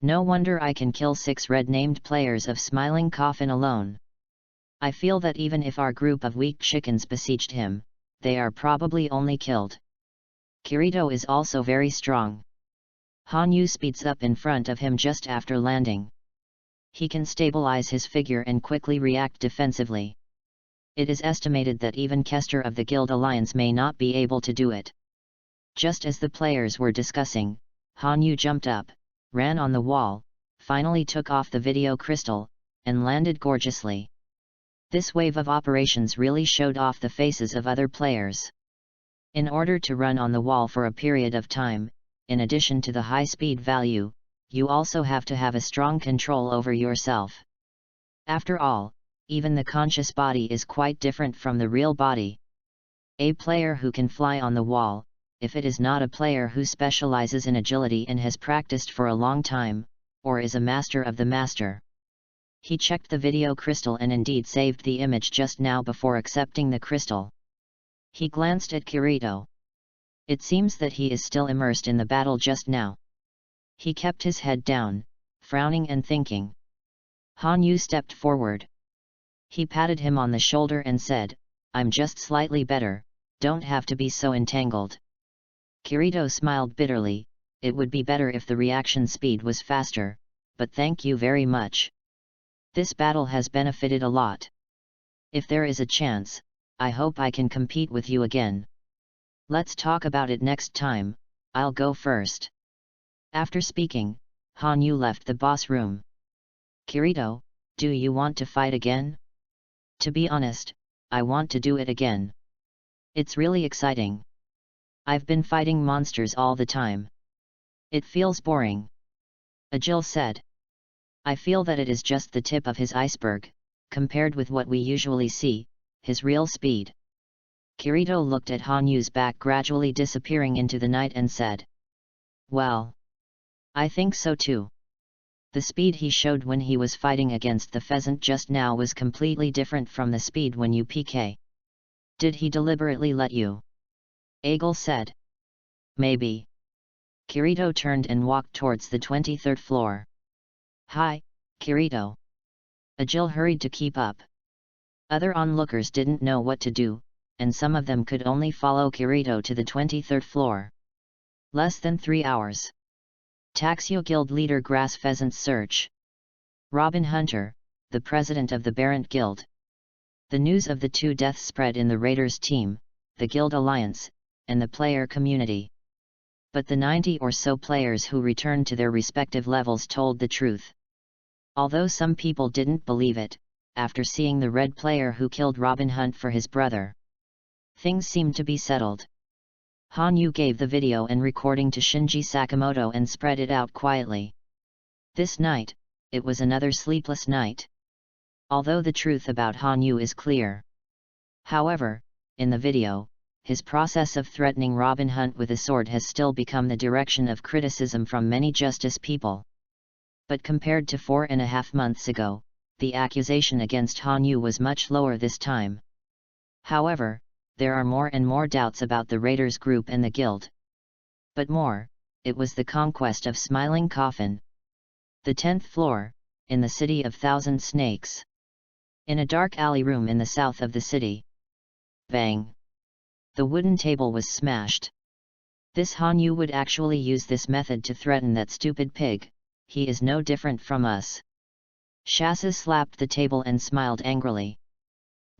No wonder I can kill 6 red-named players of Smiling Coffin alone. I feel that even if our group of weak chickens besieged him, they are probably only killed. Kirito is also very strong. Hanyu speeds up in front of him just after landing. He can stabilize his figure and quickly react defensively. It is estimated that even Kester of the Guild Alliance may not be able to do it. Just as the players were discussing, Hanyu jumped up, ran on the wall, finally took off the video crystal, and landed gorgeously. This wave of operations really showed off the faces of other players. In order to run on the wall for a period of time, in addition to the high speed value, you also have to have a strong control over yourself. After all, even the conscious body is quite different from the real body. A player who can fly on the wall, if it is not a player who specializes in agility and has practiced for a long time, or is a master of the master. He checked the video crystal and indeed saved the image just now before accepting the crystal. He glanced at Kirito. It seems that he is still immersed in the battle just now. He kept his head down, frowning and thinking. Hanyu stepped forward. He patted him on the shoulder and said, "I'm just slightly better, don't have to be so entangled." Kirito smiled bitterly. It would be better if the reaction speed was faster, but thank you very much. This battle has benefited a lot. If there is a chance, I hope I can compete with you again. Let's talk about it next time, I'll go first. After speaking, Hanyu left the boss room. Kirito, do you want to fight again? To be honest, I want to do it again. It's really exciting. I've been fighting monsters all the time. It feels boring. Agil said. I feel that it is just the tip of his iceberg, compared with what we usually see, his real speed. Kirito looked at Hanyu's back gradually disappearing into the night and said. Well. I think so too. The speed he showed when he was fighting against the pheasant just now was completely different from the speed when you PK. Did he deliberately let you? Agil said. Maybe. Kirito turned and walked towards the 23rd floor. Hi, Kirito. Agil hurried to keep up. Other onlookers didn't know what to do, and some of them could only follow Kirito to the 23rd floor. Less than 3 hours. Taxio Guild leader Grass Pheasant search. Robin Hunter, the president of the Barrent Guild. The news of the 2 deaths spread in the Raiders team, the Guild Alliance, and the player community. But the 90 or so players who returned to their respective levels told the truth. Although some people didn't believe it, after seeing the red player who killed Robin Hunt for his brother, things seemed to be settled. Hanyu gave the video and recording to Shinji Sakamoto and spread it out quietly. This night, it was another sleepless night. Although the truth about Hanyu is clear. However, in the video, his process of threatening Robin Hunt with a sword has still become the direction of criticism from many justice people. But compared to 4.5 months ago, the accusation against Hanyu was much lower this time. However, there are more and more doubts about the Raiders group and the guild. But more, it was the conquest of Smiling Coffin. The 10th floor, in the City of Thousand Snakes. In a dark alley room in the south of the city. Bang! The wooden table was smashed. This Hanyu would actually use this method to threaten that stupid pig. He is no different from us. Shasa slapped the table and smiled angrily.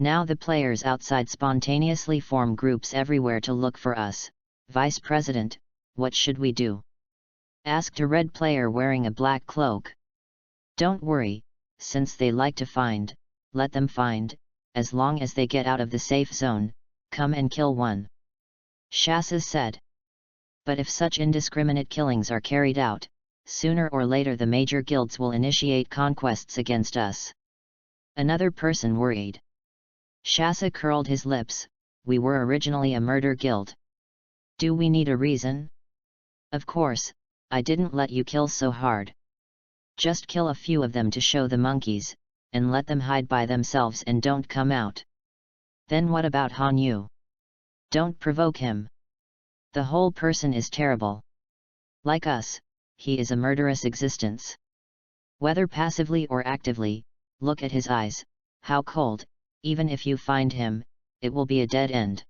Now the players outside spontaneously form groups everywhere to look for us. Vice President, what should we do? Asked a red player wearing a black cloak. Don't worry, since they like to find, let them find, as long as they get out of the safe zone, come and kill one. Shasa said. But if such indiscriminate killings are carried out, sooner or later the major guilds will initiate conquests against us. Another person worried. Shasa curled his lips, we were originally a murder guild. Do we need a reason? Of course, I didn't let you kill so hard. Just kill a few of them to show the monkeys, and let them hide by themselves and don't come out. Then what about Hanyu? Don't provoke him. The whole person is terrible. Like us, he is a murderous existence. Whether passively or actively, look at his eyes, how cold, even if you find him, it will be a dead end.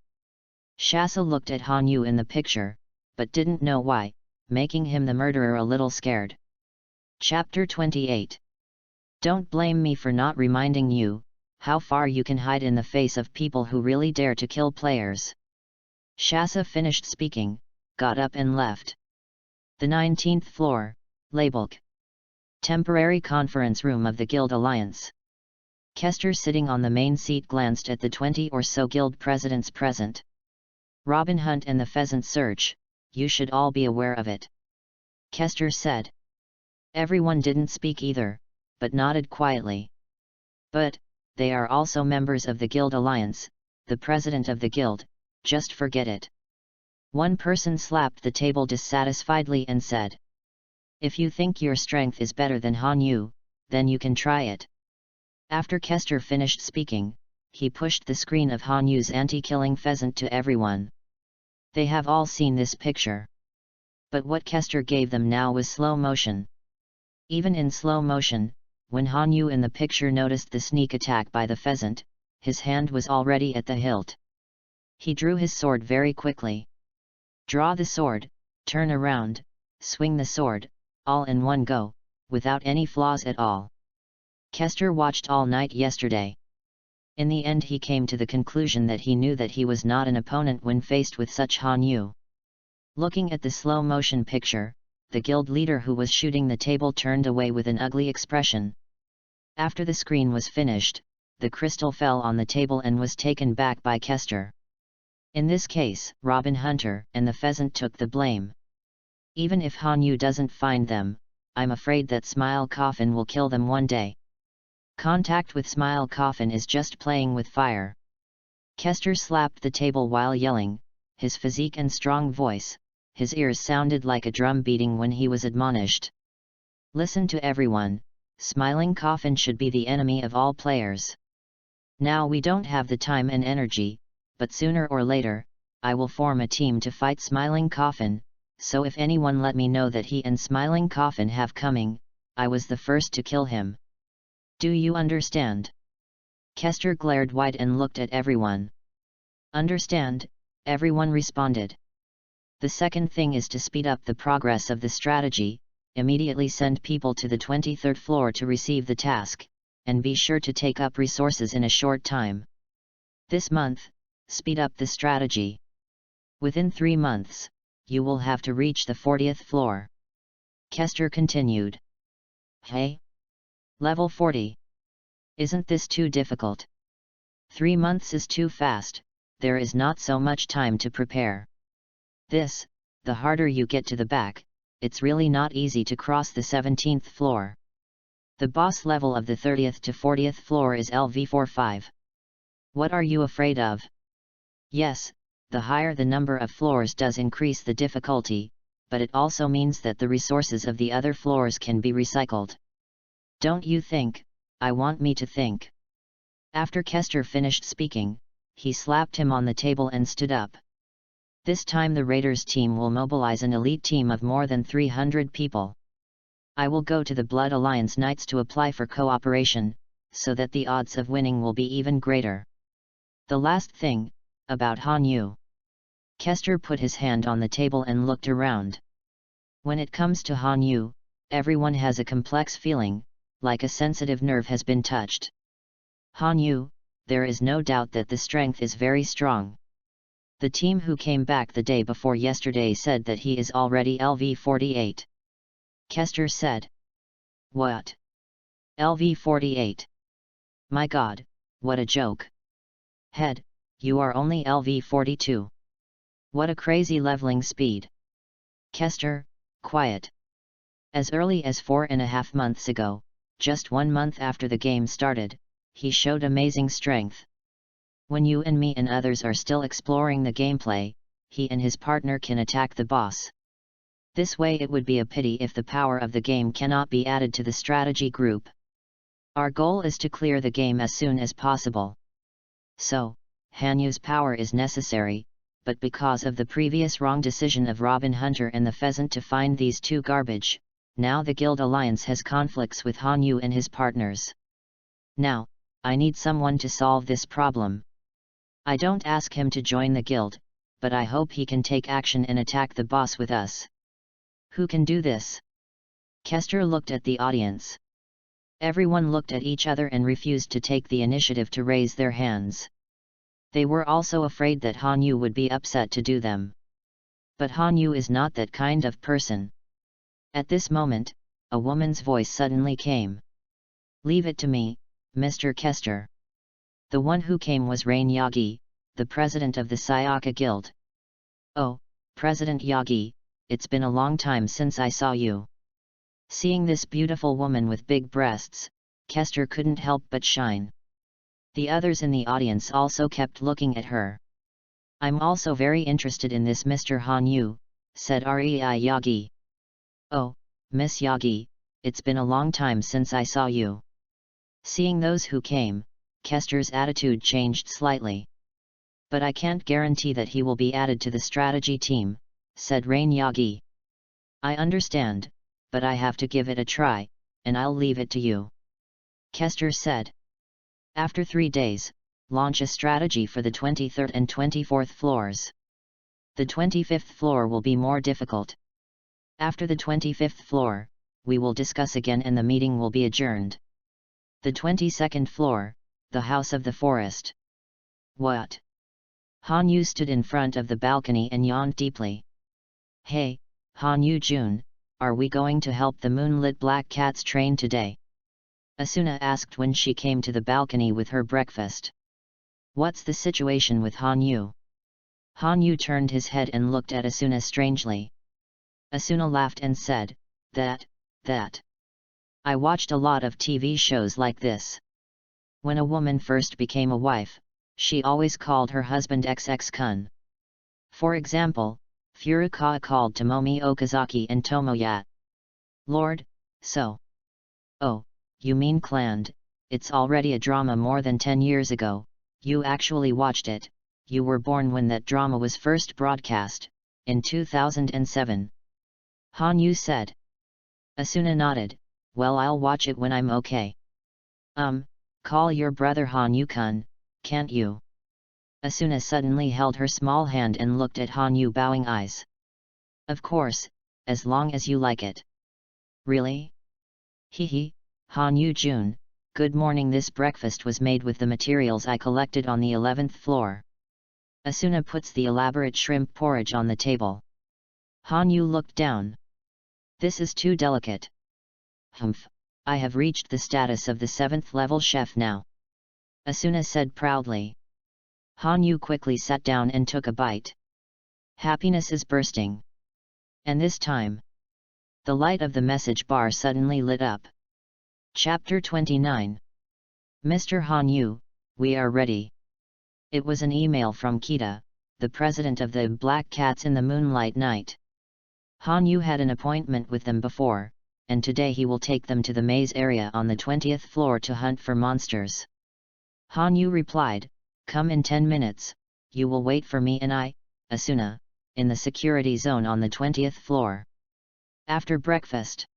Shasa looked at Hanyu in the picture, but didn't know why, making him the murderer a little scared. Chapter 28. Don't blame me for not reminding you, how far you can hide in the face of people who really dare to kill players. Shasa finished speaking, got up and left. The 19th floor, Labelk. Temporary conference room of the Guild Alliance. Kester sitting on the main seat glanced at the 20 or so guild presidents present. Robin Hunt and the pheasant search, you should all be aware of it. Kester said. Everyone didn't speak either, but nodded quietly. But, they are also members of the Guild Alliance, the president of the guild, just forget it. One person slapped the table dissatisfiedly and said. If you think your strength is better than Hanyu, then you can try it. After Kester finished speaking, he pushed the screen of Hanyu's anti-killing pheasant to everyone. They have all seen this picture. But what Kester gave them now was slow motion. Even in slow motion, when Hanyu in the picture noticed the sneak attack by the pheasant, his hand was already at the hilt. He drew his sword very quickly. Draw the sword, turn around, swing the sword, all in one go, without any flaws at all. Kester watched all night yesterday. In the end he came to the conclusion that he knew that he was not an opponent when faced with such Hanyu. Looking at the slow motion picture, the guild leader who was shooting the table turned away with an ugly expression. After the screen was finished, the crystal fell on the table and was taken back by Kester. In this case, Robin Hunter and the pheasant took the blame. Even if Hanyu doesn't find them, I'm afraid that Smile Coffin will kill them one day. Contact with Smile Coffin is just playing with fire. Kester slapped the table while yelling, his physique and strong voice, his ears sounded like a drum beating when he was admonished. Listen to everyone, Smiling Coffin should be the enemy of all players. Now we don't have the time and energy, but sooner or later, I will form a team to fight Smiling Coffin, so if anyone let me know that he and Smiling Coffin have coming, I was the first to kill him. Do you understand? Kester glared wide and looked at everyone. Understand, everyone responded. The second thing is to speed up the progress of the strategy, immediately send people to the 23rd floor to receive the task, and be sure to take up resources in a short time. This month, speed up the strategy. Within 3 months, you will have to reach the 40th floor. Kester continued. Hey? Level 40. Isn't this too difficult? 3 months is too fast, there is not so much time to prepare. The harder you get to the back, it's really not easy to cross the 17th floor. The boss level of the 30th to 40th floor is LV45. What are you afraid of? Yes, the higher the number of floors does increase the difficulty, but it also means that the resources of the other floors can be recycled. Don't you think? I want me to think. After Kester finished speaking, he slapped him on the table and stood up. This time the Raiders team will mobilize an elite team of more than 300 people. I will go to the Blood Alliance Knights to apply for cooperation, so that the odds of winning will be even greater. The last thing, about Han Yu. Kester put his hand on the table and looked around. When it comes to Han Yu, everyone has a complex feeling, like a sensitive nerve has been touched. Han Yu, there is no doubt that the strength is very strong. The team who came back the day before yesterday said that he is already LV48. Kester said. What? LV48? My god, what a joke. Head, you are only LV42. What a crazy leveling speed. Kester, quiet. As early as 4.5 months ago, just 1 month after the game started, he showed amazing strength. When you and me and others are still exploring the gameplay, he and his partner can attack the boss. This way it would be a pity if the power of the game cannot be added to the strategy group. Our goal is to clear the game as soon as possible. So, Han Yu's power is necessary, but because of the previous wrong decision of Robin Hunter and the Pheasant to find these two garbage, now the Guild Alliance has conflicts with Han Yu and his partners. Now, I need someone to solve this problem. I don't ask him to join the guild, but I hope he can take action and attack the boss with us. Who can do this? Kester looked at the audience. Everyone looked at each other and refused to take the initiative to raise their hands. They were also afraid that Han Yu would be upset to do them. But Han Yu is not that kind of person. At this moment, a woman's voice suddenly came. Leave it to me, Mr. Kester. The one who came was Rain Yagi, the president of the Sayaka Guild. Oh, President Yagi, it's been a long time since I saw you. Seeing this beautiful woman with big breasts, Kester couldn't help but shine. The others in the audience also kept looking at her. I'm also very interested in this Mr. Han Yu, said Rei Yagi. Oh, Miss Yagi, it's been a long time since I saw you. Seeing those who came, Kester's attitude changed slightly. But I can't guarantee that he will be added to the strategy team, said Rain Yagi. I understand, but I have to give it a try, and I'll leave it to you. Kester said. After 3 days, launch a strategy for the 23rd and 24th floors. The 25th floor will be more difficult. After the 25th floor, we will discuss again and the meeting will be adjourned. The 22nd floor, the House of the Forest. What? Han Yu stood in front of the balcony and yawned deeply. Hey, Han Yu Jun, are we going to help the moonlit black cats train today? Asuna asked when she came to the balcony with her breakfast. What's the situation with Han Yu? Han Yu turned his head and looked at Asuna strangely. Asuna laughed and said, that. I watched a lot of TV shows like this. When a woman first became a wife, she always called her husband XX-kun. For example, Furukawa called Tomomi Okazaki and Tomoya. Lord, so. Oh, you mean Cland, it's already a drama more than 10 years ago, you actually watched it, you were born when that drama was first broadcast, in 2007. Han Yu said. Asuna nodded, well I'll watch it when I'm okay. Call your brother Han Yu-kun, can't you? Asuna suddenly held her small hand and looked at Han Yu bowing eyes. Of course, as long as you like it. Really? Hehe, Han Yu Jun, good morning. This breakfast was made with the materials I collected on the 11th floor. Asuna puts the elaborate shrimp porridge on the table. Han Yu looked down. This is too delicate. Humph, I have reached the status of the 7th level chef now, Asuna said proudly. Han Yu quickly sat down and took a bite. Happiness is bursting. And this time, the light of the message bar suddenly lit up. Chapter 29. Mr. Han Yu, we are ready. It was an email from Kita, the president of the Black Cats in the Moonlight Night. Han Yu had an appointment with them before, and today he will take them to the maze area on the 20th floor to hunt for monsters. Han Yu replied, "Come in 10 minutes, you will wait for me and I, Asuna, in the security zone on the 20th floor." After breakfast,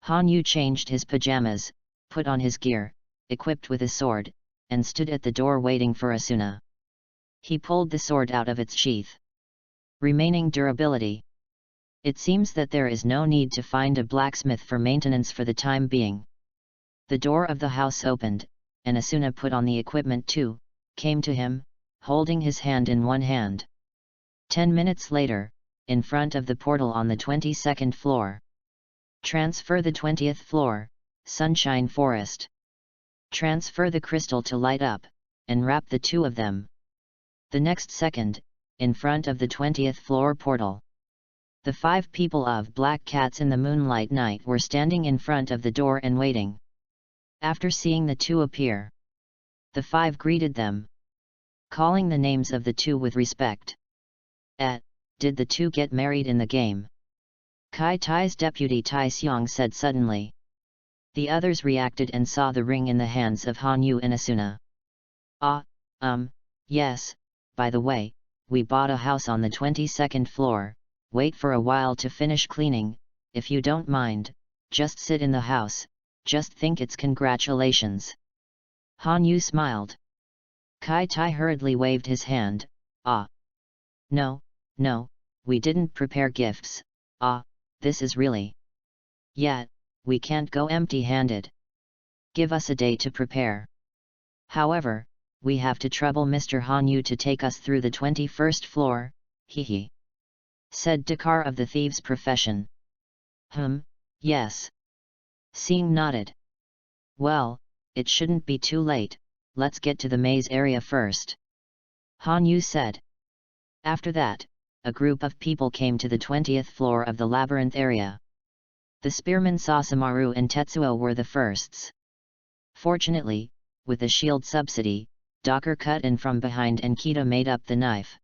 Han Yu changed his pajamas, put on his gear, equipped with a sword, and stood at the door waiting for Asuna. He pulled the sword out of its sheath. Remaining durability. It seems that there is no need to find a blacksmith for maintenance for the time being. The door of the house opened, and Asuna put on the equipment too, came to him, holding his hand in one hand. 10 minutes later, in front of the portal on the 22nd floor. Transfer the 20th floor, Sunshine Forest. Transfer the crystal to light up, and wrap the two of them. The next second, in front of the 20th floor portal. The 5 people of Black Cats in the Moonlight Night were standing in front of the door and waiting. After seeing the two appear, the 5 greeted them, calling the names of the two with respect. Did the two get married in the game? Kai Tai's deputy Tai Xiong said suddenly. The others reacted and saw the ring in the hands of Han Yu and Asuna. Yes, by the way, we bought a house on the 22nd floor, wait for a while to finish cleaning, if you don't mind, just sit in the house, just think it's congratulations. Han Yu smiled. Kai Tai hurriedly waved his hand. No, we didn't prepare gifts. This is really. Yeah, we can't go empty-handed. Give us a day to prepare. However, we have to trouble Mr. Han Yu to take us through the 21st floor, hehe. Said Dakar of the thieves' profession. Yes. Singh nodded. Well, it shouldn't be too late, let's get to the maze area first. Han Yu said. After that, a group of people came to the 20th floor of the labyrinth area. The spearmen Sasamaru and Tetsuo were the firsts. Fortunately, with the shield subsidy, Docker cut in from behind and Kita made up the knife.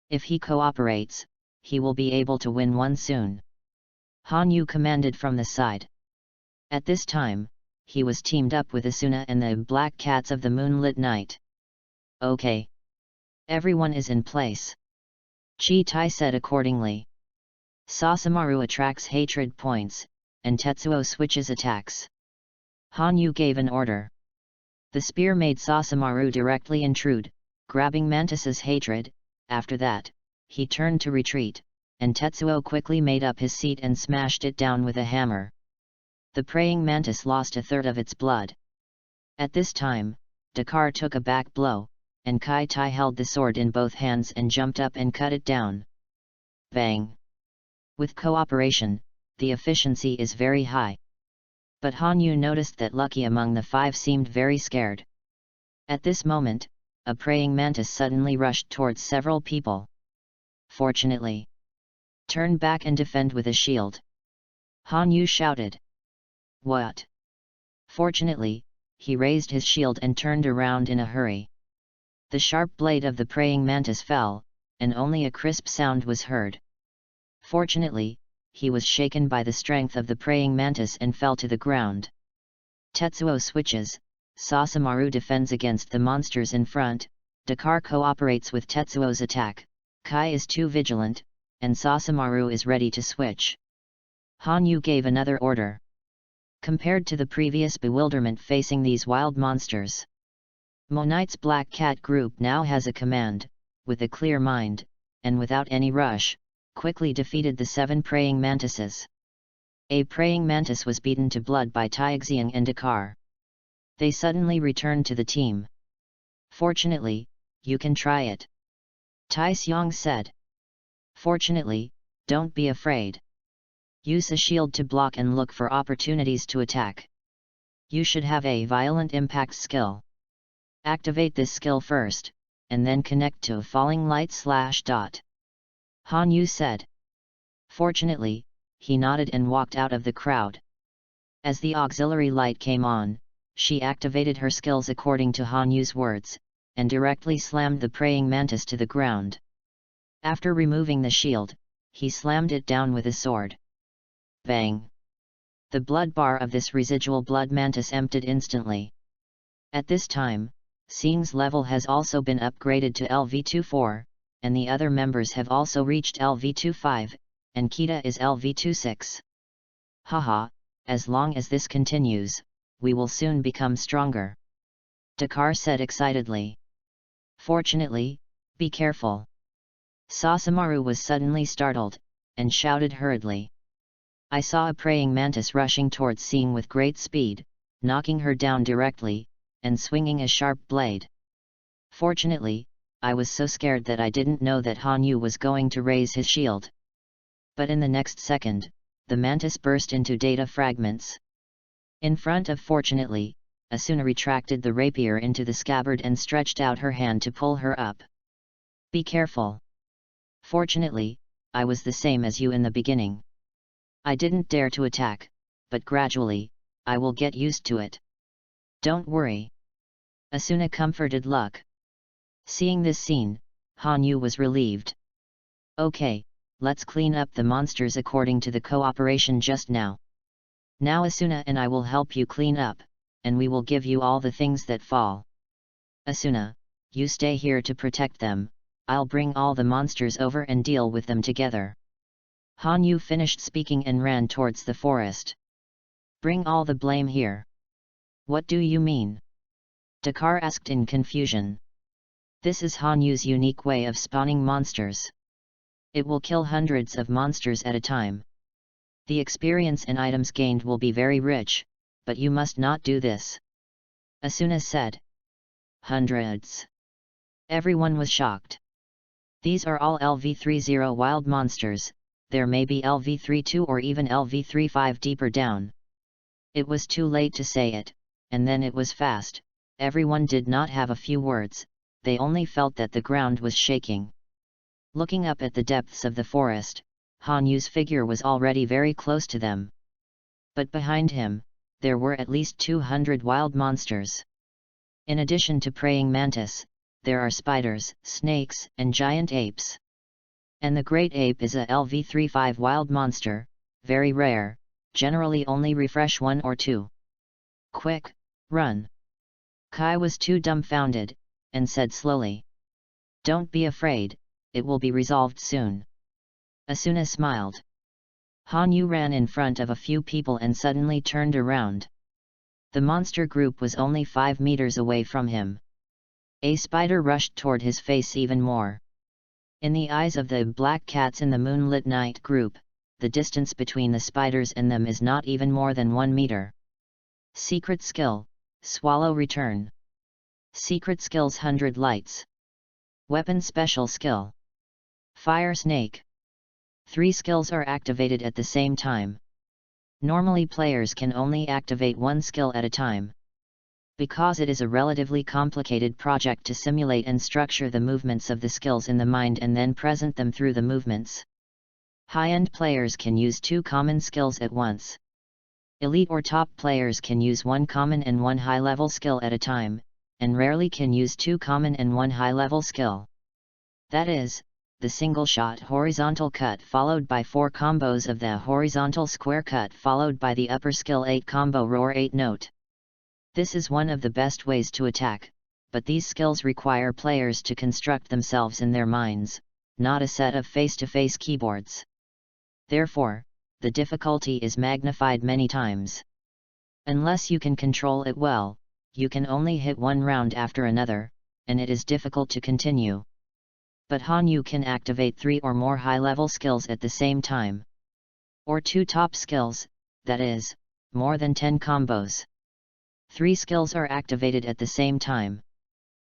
If he cooperates, he will be able to win one soon. Han Yu commanded from the side. At this time, he was teamed up with Asuna and the Black Cats of the Moonlit Night. Okay. Everyone is in place. Chi Tai said accordingly. Sasamaru attracts hatred points, and Tetsuo switches attacks. Han Yu gave an order. The spear made Sasamaru directly intrude, grabbing Mantis's hatred. After that, he turned to retreat, and Tetsuo quickly made up his seat and smashed it down with a hammer. The praying mantis lost a third of its blood. At this time, Dakar took a back blow, and Kai Tai held the sword in both hands and jumped up and cut it down. Bang! With cooperation, the efficiency is very high. But Han Yu noticed that Lucky among the 5 seemed very scared. At this moment, a praying mantis suddenly rushed towards several people. Fortunately, turn back and defend with a shield. Han Yu shouted. What? Fortunately, he raised his shield and turned around in a hurry. The sharp blade of the praying mantis fell, and only a crisp sound was heard. Fortunately, he was shaken by the strength of the praying mantis and fell to the ground. Tetsuo switches, Sasamaru defends against the monsters in front, Dakar cooperates with Tetsuo's attack, Kai is too vigilant, and Sasamaru is ready to switch. Han Yu gave another order. Compared to the previous bewilderment facing these wild monsters, Monite's Black Cat group now has a command, with a clear mind, and without any rush, quickly defeated the 7 praying mantises. A praying mantis was beaten to blood by Taixing and Dakar. They suddenly returned to the team. Fortunately, you can try it. Tai Xiong said. Fortunately, don't be afraid. Use a shield to block and look for opportunities to attack. You should have a violent impact skill. Activate this skill first, and then connect to a falling light /. Han Yu said. Fortunately, he nodded and walked out of the crowd. As the auxiliary light came on, she activated her skills according to Han Yu's words, and directly slammed the praying mantis to the ground. After removing the shield, he slammed it down with his sword. Bang! The blood bar of this residual blood mantis emptied instantly. At this time, Xing's level has also been upgraded to LV24, and the other members have also reached LV25, and Kita is LV26. Haha, as long as this continues, we will soon become stronger. Dakar said excitedly. Fortunately, be careful. Sasamaru was suddenly startled, and shouted hurriedly. I saw a praying mantis rushing towards Xing with great speed, knocking her down directly, and swinging a sharp blade. Fortunately, I was so scared that I didn't know that Han Yu was going to raise his shield. But in the next second, the mantis burst into data fragments. In front of Fortunately, Asuna retracted the rapier into the scabbard and stretched out her hand to pull her up. Be careful. Fortunately, I was the same as you in the beginning. I didn't dare to attack, but gradually, I will get used to it. Don't worry. Asuna comforted Luck. Seeing this scene, Han Yu was relieved. Okay, let's clean up the monsters according to the cooperation just now. Now Asuna and I will help you clean up, and we will give you all the things that fall. Asuna, you stay here to protect them, I'll bring all the monsters over and deal with them together. Han Yu finished speaking and ran towards the forest. Bring all the blame here. What do you mean? Dakar asked in confusion. This is Han Yu's unique way of spawning monsters. It will kill hundreds of monsters at a time. The experience and items gained will be very rich, but you must not do this. Asuna said. Hundreds. Everyone was shocked. These are all LV30 wild monsters, there may be LV32 or even LV35 deeper down. It was too late to say it, and then it was fast, everyone did not have a few words, they only felt that the ground was shaking. Looking up at the depths of the forest, Han Yu's figure was already very close to them. But behind him, there were at least 200 wild monsters. In addition to praying mantis, there are spiders, snakes, and giant apes. And the great ape is a LV35 wild monster, very rare, generally only refresh 1 or 2. Quick, run! Kai was too dumbfounded, and said slowly. Don't be afraid, it will be resolved soon. Asuna smiled. Han Yu ran in front of a few people and suddenly turned around. The monster group was only 5 meters away from him. A spider rushed toward his face even more. In the eyes of the black cats in the moonlit night group, the distance between the spiders and them is not even more than 1 meter. Secret skill, Swallow Return. Secret skills 100 lights. Weapon special skill. Fire Snake. 3 skills are activated at the same time. Normally players can only activate 1 skill at a time. Because it is a relatively complicated project to simulate and structure the movements of the skills in the mind and then present them through the movements. High-end players can use 2 common skills at once. Elite or top players can use 1 common and 1 high-level skill at a time, and rarely can use 2 common and 1 high-level skill. That is, the single-shot horizontal cut followed by 4 combos of the horizontal square cut followed by the upper skill 8 combo roar 8 note. This is one of the best ways to attack, but these skills require players to construct themselves in their minds, not a set of face-to-face keyboards. Therefore, the difficulty is magnified many times. Unless you can control it well, you can only hit 1 round after another, and it is difficult to continue. But Han Yu can activate 3 or more high-level skills at the same time. Or 2 top skills, that is, more than 10 combos. 3 skills are activated at the same time.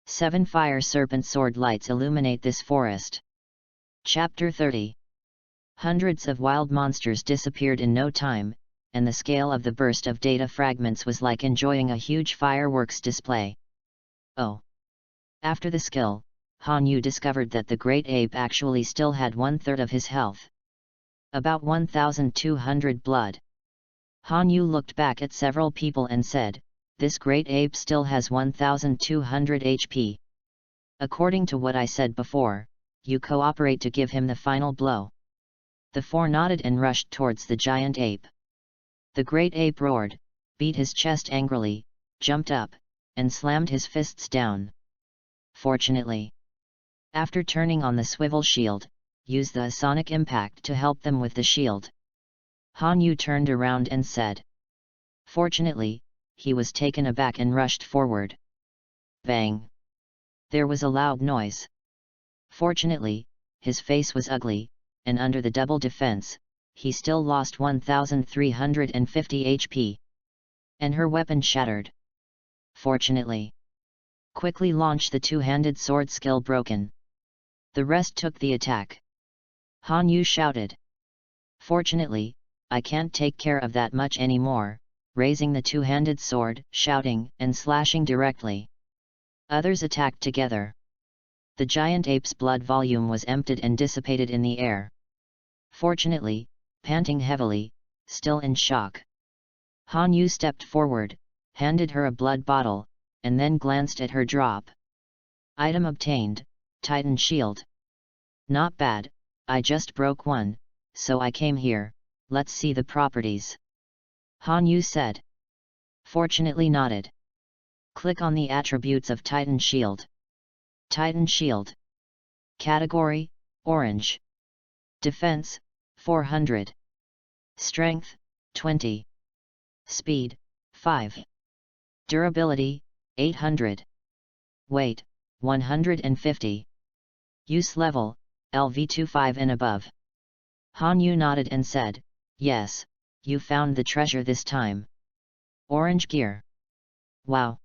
7 fire serpent sword lights illuminate this forest. Chapter 30. Hundreds of wild monsters disappeared in no time, and the scale of the burst of data fragments was like enjoying a huge fireworks display. Oh! After the skill, Han Yu discovered that the great ape actually still had 1/3 of his health. About 1,200 blood. Han Yu looked back at several people and said, "This great ape still has 1,200 HP. According to what I said before, you cooperate to give him the final blow." The four nodded and rushed towards the giant ape. The great ape roared, beat his chest angrily, jumped up, and slammed his fists down. Fortunately, after turning on the swivel shield, used the sonic impact to help them with the shield. Han Yu turned around and said. Fortunately, he was taken aback and rushed forward. Bang! There was a loud noise. Fortunately, his face was ugly, and under the double defense, he still lost 1,350 HP. And her weapon shattered. Fortunately. Quickly launch the two-handed sword skill broken. The rest took the attack. Han Yu shouted. Fortunately, I can't take care of that much anymore, raising the two-handed sword, shouting, and slashing directly. Others attacked together. The giant ape's blood volume was emptied and dissipated in the air. Fortunately, panting heavily, still in shock, Han Yu stepped forward, handed her a blood bottle, and then glanced at her drop. Item obtained, Titan Shield. Not bad, I just broke one, so I came here, let's see the properties. Han Yu said. Fortunately nodded. Click on the attributes of Titan Shield. Titan Shield. Category, Orange. Defense, 400. Strength, 20. Speed, 5. Durability, 800. Weight, 150. Use level, LV25 and above. Han Yu nodded and said, yes, you found the treasure this time. Orange gear. Wow!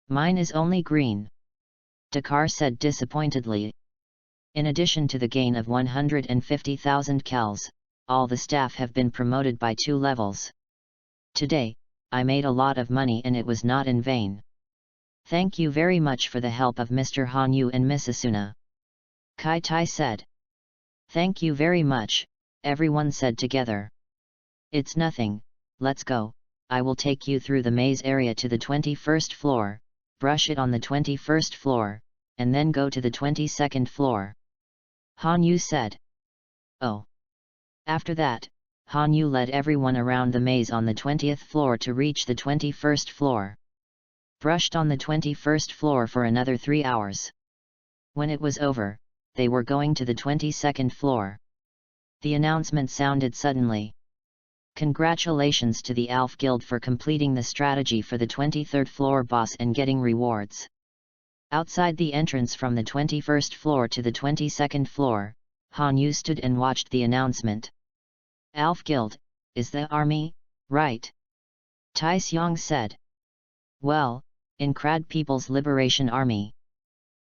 Mine is only green. Dakar said disappointedly. In addition to the gain of 150,000 cals, all the staff have been promoted by 2 levels. Today, I made a lot of money and it was not in vain. Thank you very much for the help of Mr. Han Yu and Miss Asuna. Kai Tai said. Thank you very much, everyone said together. It's nothing, let's go, I will take you through the maze area to the 21st floor, brush it on the 21st floor, and then go to the 22nd floor. Han Yu said. Oh. After that, Han Yu led everyone around the maze on the 20th floor to reach the 21st floor. Brushed on the 21st floor for another 3 hours. When it was over, they were going to the 22nd floor. The announcement sounded suddenly. Congratulations to the Alf Guild for completing the strategy for the 23rd floor boss and getting rewards. Outside the entrance from the 21st floor to the 22nd floor, Han Yu stood and watched the announcement. Alf Guild, is the army, right? Tai Xiong said. Well, Incrad People's Liberation Army.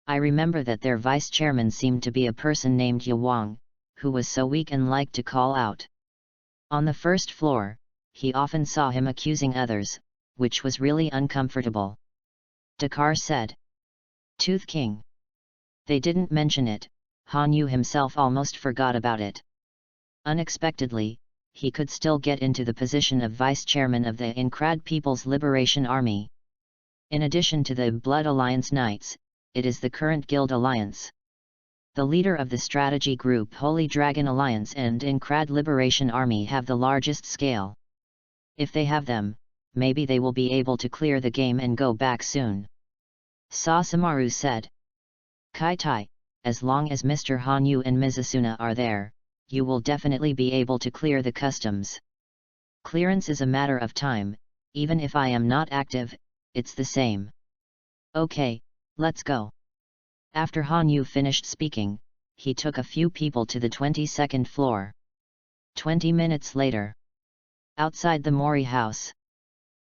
I remember that their vice-chairman seemed to be a person named Ye Wang, who was so weak and liked to call out. On the first floor, he often saw him accusing others, which was really uncomfortable. Dakar said. Tooth King. They didn't mention it, Han Yu himself almost forgot about it. Unexpectedly, he could still get into the position of vice-chairman of the Incrad People's Liberation Army. In addition to the Blood Alliance Knights, it is the current Guild Alliance. The leader of the strategy group Holy Dragon Alliance and Incrad Liberation Army have the largest scale. If they have them, maybe they will be able to clear the game and go back soon. Sasamaru said. Kai Tai, as long as Mr. Han Yu and Ms. Asuna are there, you will definitely be able to clear the customs. Clearance is a matter of time, even if I am not active, it's the same. Okay, let's go. After Han Yu finished speaking, he took a few people to the 22nd floor. 20 minutes later. Outside the Mori house.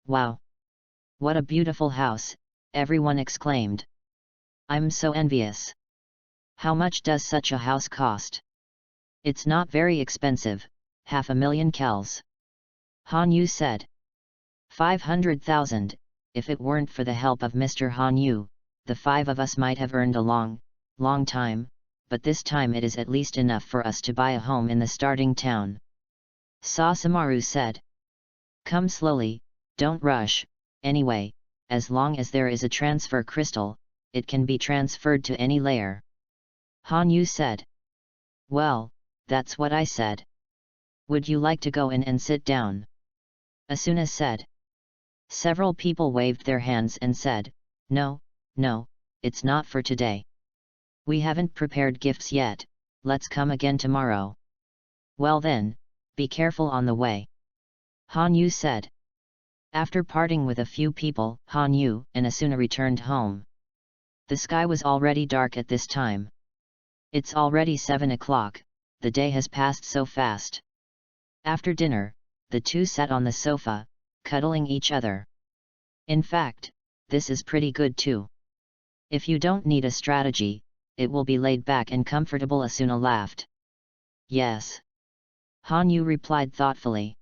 Wow! What a beautiful house, everyone exclaimed. I'm so envious. How much does such a house cost? It's not very expensive, 500,000 cals. Han Yu said. 500,000, if it weren't for the help of Mr. Han Yu, the five of us might have earned a long time, but this time it is at least enough for us to buy a home in the starting town. Sasamaru said. Come slowly, don't rush, anyway, as long as there is a transfer crystal, it can be transferred to any layer. Han Yu said. Well, that's what I said. Would you like to go in and sit down? Asuna said. Several people waved their hands and said, No, it's not for today. We haven't prepared gifts yet, let's come again tomorrow. Well then, be careful on the way. Han Yu said. After parting with a few people, Han Yu and Asuna returned home. The sky was already dark at this time. It's already 7 o'clock, the day has passed so fast. After dinner, the two sat on the sofa, cuddling each other. In fact, this is pretty good too. If you don't need a strategy, it will be laid back and comfortable. Asuna laughed. Yes. Han Yu replied thoughtfully.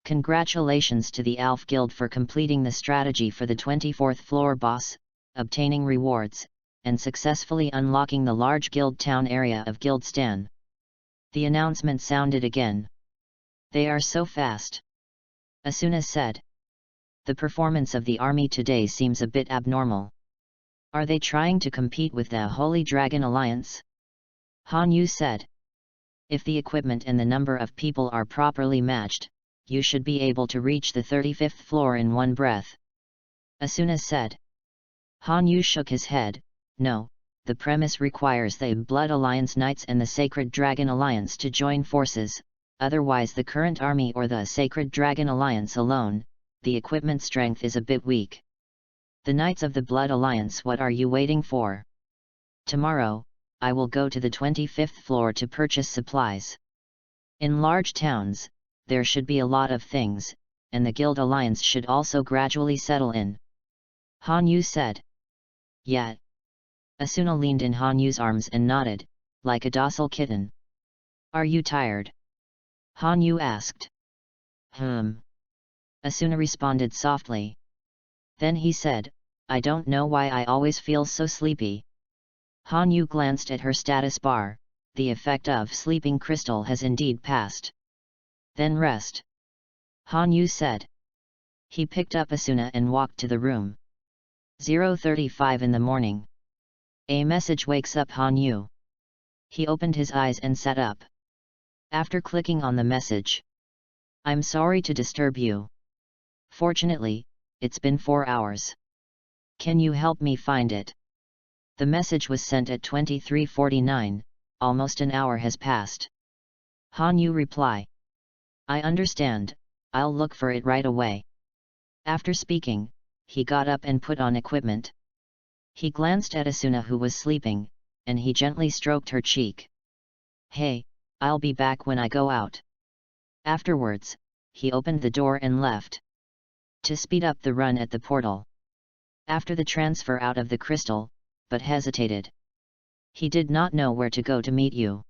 Congratulations to the Alf Guild for completing the strategy for the 24th floor boss, obtaining rewards, and successfully unlocking the large guild town area of Guildstan. The announcement sounded again. They are so fast. Asuna said. The performance of the army today seems a bit abnormal. Are they trying to compete with the Holy Dragon Alliance? Han Yu said. If the equipment and the number of people are properly matched, you should be able to reach the 35th floor in one breath. Asuna said. Han Yu shook his head. No, the premise requires the Blood Alliance Knights and the Sacred Dragon Alliance to join forces, otherwise the current army or the Sacred Dragon Alliance alone, the equipment strength is a bit weak. The Knights of the Blood Alliance, what are you waiting for? Tomorrow, I will go to the 25th floor to purchase supplies. In large towns, there should be a lot of things, and the Guild Alliance should also gradually settle in. Han Yu said. Yeah. Asuna leaned in Han Yu's arms and nodded, like a docile kitten. Are you tired? Han Yu asked. Asuna responded softly. Then he said, I don't know why I always feel so sleepy. Han Yu glanced at her status bar, the effect of sleeping crystal has indeed passed. Then rest. Han Yu said. He picked up Asuna and walked to the room. 0:35 in the morning. A message wakes up Han Yu. He opened his eyes and sat up. After clicking on the message. I'm sorry to disturb you. Fortunately, it's been 4 hours. Can you help me find it? The message was sent at 23:49, almost an hour has passed. Han Yu reply. I understand, I'll look for it right away. After speaking, he got up and put on equipment. He glanced at Asuna who was sleeping, and he gently stroked her cheek. Hey, I'll be back when I go out. Afterwards, he opened the door and left. To speed up the run at the portal. After the transfer out of the crystal, but hesitated. He did not know where to go to meet you.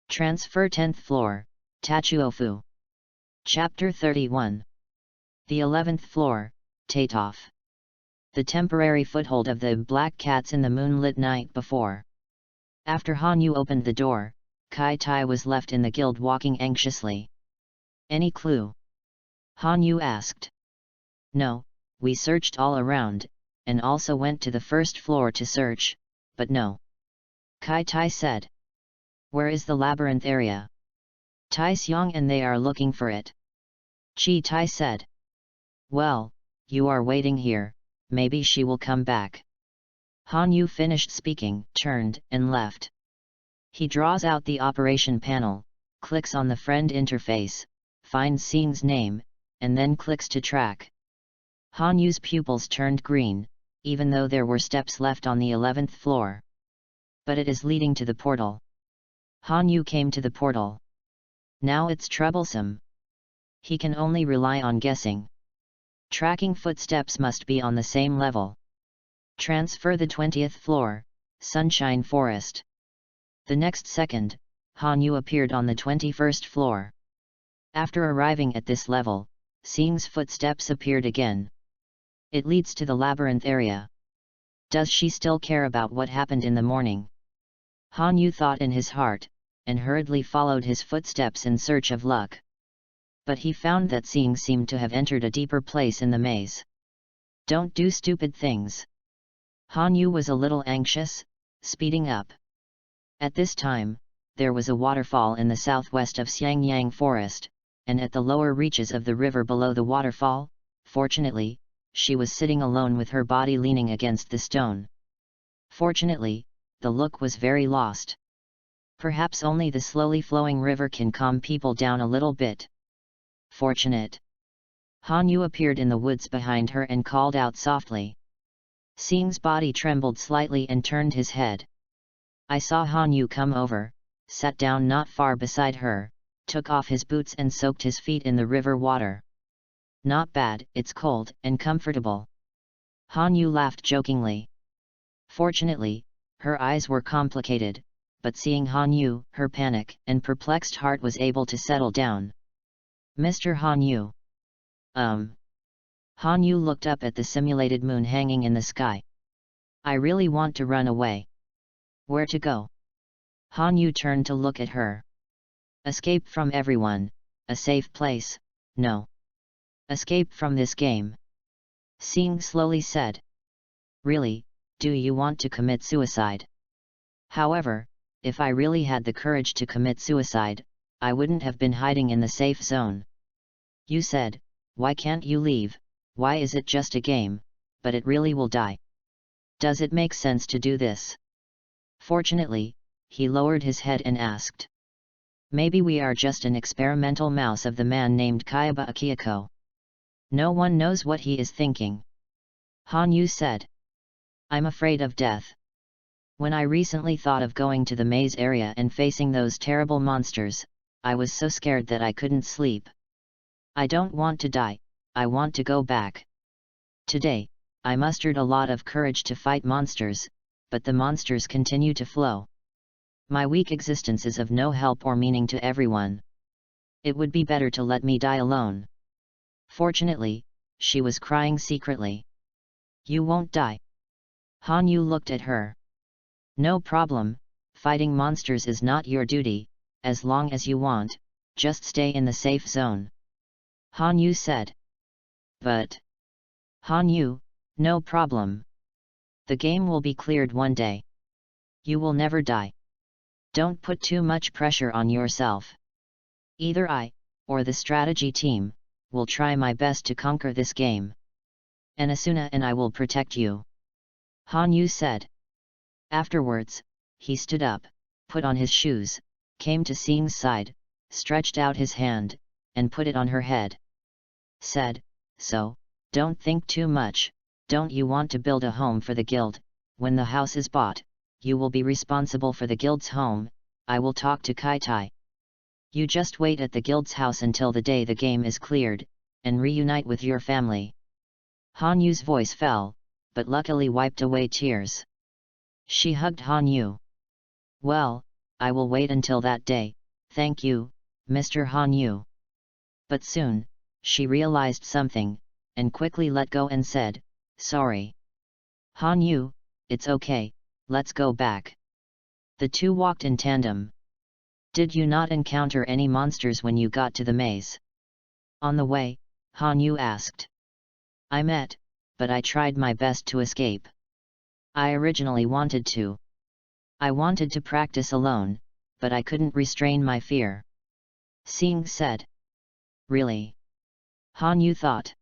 Transfer 10th floor, Tachuofu. Chapter 31. The 11th floor, Tatov. The temporary foothold of the Black Cats in the moonlit night before. After Han Yu opened the door, Kai Tai was left in the guild walking anxiously. Any clue? Han Yu asked. No, we searched all around, and also went to the first floor to search, but no. Kai Tai said. Where is the labyrinth area? Tai Xiong and they are looking for it. Chi Tai said. Well, you are waiting here, maybe she will come back. Han Yu finished speaking, turned, and left. He draws out the operation panel, clicks on the friend interface, finds Xing's name, and then clicks to track. Han Yu's pupils turned green, even though there were steps left on the 11th floor. But it is leading to the portal. Han Yu came to the portal. Now it's troublesome. He can only rely on guessing. Tracking footsteps must be on the same level. Transfer the 20th floor, Sunshine Forest. The next second, Han Yu appeared on the 21st floor. After arriving at this level, Seeng's footsteps appeared again. It leads to the labyrinth area. Does she still care about what happened in the morning? Han Yu thought in his heart, and hurriedly followed his footsteps in search of luck. But he found that Seeng seemed to have entered a deeper place in the maze. Don't do stupid things. Han Yu was a little anxious, speeding up. At this time, there was a waterfall in the southwest of Xiangyang Forest, and at the lower reaches of the river below the waterfall, fortunately, she was sitting alone with her body leaning against the stone. Fortunately, the look was very lost. Perhaps only the slowly flowing river can calm people down a little bit. Fortunate. Han Yu appeared in the woods behind her and called out softly. Seeng's body trembled slightly and turned his head. I saw Han Yu come over, sat down not far beside her, took off his boots and soaked his feet in the river water. Not bad, it's cold and comfortable. Han Yu laughed jokingly. Fortunately, her eyes were complicated, but seeing Han Yu, her panic and perplexed heart was able to settle down. Mr. Han Yu. Han Yu looked up at the simulated moon hanging in the sky. I really want to run away. Where to go? Han Yu turned to look at her. Escape from everyone, a safe place, no. Escape from this game. Seeng slowly said. Really, do you want to commit suicide? However, if I really had the courage to commit suicide, I wouldn't have been hiding in the safe zone. You said, why can't you leave, why is it just a game, but it really will die. Does it make sense to do this? Fortunately, he lowered his head and asked. Maybe we are just an experimental mouse of the man named Kayaba Akiyako. No one knows what he is thinking. Han Yu said. I'm afraid of death. When I recently thought of going to the maze area and facing those terrible monsters, I was so scared that I couldn't sleep. I don't want to die, I want to go back. Today, I mustered a lot of courage to fight monsters, but the monsters continue to flow. My weak existence is of no help or meaning to everyone. It would be better to let me die alone. Fortunately, she was crying secretly. You won't die. Han Yu looked at her. No problem, fighting monsters is not your duty, as long as you want, just stay in the safe zone. Han Yu said. But... Han Yu, no problem. The game will be cleared one day. You will never die. Don't put too much pressure on yourself. Either I, or the strategy team, will try my best to conquer this game. And Asuna and I will protect you. Han Yu said. Afterwards, he stood up, put on his shoes, came to Seeng's side, stretched out his hand, and put it on her head. Said, so, don't think too much, don't you want to build a home for the guild? When the house is bought, you will be responsible for the guild's home, I will talk to Kai Tai. You just wait at the guild's house until the day the game is cleared, and reunite with your family. Han Yu's voice fell, but luckily wiped away tears. She hugged Han Yu. Well, I will wait until that day, thank you, Mr. Han Yu. But soon, she realized something, and quickly let go and said, sorry. Han Yu, it's okay, let's go back. The two walked in tandem. Did you not encounter any monsters when you got to the maze? On the way, Han Yu asked. I met, but I tried my best to escape. I originally wanted to. I wanted to practice alone, but I couldn't restrain my fear. Seeng said. Really? Han Yu thought.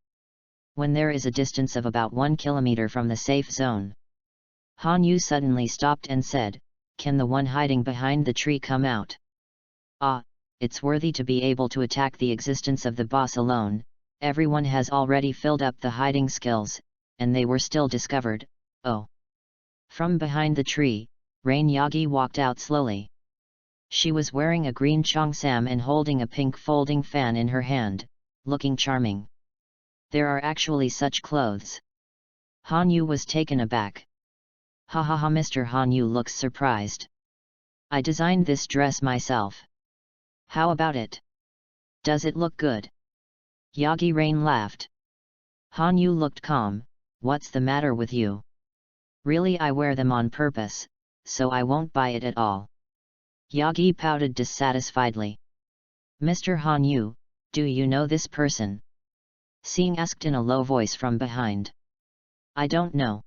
When there is a distance of about 1 kilometer from the safe zone. Han Yu suddenly stopped and said, can the one hiding behind the tree come out? Ah, it's worthy to be able to attack the existence of the boss alone, everyone has already filled up the hiding skills, and they were still discovered, oh. From behind the tree, Rain Yagi walked out slowly. She was wearing a green cheongsam and holding a pink folding fan in her hand, looking charming. There are actually such clothes. Han Yu was taken aback. Ha ha ha, Mr. Han Yu looks surprised. I designed this dress myself. How about it? Does it look good? Yagi Rain laughed. Han Yu looked calm. What's the matter with you? Really, I wear them on purpose, so I won't buy it at all. Yagi pouted dissatisfiedly. Mr. Han Yu, do you know this person? Seeing asked in a low voice from behind. I don't know.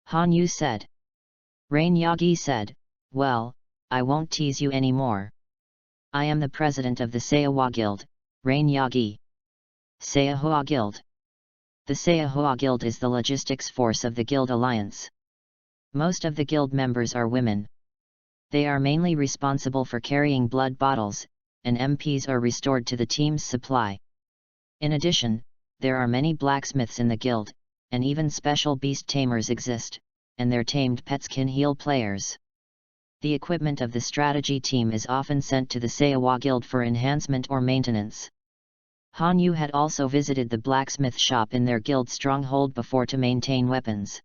Han Yu said. Rain Yagi said, well, I won't tease you anymore. I am the president of the Saihua Guild, Rain Yagi. Saihua Guild. The Saihua Guild is the logistics force of the Guild Alliance. Most of the guild members are women. They are mainly responsible for carrying blood bottles, and MPs are restored to the team's supply. In addition, there are many blacksmiths in the guild, and even special beast tamers exist, and their tamed pets can heal players. The equipment of the strategy team is often sent to the Saihua Guild for enhancement or maintenance. Han Yu had also visited the blacksmith shop in their guild stronghold before to maintain weapons.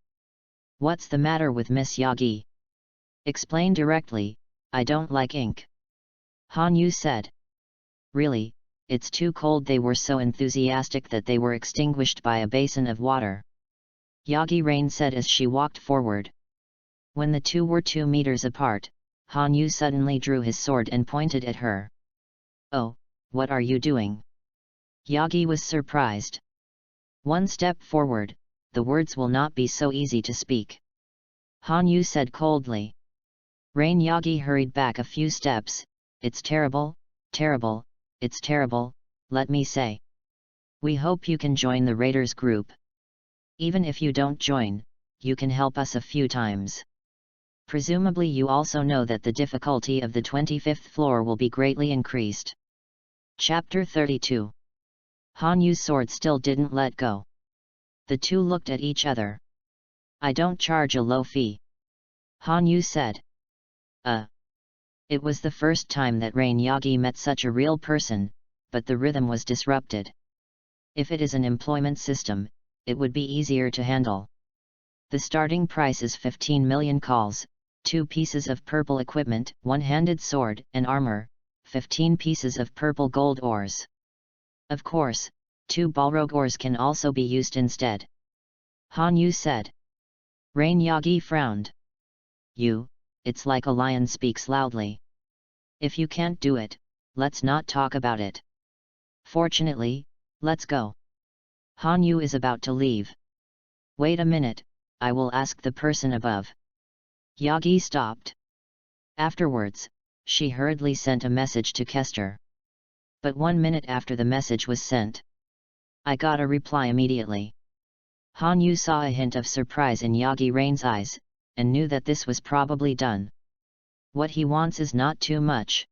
What's the matter with Miss Yagi? Explain directly, I don't like ink. Han Yu said. Really, it's too cold. They were so enthusiastic that they were extinguished by a basin of water. Yagi Rain said as she walked forward. When the two were 2 meters apart, Han Yu suddenly drew his sword and pointed at her. Oh, what are you doing? Yagi was surprised. One step forward, the words will not be so easy to speak. Han Yu said coldly. Rain Yagi hurried back a few steps. It's terrible, terrible, it's terrible, let me say. We hope you can join the Raiders group. Even if you don't join, you can help us a few times. Presumably you also know that the difficulty of the 25th floor will be greatly increased. Chapter 32. Han Yu's sword still didn't let go. The two looked at each other. I don't charge a low fee. Han Yu said. It was the first time that Rain Yagi met such a real person, but the rhythm was disrupted. If it is an employment system, it would be easier to handle. The starting price is 15 million calls, 2 pieces of purple equipment, 1-handed sword and armor, 15 pieces of purple gold ores. Of course, 2 Balrog ores can also be used instead. Han Yu said. Rain Yagi frowned. It's like a lion speaks loudly. If you can't do it, let's not talk about it. Fortunately, let's go. Han Yu is about to leave. Wait a minute, I will ask the person above. Yagi stopped. Afterwards, she hurriedly sent a message to Kester. But 1 minute after the message was sent, I got a reply immediately. Han Yu saw a hint of surprise in Yagi Rain's eyes, and knew that this was probably done. What he wants is not too much.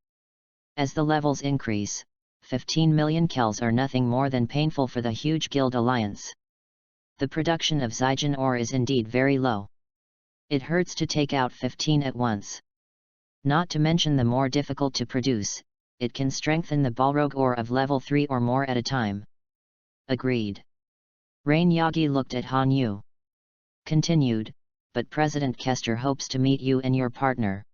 As the levels increase, 15 million kells are nothing more than painful for the huge guild alliance. The production of Zygen ore is indeed very low. It hurts to take out 15 at once. Not to mention the more difficult to produce, it can strengthen the Balrog ore of level 3 or more at a time. Agreed. Rain Yagi looked at Han Yu. Continued, but President Kester hopes to meet you and your partner.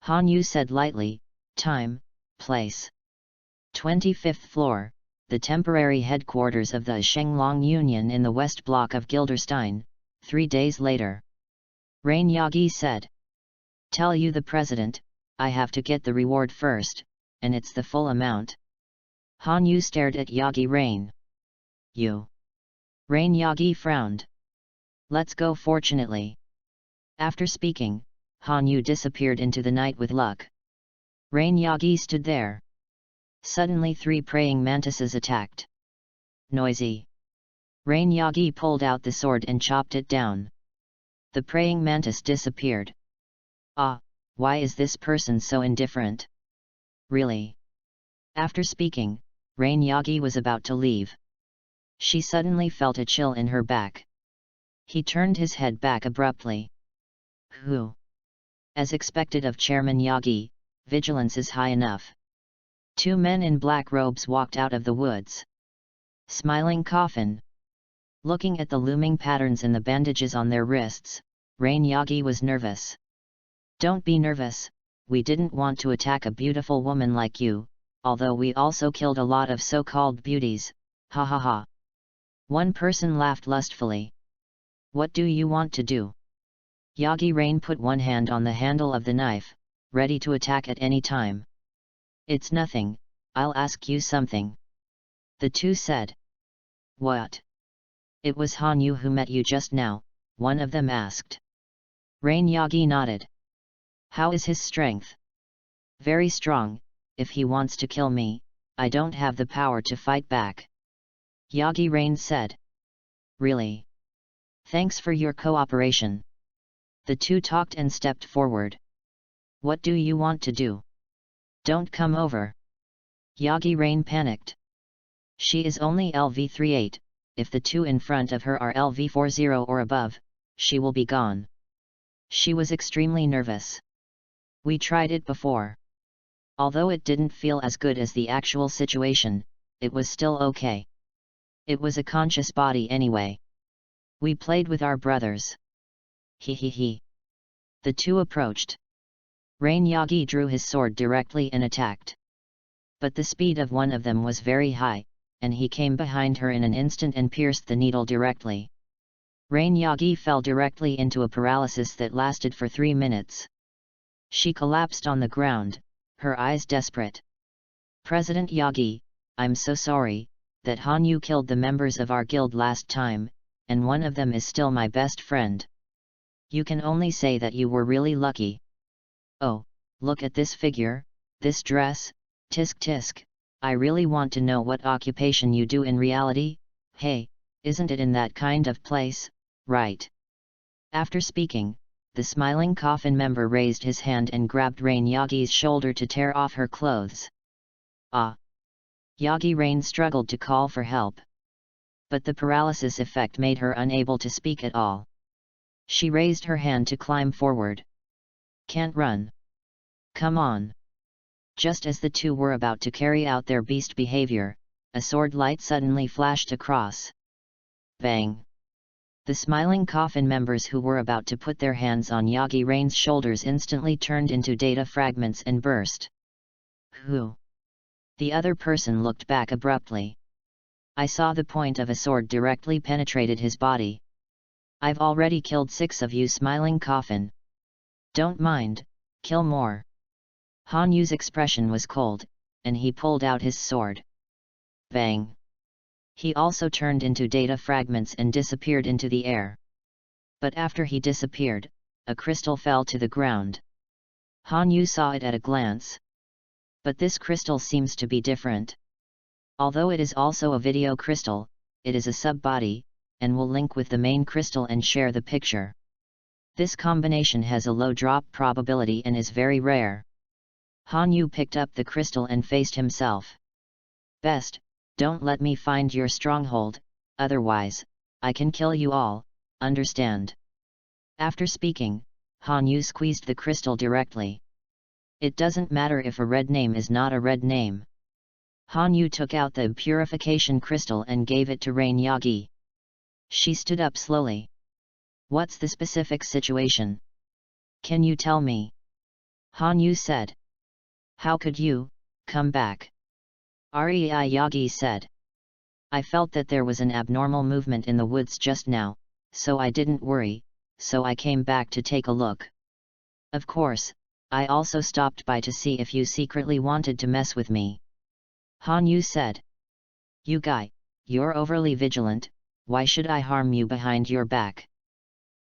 Han Yu said lightly, time, place. 25th floor, the temporary headquarters of the Shenglong Union in the west block of Gilderstein, 3 days later. Rain Yagi said. Tell you the president, I have to get the reward first, and it's the full amount. Han Yu stared at Yagi Rain. You. Rain Yagi frowned. Let's go. Fortunately. After speaking, Han Yu disappeared into the night with luck. Rain Yagi stood there. Suddenly 3 praying mantises attacked. Noisy. Rain Yagi pulled out the sword and chopped it down. The praying mantis disappeared. Ah, why is this person so indifferent? Really? After speaking, Rain Yagi was about to leave. She suddenly felt a chill in her back. He turned his head back abruptly. Who? As expected of Chairman Yagi, vigilance is high enough. 2 men in black robes walked out of the woods. Smiling coffin. Looking at the looming patterns in the bandages on their wrists, Rain Yagi was nervous. Don't be nervous, we didn't want to attack a beautiful woman like you, although we also killed a lot of so-called beauties, Ha ha ha. One person laughed lustfully. What do you want to do? Yagi Rain put one hand on the handle of the knife, ready to attack at any time. It's nothing, I'll ask you something. The two said. What? It was Han Yu who met you just now, one of them asked. Rain Yagi nodded. How is his strength? Very strong. If he wants to kill me, I don't have the power to fight back. Yagi Rain said. Really? Thanks for your cooperation. The two talked and stepped forward. What do you want to do? Don't come over. Yagi Rain panicked. She is only LV38, if the two in front of her are LV40 or above, she will be gone. She was extremely nervous. We tried it before. Although it didn't feel as good as the actual situation, it was still okay. It was a conscious body anyway. We played with our brothers. He he he. The two approached. Rain Yagi drew his sword directly and attacked. But the speed of one of them was very high, and he came behind her in an instant and pierced the needle directly. Rain Yagi fell directly into a paralysis that lasted for 3 minutes. She collapsed on the ground, her eyes desperate. President Yagi, I'm so sorry, that Han Yu killed the members of our guild last time, and one of them is still my best friend. You can only say that you were really lucky. Oh, look at this figure, this dress, tisk tisk, I really want to know what occupation you do in reality. Hey, isn't it in that kind of place, right? After speaking, the smiling coffin member raised his hand and grabbed Rain Yagi's shoulder to tear off her clothes. Ah! Yagi Rain struggled to call for help. But the paralysis effect made her unable to speak at all. She raised her hand to climb forward. Can't run. Come on. Just as the two were about to carry out their beast behavior, a sword light suddenly flashed across. Bang! The smiling coffin members who were about to put their hands on Yagi Rain's shoulders instantly turned into data fragments and burst. Who? The other person looked back abruptly. I saw the point of a sword directly penetrated his body. I've already killed 6 of you, smiling coffin. Don't mind, kill more. Han Yu's expression was cold, and he pulled out his sword. Bang! He also turned into data fragments and disappeared into the air. But after he disappeared, a crystal fell to the ground. Han Yu saw it at a glance. But this crystal seems to be different. Although it is also a video crystal, it is a sub-body, and will link with the main crystal and share the picture. This combination has a low drop probability and is very rare. Han Yu picked up the crystal and faced himself. Best, don't let me find your stronghold, otherwise, I can kill you all, understand? After speaking, Han Yu squeezed the crystal directly. It doesn't matter if a red name is not a red name. Han Yu took out the purification crystal and gave it to Rain Yagi. She stood up slowly. What's the specific situation? Can you tell me? Han Yu said. How could you come back? Rei Yagi said. I felt that there was an abnormal movement in the woods just now, so I didn't worry, so I came back to take a look. Of course, I also stopped by to see if you secretly wanted to mess with me. Han Yu said. You guy, you're overly vigilant, why should I harm you behind your back?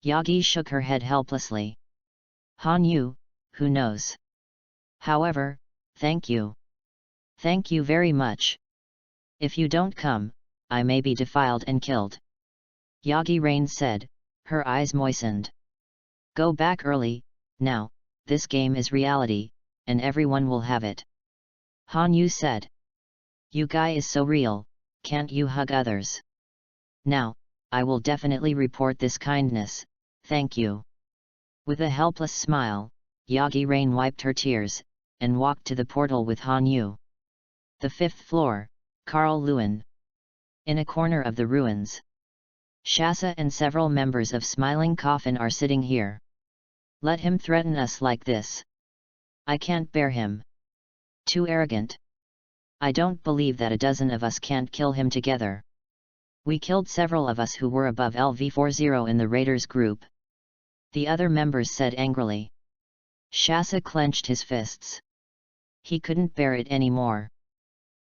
Yagi shook her head helplessly. Han Yu, who knows? However, thank you. Thank you very much. If you don't come, I may be defiled and killed. Yagi Rain said, her eyes moistened. Go back early, now, this game is reality, and everyone will have it. Han Yu said. You guy is so real, can't you hug others? Now, I will definitely report this kindness, thank you. With a helpless smile, Yagi Rain wiped her tears, and walked to the portal with Han Yu. The 5th floor, Karl Lewin. In a corner of the ruins. Shasa and several members of Smiling Coffin are sitting here. Let him threaten us like this. I can't bear him. Too arrogant. I don't believe that a dozen of us can't kill him together. We killed several of us who were above LV40 in the raiders group. The other members said angrily. Shasa clenched his fists. He couldn't bear it anymore.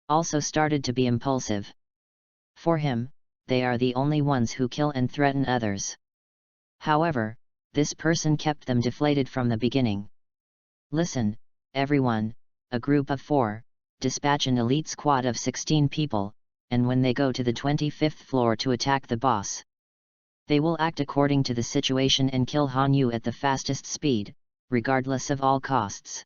Also started to be impulsive. For him, they are the only ones who kill and threaten others. However, this person kept them deflated from the beginning. Listen, everyone, a group of 4, dispatch an elite squad of 16 people, and when they go to the 25th floor to attack the boss, they will act according to the situation and kill Hanyu at the fastest speed, regardless of all costs.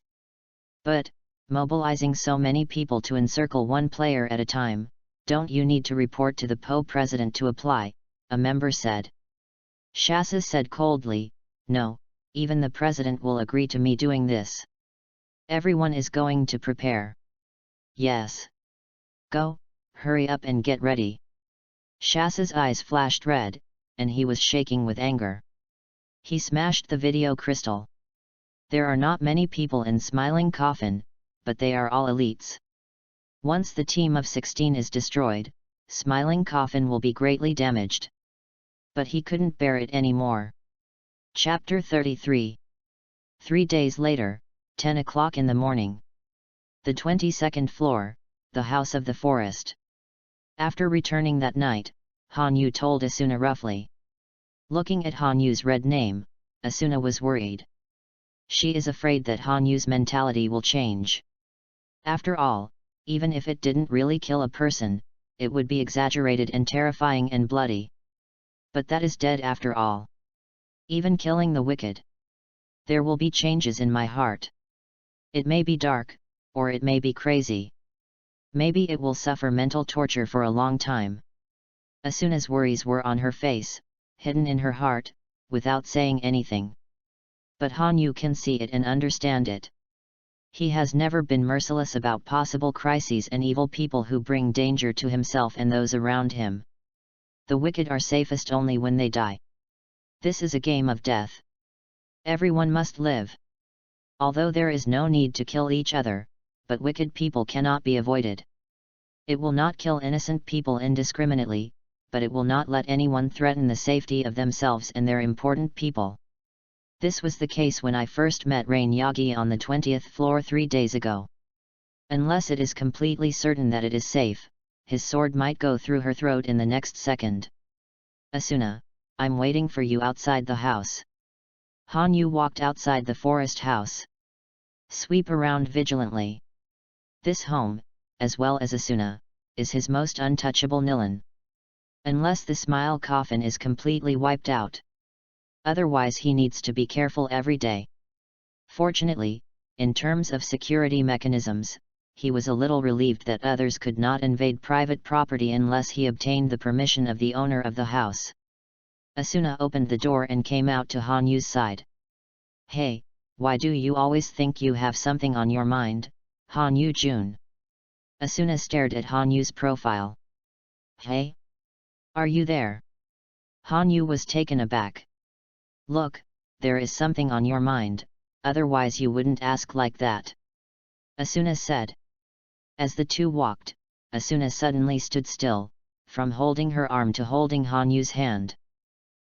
But, mobilizing so many people to encircle one player at a time, don't you need to report to the PO president to apply, a member said. Shasa said coldly, no, even the president will agree to me doing this. Everyone is going to prepare. Yes. Go, hurry up and get ready. Shasa's eyes flashed red, and he was shaking with anger. He smashed the video crystal. There are not many people in Smiling Coffin, but they are all elites. Once the team of 16 is destroyed, Smiling Coffin will be greatly damaged. But he couldn't bear it anymore. Chapter 33. 3 days later, 10 o'clock in the morning. The 22nd floor, the House of the Forest. After returning that night, Hanyu told Asuna roughly. Looking at Hanyu's red name, Asuna was worried. She is afraid that Hanyu's mentality will change. After all, even if it didn't really kill a person, it would be exaggerated and terrifying and bloody. But that is dead after all. Even killing the wicked. There will be changes in my heart. It may be dark, or it may be crazy. Maybe it will suffer mental torture for a long time. Asuna's worries were on her face, hidden in her heart, without saying anything. But Hanyu can see it and understand it. He has never been merciless about possible crises and evil people who bring danger to himself and those around him. The wicked are safest only when they die. This is a game of death. Everyone must live. Although there is no need to kill each other, but wicked people cannot be avoided. It will not kill innocent people indiscriminately, but it will not let anyone threaten the safety of themselves and their important people. This was the case when I first met Rain Yagi on the 20th floor 3 days ago. Unless it is completely certain that it is safe, his sword might go through her throat in the next second. Asuna, I'm waiting for you outside the house. Hanyu walked outside the forest house. Sweep around vigilantly. This home, as well as Asuna, is his most untouchable Nilan. Unless the Smile Coffin is completely wiped out. Otherwise he needs to be careful every day. Fortunately, in terms of security mechanisms, he was a little relieved that others could not invade private property unless he obtained the permission of the owner of the house. Asuna opened the door and came out to Hanyu's side. Hey, why do you always think you have something on your mind, Hanyu-jun? Asuna stared at Hanyu's profile. Hey? Are you there? Hanyu was taken aback. Look, there is something on your mind, otherwise you wouldn't ask like that. Asuna said. As the two walked, Asuna suddenly stood still, from holding her arm to holding Hanyu's hand.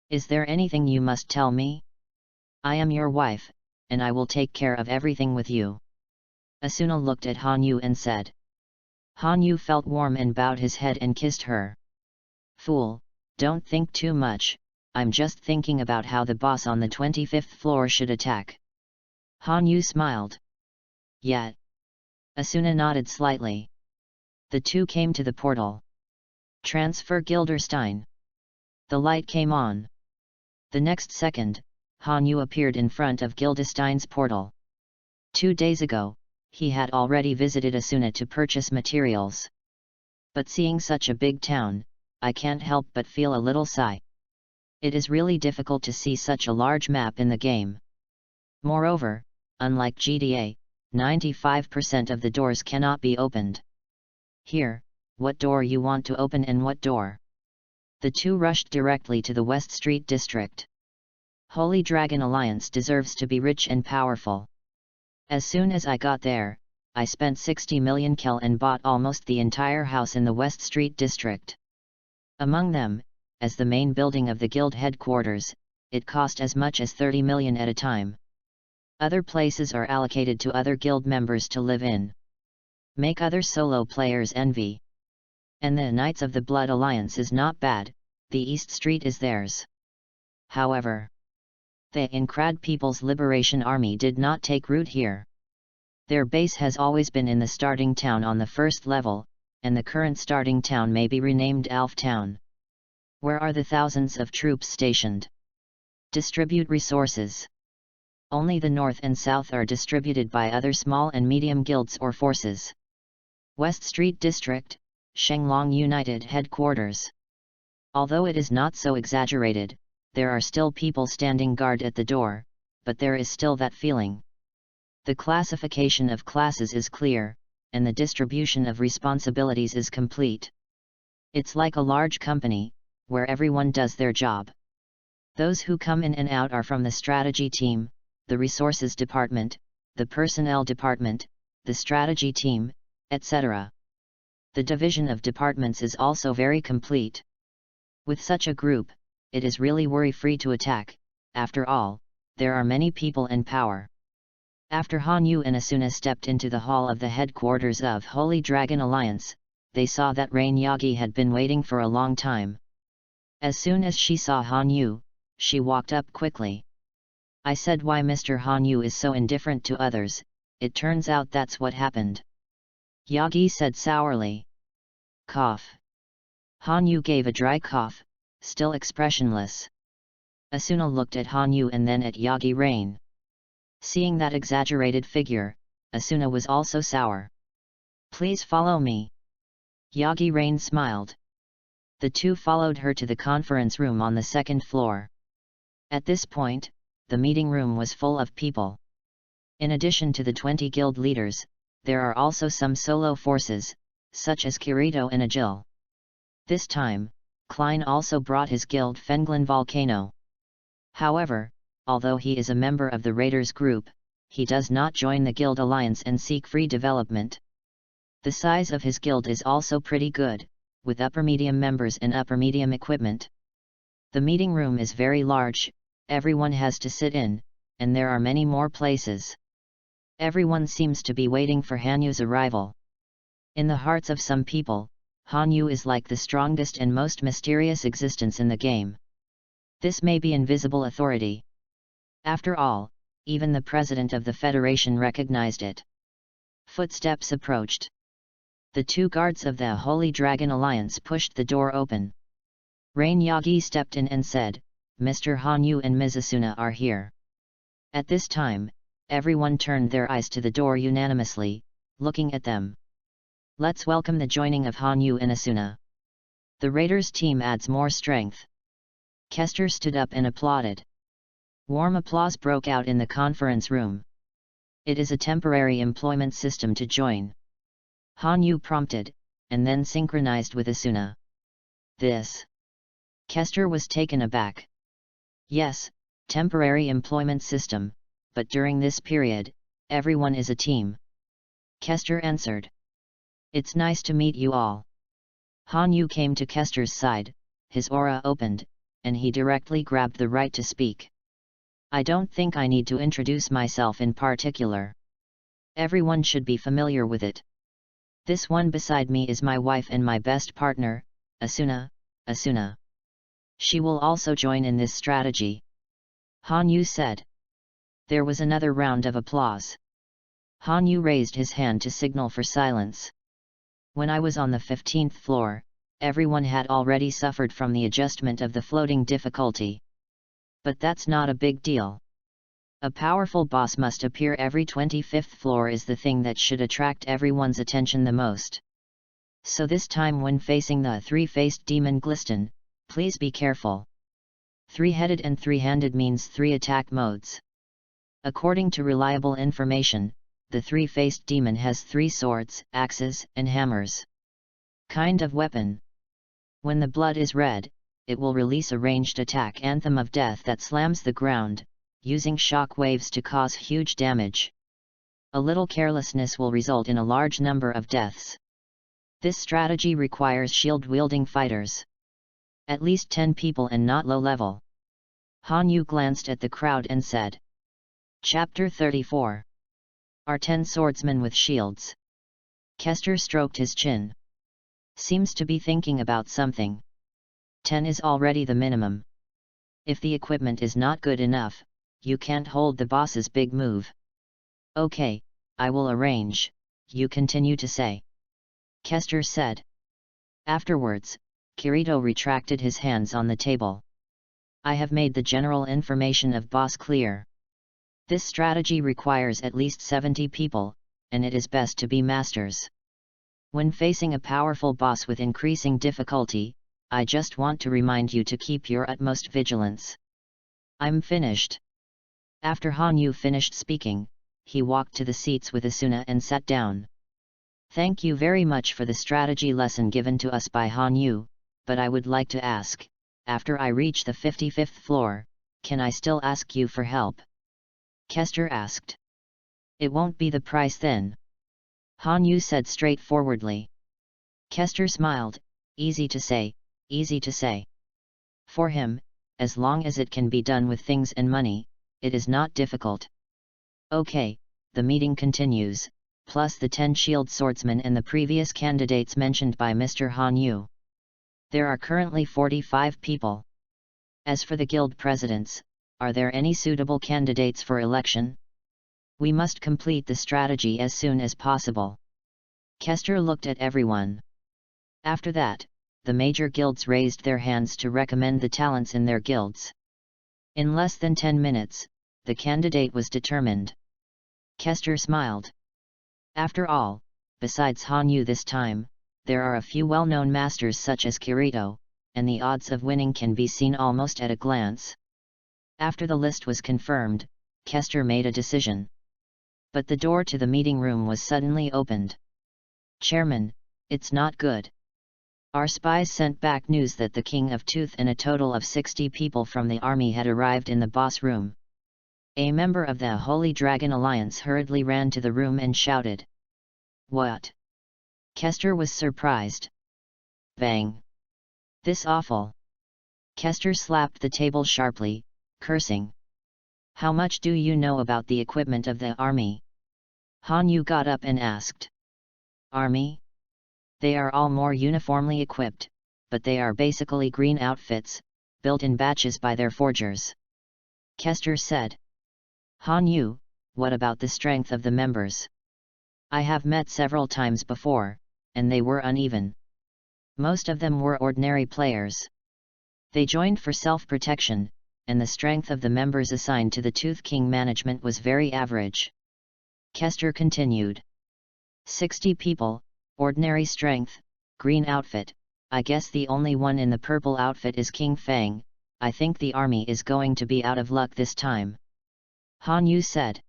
Is there anything you must tell me? I am your wife, and I will take care of everything with you. Asuna looked at Hanyu and said. Hanyu felt warm and bowed his head and kissed her. Fool, don't think too much, I'm just thinking about how the boss on the 25th floor should attack. Hanyu smiled. Yeah. Asuna nodded slightly. The two came to the portal. Transfer Gilderstein. The light came on. The next second, Hanyu appeared in front of Gilderstein's portal. 2 days ago, he had already visited Asuna to purchase materials. But seeing such a big town, I can't help but feel a little sigh. It is really difficult to see such a large map in the game. Moreover, unlike GTA, 95% of the doors cannot be opened. Here, what door you want to open and what door? The two rushed directly to the West Street district. Holy Dragon Alliance deserves to be rich and powerful. As soon as I got there, I spent 60 million kel and bought almost the entire house in the West Street district. Among them, as the main building of the guild headquarters, it cost as much as 30 million at a time. Other places are allocated to other guild members to live in. Make other solo players envy. And the Knights of the Blood Alliance is not bad, the East Street is theirs. However, the Incrad People's Liberation Army did not take root here. Their base has always been in the starting town on the first level, and the current starting town may be renamed Alf Town. Where are the thousands of troops stationed? Distribute resources. Only the north and south are distributed by other small and medium guilds or forces. West Street District, Shenglong United Headquarters. Although it is not so exaggerated, there are still people standing guard at the door, but there is still that feeling. The classification of classes is clear, and the distribution of responsibilities is complete. It's like a large company, where everyone does their job. Those who come in and out are from the strategy team, the resources department, the personnel department, the strategy team, etc. The division of departments is also very complete. With such a group, it is really worry-free to attack. After all, there are many people and power. After Hanyu and Asuna stepped into the hall of the headquarters of Holy Dragon Alliance, they saw that Rain Yagi had been waiting for a long time. As soon as she saw Hanyu, she walked up quickly. I said why Mr. Hanyu is so indifferent to others, it turns out that's what happened. Yagi said sourly. Cough. Hanyu gave a dry cough, still expressionless. Asuna looked at Hanyu and then at Yagi Rain. Seeing that exaggerated figure, Asuna was also sour. Please follow me. Yagi Rain smiled. The two followed her to the conference room on the second floor. At this point, the meeting room was full of people. In addition to the 20 guild leaders, there are also some solo forces, such as Kirito and Agil. This time, Klein also brought his guild Fenglin Volcano. However, although he is a member of the Raiders group, he does not join the guild alliance and seek free development. The size of his guild is also pretty good, with upper-medium members and upper-medium equipment. The meeting room is very large, everyone has to sit in, and there are many more places. Everyone seems to be waiting for Hanyu's arrival. In the hearts of some people, Hanyu is like the strongest and most mysterious existence in the game. This may be invisible authority. After all, even the president of the Federation recognized it. Footsteps approached. The two guards of the Holy Dragon Alliance pushed the door open. Rain Yagi stepped in and said, Mr. Hanyu and Ms. Asuna are here. At this time, everyone turned their eyes to the door unanimously, looking at them. Let's welcome the joining of Hanyu and Asuna. The Raiders team adds more strength. Kester stood up and applauded. Warm applause broke out in the conference room. It is a temporary employment system to join. Hanyu prompted, and then synchronized with Asuna. This. Kester was taken aback. Yes, temporary employment system, but during this period, everyone is a team. Kester answered. It's nice to meet you all. Hanyu came to Kester's side, his aura opened, and he directly grabbed the right to speak. I don't think I need to introduce myself in particular. Everyone should be familiar with it. This one beside me is my wife and my best partner, Asuna. She will also join in this strategy. Hanyu said. There was another round of applause. Hanyu raised his hand to signal for silence. When I was on the 15th floor, everyone had already suffered from the adjustment of the floating difficulty. But that's not a big deal. A powerful boss must appear every 25th floor is the thing that should attract everyone's attention the most. So this time when facing the three-faced demon Gliston, please be careful. Three-headed and three-handed means 3 attack modes. According to reliable information, the three-faced demon has 3 swords, axes, and hammers. Kind of weapon. When the blood is red, it will release a ranged attack Anthem of Death that slams the ground, using shock waves to cause huge damage. A little carelessness will result in a large number of deaths. This strategy requires shield-wielding fighters. At least 10 people and not low level. Han Yu glanced at the crowd and said. Chapter 34. Are 10 swordsmen with shields? Kester stroked his chin. Seems to be thinking about something. 10 is already the minimum. If the equipment is not good enough, you can't hold the boss's big move. Okay, I will arrange, you continue to say. Kester said. Afterwards, Kirito retracted his hands on the table. I have made the general information of boss clear. This strategy requires at least 70 people, and it is best to be masters. When facing a powerful boss with increasing difficulty, I just want to remind you to keep your utmost vigilance. I'm finished. After Han Yu finished speaking, he walked to the seats with Asuna and sat down. Thank you very much for the strategy lesson given to us by Han Yu, but I would like to ask, after I reach the 55th floor, can I still ask you for help? Kester asked. It won't be the price then. Han Yu said straightforwardly. Kester smiled, easy to say, easy to say. For him, as long as it can be done with things and money, it is not difficult. Okay, the meeting continues, plus the 10 shield swordsmen and the previous candidates mentioned by Mr. Han Yu. There are currently 45 people. As for the guild presidents, are there any suitable candidates for election? We must complete the strategy as soon as possible. Kester looked at everyone. After that, the major guilds raised their hands to recommend the talents in their guilds. In less than 10 minutes, the candidate was determined. Kester smiled. After all, besides Han Yu this time, there are a few well-known masters such as Kirito, and the odds of winning can be seen almost at a glance. After the list was confirmed, Kester made a decision. But the door to the meeting room was suddenly opened. Chairman, it's not good. Our spies sent back news that the King of Tooth and a total of 60 people from the army had arrived in the boss room. A member of the Holy Dragon Alliance hurriedly ran to the room and shouted. What? Kester was surprised. Bang! This awful! Kester slapped the table sharply, cursing. How much do you know about the equipment of the army? Han Yu got up and asked. Army? They are all more uniformly equipped, but they are basically green outfits, built in batches by their forgers. Kester said. Han Yu, what about the strength of the members? I have met several times before, and they were uneven. Most of them were ordinary players. They joined for self-protection, and the strength of the members assigned to the Tooth King management was very average. Kester continued. 60 people, ordinary strength, green outfit, I guess the only one in the purple outfit is King Fang. I think the army is going to be out of luck this time. Han Yu said.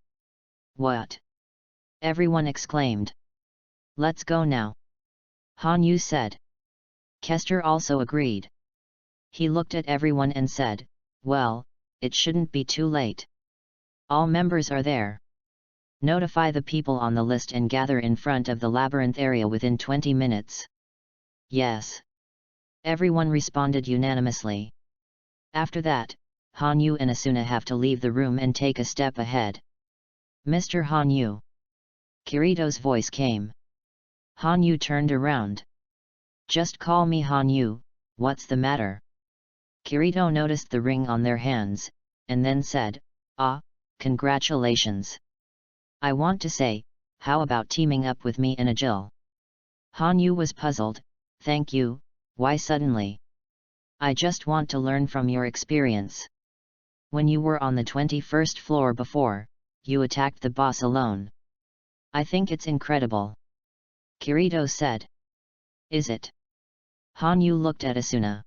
What? Everyone exclaimed. Let's go now. Han Yu said. Kester also agreed. He looked at everyone and said, well, it shouldn't be too late. All members are there. Notify the people on the list and gather in front of the labyrinth area within 20 minutes. Yes. Everyone responded unanimously. After that, Han Yu and Asuna have to leave the room and take a step ahead. Mr. Han Yu. Kirito's voice came. Han Yu turned around. Just call me Han Yu, what's the matter? Kirito noticed the ring on their hands, and then said, ah, congratulations. I want to say, how about teaming up with me and Agil? Han Yu was puzzled, thank you, why suddenly? I just want to learn from your experience. When you were on the 21st floor before, you attacked the boss alone. I think it's incredible. Kirito said. Is it? Han Yu looked at Asuna.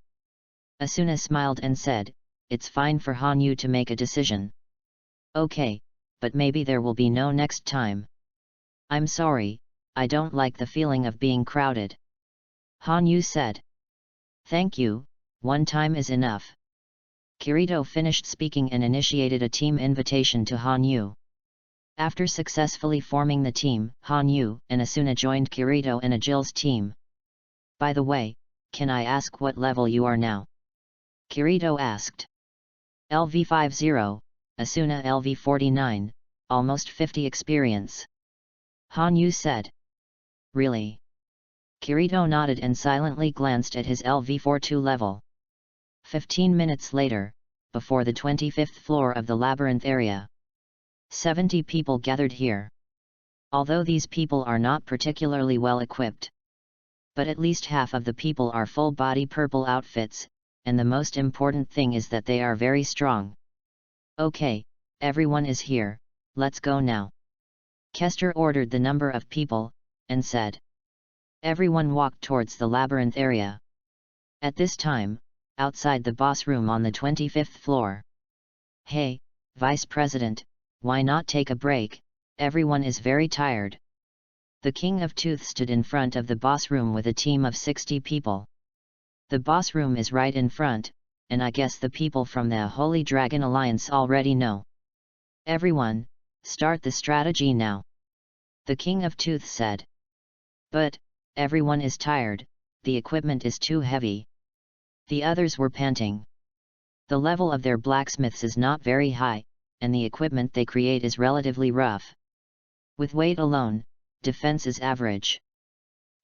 Asuna smiled and said, it's fine for Han Yu to make a decision. Okay, but maybe there will be no next time. I'm sorry, I don't like the feeling of being crowded. Han Yu said. Thank you, one time is enough. Kirito finished speaking and initiated a team invitation to Han Yu. After successfully forming the team, Han Yu and Asuna joined Kirito and Agil's team. By the way, can I ask what level you are now? Kirito asked. LV50, Asuna LV49, almost 50 experience. Han Yu said. Really? Kirito nodded and silently glanced at his LV42 level. 15 minutes later, before the 25th floor of the labyrinth area. 70 people gathered here. Although these people are not particularly well equipped. But at least half of the people are full-body purple outfits, and the most important thing is that they are very strong. Okay, everyone is here, let's go now. Kester ordered the number of people, and said. Everyone walked towards the labyrinth area. At this time, outside the boss room on the 25th floor. Hey, Vice President, why not take a break, everyone is very tired. The King of Tooth stood in front of the boss room with a team of 60 people. The boss room is right in front, and I guess the people from the Holy Dragon Alliance already know. Everyone, start the strategy now. The King of Tooth said. But, everyone is tired, the equipment is too heavy. The others were panting. The level of their blacksmiths is not very high, and the equipment they create is relatively rough. With weight alone, defense is average.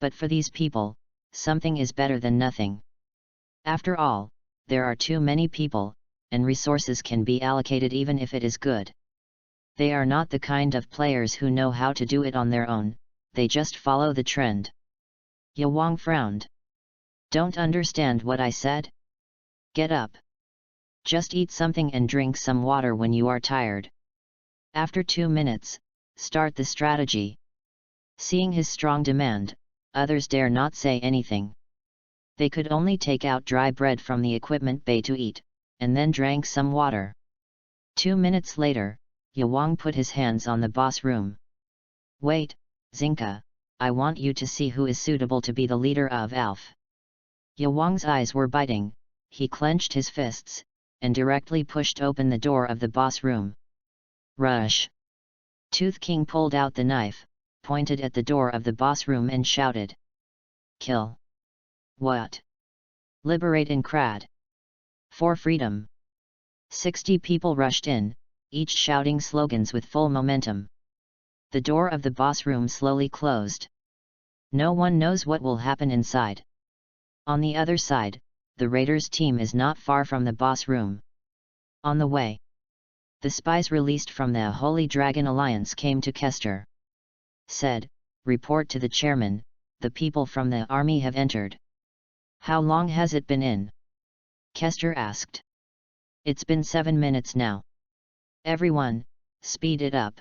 But for these people, something is better than nothing. After all, there are too many people, and resources can be allocated even if it is good. They are not the kind of players who know how to do it on their own, they just follow the trend. Yawang frowned. Don't understand what I said? Get up. Just eat something and drink some water when you are tired. After 2 minutes, start the strategy. Seeing his strong demand, others dare not say anything. They could only take out dry bread from the equipment bay to eat, and then drank some water. 2 minutes later, Yawang put his hands on the boss room. Wait, Zinka, I want you to see who is suitable to be the leader of ALF. Yawang's eyes were biting, he clenched his fists, and directly pushed open the door of the boss room. Rush! Tooth King pulled out the knife, pointed at the door of the boss room and shouted. Kill! What? Liberate Inkrad! For freedom! 60 people rushed in, each shouting slogans with full momentum. The door of the boss room slowly closed. No one knows what will happen inside. On the other side, the raiders' team is not far from the boss room. On the way, the spies released from the Holy Dragon Alliance came to Kester. Said, report to the chairman, the people from the army have entered. How long has it been in? Kester asked. It's been 7 minutes now. Everyone, speed it up.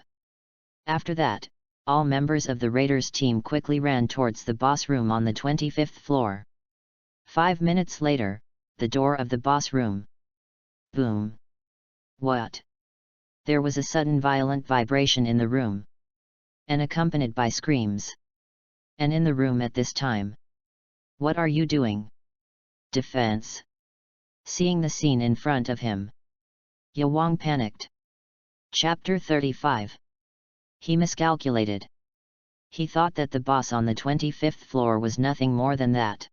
After that, all members of the raiders' team quickly ran towards the boss room on the 25th floor. 5 minutes later, the door of the boss room. Boom! What? There was a sudden violent vibration in the room. And accompanied by screams. And in the room at this time. What are you doing? Defense. Seeing the scene in front of him, Yawang panicked. Chapter 35. He miscalculated. He thought that the boss on the 25th floor was nothing more than that.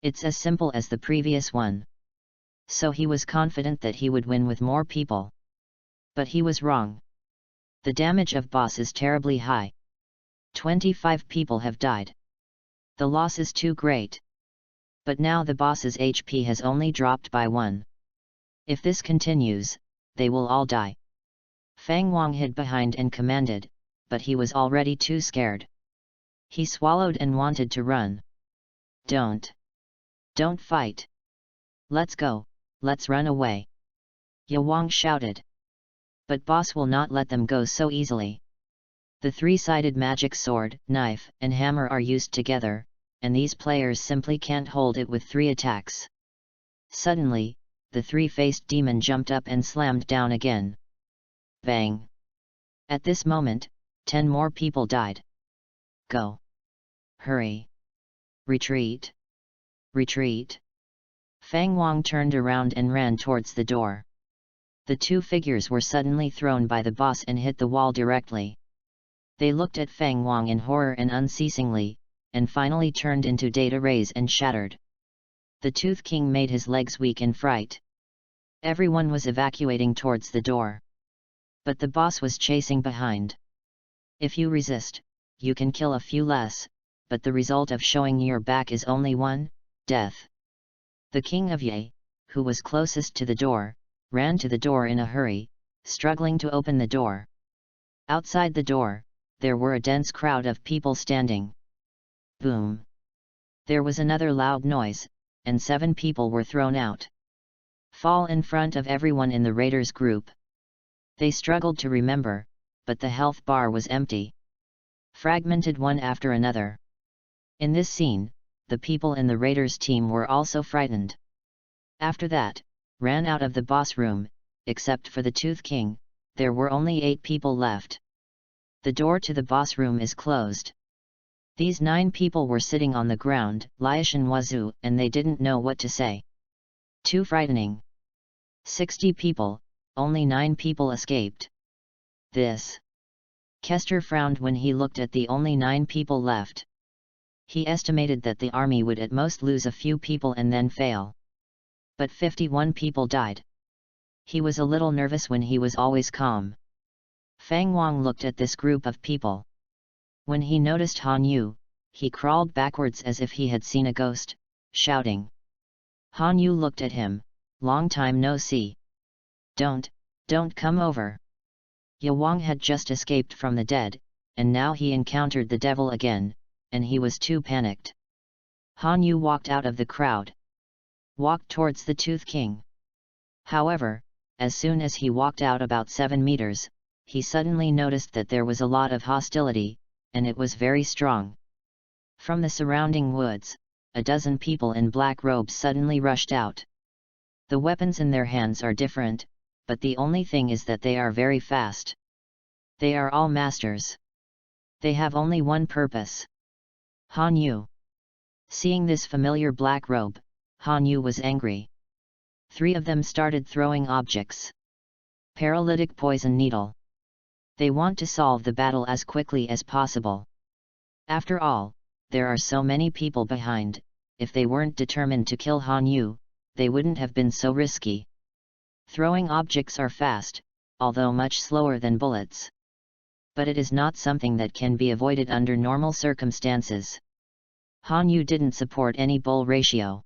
It's as simple as the previous one. So he was confident that he would win with more people. But he was wrong. The damage of boss is terribly high. 25 people have died. The loss is too great. But now the boss's HP has only dropped by 1. If this continues, they will all die. Fang Wang hid behind and commanded, but he was already too scared. He swallowed and wanted to run. Don't fight. Let's go, let's run away. Yawang shouted. But boss will not let them go so easily. The three-sided magic sword, knife, and hammer are used together, and these players simply can't hold it with 3 attacks. Suddenly, the three-faced demon jumped up and slammed down again. Bang! At this moment, 10 more people died. Go! Hurry! Retreat! Retreat! Fang Wang turned around and ran towards the door. The two figures were suddenly thrown by the boss and hit the wall directly. They looked at Feng Wang in horror and unceasingly, and finally turned into data rays and shattered. The Tooth King made his legs weak in fright. Everyone was evacuating towards the door. But the boss was chasing behind. If you resist, you can kill a few less, but the result of showing your back is only one, death. The King of Ye, who was closest to the door, ran to the door in a hurry, struggling to open the door. Outside the door, there were a dense crowd of people standing. Boom! There was another loud noise, and 7 people were thrown out. Fall in front of everyone in the raiders group. They struggled to remember, but the health bar was empty. Fragmented one after another. In this scene, the people in the raiders team were also frightened. After that, ran out of the boss room, except for the Tooth King, there were only 8 people left. The door to the boss room is closed. These 9 people were sitting on the ground, Liashan Wazoo, and they didn't know what to say. Too frightening. 60 people, only 9 people escaped. This. Kester frowned when he looked at the only 9 people left. He estimated that the army would at most lose a few people and then fail. But 51 people died. He was a little nervous when he was always calm. Feng Wang looked at this group of people. When he noticed Han Yu, he crawled backwards as if he had seen a ghost, shouting. Han Yu looked at him, long time no see. Don't come over. Ye Wang had just escaped from the dead, and now he encountered the devil again, and he was too panicked. Han Yu walked out of the crowd. Walked towards the Tooth King. However, as soon as he walked out about 7 meters, he suddenly noticed that there was a lot of hostility, and it was very strong. From the surrounding woods, a dozen people in black robes suddenly rushed out. The weapons in their hands are different, but the only thing is that they are very fast. They are all masters. They have only one purpose. Han Yu. Seeing this familiar black robe, Han Yu was angry. 3 of them started throwing objects. Paralytic poison needle. They want to solve the battle as quickly as possible. After all, there are so many people behind, if they weren't determined to kill Han Yu, they wouldn't have been so risky. Throwing objects are fast, although much slower than bullets. But it is not something that can be avoided under normal circumstances. Han Yu didn't support any bull ratio.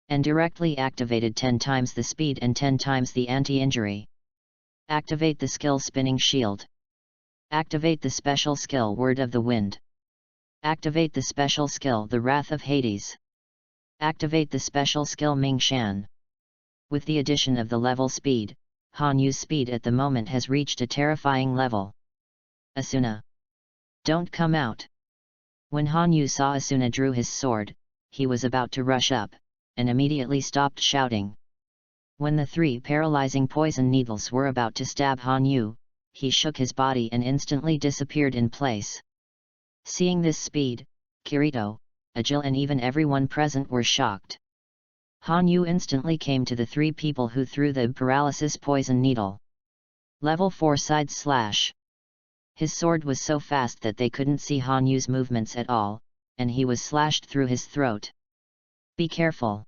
And directly activated 10 times the speed and 10 times the anti-injury. Activate the skill Spinning Shield. Activate the special skill Word of the Wind. Activate the special skill The Wrath of Hades. Activate the special skill Ming Shan. With the addition of the level speed, Han Yu's speed at the moment has reached a terrifying level. Asuna. Don't come out. When Han Yu saw Asuna drew his sword, he was about to rush up, and immediately stopped shouting. When the 3 paralyzing poison needles were about to stab Han Yu, he shook his body and instantly disappeared in place. Seeing this speed, Kirito, Agil and even everyone present were shocked. Han Yu instantly came to the 3 people who threw the paralysis poison needle. Level 4 side slash. His sword was so fast that they couldn't see Han Yu's movements at all, and he was slashed through his throat. Be careful.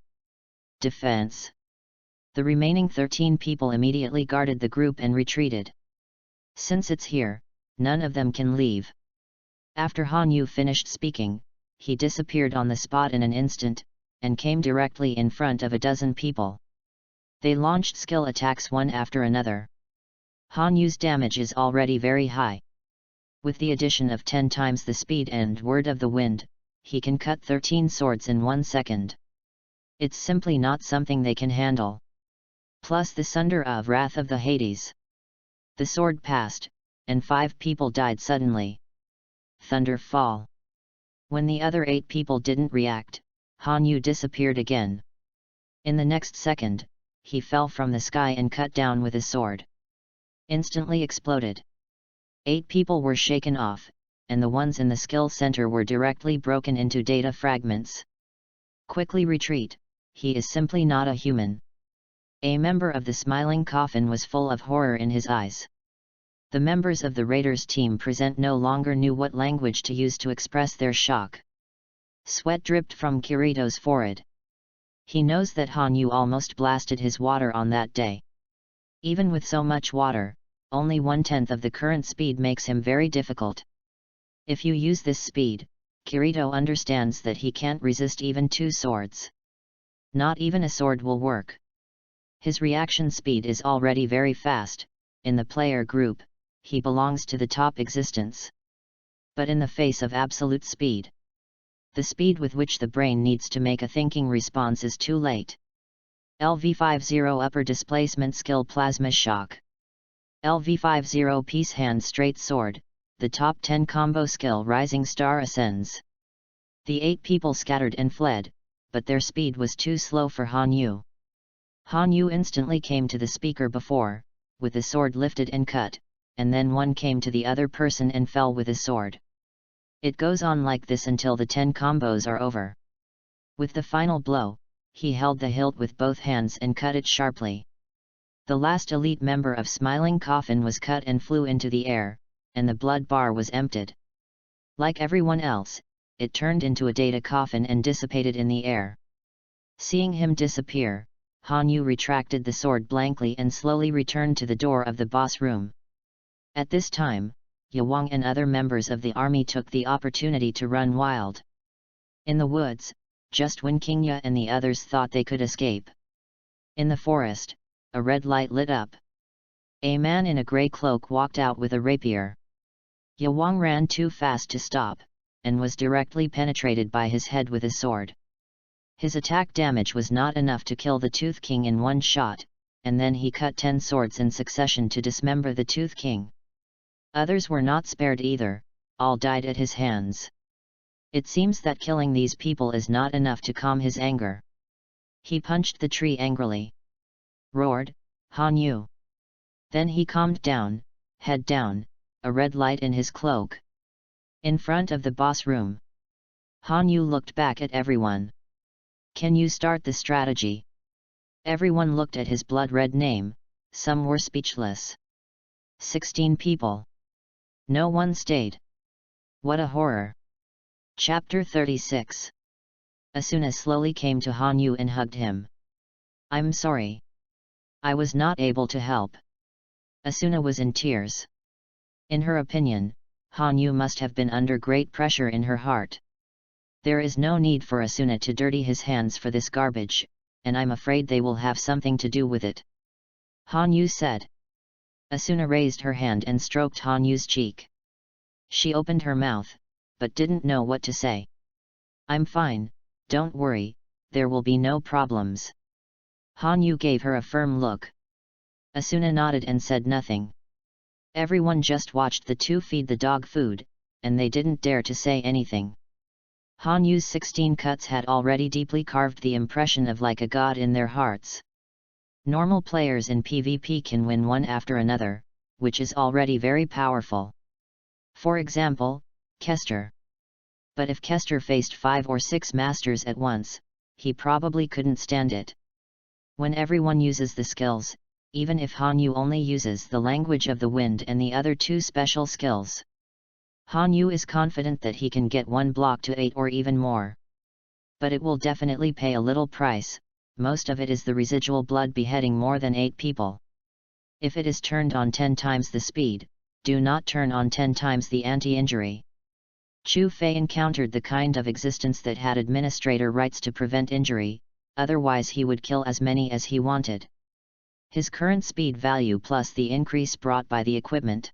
Defense. The remaining 13 people immediately guarded the group and retreated. Since it's here, none of them can leave. After Han Yu finished speaking, he disappeared on the spot in an instant, and came directly in front of a dozen people. They launched skill attacks one after another. Han Yu's damage is already very high. With the addition of 10 times the speed and Word of the Wind, he can cut 13 swords in 1 second. It's simply not something they can handle. Plus the Sunder of Wrath of the Hades. The sword passed, and 5 people died suddenly. Thunder fall. When the other 8 people didn't react, Han Yu disappeared again. In the next second, he fell from the sky and cut down with his sword. Instantly exploded. 8 people were shaken off, and the ones in the skill center were directly broken into data fragments. Quickly retreat, he is simply not a human. A member of the smiling coffin was full of horror in his eyes. The members of the raiders team present no longer knew what language to use to express their shock. Sweat dripped from Kirito's forehead. He knows that Han Yu almost blasted his water on that day. Even with so much water, only 1/10 of the current speed makes him very difficult. If you use this speed, Kirito understands that he can't resist even 2 swords. Not even a sword will work. His reaction speed is already very fast. In the player group, he belongs to the top existence. But in the face of absolute speed, the speed with which the brain needs to make a thinking response is too late. LV50 Upper Displacement Skill Plasma Shock. LV50 Peace Hand Straight Sword, the top 10 combo skill Rising Star ascends. The 8 people scattered and fled, but their speed was too slow for Han Yu. Han Yu instantly came to the speaker before, with the sword lifted and cut, and then one came to the other person and fell with his sword. It goes on like this until the 10 combos are over. With the final blow, he held the hilt with both hands and cut it sharply. The last elite member of Smiling Coffin was cut and flew into the air, and the blood bar was emptied. Like everyone else, it turned into a data coffin and dissipated in the air. Seeing him disappear, Han Yu retracted the sword blankly and slowly returned to the door of the boss room. At this time, Yewang and other members of the army took the opportunity to run wild. In the woods, just when King Ye and the others thought they could escape. In the forest, a red light lit up. A man in a grey cloak walked out with a rapier. Yewang ran too fast to stop, and was directly penetrated by his head with a sword. His attack damage was not enough to kill the Tooth King in one shot, and then he cut 10 swords in succession to dismember the Tooth King. Others were not spared either, all died at his hands. It seems that killing these people is not enough to calm his anger. He punched the tree angrily. Roared, Han Yu. Then he calmed down, head down, a red light in his cloak. In front of the boss room, Han Yu looked back at everyone. Can you start the strategy? Everyone looked at his blood-red name, some were speechless. 16 people. No one stayed. What a horror. Chapter 36. Asuna slowly came to Han Yu and hugged him. I'm sorry. I was not able to help. Asuna was in tears. In her opinion, Han Yu must have been under great pressure in her heart. There is no need for Asuna to dirty his hands for this garbage, and I'm afraid they will have something to do with it. Han Yu said. Asuna raised her hand and stroked Han Yu's cheek. She opened her mouth, but didn't know what to say. I'm fine, don't worry, there will be no problems. Han Yu gave her a firm look. Asuna nodded and said nothing. Everyone just watched the two feed the dog food, and they didn't dare to say anything. Han Yu's 16 cuts had already deeply carved the impression of like a god in their hearts. Normal players in PvP can win one after another, which is already very powerful. For example, Kester. But if Kester faced 5 or 6 masters at once, he probably couldn't stand it. When everyone uses the skills, even if Han Yu only uses the language of the wind and the other 2 special skills, Han Yu is confident that he can get one block to 8 or even more. But it will definitely pay a little price, most of it is the residual blood beheading more than 8 people. If it is turned on 10 times the speed, do not turn on 10 times the anti-injury. Chu Fei encountered the kind of existence that had administrator rights to prevent injury, otherwise he would kill as many as he wanted. His current speed value plus the increase brought by the equipment.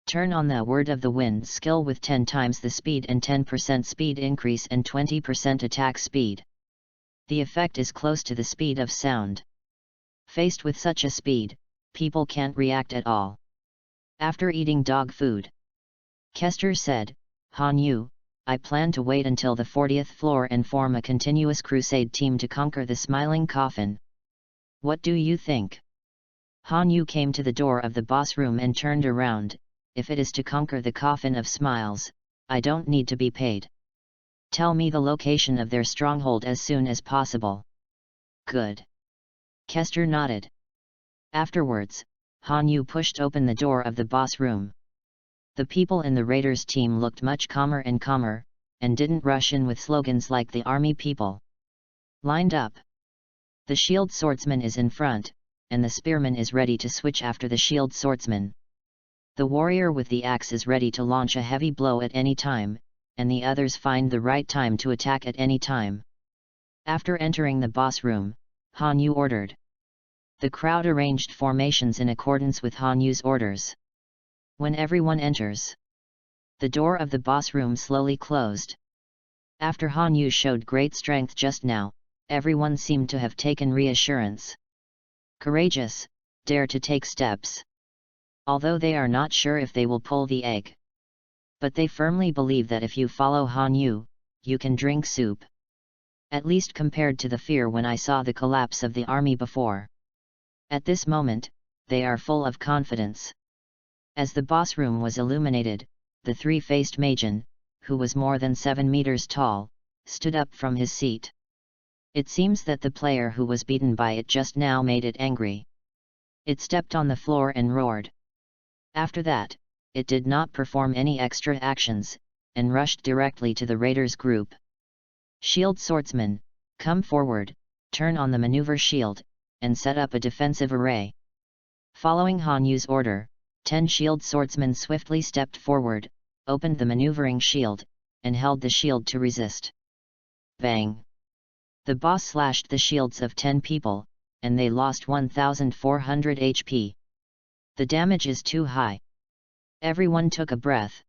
Turn on the Word of the Wind skill with 10 times the speed and 10% speed increase and 20% attack speed. The effect is close to the speed of sound. Faced with such a speed, people can't react at all. After eating dog food, Kester said, Han Yu, I plan to wait until the 40th floor and form a continuous crusade team to conquer the Smiling Coffin. What do you think? Han Yu came to the door of the boss room and turned around. If it is to conquer the Coffin of Smiles, I don't need to be paid. Tell me the location of their stronghold as soon as possible. Good. Kester nodded. Afterwards, Han Yu pushed open the door of the boss room. The people in the raiders team looked much calmer, and didn't rush in with slogans like the army people. Lined up. The shield swordsman is in front, and the spearman is ready to switch after the shield swordsman. The warrior with the axe is ready to launch a heavy blow at any time, and the others find the right time to attack at any time. After entering the boss room, Han Yu ordered. The crowd arranged formations in accordance with Han Yu's orders. When everyone enters, the door of the boss room slowly closed. After Han Yu showed great strength just now, everyone seemed to have taken reassurance. Courageous, dare to take steps. Although they are not sure if they will pull the egg. But they firmly believe that if you follow Han Yu, you can drink soup. At least compared to the fear when I saw the collapse of the army before. At this moment, they are full of confidence. As the boss room was illuminated, the three-faced Magian, who was more than 7 meters tall, stood up from his seat. It seems that the player who was beaten by it just now made it angry. It stepped on the floor and roared. After that, it did not perform any extra actions, and rushed directly to the raiders group. Shield swordsman, come forward, turn on the maneuver shield, and set up a defensive array. Following Han Yu's order, 10 shield swordsmen swiftly stepped forward, opened the maneuvering shield, and held the shield to resist. Bang! The boss slashed the shields of 10 people, and they lost 1,400 HP. The damage is too high. Everyone took a breath.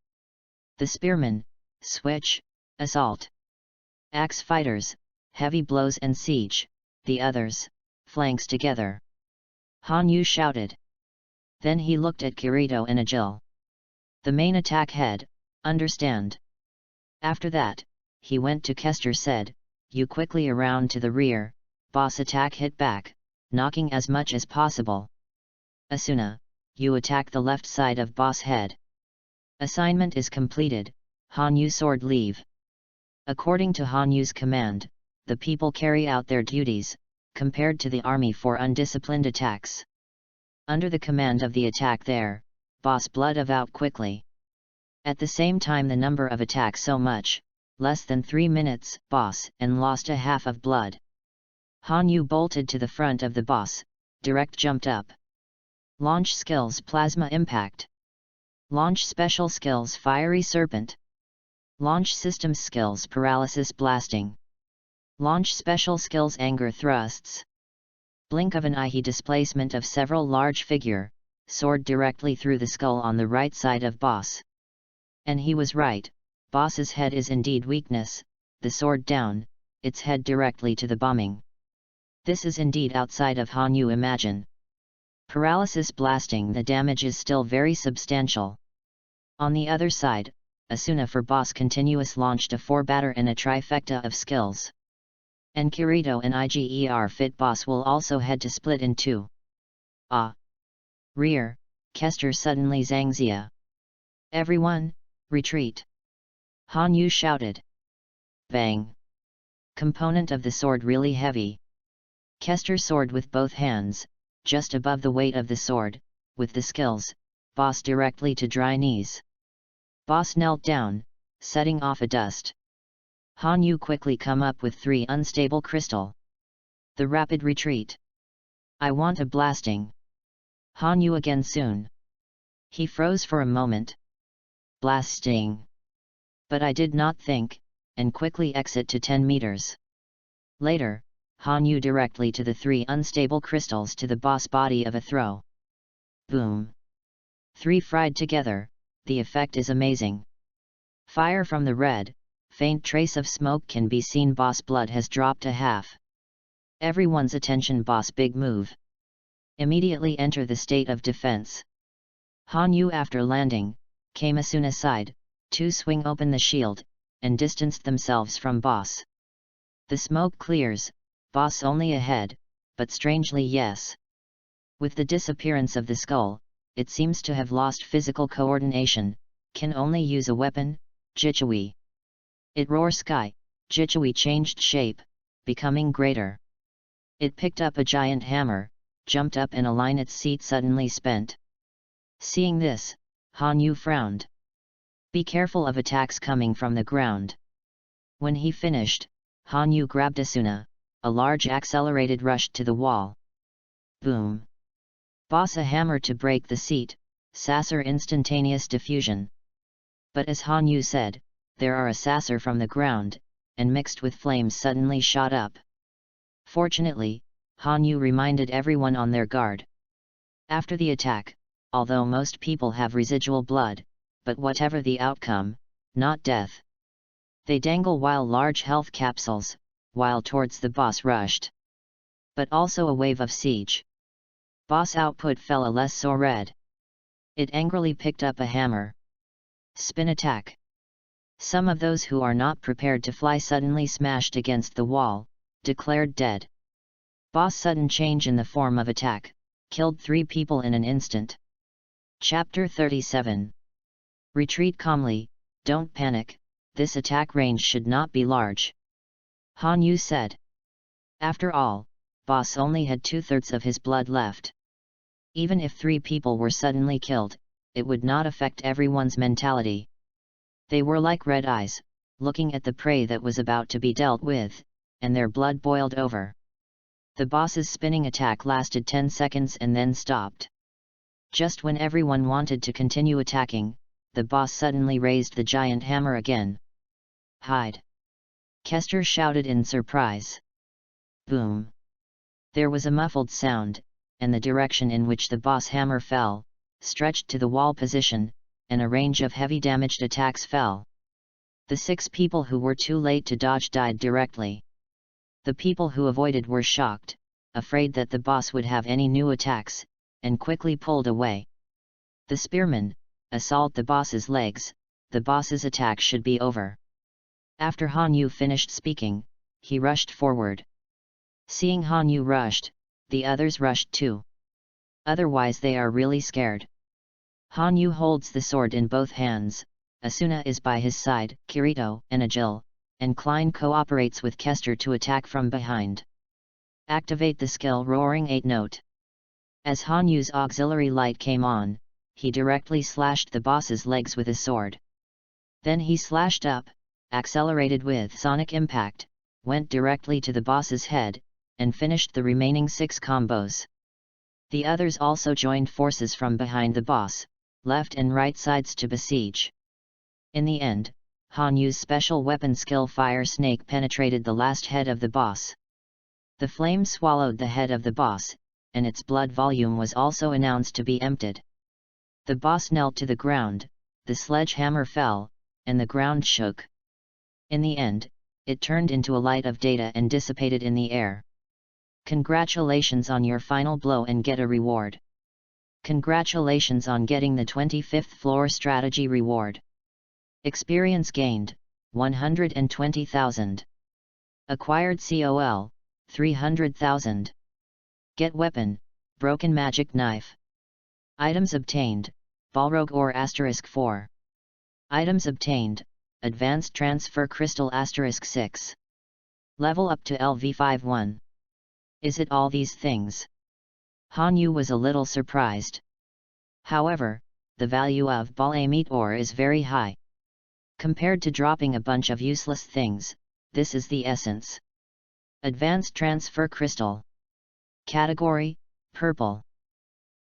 The spearmen, switch, assault. Axe fighters, heavy blows and siege, the others, flanks together. Han Yu shouted. Then he looked at Kirito and Agil. The main attack head, understand. After that, he went to Kester said, you quickly around to the rear, boss attack hit back, knocking as much as possible. Asuna, you attack the left side of boss head. Assignment is completed, Han Yu sword leave. According to Han Yu's command, the people carry out their duties, compared to the army for undisciplined attacks. Under the command of the attack there, boss blood out quickly. At the same time the number of attacks so much, less than 3 minutes, boss, and lost a half of blood. Han Yu bolted to the front of the boss, direct jumped up. Launch skills plasma impact. Launch special skills fiery serpent. Launch systems skills paralysis blasting. Launch special skills anger thrusts. Blink of an eye he displacement of several large figure, sword directly through the skull on the right side of boss. And he was right, boss's head is indeed weakness, the sword down, its head directly to the bombing. This is indeed outside of Han Yu imagine. Paralysis blasting the damage is still very substantial. On the other side, Asuna for boss continuous launched a 4-batter and a trifecta of skills. And Kirito and Iger fit boss will also head to split in 2. Rear, Kester suddenly Zangzia. Everyone, retreat! Han Yu shouted. Bang! Component of the sword really heavy. Kester sword with both hands, just above the weight of the sword, with the skills, boss directly to dry knees. Boss knelt down, setting off a dust. Han Yu quickly come up with 3 unstable crystal. The rapid retreat. I want a blasting. Han Yu again soon. He froze for a moment. Blasting. But I did not think, and quickly exit to 10 meters. Later, Han Yu directly to the 3 unstable crystals to the boss body of a throw. Boom. 3 fried together, the effect is amazing. Fire from the red, faint trace of smoke can be seen boss blood has dropped a half. Everyone's attention boss big move. Immediately enter the state of defense. Han Yu after landing, came Asuna side, to swing open the shield, and distanced themselves from boss. The smoke clears, boss only ahead, but strangely yes. With the disappearance of the skull, it seems to have lost physical coordination, can only use a weapon, Jichui. It roar sky, Jichui changed shape, becoming greater. It picked up a giant hammer, jumped up and aligned its seat suddenly spent. Seeing this, Han Yu frowned. Be careful of attacks coming from the ground. When he finished, Han Yu grabbed Asuna, a large accelerated rush to the wall. Boom! Boss a hammer to break the seat, Sasser instantaneous diffusion. But as Han Yu said, there are a Sasser from the ground, and mixed with flames suddenly shot up. Fortunately, Han Yu reminded everyone on their guard. After the attack, although most people have residual blood, but whatever the outcome, not death. They dangle while large health capsules, while towards the boss rushed. But also a wave of siege. Boss output fell a less so red. It angrily picked up a hammer. Spin attack. Some of those who are not prepared to fly suddenly smashed against the wall, declared dead. Boss sudden change in the form of attack, killed 3 people in an instant. Chapter 37. Retreat calmly, don't panic, this attack range should not be large. Han Yu said. After all, boss only had 2/3 of his blood left. Even if 3 people were suddenly killed, it would not affect everyone's mentality. They were like red eyes, looking at the prey that was about to be dealt with, and their blood boiled over. The boss's spinning attack lasted 10 seconds and then stopped. Just when everyone wanted to continue attacking, the boss suddenly raised the giant hammer again. Hide! Kester shouted in surprise. Boom! There was a muffled sound, and the direction in which the boss hammer fell, stretched to the wall position, and a range of heavy damaged attacks fell. The 6 people who were too late to dodge died directly. The people who avoided were shocked, afraid that the boss would have any new attacks, and quickly pulled away. The spearmen, assault the boss's legs, the boss's attack should be over. After Han Yu finished speaking, he rushed forward. Seeing Han Yu rushed, the others rushed too. Otherwise they are really scared. Han Yu holds the sword in both hands, Asuna is by his side, Kirito and Agil, and Klein cooperates with Kester to attack from behind. Activate the skill Roaring 8 note. As Han Yu's auxiliary light came on, he directly slashed the boss's legs with his sword. Then he slashed up, accelerated with sonic impact, went directly to the boss's head, and finished the remaining 6 combos. The others also joined forces from behind the boss, left and right sides to besiege. In the end, Han Yu's special weapon skill Fire Snake penetrated the last head of the boss. The flame swallowed the head of the boss, and its blood volume was also announced to be emptied. The boss knelt to the ground, the sledgehammer fell, and the ground shook. In the end, it turned into a light of data and dissipated in the air. Congratulations on your final blow and get a reward. Congratulations on getting the 25th floor strategy reward. Experience gained, 120,000. Acquired COL, 300,000. Get weapon, broken magic knife. Items obtained, Balrog ore *4. Items obtained, advanced transfer crystal *6. Level up to LV51. Is it all these things? Han Yu was a little surprised. However, the value of Balamite ore is very high. Compared to dropping a bunch of useless things, this is the essence. Advanced transfer crystal. Category, purple.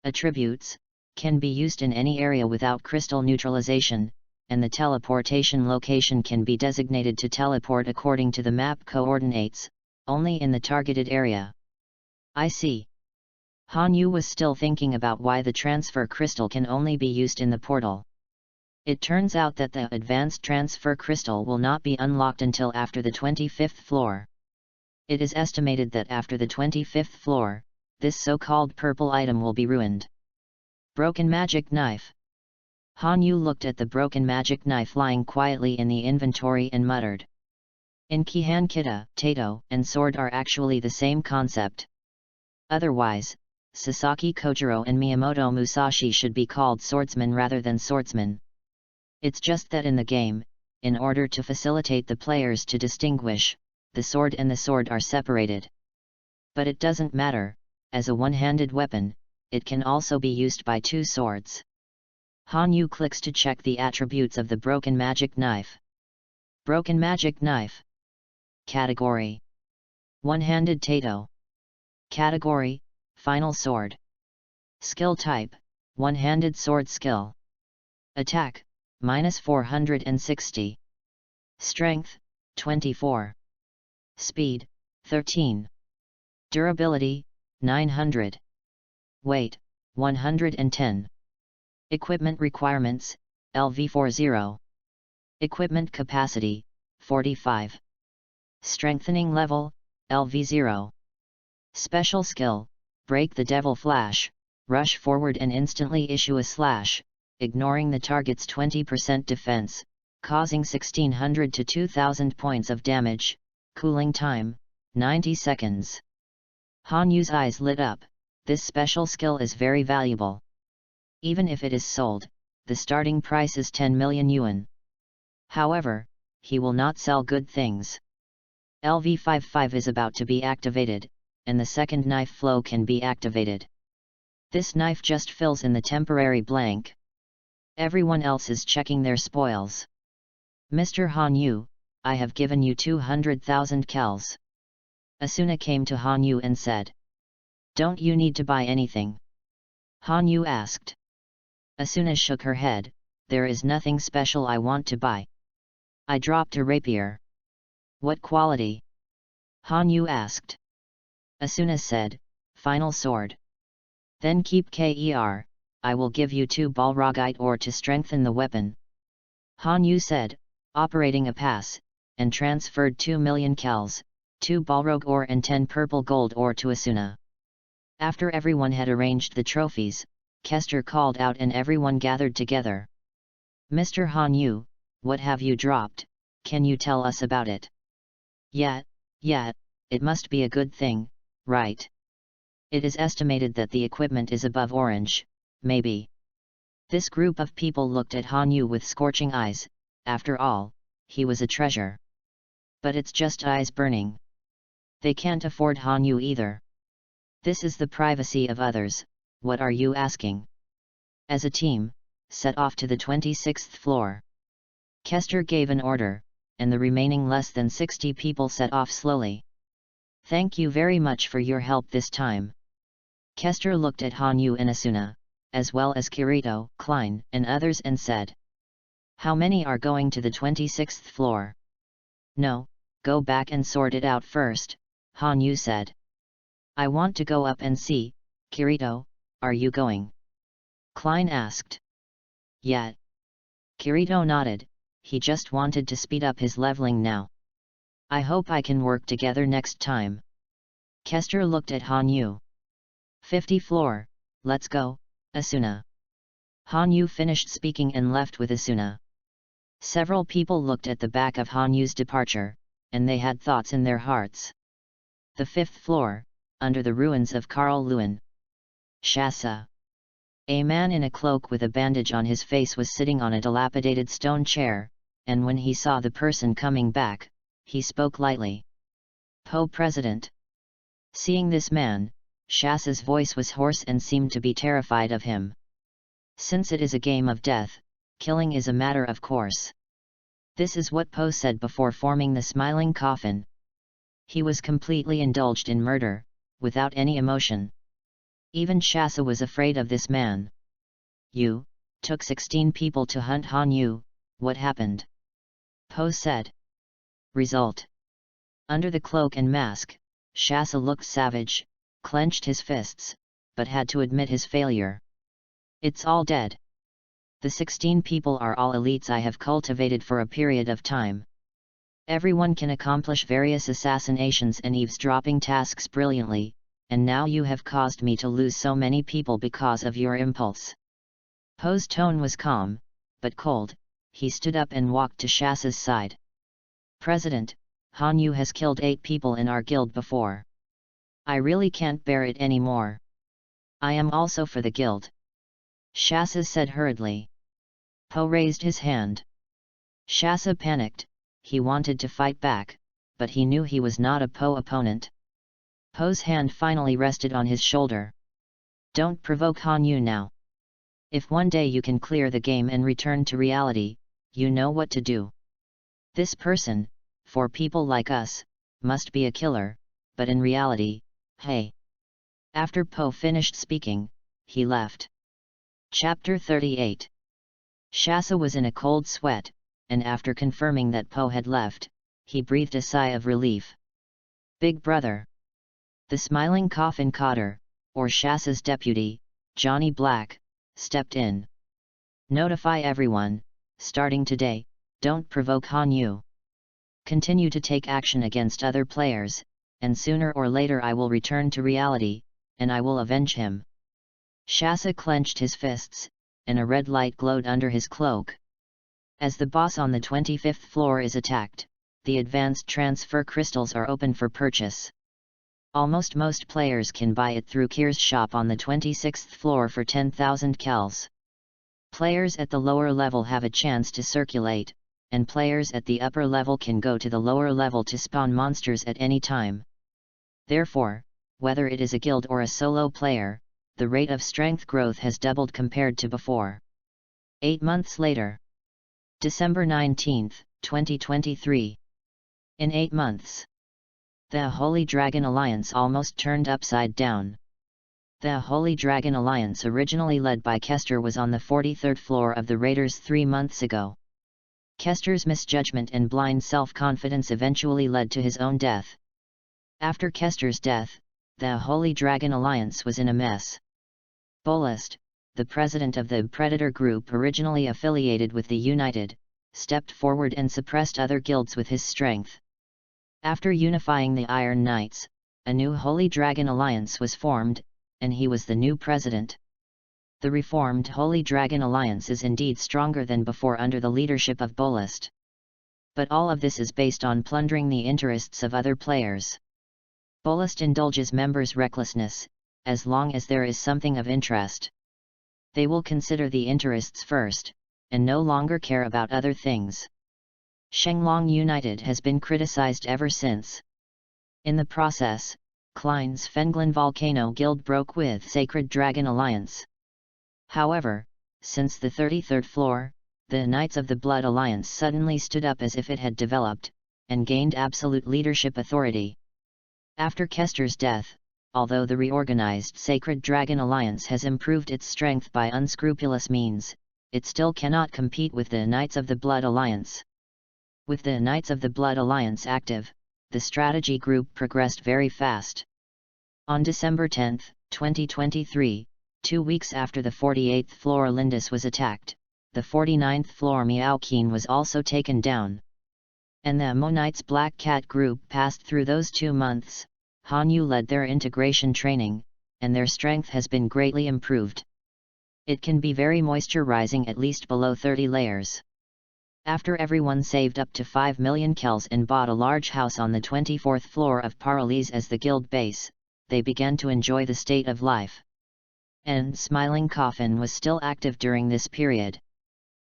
Attributes, can be used in any area without crystal neutralization, and the teleportation location can be designated to teleport according to the map coordinates, only in the targeted area. I see. Han Yu was still thinking about why the transfer crystal can only be used in the portal. It turns out that the advanced transfer crystal will not be unlocked until after the 25th floor. It is estimated that after the 25th floor, this so-called purple item will be ruined. Broken magic knife. Han Yu looked at the broken magic knife lying quietly in the inventory and muttered. In Kihan Kita, Tato, and sword are actually the same concept. Otherwise, Sasaki Kojiro and Miyamoto Musashi should be called swordsmen rather than swordsmen. It's just that in the game, in order to facilitate the players to distinguish, the sword and the sword are separated. But it doesn't matter, as a one-handed weapon, it can also be used by two swords. Han Yu clicks to check the attributes of the Broken Magic Knife. Broken Magic Knife. Category: One-handed Tato. Category: Final Sword. Skill type: One-handed sword skill. Attack: -460. Strength: 24. Speed: 13. Durability: 900. Weight: 110. Equipment requirements: LV40. Equipment capacity: 45. Strengthening level: LV0. Special skill: Break the Devil Flash, rush forward and instantly issue a slash, ignoring the target's 20% defense, causing 1600 to 2000 points of damage, cooling time: 90 seconds. Han Yu's eyes lit up. This special skill is very valuable. Even if it is sold, the starting price is 10 million yuan. However, he will not sell good things. LV55 is about to be activated, and the second knife flow can be activated. This knife just fills in the temporary blank. Everyone else is checking their spoils. Mr. Han Yu, I have given you 200,000 kells. Asuna came to Han Yu and said. Don't you need to buy anything? Han Yu asked. Asuna shook her head, there is nothing special I want to buy. I dropped a rapier. What quality? Han Yu asked. Asuna said, Final Sword. Then keep Ker, I will give you 2 Balrogite ore to strengthen the weapon. Han Yu said, operating a pass, and transferred 2 million kells, 2 Balrog ore and 10 purple gold ore to Asuna. After everyone had arranged the trophies, Kester called out and everyone gathered together. Mr. Han Yu, what have you dropped, can you tell us about it? Yeah, it must be a good thing, right? It is estimated that the equipment is above orange, maybe. This group of people looked at Han Yu with scorching eyes. After all, he was a treasure. But it's just eyes burning. They can't afford Han Yu either. This is the privacy of others, what are you asking? As a team, set off to the 26th floor. Kester gave an order, and the remaining less than 60 people set off slowly. Thank you very much for your help this time. Kester looked at Han Yu and Asuna, as well as Kirito, Klein, and others and said. How many are going to the 26th floor? No, go back and sort it out first, Han Yu said. I want to go up and see. Kirito, are you going? Klein asked. Yeah. Kirito nodded, he just wanted to speed up his leveling now. I hope I can work together next time. Kester looked at Han Yu. 50 floor, let's go, Asuna. Han Yu finished speaking and left with Asuna. Several people looked at the back of Han Yu's departure, and they had thoughts in their hearts. The 5th floor, under the ruins of Karl Lewin. Shasa. A man in a cloak with a bandage on his face was sitting on a dilapidated stone chair, and when he saw the person coming back, he spoke lightly. Po President. Seeing this man, Shasa's voice was hoarse and seemed to be terrified of him. Since it is a game of death, killing is a matter of course. This is what Po said before forming the smiling coffin. He was completely indulged in murder, without any emotion. Even Shasa was afraid of this man. You took 16 people to hunt Han Yu, what happened? Po said. Result. Under the cloak and mask, Shasa looked savage, clenched his fists, but had to admit his failure. It's all dead. The 16 people are all elites I have cultivated for a period of time. Everyone can accomplish various assassinations and eavesdropping tasks brilliantly, and now you have caused me to lose so many people because of your impulse. Po's tone was calm, but cold. He stood up and walked to Shasa's side. President, Han Yu has killed 8 people in our guild before. I really can't bear it anymore. I am also for the guild. Shasa said hurriedly. Po raised his hand. Shasa panicked, he wanted to fight back, but he knew he was not a Po opponent. Po's hand finally rested on his shoulder. Don't provoke Han Yu now. If one day you can clear the game and return to reality, you know what to do. This person, for people like us, must be a killer, but in reality, hey. After Po finished speaking, he left. Chapter 38. Shasa was in a cold sweat, and after confirming that Po had left, he breathed a sigh of relief. Big brother. The smiling coffin cotter, or Shasa's deputy, Johnny Black, stepped in. Notify everyone, starting today, don't provoke Han Yu. Continue to take action against other players, and sooner or later I will return to reality, and I will avenge him. Shasa clenched his fists, and a red light glowed under his cloak. As the boss on the 25th floor is attacked, the advanced transfer crystals are open for purchase. Almost most players can buy it through Kier's shop on the 26th floor for 10,000 kells. Players at the lower level have a chance to circulate, and players at the upper level can go to the lower level to spawn monsters at any time. Therefore, whether it is a guild or a solo player, the rate of strength growth has doubled compared to before. 8 months later. December 19, 2023. In 8 months. The Holy Dragon Alliance almost turned upside down. The Holy Dragon Alliance, originally led by Kester, was on the 43rd floor of the Raiders 3 months ago. Kester's misjudgment and blind self-confidence eventually led to his own death. After Kester's death, the Holy Dragon Alliance was in a mess. Bolest, the president of the Predator Group originally affiliated with the United, stepped forward and suppressed other guilds with his strength. After unifying the Iron Knights, a new Holy Dragon Alliance was formed, and he was the new president. The reformed Holy Dragon Alliance is indeed stronger than before under the leadership of Bolest. But all of this is based on plundering the interests of other players. Bolest indulges members' recklessness, as long as there is something of interest. They will consider the interests first, and no longer care about other things. Shenglong United has been criticized ever since. In the process, Klein's Fenglin Volcano Guild broke with Sacred Dragon Alliance. However, since the 33rd floor, the Knights of the Blood Alliance suddenly stood up as if it had developed, and gained absolute leadership authority. After Kester's death, although the reorganized Sacred Dragon Alliance has improved its strength by unscrupulous means, it still cannot compete with the Knights of the Blood Alliance. With the Knights of the Blood Alliance active, the strategy group progressed very fast. On December 10, 2023, 2 weeks after the 48th floor Lindis was attacked, the 49th floor Miaokeen was also taken down. And the Mo Knights Black Cat group passed through those 2 months. Han Yu led their integration training, and their strength has been greatly improved. It can be very moisturizing at least below 30 layers. After everyone saved up to 5 million kells and bought a large house on the 24th floor of Paralys as the guild base, they began to enjoy the state of life. And Smiling Coffin was still active during this period.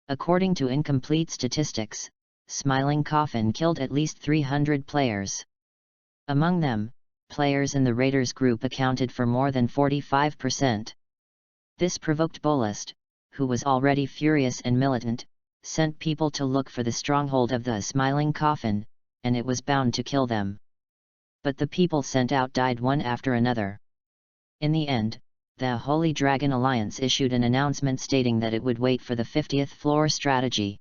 According to incomplete statistics, Smiling Coffin killed at least 300 players. Among them, players in the Raiders group accounted for more than 45%. This provoked Bolest, who was already furious and militant, sent people to look for the stronghold of the Smiling Coffin, and it was bound to kill them. But the people sent out died one after another. In the end, the Holy Dragon Alliance issued an announcement stating that it would wait for the 50th floor strategy.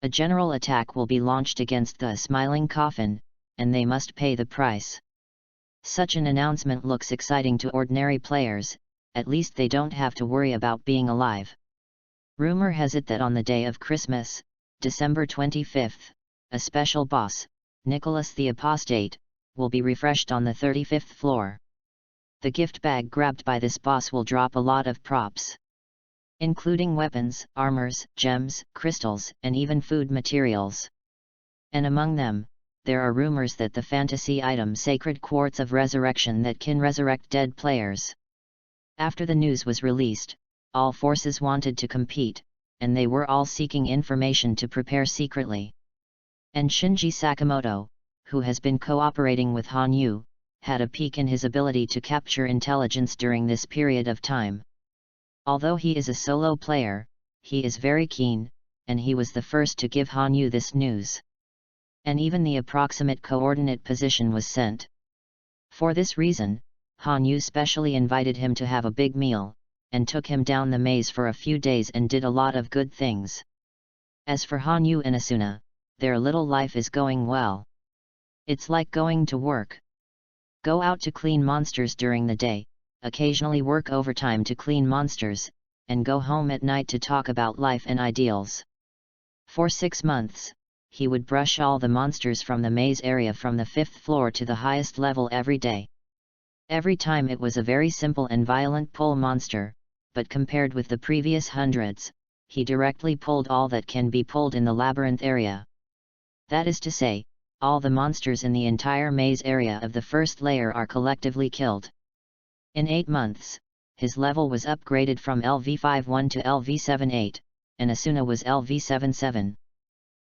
A general attack will be launched against the Smiling Coffin, and they must pay the price. Such an announcement looks exciting to ordinary players, at least they don't have to worry about being alive. Rumor has it that on the day of Christmas, December 25th, a special boss, Nicholas the Apostate, will be refreshed on the 35th floor. The gift bag grabbed by this boss will drop a lot of props, including weapons, armors, gems, crystals, and even food materials. And among them, there are rumors that the fantasy item Sacred Quartz of Resurrection that can resurrect dead players. After the news was released, all forces wanted to compete, and they were all seeking information to prepare secretly. And Shinji Sakamoto, who has been cooperating with Han Yu, had a peak in his ability to capture intelligence during this period of time. Although he is a solo player, he is very keen, and he was the first to give Han Yu this news. And even the approximate coordinate position was sent. For this reason, Han Yu specially invited him to have a big meal, and took him down the maze for a few days and did a lot of good things. As for Han Yu and Asuna, their little life is going well. It's like going to work. Go out to clean monsters during the day, occasionally work overtime to clean monsters, and go home at night to talk about life and ideals. For 6 months, he would brush all the monsters from the maze area from the 5th floor to the highest level every day. Every time it was a very simple and violent pull monster, but compared with the previous hundreds, he directly pulled all that can be pulled in the labyrinth area. That is to say, all the monsters in the entire maze area of the first layer are collectively killed. In 8 months, his level was upgraded from LV51 to LV78, and Asuna was LV77.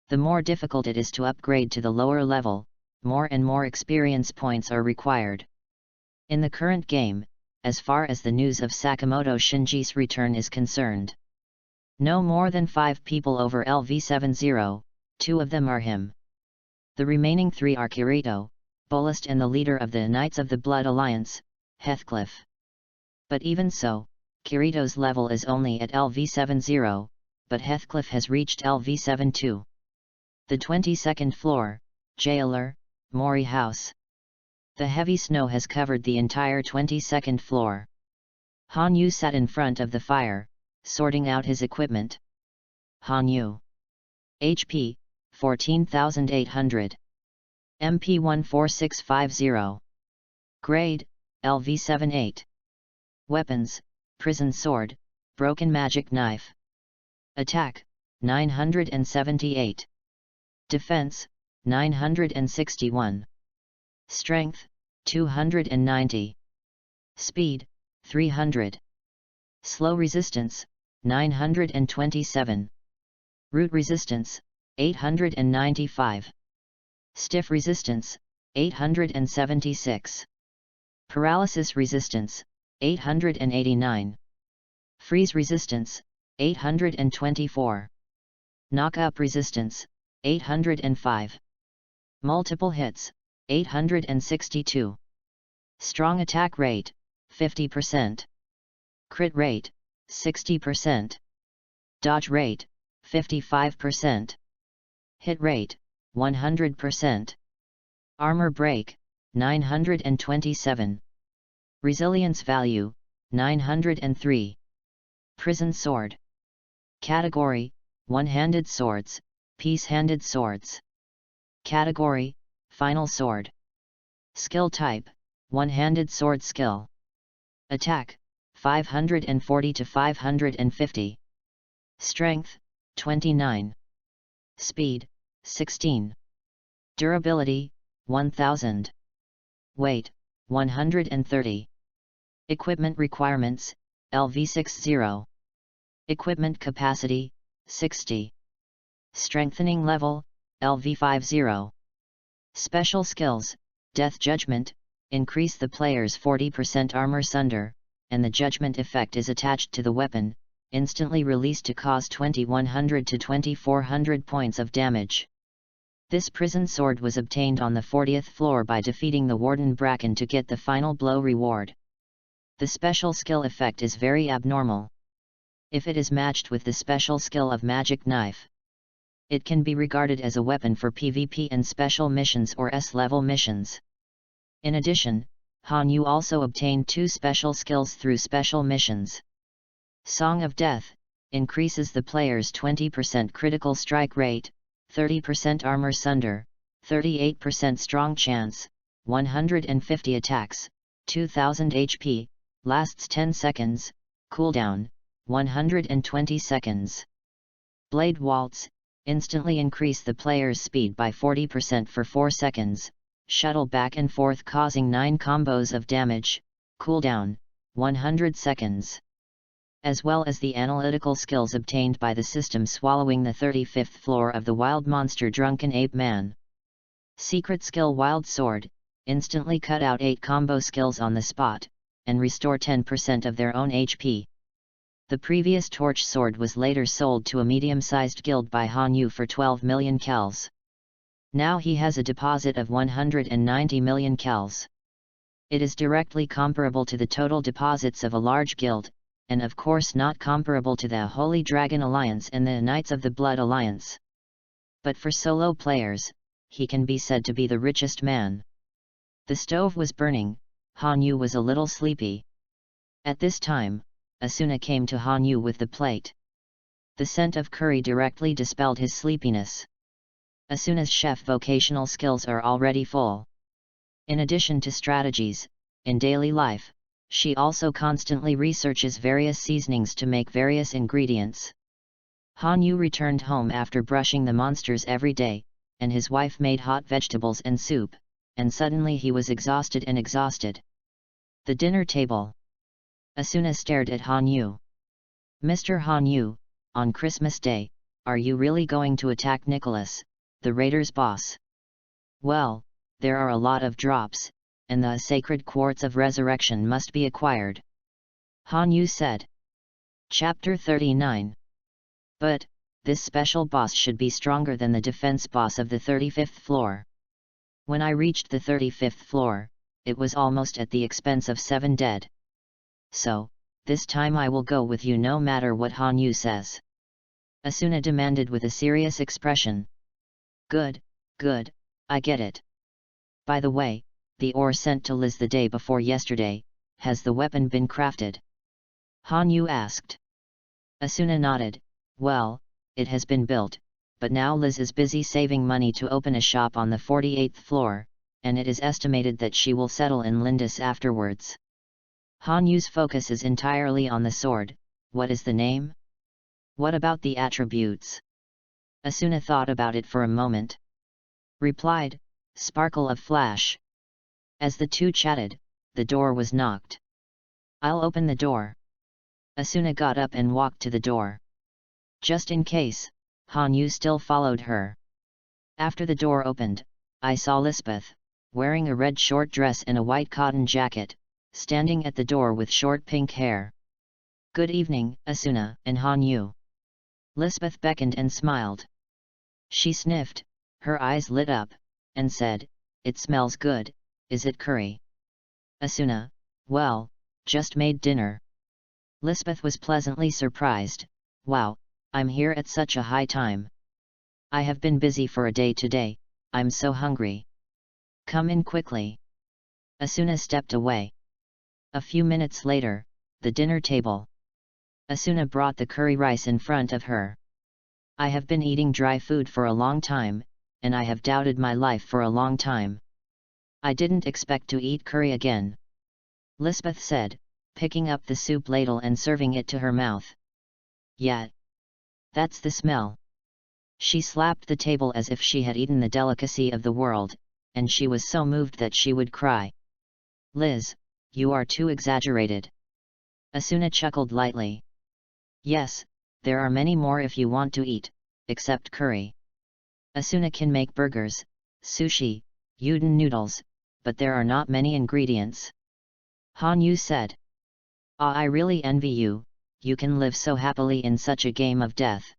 The more difficult it is to upgrade to the lower level, more and more experience points are required. In the current game, as far as the news of Sakamoto Shinji's return is concerned, no more than 5 people over LV70, 2 of them are him. The remaining 3 are Kirito, Bolest and the leader of the Knights of the Blood Alliance, Heathcliff. But even so, Kirito's level is only at LV70, but Heathcliff has reached LV72. The 22nd floor, Jailer, Mori House. The heavy snow has covered the entire 22nd floor. Han Yu sat in front of the fire, sorting out his equipment. Han Yu. HP, 14,800. MP 14650. Grade, LV78. Weapons, Prison Sword, Broken Magic Knife. Attack, 978. Defense, 961. Strength, 290. Speed, 300. Slow resistance, 927. Root resistance, 895. Stiff resistance, 876. Paralysis resistance, 889. Freeze resistance, 824. Knock-up resistance, 805. Multiple hits, 862. Strong attack rate, 50%. Crit rate, 60%. Dodge rate, 55%. Hit rate, 100%. Armor break, 927. Resilience value, 903. Prison sword. Category, one-handed swords, piece-handed swords. Category, final sword. Skill type, one-handed sword skill. Attack, 540 to 550. Strength, 29. Speed, 16. Durability, 1000. Weight, 130. Equipment requirements, LV60. Equipment capacity, 60. Strengthening level, LV50. Special skills, Death Judgment, increase the player's 40% armor sunder, and the judgment effect is attached to the weapon, instantly released to cause 2100 to 2400 points of damage. This prison sword was obtained on the 40th floor by defeating the Warden Bracken to get the final blow reward. The special skill effect is very abnormal. If it is matched with the special skill of Magic Knife, it can be regarded as a weapon for PvP and special missions or S-level missions. In addition, Han Yu also obtained 2 special skills through special missions. Song of Death, increases the player's 20% critical strike rate, 30% armor sunder, 38% strong chance, 150 attacks, 2000 HP, lasts 10 seconds, cooldown, 120 seconds. Blade Waltz, instantly increase the player's speed by 40% for 4 seconds, shuttle back and forth causing 9 combos of damage, cooldown, 100 seconds. As well as the analytical skills obtained by the system swallowing the 35th floor of the Wild Monster Drunken Ape Man. Secret skill Wild Sword, instantly cut out 8 combo skills on the spot, and restore 10% of their own HP. The previous torch sword was later sold to a medium-sized guild by Han Yu for 12 million kells. Now he has a deposit of 190 million kells. It is directly comparable to the total deposits of a large guild, and of course not comparable to the Holy Dragon Alliance and the Knights of the Blood Alliance. But for solo players, he can be said to be the richest man. The stove was burning. Han Yu was a little sleepy. At this time, Asuna came to Han Yu with the plate. The scent of curry directly dispelled his sleepiness. Asuna's chef vocational skills are already full. In addition to strategies, in daily life, she also constantly researches various seasonings to make various ingredients. Han Yu returned home after brushing the monsters every day, and his wife made hot vegetables and soup, and suddenly he was exhausted. The dinner table. Asuna stared at Han Yu. Mr. Han Yu, on Christmas Day, are you really going to attack Nicholas, the Raiders' boss? Well, there are a lot of drops, and the sacred quartz of resurrection must be acquired. Han Yu said. Chapter 39. But, this special boss should be stronger than the defense boss of the 35th floor. When I reached the 35th floor, it was almost at the expense of 7 dead. So, this time I will go with you no matter what Han Yu says. Asuna demanded with a serious expression. Good, I get it. By the way, the ore sent to Liz the day before yesterday, has the weapon been crafted? Han Yu asked. Asuna nodded. Well, it has been built, but now Liz is busy saving money to open a shop on the 48th floor, and it is estimated that she will settle in Lindis afterwards. Han Yu's focus is entirely on the sword. What is the name? What about the attributes? Asuna thought about it for a moment. Replied, Sparkle of Flash. As the two chatted, the door was knocked. I'll open the door. Asuna got up and walked to the door. Just in case, Han Yu still followed her. After the door opened, I saw Lisbeth, wearing a red short dress and a white cotton jacket, standing at the door with short pink hair. Good evening, Asuna and Han Yu. Lisbeth beckoned and smiled. She sniffed, her eyes lit up, and said, It smells good, is it curry? Asuna, well, just made dinner. Lisbeth was pleasantly surprised. Wow, I'm here at such a high time. I have been busy for a day today, I'm so hungry. Come in quickly. Asuna stepped away. A few minutes later, the dinner table. Asuna brought the curry rice in front of her. I have been eating dry food for a long time, and I have doubted my life for a long time. I didn't expect to eat curry again. Lisbeth said, picking up the soup ladle and serving it to her mouth. Yeah. That's the smell. She slapped the table as if she had eaten the delicacy of the world, and she was so moved that she would cry. Liz, you are too exaggerated. Asuna chuckled lightly. Yes, there are many more if you want to eat, except curry. Asuna can make burgers, sushi, udon noodles, but there are not many ingredients. Han Yu said. Ah, I really envy you, you can live so happily in such a game of death.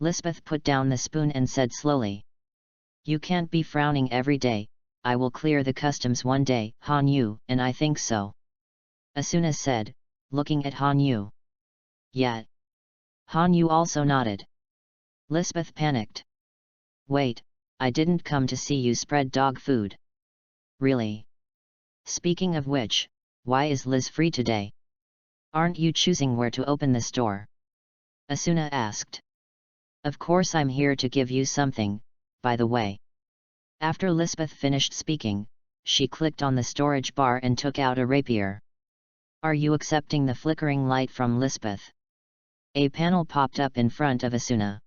Lisbeth put down the spoon and said slowly. You can't be frowning every day, I will clear the customs one day, Han Yu, and I think so. Asuna said, looking at Han Yu. Yeah. Han Yu also nodded. Lisbeth panicked. Wait, I didn't come to see you spread dog food. Really? Speaking of which, why is Liz free today? Aren't you choosing where to open the store? Asuna asked. Of course I'm here to give you something, by the way. After Lisbeth finished speaking, she clicked on the storage bar and took out a rapier. Are you accepting the flickering light from Lisbeth? A panel popped up in front of Asuna.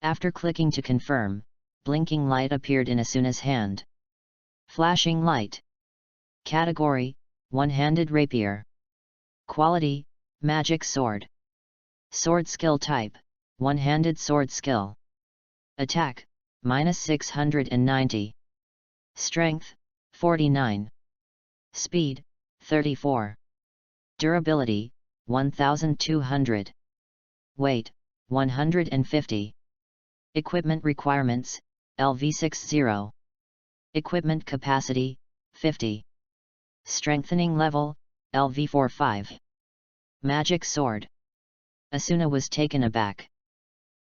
After clicking to confirm, blinking light appeared in Asuna's hand. Flashing light. Category, one-handed rapier. Quality, magic sword. Sword skill type, one-handed sword skill. Attack, -690. Strength, 49. Speed, 34. Durability, 1200. Weight, 150. Equipment requirements, LV60. Equipment capacity, 50. Strengthening level, LV45. Magic sword. Asuna was taken aback.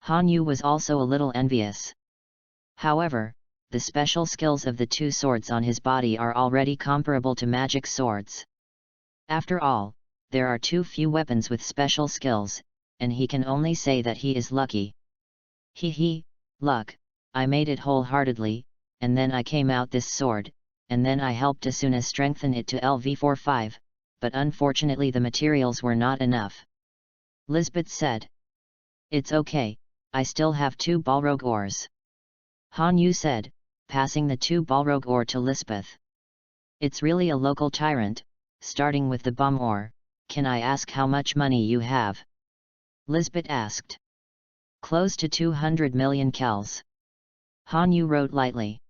Hanyu was also a little envious. However, the special skills of the two swords on his body are already comparable to magic swords. After all, there are too few weapons with special skills, and he can only say that he is lucky. Luck, I made it wholeheartedly, and then I came out this sword, and then I helped Asuna strengthen it to LV45, but unfortunately the materials were not enough. Lisbeth said. It's okay, I still have 2 balrog ores. Hanyu said, passing the 2 balrog ore to Lisbeth. It's really a local tyrant, starting with the bomb ore. Can I ask how much money you have? Lisbeth asked. Close to 200 million kells. Hanyu wrote lightly.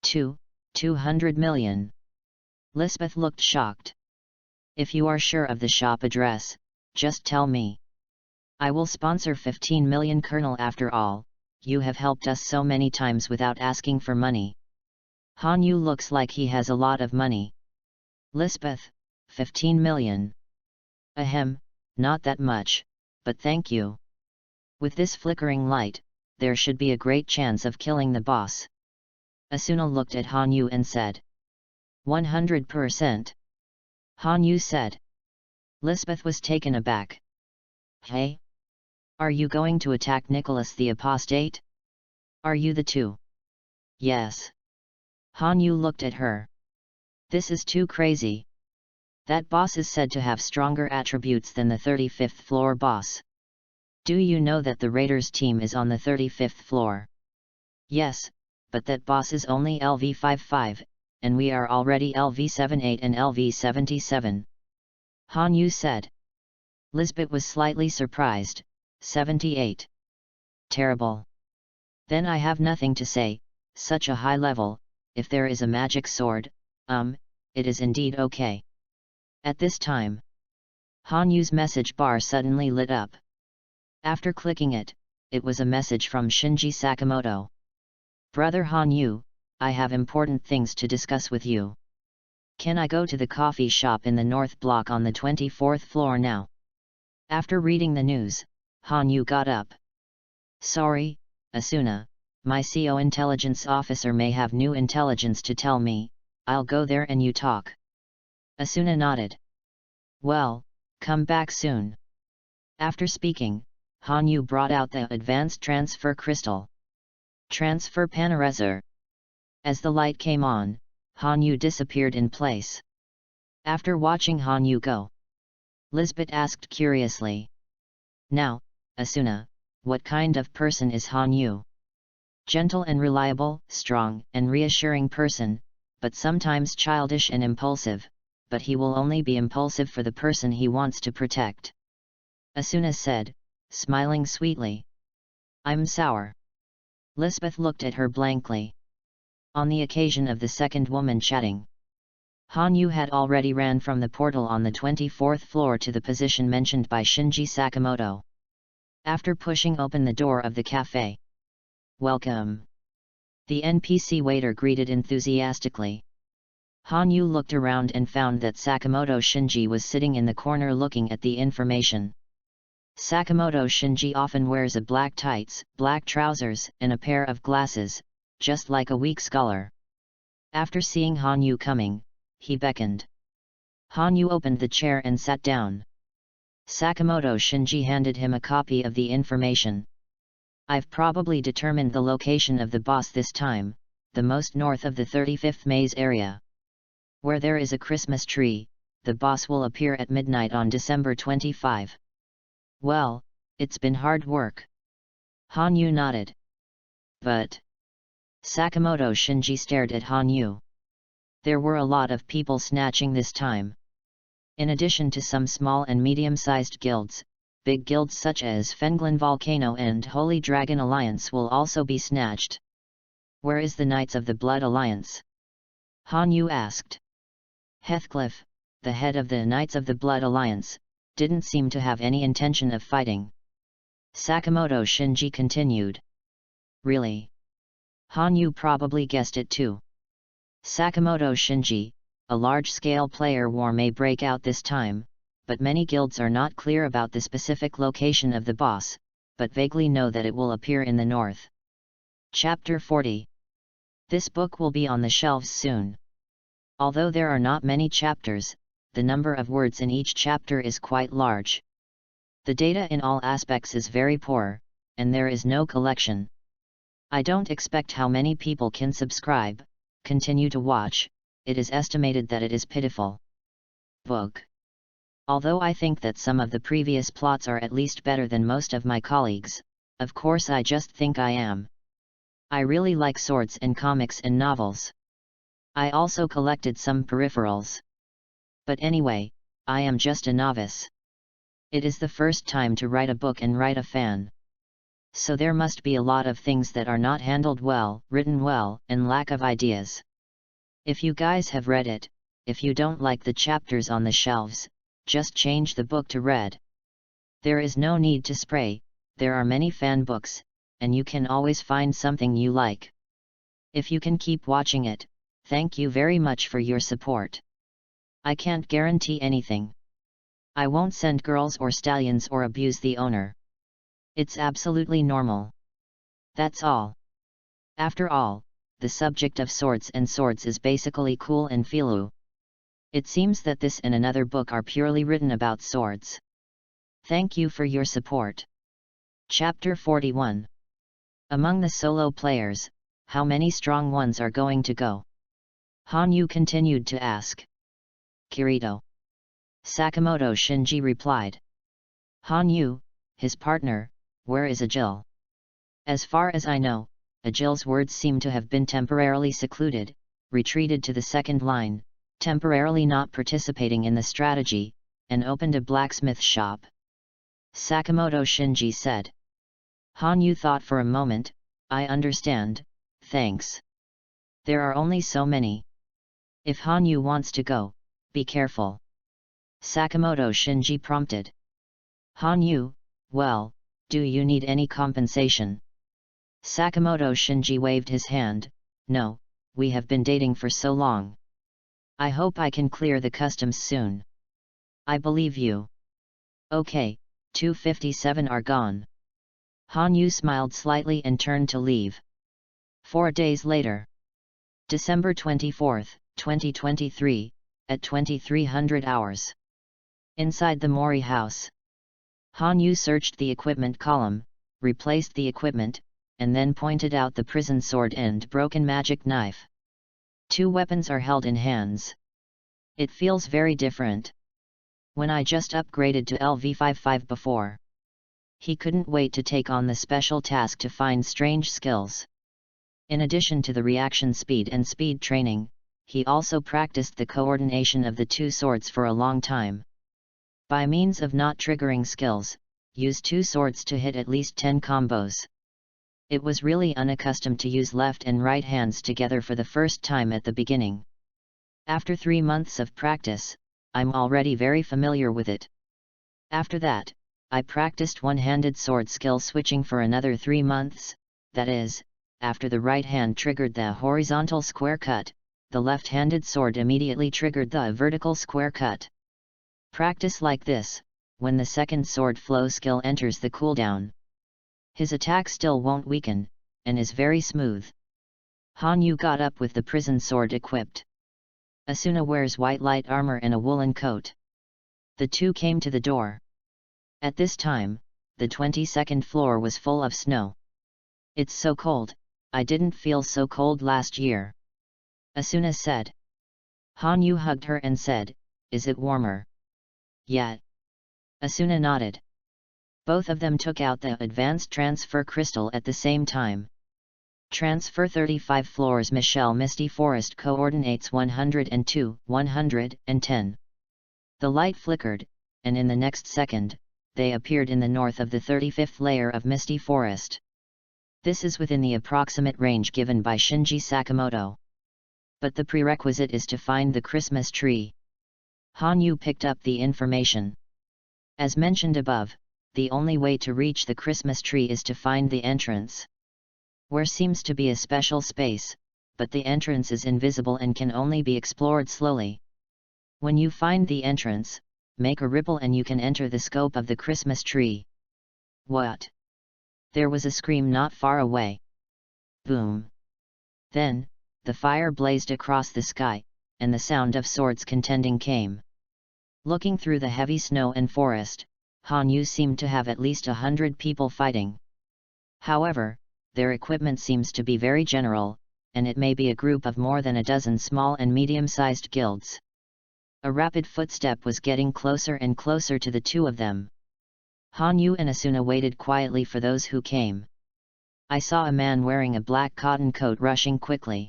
200 million. Lisbeth looked shocked. If you are sure of the shop address, just tell me. I will sponsor 15 million. Colonel, after all, you have helped us so many times without asking for money. Hanyu looks like he has a lot of money. Lisbeth, 15 million. Ahem, not that much, but thank you. With this flickering light, there should be a great chance of killing the boss. Asuna looked at Hanyu and said. 100%. Hanyu said. Lisbeth was taken aback. Hey? Are you going to attack Nicholas the Apostate? Are you the two? Yes. Hanyu looked at her. This is too crazy. That boss is said to have stronger attributes than the 35th floor boss. Do you know that the Raiders team is on the 35th floor? Yes, but that boss is only LV55, and we are already LV78 and LV77. Hanyu said. Lisbeth was slightly surprised. 78. Terrible. Then I have nothing to say, such a high level, if there is a magic sword, it is indeed okay. At this time, Hanyu's message bar suddenly lit up. After clicking it, it was a message from Shinji Sakamoto. Brother Hanyu, I have important things to discuss with you. Can I go to the coffee shop in the North Block on the 24th floor now? After reading the news, Hanyu got up. Sorry, Asuna, my CO intelligence officer may have new intelligence to tell me. I'll go there and you talk. Asuna nodded. Well, come back soon. After speaking, Hanyu brought out the advanced transfer crystal. Transfer Panarezer. As the light came on, Hanyu disappeared in place. After watching Hanyu go, Lisbeth asked curiously. Now, Asuna, what kind of person is Hanyu? Gentle and reliable, strong and reassuring person, but sometimes childish and impulsive, but he will only be impulsive for the person he wants to protect. Asuna said, smiling sweetly. I'm sour. Lisbeth looked at her blankly. On the occasion of the second woman chatting, Hanyu had already ran from the portal on the 24th floor to the position mentioned by Shinji Sakamoto. After pushing open the door of the cafe. Welcome. The NPC waiter greeted enthusiastically. Hanyu looked around and found that Sakamoto Shinji was sitting in the corner looking at the information. Sakamoto Shinji often wears a black tights, black trousers, and a pair of glasses, just like a weak scholar. After seeing Hanyu coming, he beckoned. Hanyu opened the chair and sat down. Sakamoto Shinji handed him a copy of the information. I've probably determined the location of the boss this time, the most north of the 35th maze area. Where there is a Christmas tree, the boss will appear at midnight on December 25. Well, it's been hard work. Hanyu nodded. But Sakamoto Shinji stared at Hanyu. There were a lot of people snatching this time. In addition to some small and medium-sized guilds, big guilds such as Fenglin Volcano and Holy Dragon Alliance will also be snatched. Where is the Knights of the Blood Alliance? Han Yu asked. Heathcliff, the head of the Knights of the Blood Alliance, didn't seem to have any intention of fighting. Sakamoto Shinji continued. Really? Han Yu probably guessed it too. Sakamoto Shinji, a large-scale player war may break out this time, but many guilds are not clear about the specific location of the boss, but vaguely know that it will appear in the north. Chapter 40. This book will be on the shelves soon. Although there are not many chapters, the number of words in each chapter is quite large. The data in all aspects is very poor, and there is no collection. I don't expect how many people can subscribe, continue to watch. It is estimated that it is pitiful. Book. Although I think that some of the previous plots are at least better than most of my colleagues, of course I just think I am. I really like swords and comics and novels. I also collected some peripherals. But anyway, I am just a novice. It is the first time to write a book and write a fan. So there must be a lot of things that are not handled well, written well, and lack of ideas. If you guys have read it, if you don't like the chapters on the shelves, just change the book to red. There is no need to spray, there are many fan books, and you can always find something you like. If you can keep watching it, thank you very much for your support. I can't guarantee anything. I won't send girls or stallions or abuse the owner. It's absolutely normal. That's all. After all, the subject of swords and swords is basically cool and filu. It seems that this and another book are purely written about swords. Thank you for your support. Chapter 41. Among the solo players, how many strong ones are going to go? Han Yu continued to ask. Kirito. Sakamoto Shinji replied. Han Yu, his partner, where is Agil? As far as I know, Agil's words seem to have been temporarily secluded, retreated to the second line, temporarily not participating in the strategy, and opened a blacksmith shop. Sakamoto Shinji said. Han Yu thought for a moment. I understand, thanks. There are only so many. If Han Yu wants to go, be careful. Sakamoto Shinji prompted. Han Yu, well, do you need any compensation? Sakamoto Shinji waved his hand. No, we have been dating for so long. I hope I can clear the customs soon. I believe you. Okay, 257 are gone. Han Yu smiled slightly and turned to leave. 4 days later. December 24, 2023, at 2300 hours. Inside the Mori house. Han Yu searched the equipment column, replaced the equipment, and then pointed out the prison sword and broken magic knife. 2 weapons are held in hands. It feels very different. When I just upgraded to LV55 before. He couldn't wait to take on the special task to find strange skills. In addition to the reaction speed and speed training, he also practiced the coordination of the 2 swords for a long time. By means of not triggering skills, use 2 swords to hit at least 10 combos. It was really unaccustomed to use left and right hands together for the first time at the beginning. After 3 months of practice, I'm already very familiar with it. After that, I practiced one-handed sword skill switching for another 3 months, that is, after the right hand triggered the horizontal square cut, the left-handed sword immediately triggered the vertical square cut. Practice like this, when the second sword flow skill enters the cooldown. His attack still won't weaken, and is very smooth. Han Yu got up with the prison sword equipped. Asuna wears white light armor and a woolen coat. The 2 came to the door. At this time, the 22nd floor was full of snow. It's so cold, I didn't feel so cold last year. Asuna said. Han Yu hugged her and said, is it warmer? Yeah. Asuna nodded. Both of them took out the advanced transfer crystal at the same time. Transfer 35 floors. Michelle Misty Forest coordinates 102, 110. The light flickered, and in the next second, they appeared in the north of the 35th layer of Misty Forest. This is within the approximate range given by Shinji Sakamoto. But the prerequisite is to find the Christmas tree. Han Yu picked up the information. As mentioned above, the only way to reach the Christmas tree is to find the entrance. Where seems to be a special space, but the entrance is invisible and can only be explored slowly. When you find the entrance, make a ripple and you can enter the scope of the Christmas tree. What? There was a scream not far away. Boom! Then, the fire blazed across the sky, and the sound of swords contending came. Looking through the heavy snow and forest, Han Yu seemed to have at least 100 people fighting. However, their equipment seems to be very general, and it may be a group of more than a dozen small and medium-sized guilds. A rapid footstep was getting closer and closer to the two of them. Han Yu and Asuna waited quietly for those who came. I saw a man wearing a black cotton coat rushing quickly.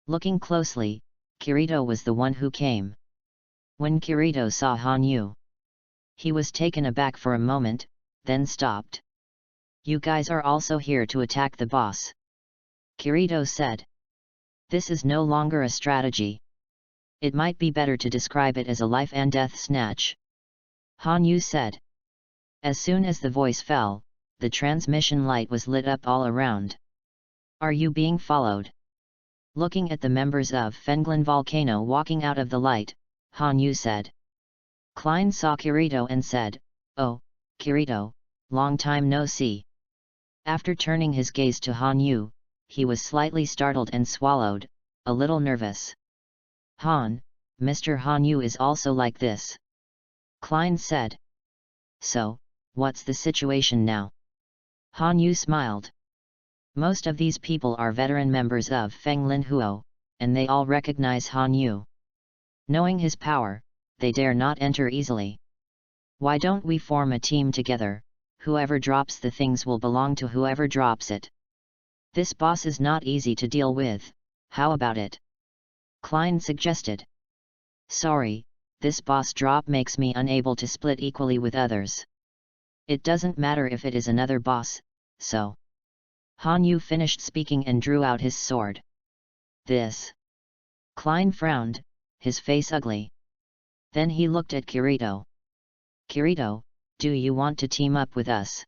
Looking closely, Kirito was the one who came. When Kirito saw Han Yu, he was taken aback for a moment, then stopped. "You guys are also here to attack the boss," Kirito said. "This is no longer a strategy. It might be better to describe it as a life and death snatch," Han Yu said. As soon as the voice fell, the transmission light was lit up all around. "Are you being followed?" Looking at the members of Fenglan Volcano walking out of the light, Han Yu said. Klein saw Kirito and said, "Oh, Kirito, long time no see." After turning his gaze to Han Yu, he was slightly startled and swallowed, a little nervous. Mr. Han Yu is also like this," Klein said. "So, what's the situation now?" Han Yu smiled. "Most of these people are veteran members of Fenglin Huo, and they all recognize Han Yu. Knowing his power, they dare not enter easily. Why don't we form a team together? Whoever drops the things will belong to whoever drops it. This boss is not easy to deal with, how about it?" Klein suggested. "Sorry, this boss drop makes me unable to split equally with others. It doesn't matter if it is another boss, so..." Han Yu finished speaking and drew out his sword. "This..." Klein frowned, his face ugly. Then he looked at Kirito. "Kirito, do you want to team up with us?"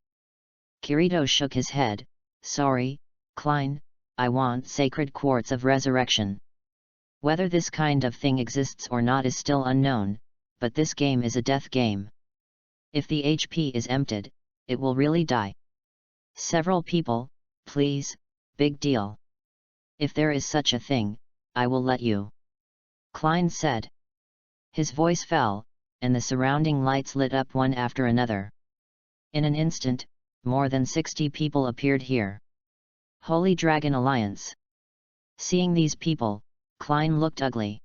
Kirito shook his head. "Sorry, Klein, I want Sacred Quartz of Resurrection. Whether this kind of thing exists or not is still unknown, but this game is a death game. If the HP is emptied, it will really die. Several people, please, big deal. If there is such a thing, I will let you," Klein said. His voice fell, and the surrounding lights lit up one after another. In an instant, more than 60 people appeared here. Holy Dragon Alliance. Seeing these people, Klein looked ugly.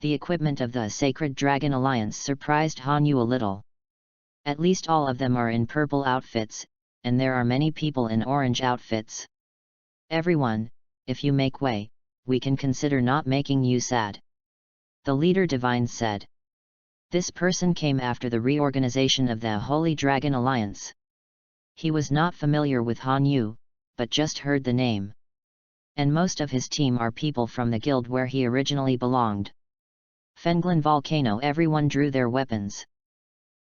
The equipment of the Sacred Dragon Alliance surprised Han Yu a little. At least all of them are in purple outfits, and there are many people in orange outfits. "Everyone, if you make way, we can consider not making you sad," the leader divine said. This person came after the reorganization of the Holy Dragon Alliance. He was not familiar with Han Yu, but just heard the name. And most of his team are people from the guild where he originally belonged. Fenglin Volcano. Everyone drew their weapons.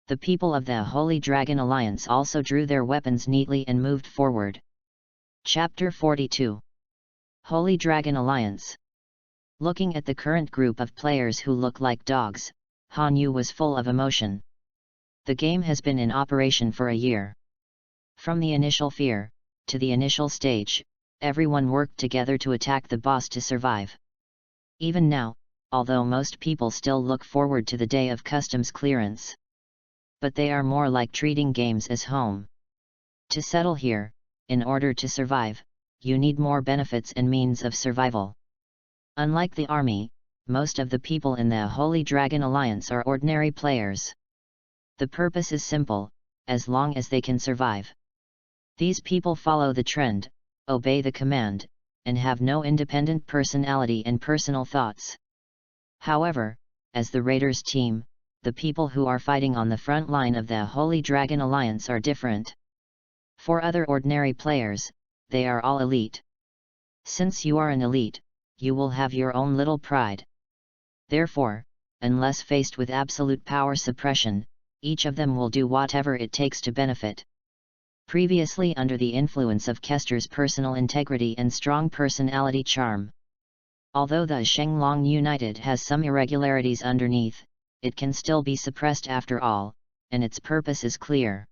The people of the Holy Dragon Alliance also drew their weapons neatly and moved forward. Chapter 42. Holy Dragon Alliance. Looking at the current group of players who look like dogs, Han Yu was full of emotion. The game has been in operation for a year. From the initial fear, to the initial stage, everyone worked together to attack the boss to survive. Even now, although most people still look forward to the day of customs clearance. But they are more like treating games as home. To settle here, in order to survive, you need more benefits and means of survival. Unlike the army, most of the people in the Holy Dragon Alliance are ordinary players. The purpose is simple, as long as they can survive. These people follow the trend, obey the command, and have no independent personality and personal thoughts. However, as the Raiders team, the people who are fighting on the front line of the Holy Dragon Alliance are different. For other ordinary players, they are all elite. Since you are an elite, you will have your own little pride. Therefore, unless faced with absolute power suppression, each of them will do whatever it takes to benefit. Previously under the influence of Kester's personal integrity and strong personality charm. Although the Shenglong United has some irregularities underneath, it can still be suppressed after all, and its purpose is clear.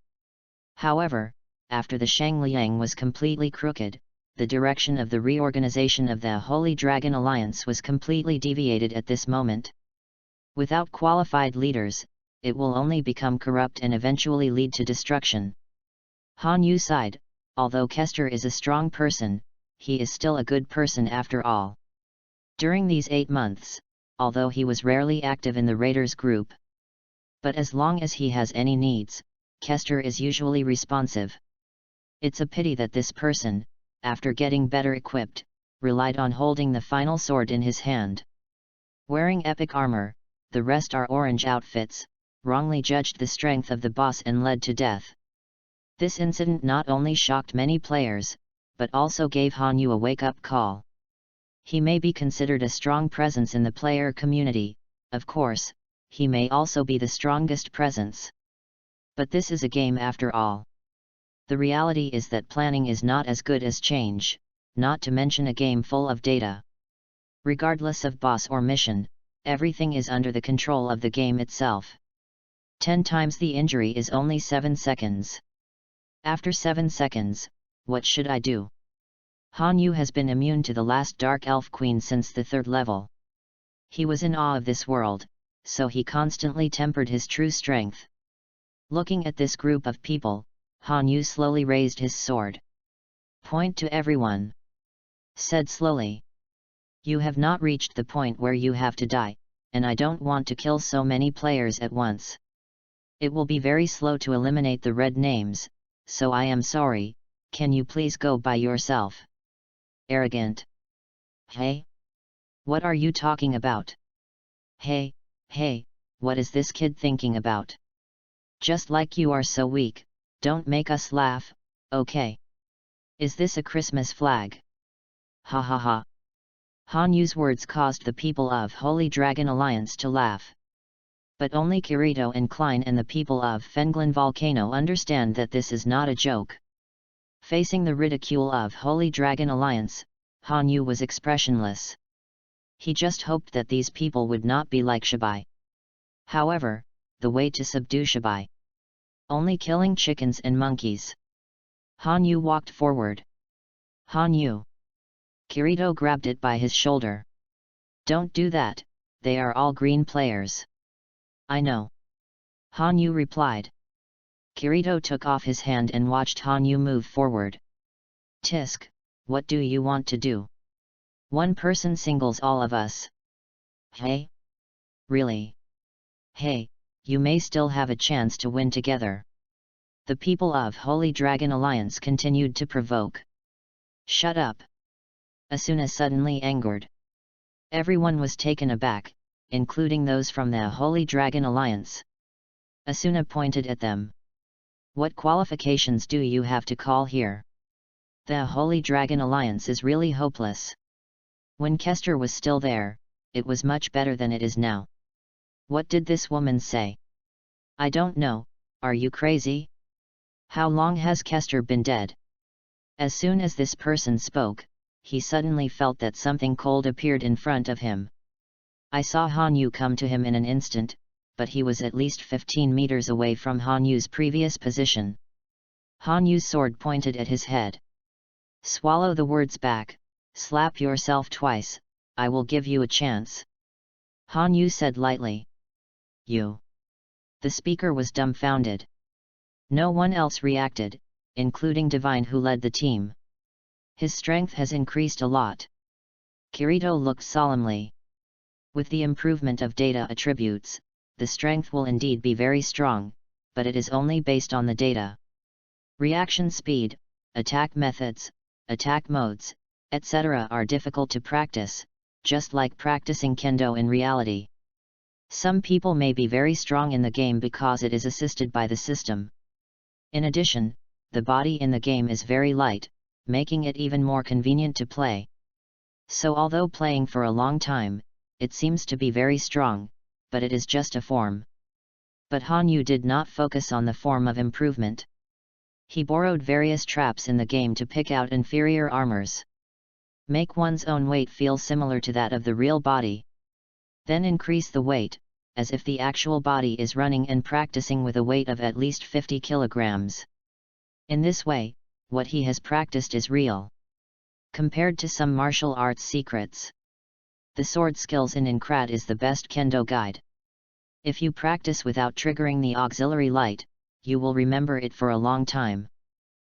However, after the Shengliang was completely crooked, the direction of the reorganization of the Holy Dragon Alliance was completely deviated at this moment. Without qualified leaders, it will only become corrupt and eventually lead to destruction. Han Yu sighed. Although Kester is a strong person, he is still a good person after all. During these 8 months, although he was rarely active in the Raiders group. But as long as he has any needs, Kester is usually responsive. It's a pity that this person, after getting better equipped, relied on holding the final sword in his hand. Wearing epic armor, the rest are orange outfits, wrongly judged the strength of the boss and led to death. This incident not only shocked many players, but also gave Han Yu a wake-up call. He may be considered a strong presence in the player community, of course, he may also be the strongest presence. But this is a game after all. The reality is that planning is not as good as change, not to mention a game full of data. Regardless of boss or mission, everything is under the control of the game itself. 10 times the injury is only 7 seconds. After 7 seconds, what should I do? Han Yu has been immune to the last Dark Elf Queen since the 3rd level. He was in awe of this world, so he constantly tempered his true strength. Looking at this group of people, Han Yu slowly raised his sword. "Point to everyone," said slowly. "You have not reached the point where you have to die, and I don't want to kill so many players at once. It will be very slow to eliminate the red names, so I am sorry, can you please go by yourself?" Arrogant. Hey? What are you talking about? Hey, what is this kid thinking about? Just like you are so weak, don't make us laugh, okay? Is this a Christmas flag? Ha ha ha. Han Yu's words caused the people of Holy Dragon Alliance to laugh. But only Kirito and Klein and the people of Fenglin Volcano understand that this is not a joke. Facing the ridicule of Holy Dragon Alliance, Han Yu was expressionless. He just hoped that these people would not be like Shibai. However, the way to subdue Shibai? Only killing chickens and monkeys. Han Yu walked forward. Han Yu. Kirito grabbed it by his shoulder. "Don't do that, they are all green players." "I know." Han Yu replied. Kirito took off his hand and watched Han Yu move forward. "Tisk, what do you want to do? One person singles all of us." "Hey? Really? Hey, you may still have a chance to win together." The people of Holy Dragon Alliance continued to provoke. "Shut up!" Asuna suddenly angered. Everyone was taken aback, including those from the Holy Dragon Alliance. Asuna pointed at them. "What qualifications do you have to call here? The Holy Dragon Alliance is really hopeless. When Kester was still there, it was much better than it is now." "What did this woman say?" "I don't know, are you crazy? How long has Kester been dead?" As soon as this person spoke, he suddenly felt that something cold appeared in front of him. I saw Han Yu come to him in an instant, but he was at least 15 meters away from Han Yu's previous position. Han Yu's sword pointed at his head. "Swallow the words back, slap yourself twice, I will give you a chance." Han Yu said lightly. "You." The speaker was dumbfounded. No one else reacted, including Divine who led the team. "His strength has increased a lot." Kirito looked solemnly. With the improvement of data attributes, the strength will indeed be very strong, but it is only based on the data. Reaction speed, attack methods, attack modes, etc. are difficult to practice, just like practicing kendo in reality. Some people may be very strong in the game because it is assisted by the system. In addition, the body in the game is very light, making it even more convenient to play. So although playing for a long time, it seems to be very strong, but it is just a form. But Han Yu did not focus on the form of improvement. He borrowed various traps in the game to pick out inferior armors. Make one's own weight feel similar to that of the real body. Then increase the weight, as if the actual body is running and practicing with a weight of at least 50 kilograms. In this way, what he has practiced is real. Compared to some martial arts secrets, the sword skills in Incrad is the best kendo guide. If you practice without triggering the auxiliary light, you will remember it for a long time.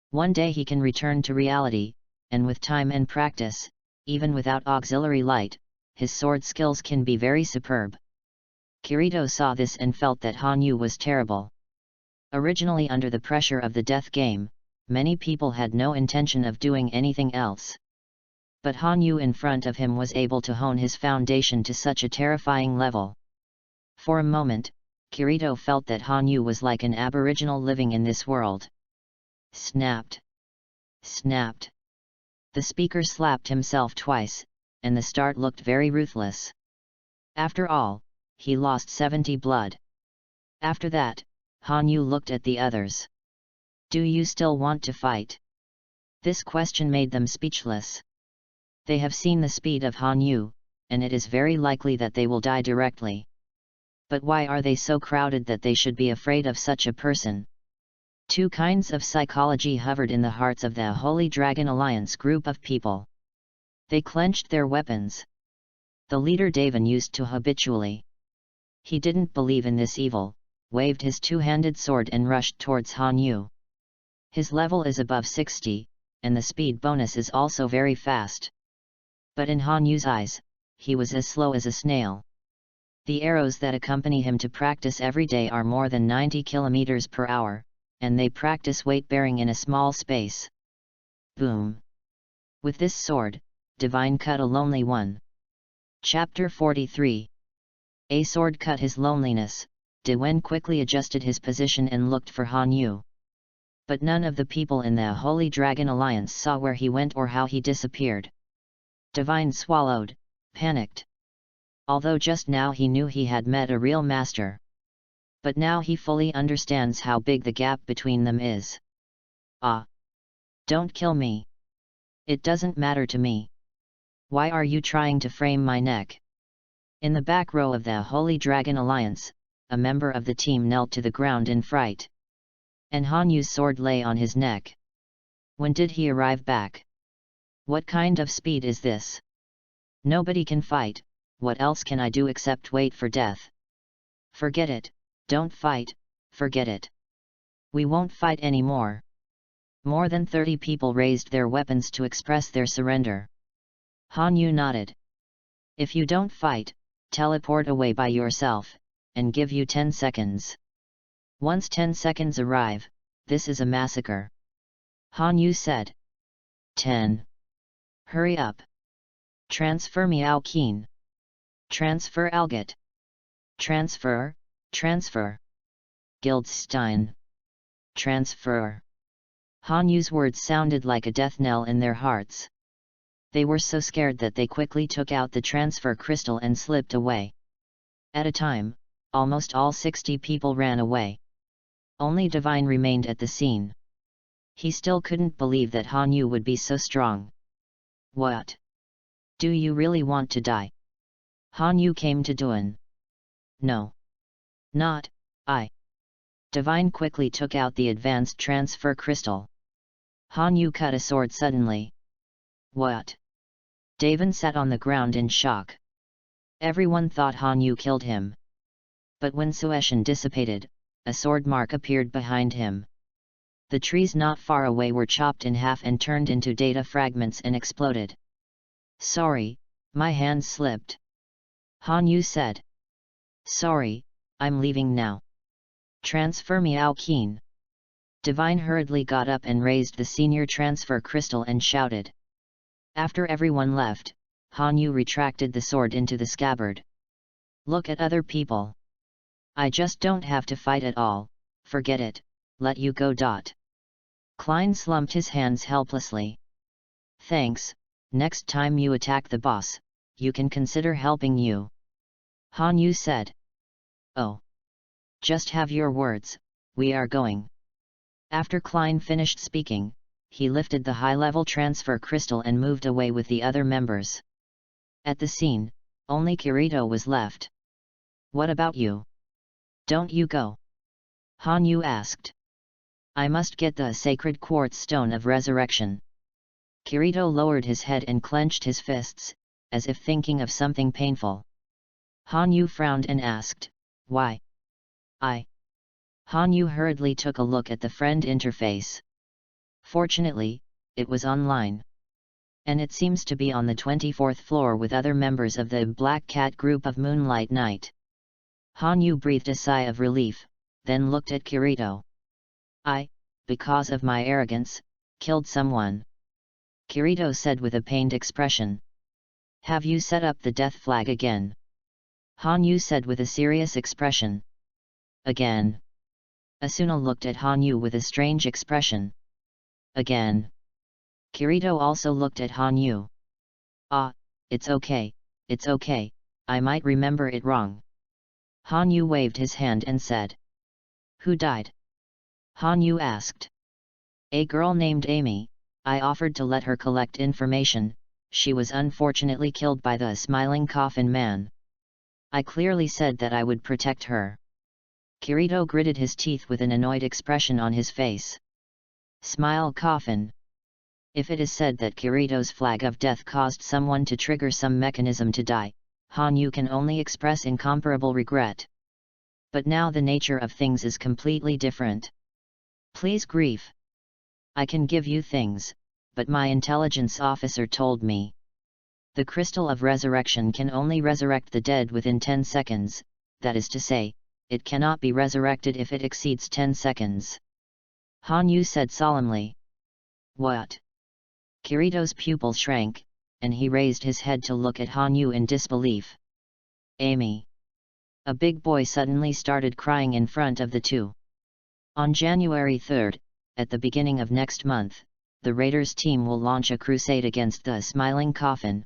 One day he can return to reality, and with time and practice, even without auxiliary light, his sword skills can be very superb. Kirito saw this and felt that Han Yu was terrible. Originally under the pressure of the death game, many people had no intention of doing anything else. But Han Yu in front of him was able to hone his foundation to such a terrifying level. For a moment, Kirito felt that Han Yu was like an aboriginal living in this world. Snapped. Snapped. The speaker slapped himself twice, and the start looked very ruthless. After all, he lost 70 blood. After that, Han Yu looked at the others. Do you still want to fight? This question made them speechless. They have seen the speed of Han Yu, and it is very likely that they will die directly. But why are they so crowded that they should be afraid of such a person? Two kinds of psychology hovered in the hearts of the Holy Dragon Alliance group of people. They clenched their weapons. The leader Daven used to habitually. He didn't believe in this evil, waved his two-handed sword and rushed towards Han Yu. His level is above 60, and the speed bonus is also very fast. But in Han Yu's eyes, he was as slow as a snail. The arrows that accompany him to practice every day are more than 90 km per hour, and they practice weight-bearing in a small space. Boom! With this sword, Divine cut a lonely one. Chapter 43. A sword cut his loneliness. Diwen quickly adjusted his position and looked for Han Yu. But none of the people in the Holy Dragon Alliance saw where he went or how he disappeared. Divine swallowed, panicked. Although just now he knew he had met a real master. But now he fully understands how big the gap between them is. Ah! Don't kill me. It doesn't matter to me. Why are you trying to frame my neck? In the back row of the Holy Dragon Alliance, a member of the team knelt to the ground in fright. And Han Yu's sword lay on his neck. When did he arrive back? What kind of speed is this? Nobody can fight, what else can I do except wait for death? Forget it, don't fight, forget it. We won't fight anymore. More than 30 people raised their weapons to express their surrender. Han Yu nodded. If you don't fight, teleport away by yourself, and give you 10 seconds. Once 10 seconds arrive, this is a massacre. Han Yu said. 10. Hurry up. Transfer Miao Keen. Transfer Algot. Transfer, transfer. Guildstein. Transfer. Han Yu's words sounded like a death knell in their hearts. They were so scared that they quickly took out the transfer crystal and slipped away. At a time, almost all 60 people ran away. Only Divine remained at the scene. He still couldn't believe that Han Yu would be so strong. What? Do you really want to die? Han Yu came to Duan. No. Not, I. Divine quickly took out the advanced transfer crystal. Han Yu cut a sword suddenly. What? Daven sat on the ground in shock. Everyone thought Han Yu killed him. But when Sueshan dissipated, a sword mark appeared behind him. The trees not far away were chopped in half and turned into data fragments and exploded. Sorry, my hand slipped. Han Yu said. Sorry, I'm leaving now. Transfer Miao Keen. Divine hurriedly got up and raised the senior transfer crystal and shouted. After everyone left, Han Yu retracted the sword into the scabbard. Look at other people. I just don't have to fight at all, forget it, let you go. Klein slumped his hands helplessly. Thanks, Next time you attack the boss, you can consider helping you. Han Yu said. Oh. Just have your words, we are going. After Klein finished speaking, he lifted the high-level transfer crystal and moved away with the other members. At the scene, only Kirito was left. What about you? Don't you go? Han Yu asked. I must get the sacred quartz stone of resurrection. Kirito lowered his head and clenched his fists, as if thinking of something painful. Han Yu frowned and asked, why? Han Yu hurriedly took a look at the friend interface. Fortunately, it was online. And it seems to be on the 24th floor with other members of the Black Cat group of Moonlight Knight. Han Yu breathed a sigh of relief, then looked at Kirito. Because of my arrogance, killed someone. Kirito said with a pained expression. Have you set up the death flag again? Han Yu said with a serious expression. Again. Asuna looked at Han Yu with a strange expression. Again. Kirito also looked at Han Yu. It's okay, I might remember it wrong. Han Yu waved his hand and said. Who died? Han Yu asked. A girl named Amy. I offered to let her collect information. She was unfortunately killed by the smiling coffin man. I clearly said that I would protect her. Kirito gritted his teeth with an annoyed expression on his face. Smile coffin. If it is said that Kirito's flag of death caused someone to trigger some mechanism to die, Han Yu can only express incomparable regret. But now the nature of things is completely different. Please grief. I can give you things, but my intelligence officer told me. The crystal of resurrection can only resurrect the dead within 10 seconds, that is to say, it cannot be resurrected if it exceeds 10 seconds. Han Yu said solemnly. What? Kirito's pupil shrank, and he raised his head to look at Han Yu in disbelief. Amy. A big boy suddenly started crying in front of the two. On January 3rd, at the beginning of next month, the Raiders team will launch a crusade against the Smiling Coffin.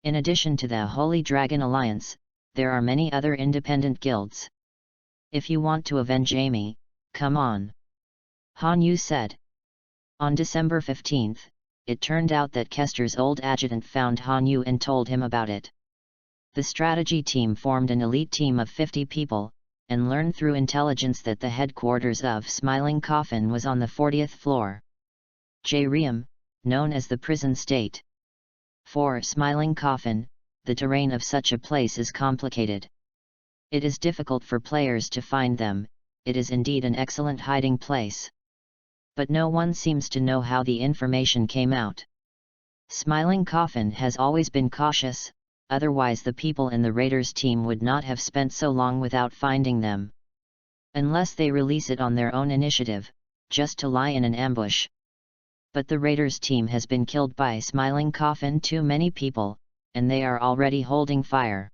In addition to the Holy Dragon Alliance, there are many other independent guilds. If you want to avenge Amy, come on. Han Yu said. On December 15th, it turned out that Kester's old adjutant found Han Yu and told him about it. The strategy team formed an elite team of 50 people, and learned through intelligence that the headquarters of Smiling Coffin was on the 40th floor. J-Reum, known as the prison state. For Smiling Coffin, the terrain of such a place is complicated. It is difficult for players to find them, it is indeed an excellent hiding place. But no one seems to know how the information came out. Smiling Coffin has always been cautious, otherwise the people in the Raiders team would not have spent so long without finding them. Unless they release it on their own initiative, just to lie in an ambush. But the Raiders team has been killed by Smiling Coffin too many people, and they are already holding fire.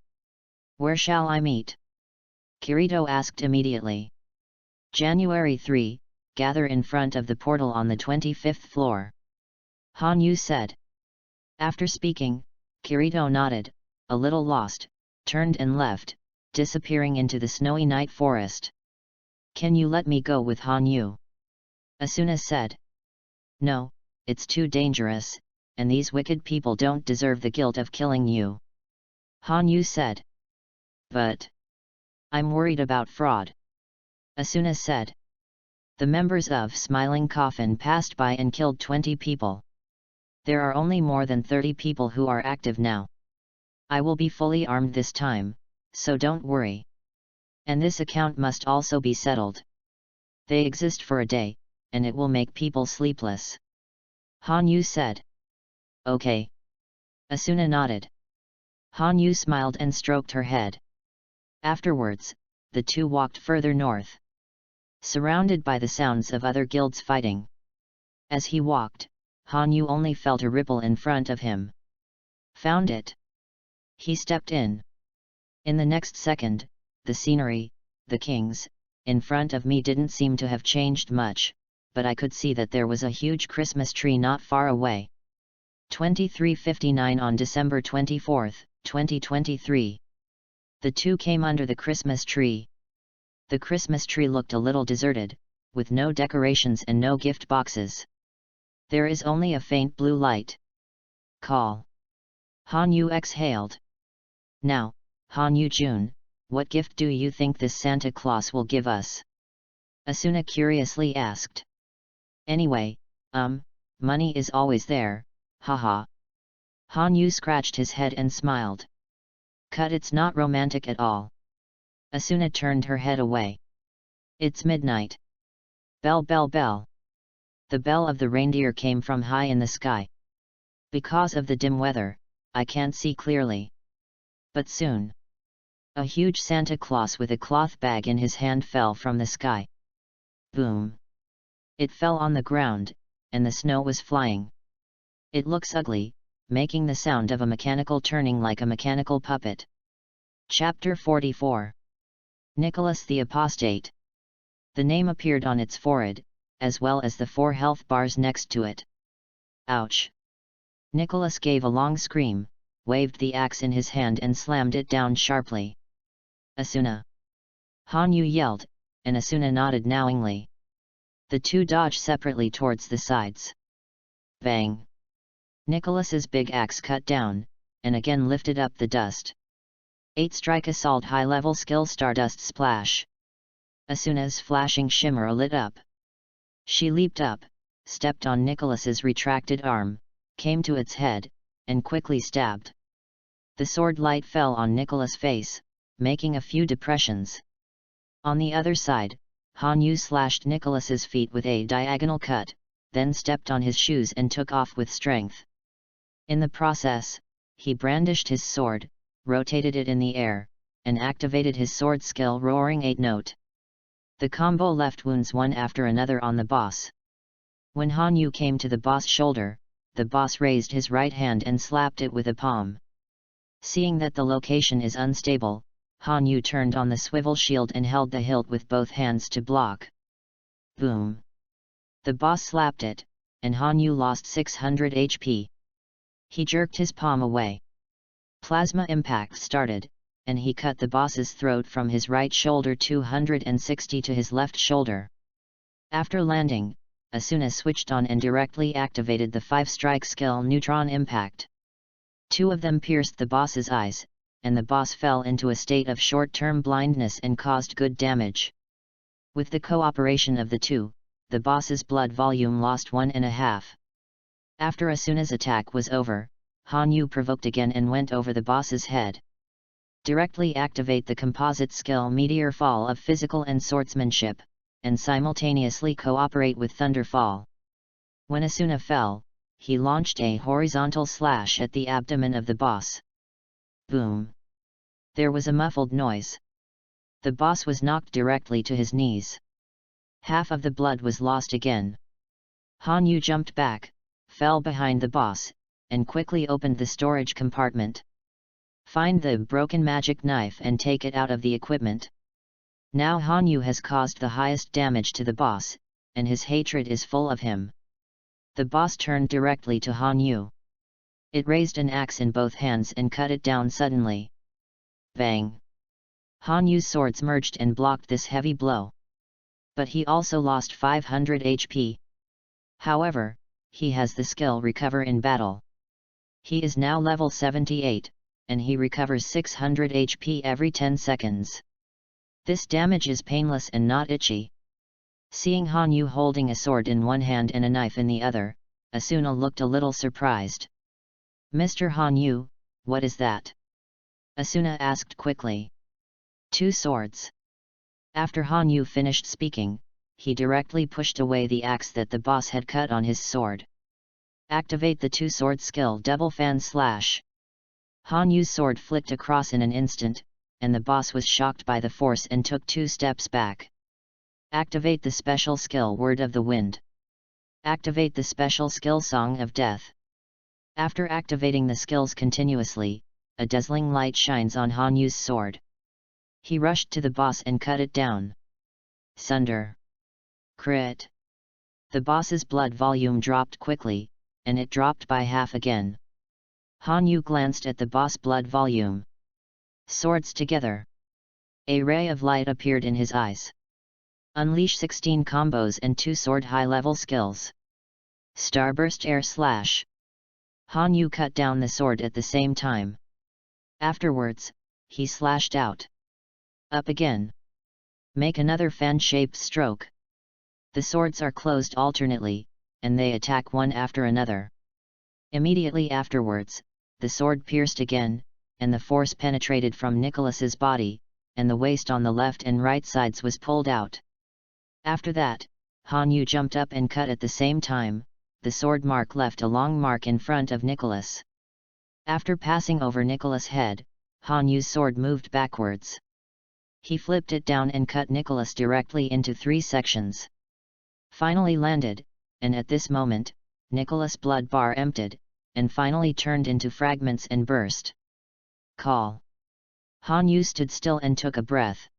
Where shall I meet? Kirito asked immediately. January 3, gather in front of the portal on the 25th floor. Han Yu said. After speaking, Kirito nodded, a little lost, turned and left, disappearing into the snowy night forest. Can you let me go with Han Yu? Asuna said. No, it's too dangerous, and these wicked people don't deserve the guilt of killing you. Han Yu said. But I'm worried about fraud. Asuna said. The members of Smiling Coffin passed by and killed 20 people. There are only more than 30 people who are active now. I will be fully armed this time, so don't worry. And this account must also be settled. They exist for a day, and it will make people sleepless. Han Yu said. Okay. Asuna nodded. Han Yu smiled and stroked her head. Afterwards, the two walked further north. Surrounded by the sounds of other guilds fighting. As he walked, Han Yu only felt a ripple in front of him. Found it. He stepped in. In the next second, the scenery, the kings, in front of me didn't seem to have changed much, but I could see that there was a huge Christmas tree not far away. 23:59 on December 24, 2023. The two came under the Christmas tree. The Christmas tree looked a little deserted, with no decorations and no gift boxes. There is only a faint blue light. Call. Han Yu exhaled. Now, Han Yu Jun, what gift do you think this Santa Claus will give us? Asuna curiously asked. Anyway, money is always there, haha. Han Yu scratched his head and smiled. Cut, it's not romantic at all. Asuna turned her head away. It's midnight. Bell, bell, bell. The bell of the reindeer came from high in the sky. Because of the dim weather, I can't see clearly. But soon. A huge Santa Claus with a cloth bag in his hand fell from the sky. Boom. It fell on the ground, and the snow was flying. It looks ugly, making the sound of a mechanical turning like a mechanical puppet. Chapter 44. Nicholas the Apostate. The name appeared on its forehead, as well as the 4 health bars next to it. Ouch! Nicholas gave a long scream, waved the axe in his hand and slammed it down sharply. Asuna! Han Yu yelled, and Asuna nodded knowingly. The two dodged separately towards the sides. Bang! Nicholas's big axe cut down, and again lifted up the dust. 8 strike assault high-level skill Stardust Splash. Asuna's flashing shimmer lit up. She leaped up, stepped on Nicholas's retracted arm, came to its head, and quickly stabbed. The sword light fell on Nicholas' face, making a few depressions. On the other side, Han Yu slashed Nicholas's feet with a diagonal cut, then stepped on his shoes and took off with strength. In the process, he brandished his sword, rotated it in the air, and activated his sword skill Roaring 8 Note. The combo left wounds one after another on the boss. When Han Yu came to the boss' shoulder, the boss raised his right hand and slapped it with a palm. Seeing that the location is unstable, Han Yu turned on the swivel shield and held the hilt with both hands to block. Boom! The boss slapped it, and Han Yu lost 600 HP. He jerked his palm away. Plasma impact started, and he cut the boss's throat from his right shoulder 260 to his left shoulder. After landing, Asuna switched on and directly activated the 5-strike skill Neutron Impact. 2 of them pierced the boss's eyes, and the boss fell into a state of short-term blindness and caused good damage. With the cooperation of the two, the boss's blood volume lost 1.5. After Asuna's attack was over, Han Yu provoked again and went over the boss's head. Directly activate the composite skill Meteor Fall of Physical and Swordsmanship, and simultaneously cooperate with Thunderfall. When Asuna fell, he launched a horizontal slash at the abdomen of the boss. Boom! There was a muffled noise. The boss was knocked directly to his knees. Half of the blood was lost again. Han Yu jumped back, fell behind the boss, and quickly opened the storage compartment. Find the broken magic knife and take it out of the equipment. Now Han Yu has caused the highest damage to the boss, and his hatred is full of him. The boss turned directly to Han Yu. It raised an axe in both hands and cut it down suddenly. Bang! Han Yu's swords merged and blocked this heavy blow. But he also lost 500 HP. However, he has the skill Recover in battle. He is now level 78, and he recovers 600 HP every 10 seconds. This damage is painless and not itchy. Seeing Han Yu holding a sword in one hand and a knife in the other, Asuna looked a little surprised. Mr. Han Yu, what is that? Asuna asked quickly. 2 swords. After Han Yu finished speaking, he directly pushed away the axe that the boss had cut on his sword. Activate the 2-sword skill Double Fan Slash. Han Yu's sword flicked across in an instant, and the boss was shocked by the force and took 2 steps back. Activate the special skill Word of the Wind. Activate the special skill Song of Death. After activating the skills continuously, a dazzling light shines on Han Yu's sword. He rushed to the boss and cut it down. Sunder. Crit. The boss's blood volume dropped quickly, and it dropped by half again. Han Yu glanced at the boss blood volume. Swords together. A ray of light appeared in his eyes. Unleash 16 combos and 2 sword high-level skills. Starburst Air Slash. Han Yu cut down the sword at the same time. Afterwards, he slashed out. Up again. Make another fan-shaped stroke. The swords are closed alternately, and they attack one after another. Immediately afterwards, the sword pierced again, and the force penetrated from Nicholas's body, and the waist on the left and right sides was pulled out. After that, Han Yu jumped up and cut at the same time. The sword mark left a long mark in front of Nicholas. After passing over Nicholas' head, Han Yu's sword moved backwards. He flipped it down and cut Nicholas directly into 3 sections. Finally landed, and at this moment, Nicholas' blood bar emptied, and finally turned into fragments and burst. Call. Han Yu stood still and took a breath.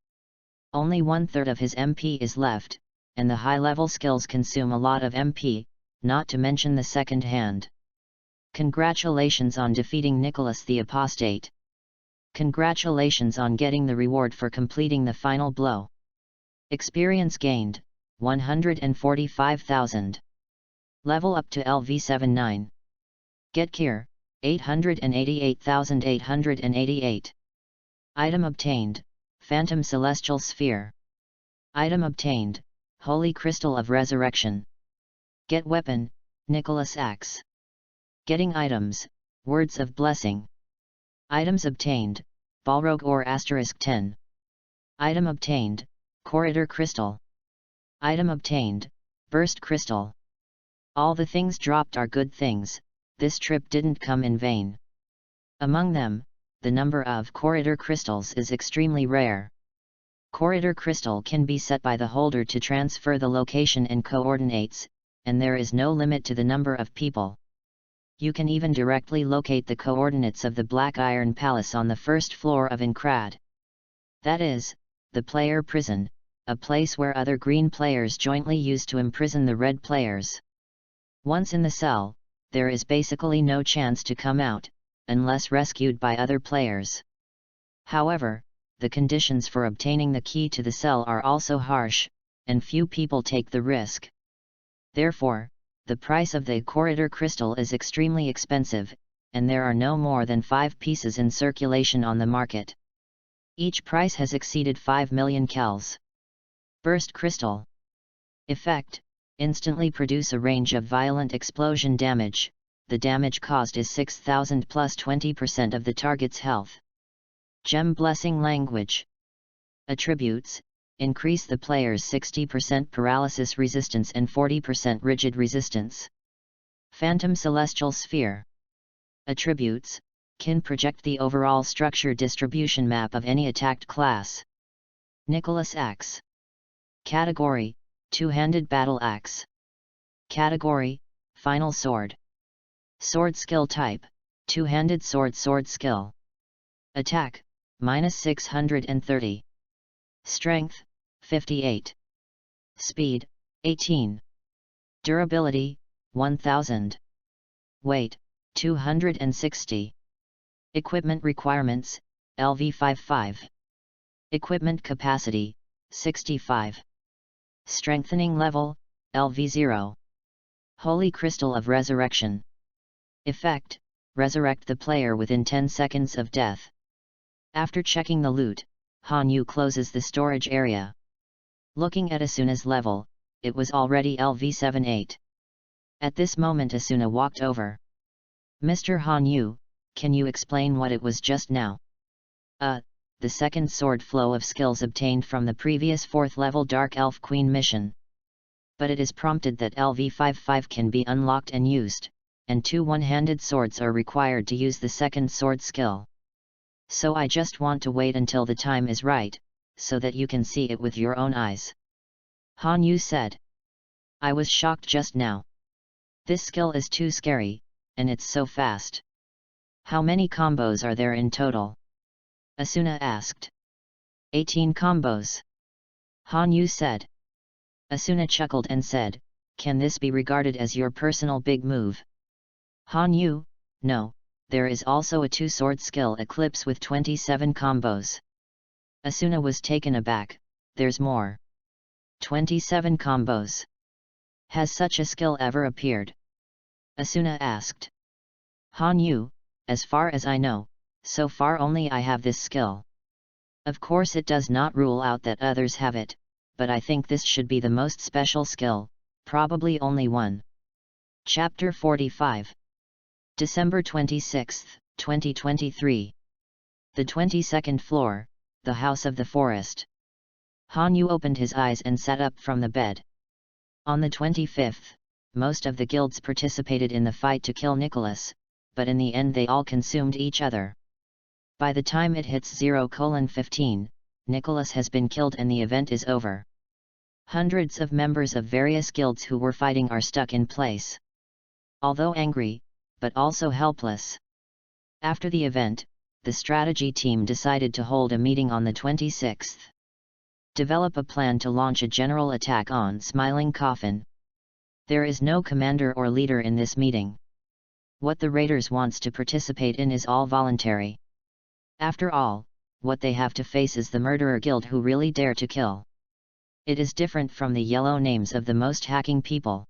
Only 1/3 of his MP is left, and the high-level skills consume a lot of MP, not to mention the second hand. Congratulations on defeating Nicholas the Apostate. Congratulations on getting the reward for completing the final blow. Experience gained, 145,000. Level up to LV79. Get gear, 888,888. Item obtained, Phantom Celestial Sphere. Item obtained, Holy Crystal of Resurrection. Get weapon, Nicholas Axe. Getting items, Words of Blessing. Items obtained, Balrog or *10. Item obtained, Corridor Crystal. Item obtained, Burst Crystal. All the things dropped are good things, this trip didn't come in vain. Among them, the number of Corridor Crystals is extremely rare. Corridor Crystal can be set by the holder to transfer the location and coordinates, and there is no limit to the number of people. You can even directly locate the coordinates of the Black Iron Palace on the first floor of Inkrad. That is, the player prison, a place where other green players jointly use to imprison the red players. Once in the cell, there is basically no chance to come out, unless rescued by other players. However, the conditions for obtaining the key to the cell are also harsh, and few people take the risk. Therefore, the price of the Corridor Crystal is extremely expensive, and there are no more than 5 pieces in circulation on the market. Each price has exceeded 5 million kells. Burst Crystal. Effect: instantly produce a range of violent explosion damage. The damage caused is 6,000 plus 20% of the target's health. Gem Blessing Language. Attributes: increase the player's 60% paralysis resistance and 40% rigid resistance. Phantom Celestial Sphere. Attributes: can project the overall structure distribution map of any attacked class. Nicholas Axe. Category: two-handed battle axe. Category: final sword. Sword skill type: two-handed sword skill. Attack: -630. Strength: 58. Speed: 18. Durability: 1000. Weight: 260. Equipment requirements: LV55. Equipment capacity: 65. Strengthening level: LV0. Holy Crystal of Resurrection. Effect: resurrect the player within 10 seconds of death. After checking the loot, Han Yu closes the storage area. Looking at Asuna's level, it was already LV78. At this moment Asuna walked over. Mr. Han Yu, can you explain what it was just now? The second sword flow of skills obtained from the previous 4th level Dark Elf Queen mission. But it is prompted that LV55 can be unlocked and used, and 2 one-handed swords are required to use the second sword skill. So I just want to wait until the time is right, so that you can see it with your own eyes. Han Yu said. I was shocked just now. This skill is too scary, and it's so fast. How many combos are there in total? Asuna asked. 18 combos. Han Yu said. Asuna chuckled and said, can this be regarded as your personal big move? Han Yu, no, there is also a 2-sword skill Eclipse with 27 combos. Asuna was taken aback, there's more. 27 combos. Has such a skill ever appeared? Asuna asked. Han Yu, as far as I know, so far only I have this skill. Of course it does not rule out that others have it, but I think this should be the most special skill, probably only one. Chapter 45. December 26, 2023. The 22nd floor, the House of the Forest. Han Yu opened his eyes and sat up from the bed. On the 25th, most of the guilds participated in the fight to kill Nicholas, but in the end they all consumed each other. By the time it hits 0:15, Nicholas has been killed and the event is over. Hundreds of members of various guilds who were fighting are stuck in place. Although angry, but also helpless. After the event, the strategy team decided to hold a meeting on the 26th. Develop a plan to launch a general attack on Smiling Coffin. There is no commander or leader in this meeting. What the raiders wants to participate in is all voluntary. After all, what they have to face is the murderer guild who really dare to kill. It is different from the yellow names of the most hacking people.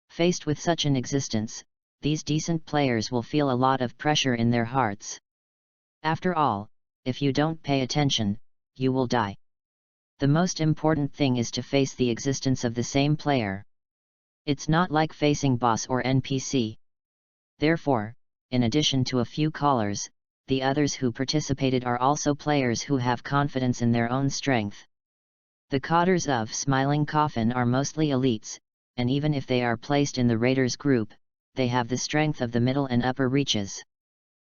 Faced with such an existence, these decent players will feel a lot of pressure in their hearts. After all, if you don't pay attention, you will die. The most important thing is to face the existence of the same player. It's not like facing boss or NPC. Therefore, in addition to a few callers, the others who participated are also players who have confidence in their own strength. The codders of Smiling Coffin are mostly elites, and even if they are placed in the raiders group, they have the strength of the middle and upper reaches.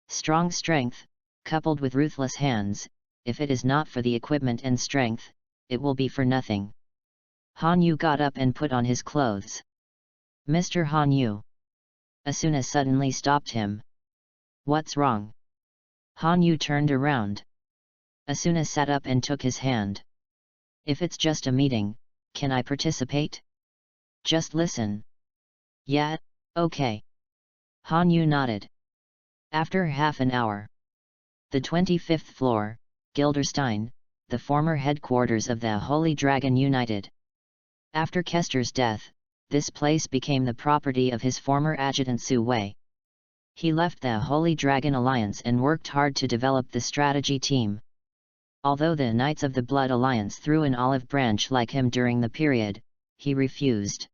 Strong strength, coupled with ruthless hands, if it is not for the equipment and strength, it will be for nothing. Han Yu got up and put on his clothes. Mr. Han Yu. Asuna suddenly stopped him. What's wrong? Han Yu turned around. Asuna sat up and took his hand. If it's just a meeting, can I participate? Just listen. Yeah, okay. Han Yu nodded. After half an hour. The 25th floor, Gilderstein, the former headquarters of the Holy Dragon United. After Kester's death, this place became the property of his former adjutant Su Wei. He left the Holy Dragon Alliance and worked hard to develop the strategy team. Although the Knights of the Blood Alliance threw an olive branch like him during the period, he refused.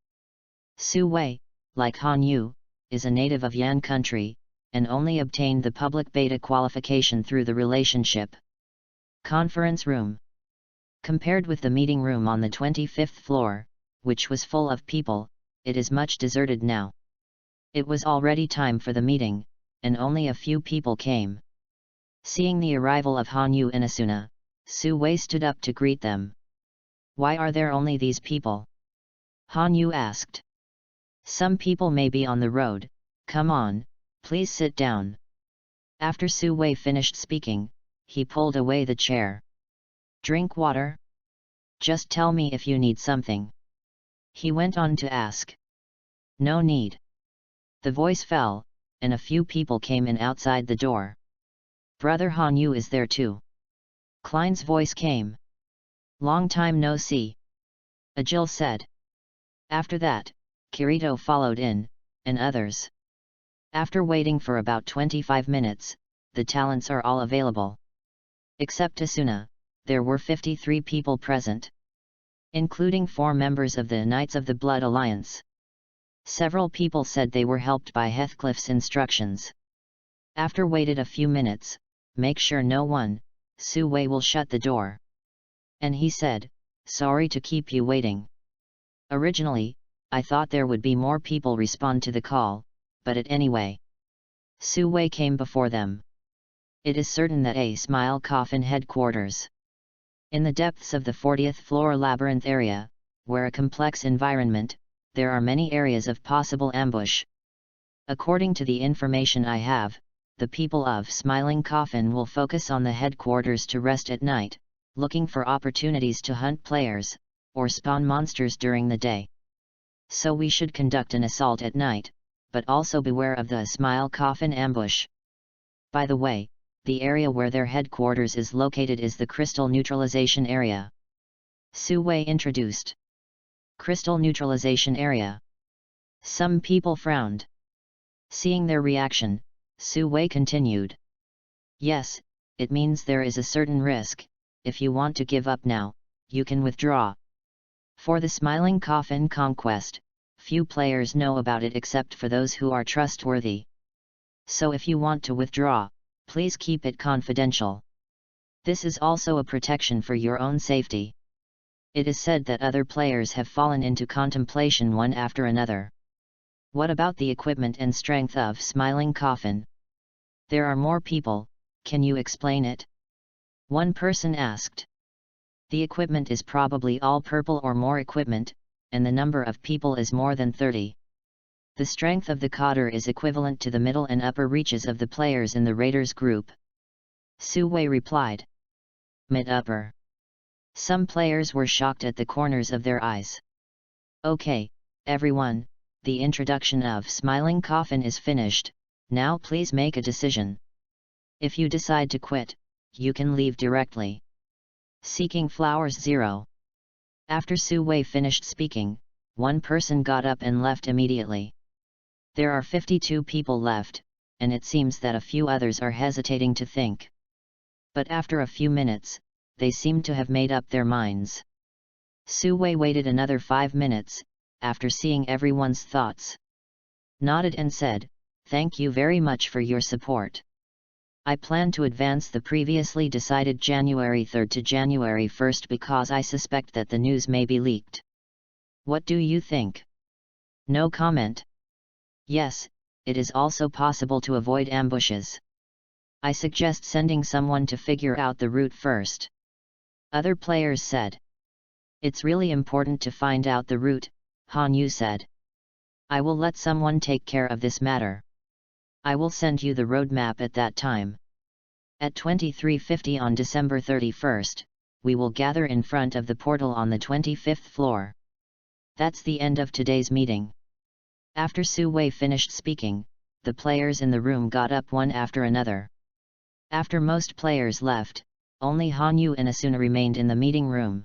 Su Wei, like Han Yu, is a native of Yan country, and only obtained the public beta qualification through the relationship. Conference room. Compared with the meeting room on the 25th floor, which was full of people, it is much deserted now. It was already time for the meeting, and only a few people came. Seeing the arrival of Han Yu and Asuna, Su Wei stood up to greet them. Why are there only these people? Han Yu asked. Some people may be on the road, come on, please sit down. After Su Wei finished speaking, he pulled away the chair. Drink water? Just tell me if you need something. He went on to ask. No need. The voice fell, and a few people came in outside the door. Brother Han Yu is there too. Klein's voice came. Long time no see. Agil said. After that, Kirito followed in, and others. After waiting for about 25 minutes, the talents are all available. Except Asuna, there were 53 people present, including 4 members of the Knights of the Blood Alliance. Several people said they were helped by Heathcliff's instructions. After waited a few minutes, make sure no one, Su Wei will shut the door. And he said, sorry to keep you waiting. Originally, I thought there would be more people respond to the call, but anyway. Su Wei came before them. It is certain that a Smile Coffin headquarters. In the depths of the 40th floor labyrinth area, where a complex environment, there are many areas of possible ambush. According to the information I have, the people of Smiling Coffin will focus on the headquarters to rest at night, looking for opportunities to hunt players, or spawn monsters during the day. So we should conduct an assault at night, but also beware of the Smile Coffin ambush. By the way, the area where their headquarters is located is the Crystal Neutralization Area. Su Wei introduced. Crystal Neutralization Area. Some people frowned. Seeing their reaction, Su Wei continued. Yes, it means there is a certain risk. If you want to give up now, you can withdraw. For the Smiling Coffin conquest, few players know about it except for those who are trustworthy. So if you want to withdraw, please keep it confidential. This is also a protection for your own safety. It is said that other players have fallen into contemplation one after another. What about the equipment and strength of Smiling Coffin? There are more people, can you explain it? One person asked. The equipment is probably all purple or more equipment, and the number of people is more than 30. The strength of the coder is equivalent to the middle and upper reaches of the players in the Raiders group. Su Wei replied. Mid-upper. Some players were shocked at the corners of their eyes. Okay, everyone, the introduction of Smiling Coffin is finished, now please make a decision. If you decide to quit, you can leave directly. Seeking Flowers 0. After Su Wei finished speaking, one person got up and left immediately. There are 52 people left, and it seems that a few others are hesitating to think. But after a few minutes, they seem to have made up their minds. Su Wei waited another 5 minutes, after seeing everyone's thoughts. Nodded and said, "Thank you very much for your support. I plan to advance the previously decided January 3rd to January 1st because I suspect that the news may be leaked. What do you think?" No comment. Yes, it is also possible to avoid ambushes. I suggest sending someone to figure out the route first. Other players said. It's really important to find out the route, Han Yu said. I will let someone take care of this matter. I will send you the roadmap at that time. At 23:50 on December 31st, we will gather in front of the portal on the 25th floor. That's the end of today's meeting. After Su Wei finished speaking, the players in the room got up one after another. After most players left, only Han Yu and Asuna remained in the meeting room.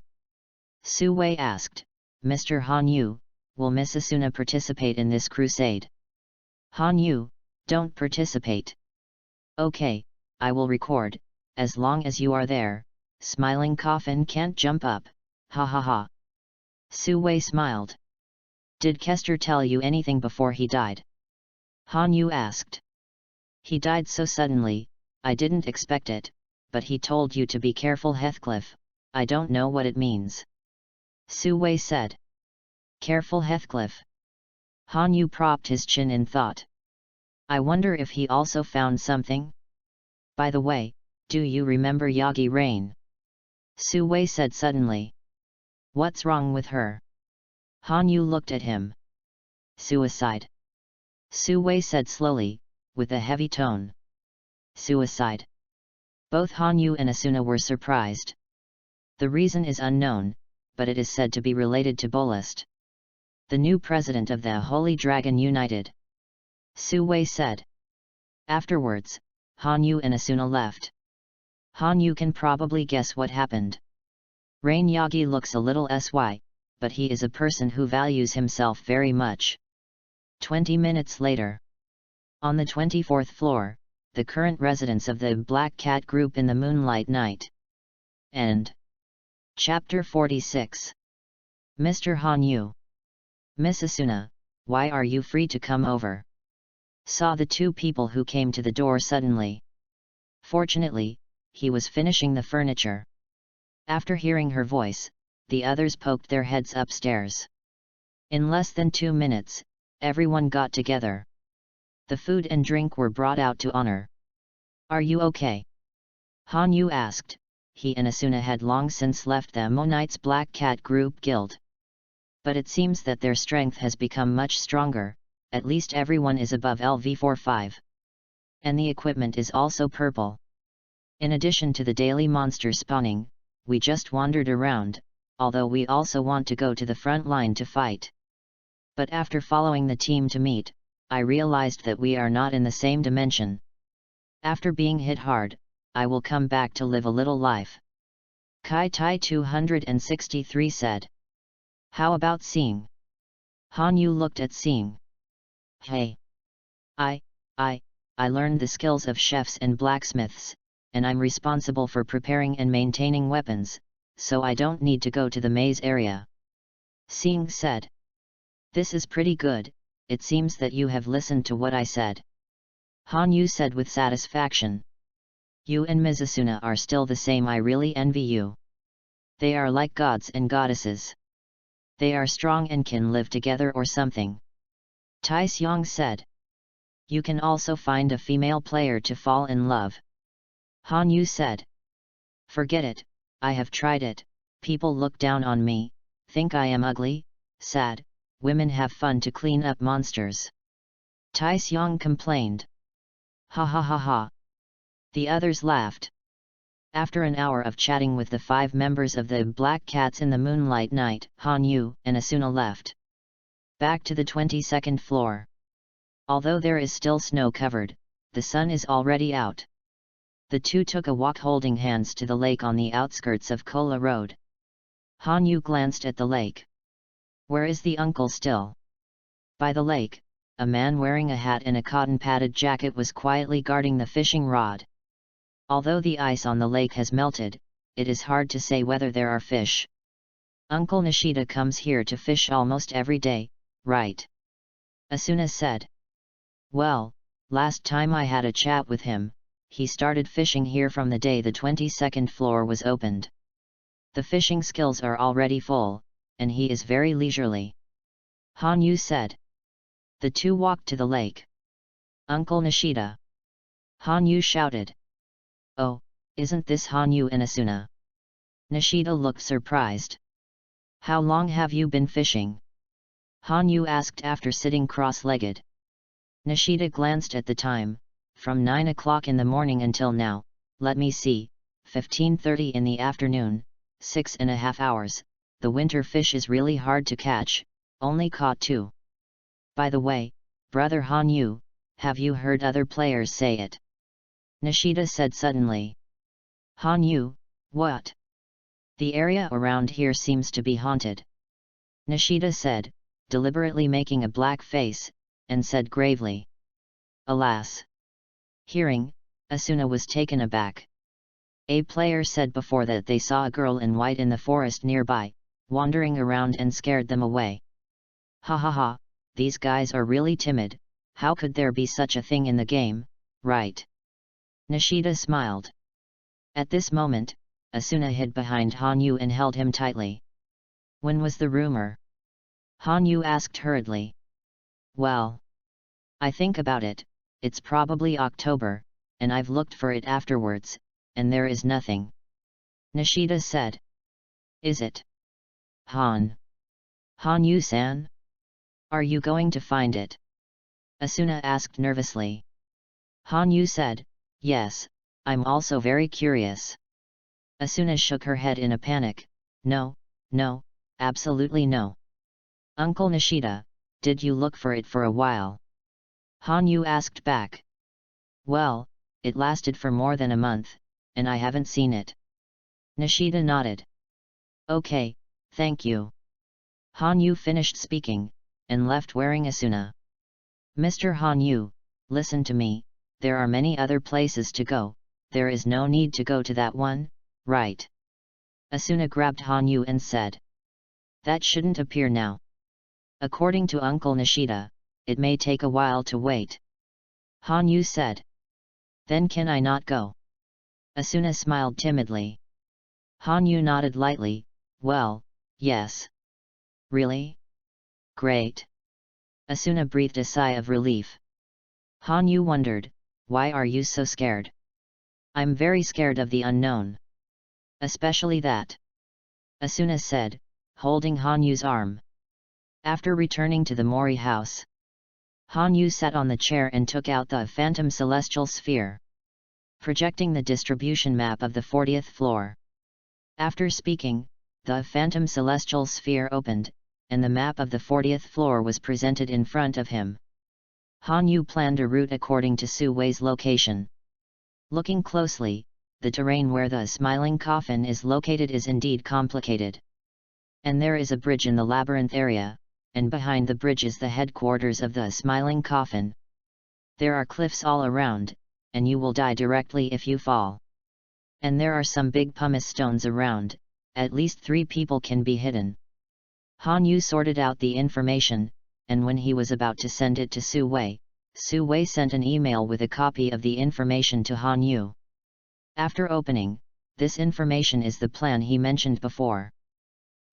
Su Wei asked, "Mr. Han Yu, will Miss Asuna participate in this crusade?" Han Yu, "Don't participate." Okay, I will record, as long as you are there. Smiling Coffin can't jump up, ha ha ha. Su Wei smiled. Did Kester tell you anything before he died? Han Yu asked. He died so suddenly, I didn't expect it, but he told you to be careful, Heathcliff. I don't know what it means. Su Wei said. Careful, Heathcliff. Han Yu propped his chin in thought. I wonder if he also found something? By the way, do you remember Yagi Rain? Su Wei said suddenly. What's wrong with her? Han Yu looked at him. Suicide. Su Wei said slowly, with a heavy tone. Suicide. Both Han Yu and Asuna were surprised. The reason is unknown, but it is said to be related to Bolest, the new president of the Holy Dragon United. Su Wei said. Afterwards, Han Yu and Asuna left. Han Yu can probably guess what happened. Rain Yagi looks a little sy, but he is a person who values himself very much. 20 minutes later. On the 24th floor, the current residence of the Black Cat group in the moonlight night. End. Chapter 46. Mr. Han Yu. Miss Asuna, why are you free to come over? Saw the two people who came to the door suddenly. Fortunately, he was finishing the furniture. After hearing her voice, the others poked their heads upstairs. In less than 2 minutes, everyone got together. The food and drink were brought out to honor. Are you okay? Han Yu asked. He and Asuna had long since left the Monites Black Cat Group Guild. But it seems that their strength has become much stronger, at least everyone is above LV45. And the equipment is also purple. In addition to the daily monster spawning, we just wandered around, although we also want to go to the front line to fight. But after following the team to meet, I realized that we are not in the same dimension. After being hit hard, I will come back to live a little life. Kai Tai 263 said. How about seeing? Han Yu looked at seeing. Hey. I learned the skills of chefs and blacksmiths, and I'm responsible for preparing and maintaining weapons, so I don't need to go to the maze area. Seeing said. This is pretty good, it seems that you have listened to what I said. Han Yu said with satisfaction. You and Ms. Asuna are still the same. I really envy you. They are like gods and goddesses. They are strong and can live together or something. Tai Xiong said. You can also find a female player to fall in love. Han Yu said. Forget it, I have tried it, people look down on me, think I am ugly, sad, women have fun to clean up monsters. Tai Xiong complained. Ha ha ha ha. The others laughed. After an hour of chatting with the 5 members of the Black Cats in the moonlight night, Han Yu and Asuna left. Back to the 22nd floor. Although there is still snow covered, the sun is already out. The two took a walk holding hands to the lake on the outskirts of Kola Road. Han Yu glanced at the lake. Where is the uncle still? By the lake, a man wearing a hat and a cotton-padded jacket was quietly guarding the fishing rod. Although the ice on the lake has melted, it is hard to say whether there are fish. Uncle Nishida comes here to fish almost every day, right? Asuna said. Well, last time I had a chat with him, he started fishing here from the day the 22nd floor was opened. The fishing skills are already full, and he is very leisurely. Han Yu said. The two walked to the lake. Uncle Nishida! Han Yu shouted. Oh, isn't this Han Yu and Asuna? Nishida looked surprised. How long have you been fishing? Han Yu asked after sitting cross-legged. Nishida glanced at the time, from 9 o'clock in the morning until now, let me see, 15:30 in the afternoon, 6.5 hours, the winter fish is really hard to catch, only caught 2. By the way, brother Han Yu, have you heard other players say it? Nishida said suddenly. Han Yu, what? The area around here seems to be haunted. Nishida said, deliberately making a black face, and said gravely. Alas! Hearing, Asuna was taken aback. A player said before that they saw a girl in white in the forest nearby, wandering around and scared them away. Ha ha ha, these guys are really timid, how could there be such a thing in the game, right? Nishida smiled. At this moment, Asuna hid behind Han Yu and held him tightly. When was the rumor? Han Yu asked hurriedly. Well, I think about it, it's probably October, and I've looked for it afterwards, and there is nothing. Nishida said. Is it? Han Yu-san? Are you going to find it? Asuna asked nervously. Han Yu said, yes, I'm also very curious. Asuna shook her head in a panic. No, absolutely no. Uncle Nishida, did you look for it for a while? Han Yu asked back. Well, it lasted for more than a month, and I haven't seen it. Nishida nodded. Okay, thank you. Han Yu finished speaking, and left wearing Asuna. Mr. Han Yu, listen to me, there are many other places to go, there is no need to go to that one, right? Asuna grabbed Han Yu and said. That shouldn't appear now. According to Uncle Nishida, it may take a while to wait. Han Yu said. Then can I not go? Asuna smiled timidly. Han Yu nodded lightly, well, yes. Really? Great. Asuna breathed a sigh of relief. Han Yu wondered, why are you so scared? I'm very scared of the unknown. Especially that. Asuna said, holding Han Yu's arm. After returning to the Mori house, Han Yu sat on the chair and took out the phantom celestial sphere, projecting the distribution map of the 40th floor. After speaking, the phantom celestial sphere opened, and the map of the 40th floor was presented in front of him. Han Yu planned a route according to Su Wei's location. Looking closely, the terrain where the smiling coffin is located is indeed complicated. And there is a bridge in the labyrinth area, and behind the bridge is the headquarters of the smiling coffin. There are cliffs all around, and you will die directly if you fall. And there are some big pumice stones around, at least 3 people can be hidden. Han Yu sorted out the information, and when he was about to send it to Su Wei sent an email with a copy of the information to Han Yu. After opening, this information is the plan he mentioned before.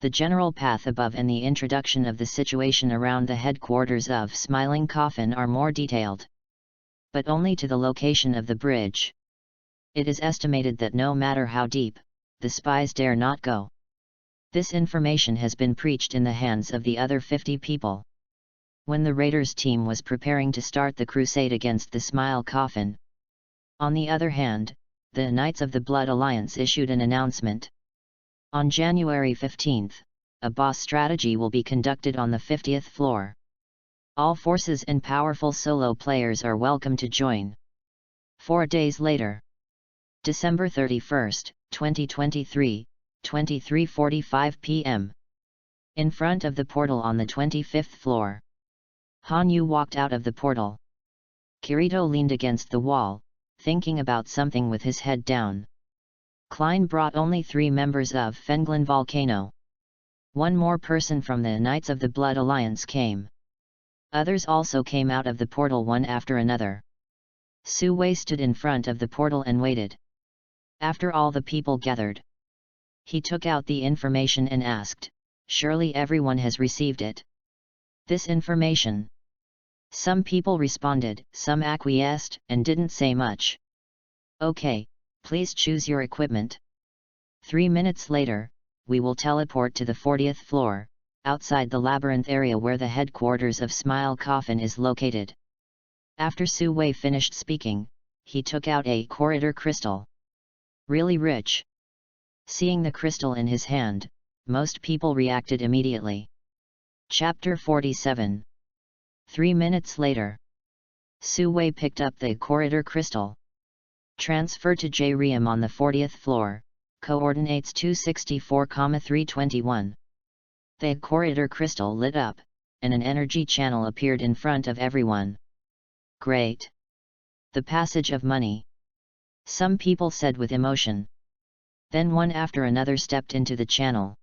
The general path above and the introduction of the situation around the headquarters of Smiling Coffin are more detailed. But only to the location of the bridge. It is estimated that no matter how deep, the spies dare not go. This information has been preached in the hands of the other 50 people. When the raiders team was preparing to start the crusade against the Smile Coffin. On the other hand, the Knights of the Blood Alliance issued an announcement. On January 15th, a boss strategy will be conducted on the 50th floor. All forces and powerful solo players are welcome to join. 4 days later. December 31st, 2023, 23:45 p.m. In front of the portal on the 25th floor. Han Yu walked out of the portal. Kirito leaned against the wall, thinking about something with his head down. Klein brought only 3 members of Fenglin Volcano. 1 more person from the Knights of the Blood Alliance came. Others also came out of the portal one after another. Su Wei stood in front of the portal and waited. After all the people gathered, he took out the information and asked, "Surely everyone has received it? This information?" Some people responded, some acquiesced, and didn't say much. "Okay, please choose your equipment. 3 minutes later, we will teleport to the 40th floor, outside the labyrinth area where the headquarters of Smile Coffin is located." After Su Wei finished speaking, he took out a corridor crystal. Really rich. Seeing the crystal in his hand, most people reacted immediately. Chapter 47. 3 minutes later. Su Wei picked up the corridor crystal. Transfer to J Riem on the 40th floor, coordinates 264,321. The corridor crystal lit up, and an energy channel appeared in front of everyone. Great! The passage of money. Some people said with emotion. Then one after another stepped into the channel.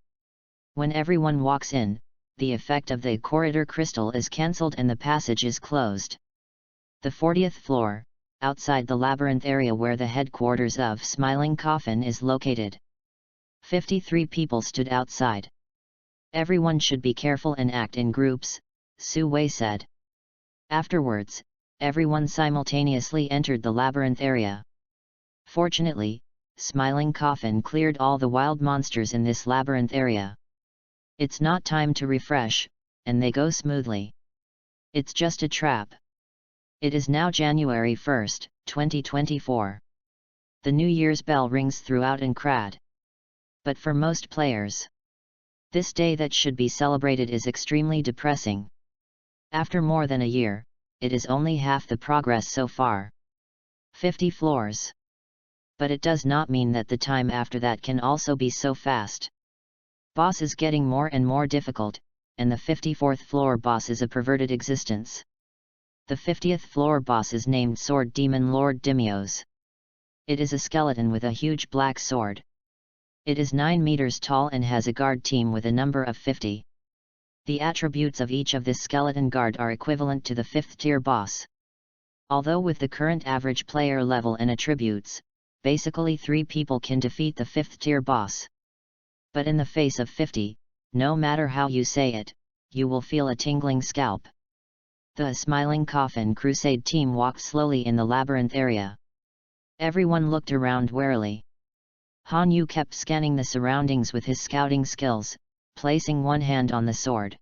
When everyone walks in, the effect of the corridor crystal is cancelled and the passage is closed. The 40th floor, outside the labyrinth area where the headquarters of Smiling Coffin is located. 53 people stood outside. Everyone should be careful and act in groups, Su Wei said. Afterwards, everyone simultaneously entered the labyrinth area. Fortunately, Smiling Coffin cleared all the wild monsters in this labyrinth area. It's not time to refresh, and they go smoothly. It's just a trap. It is now January 1st, 2024. The New Year's bell rings throughout Ankrad. But for most players, this day that should be celebrated is extremely depressing. After more than a year, it is only half the progress so far. 50 floors. But it does not mean that the time after that can also be so fast. Boss is getting more and more difficult, and the 54th floor boss is a perverted existence. The 50th floor boss is named Sword Demon Lord Dimios. It is a skeleton with a huge black sword. It is 9 meters tall and has a guard team with a number of 50. The attributes of each of this skeleton guard are equivalent to the 5th tier boss. Although with the current average player level and attributes, basically 3 people can defeat the 5th tier boss. But in the face of 50, no matter how you say it, you will feel a tingling scalp. The Smiling Coffin Crusade team walked slowly in the labyrinth area. Everyone looked around warily. Han Yu kept scanning the surroundings with his scouting skills, placing one hand on the sword.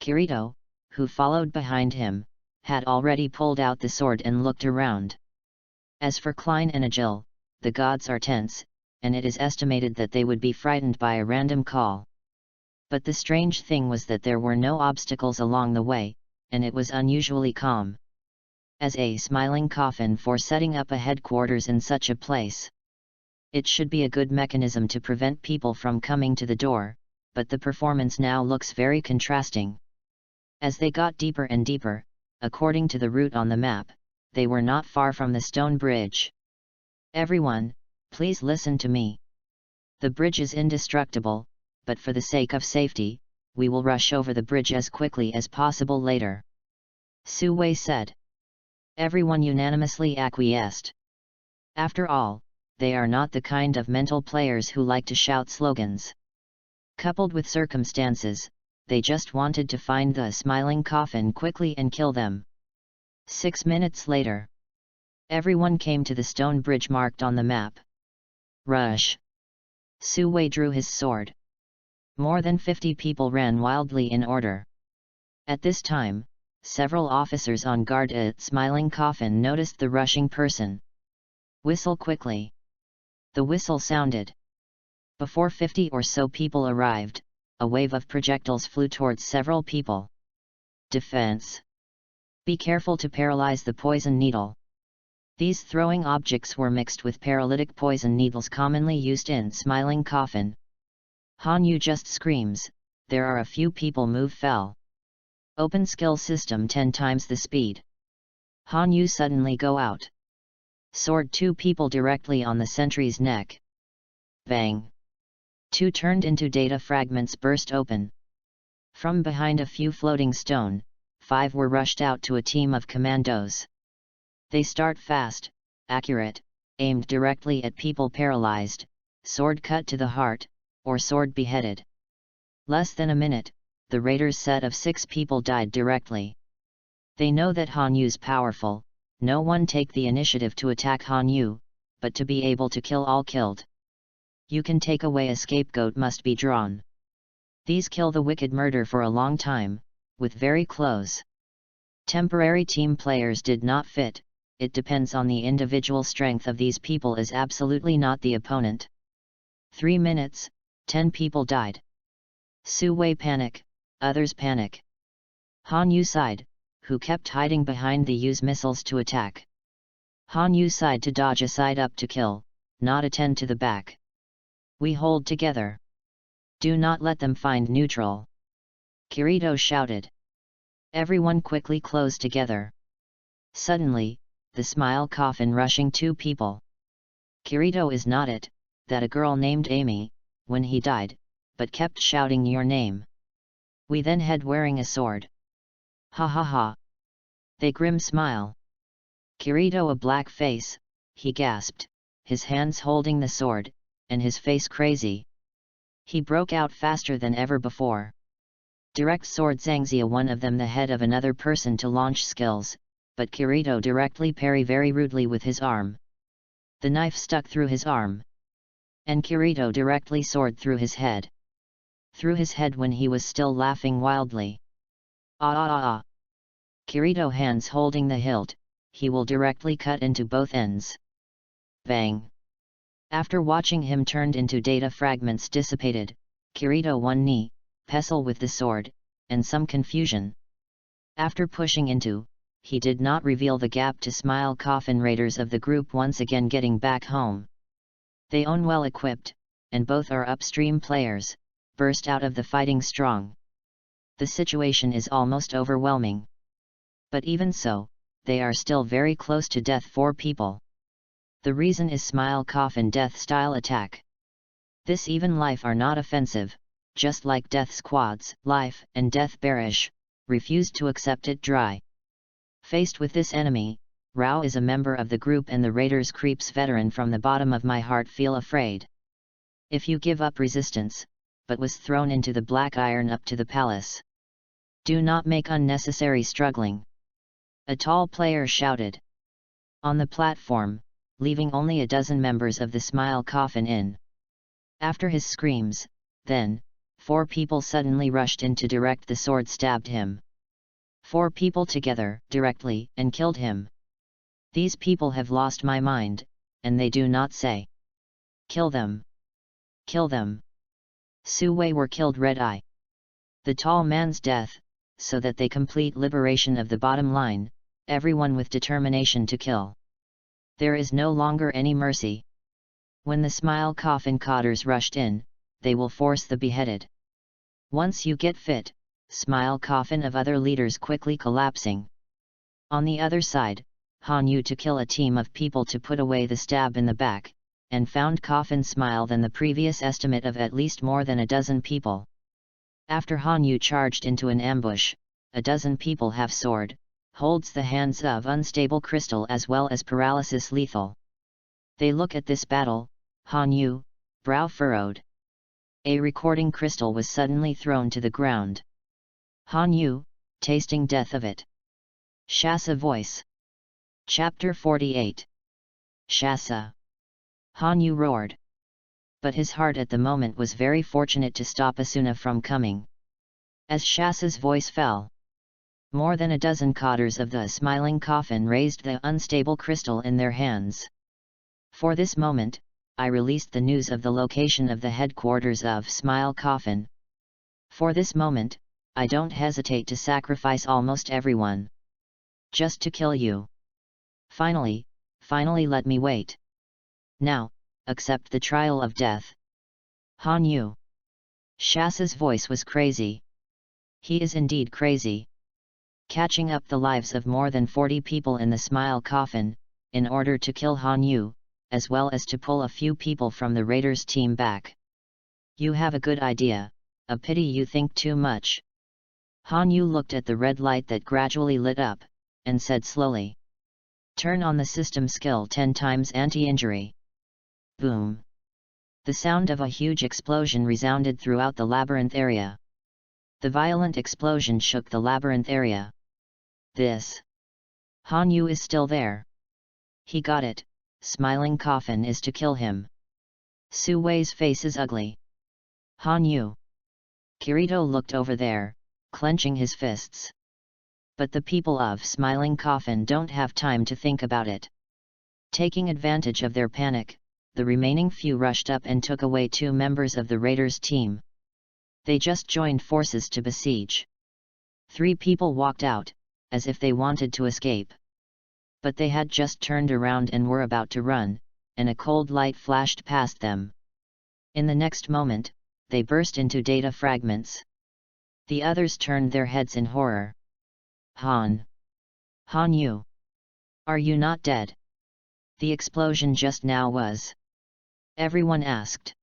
Kirito, who followed behind him, had already pulled out the sword and looked around. As for Klein and Agil, the gods are tense, and it is estimated that they would be frightened by a random call. But the strange thing was that there were no obstacles along the way, and it was unusually calm. as a smiling coffin for setting up a headquarters in such a place. It should be a good mechanism to prevent people from coming to the door, but the performance now looks very contrasting. As they got deeper and deeper, according to the route on the map, they were not far from the stone bridge. Everyone, please listen to me. The bridge is indestructible, but for the sake of safety, we will rush over the bridge as quickly as possible later. Su Wei said. Everyone unanimously acquiesced. After all, they are not the kind of mental players who like to shout slogans. Coupled with circumstances, they just wanted to find the smiling coffin quickly and kill them. 6 minutes later, everyone came to the stone bridge marked on the map. Rush! Su Wei drew his sword. More than 50 people ran wildly in order. At this time, several officers on guard at smiling coffin noticed the rushing person. Whistle quickly. The whistle sounded. Before 50 or so people arrived, a wave of projectiles flew towards several people. Defense. Be careful to paralyze the poison needle. These throwing objects were mixed with paralytic poison needles commonly used in smiling coffin. Han Yu just screams, there are a few people move fell. Open skill system 10 times the speed. Han Yu suddenly go out. Sword 2 people directly on the sentry's neck. Bang! 2 turned into data fragments burst open. From behind a few floating stone, 5 were rushed out to a team of commandos. They start fast, accurate, aimed directly at people paralyzed, sword cut to the heart, or sword beheaded. Less than a minute, the raiders' set of 6 people died directly. They know that Han Yu's powerful, no one take the initiative to attack Han Yu, but to be able to kill all killed. You can take away a scapegoat must be drawn. These kill the wicked murder for a long time, with very close. Temporary team players did not fit, it depends on the individual strength of these people is absolutely not the opponent. 3 minutes, 10 people died. Su Wei panic, others panic. Han Yu side, who kept hiding behind the use missiles to attack. Han Yu side to dodge aside up to kill, not attend to the back. We hold together. Do not let them find neutral. Kirito shouted. Everyone quickly closed together. Suddenly, the smile coffin rushing 2 people. Kirito is not it, that a girl named Amy, when he died, but kept shouting your name. We then head wearing a sword. Ha ha ha. They grim smile. Kirito a black face, he gasped, his hands holding the sword, and his face crazy. He broke out faster than ever before. Direct sword Zangzia one of them the head of another person to launch skills, but Kirito directly parry very rudely with his arm. The knife stuck through his arm. And Kirito directly sword through his head. Through his head when he was still laughing wildly. Ah ah ah ah. Kirito hands holding the hilt, he will directly cut into both ends. Bang. After watching him turned into data fragments dissipated, Kirito one knee, pestle with the sword, and some confusion. After pushing into, he did not reveal the gap to smile coffin raiders of the group once again getting back home. They own well equipped, and both are upstream players, burst out of the fighting strong. The situation is almost overwhelming. But even so, they are still very close to death for people. The reason is smile coffin death style attack. This even life are not offensive, just like death squads, life and death bearish, refused to accept it dry. Faced with this enemy, Rao is a member of the group and the Raiders creeps veteran from the bottom of my heart feel afraid. If you give up resistance, but was thrown into the black iron up to the palace. Do not make unnecessary struggling. A tall player shouted. On the platform, leaving only a dozen members of the smile coffin in. After his screams, then, 4 people suddenly rushed in to direct the sword stabbed him. 4 people together, directly, and killed him. These people have lost my mind, and they do not say. Kill them. Kill them. Su Wei were killed red eye. The tall man's death, so that they complete liberation of the bottom line, everyone with determination to kill. There is no longer any mercy. When the Smile Coffin Cotters rushed in, they will force the beheaded. Once you get fit, Smile Coffin of other leaders quickly collapsing. On the other side, Han Yu to kill a team of people to put away the stab in the back, and found Coffin Smile than the previous estimate of at least more than a dozen people. After Han Yu charged into an ambush, a dozen people have sword, holds the hands of unstable crystal as well as paralysis lethal. They look at this battle, Han Yu, brow furrowed. A recording crystal was suddenly thrown to the ground. Han Yu, tasting death of it. Shasa voice. Chapter 48. Shasa. Han Yu roared. But his heart at the moment was very fortunate to stop Asuna from coming. As Shasa's voice fell, more than a dozen cotters of the Smiling Coffin raised the unstable crystal in their hands. For this moment, I released the news of the location of the headquarters of Smile Coffin. For this moment, I don't hesitate to sacrifice almost everyone. Just to kill you. Finally let me wait. Now, accept the trial of death. Han Yu. Shasa's voice was crazy. He is indeed crazy. Catching up the lives of more than 40 people in the Smile Coffin, in order to kill Han Yu, as well as to pull a few people from the Raiders team back. You have a good idea, a pity you think too much. Han Yu looked at the red light that gradually lit up, and said slowly. Turn on the system skill 10 times anti-injury. Boom. The sound of a huge explosion resounded throughout the labyrinth area. The violent explosion shook the labyrinth area. This. Han Yu is still there. He got it, Smiling Coffin is to kill him. Su Wei's face is ugly. Han Yu. Kirito looked over there, clenching his fists. But the people of Smiling Coffin don't have time to think about it. Taking advantage of their panic, the remaining few rushed up and took away 2 members of the Raiders team. They just joined forces to besiege. 3 people walked out, as if they wanted to escape. But they had just turned around and were about to run, and a cold light flashed past them. In the next moment, they burst into data fragments. The others turned their heads in horror. Han Yu. Are you not dead? The explosion just now was. Everyone asked.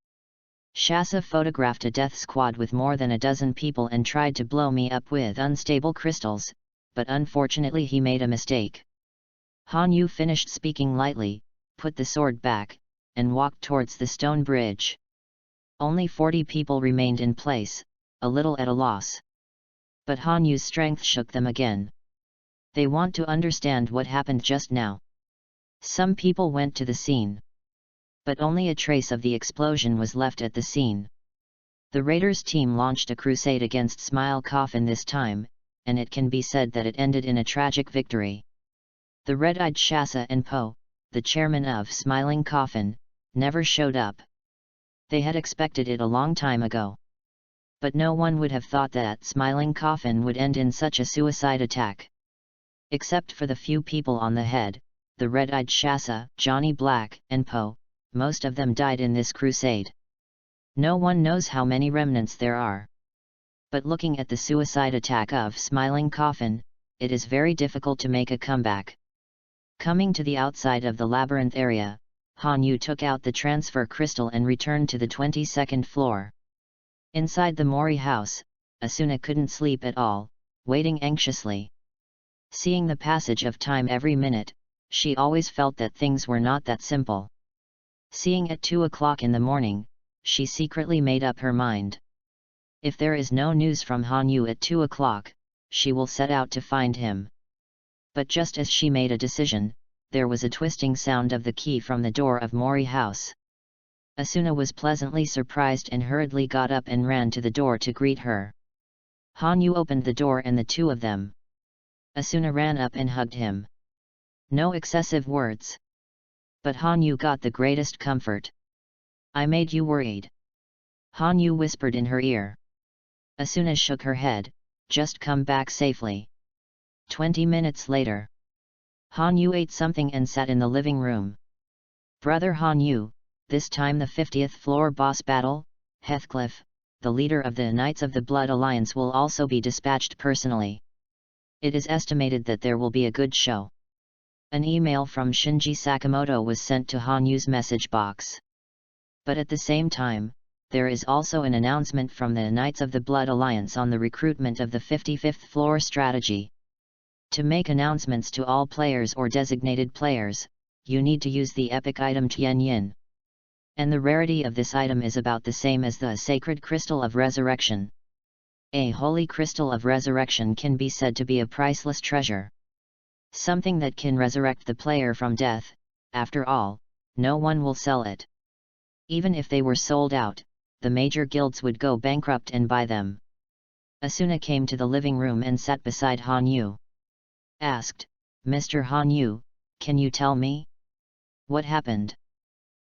Shasa photographed a death squad with more than a dozen people and tried to blow me up with unstable crystals, but unfortunately he made a mistake. Han Yu finished speaking lightly, put the sword back, and walked towards the stone bridge. Only 40 people remained in place, a little at a loss. But Han Yu's strength shook them again. They want to understand what happened just now. Some people went to the scene. But only a trace of the explosion was left at the scene. The Raiders team launched a crusade against Smile Coffin this time, and it can be said that it ended in a tragic victory. The red-eyed Shasa and Po, the chairman of Smiling Coffin, never showed up. They had expected it a long time ago. But no one would have thought that Smiling Coffin would end in such a suicide attack. Except for the few people on the head, the red-eyed Shasa, Johnny Black, and Po, most of them died in this crusade. No one knows how many remnants there are. But looking at the suicide attack of Smiling Coffin, it is very difficult to make a comeback. Coming to the outside of the labyrinth area, Han Yu took out the transfer crystal and returned to the 22nd floor. Inside the Mori house, Asuna couldn't sleep at all, waiting anxiously. Seeing the passage of time every minute, she always felt that things were not that simple. Seeing at 2 o'clock in the morning, she secretly made up her mind. If there is no news from Han Yu at 2 o'clock, she will set out to find him. But just as she made a decision, there was a twisting sound of the key from the door of Mori house. Asuna was pleasantly surprised and hurriedly got up and ran to the door to greet her. Han Yu opened the door and the 2 of them. Asuna ran up and hugged him. No excessive words. But Han Yu got the greatest comfort. I made you worried. Han Yu whispered in her ear. Asuna shook her head, just come back safely. 20 minutes later. Han Yu ate something and sat in the living room. Brother Han Yu, this time the 50th floor boss battle, Heathcliff, the leader of the Knights of the Blood Alliance, will also be dispatched personally. It is estimated that there will be a good show. An email from Shinji Sakamoto was sent to Han Yu's message box. But at the same time, there is also an announcement from the Knights of the Blood Alliance on the recruitment of the 55th floor strategy. To make announcements to all players or designated players, you need to use the epic item Tian Yin. And the rarity of this item is about the same as the Sacred Crystal of Resurrection. A Holy Crystal of Resurrection can be said to be a priceless treasure. Something that can resurrect the player from death. After all, no one will sell it. Even if they were sold out, the major guilds would go bankrupt and buy them. Asuna came to the living room and sat beside Han Yu. Asked, "Mr. Han Yu, can you tell me? What happened?"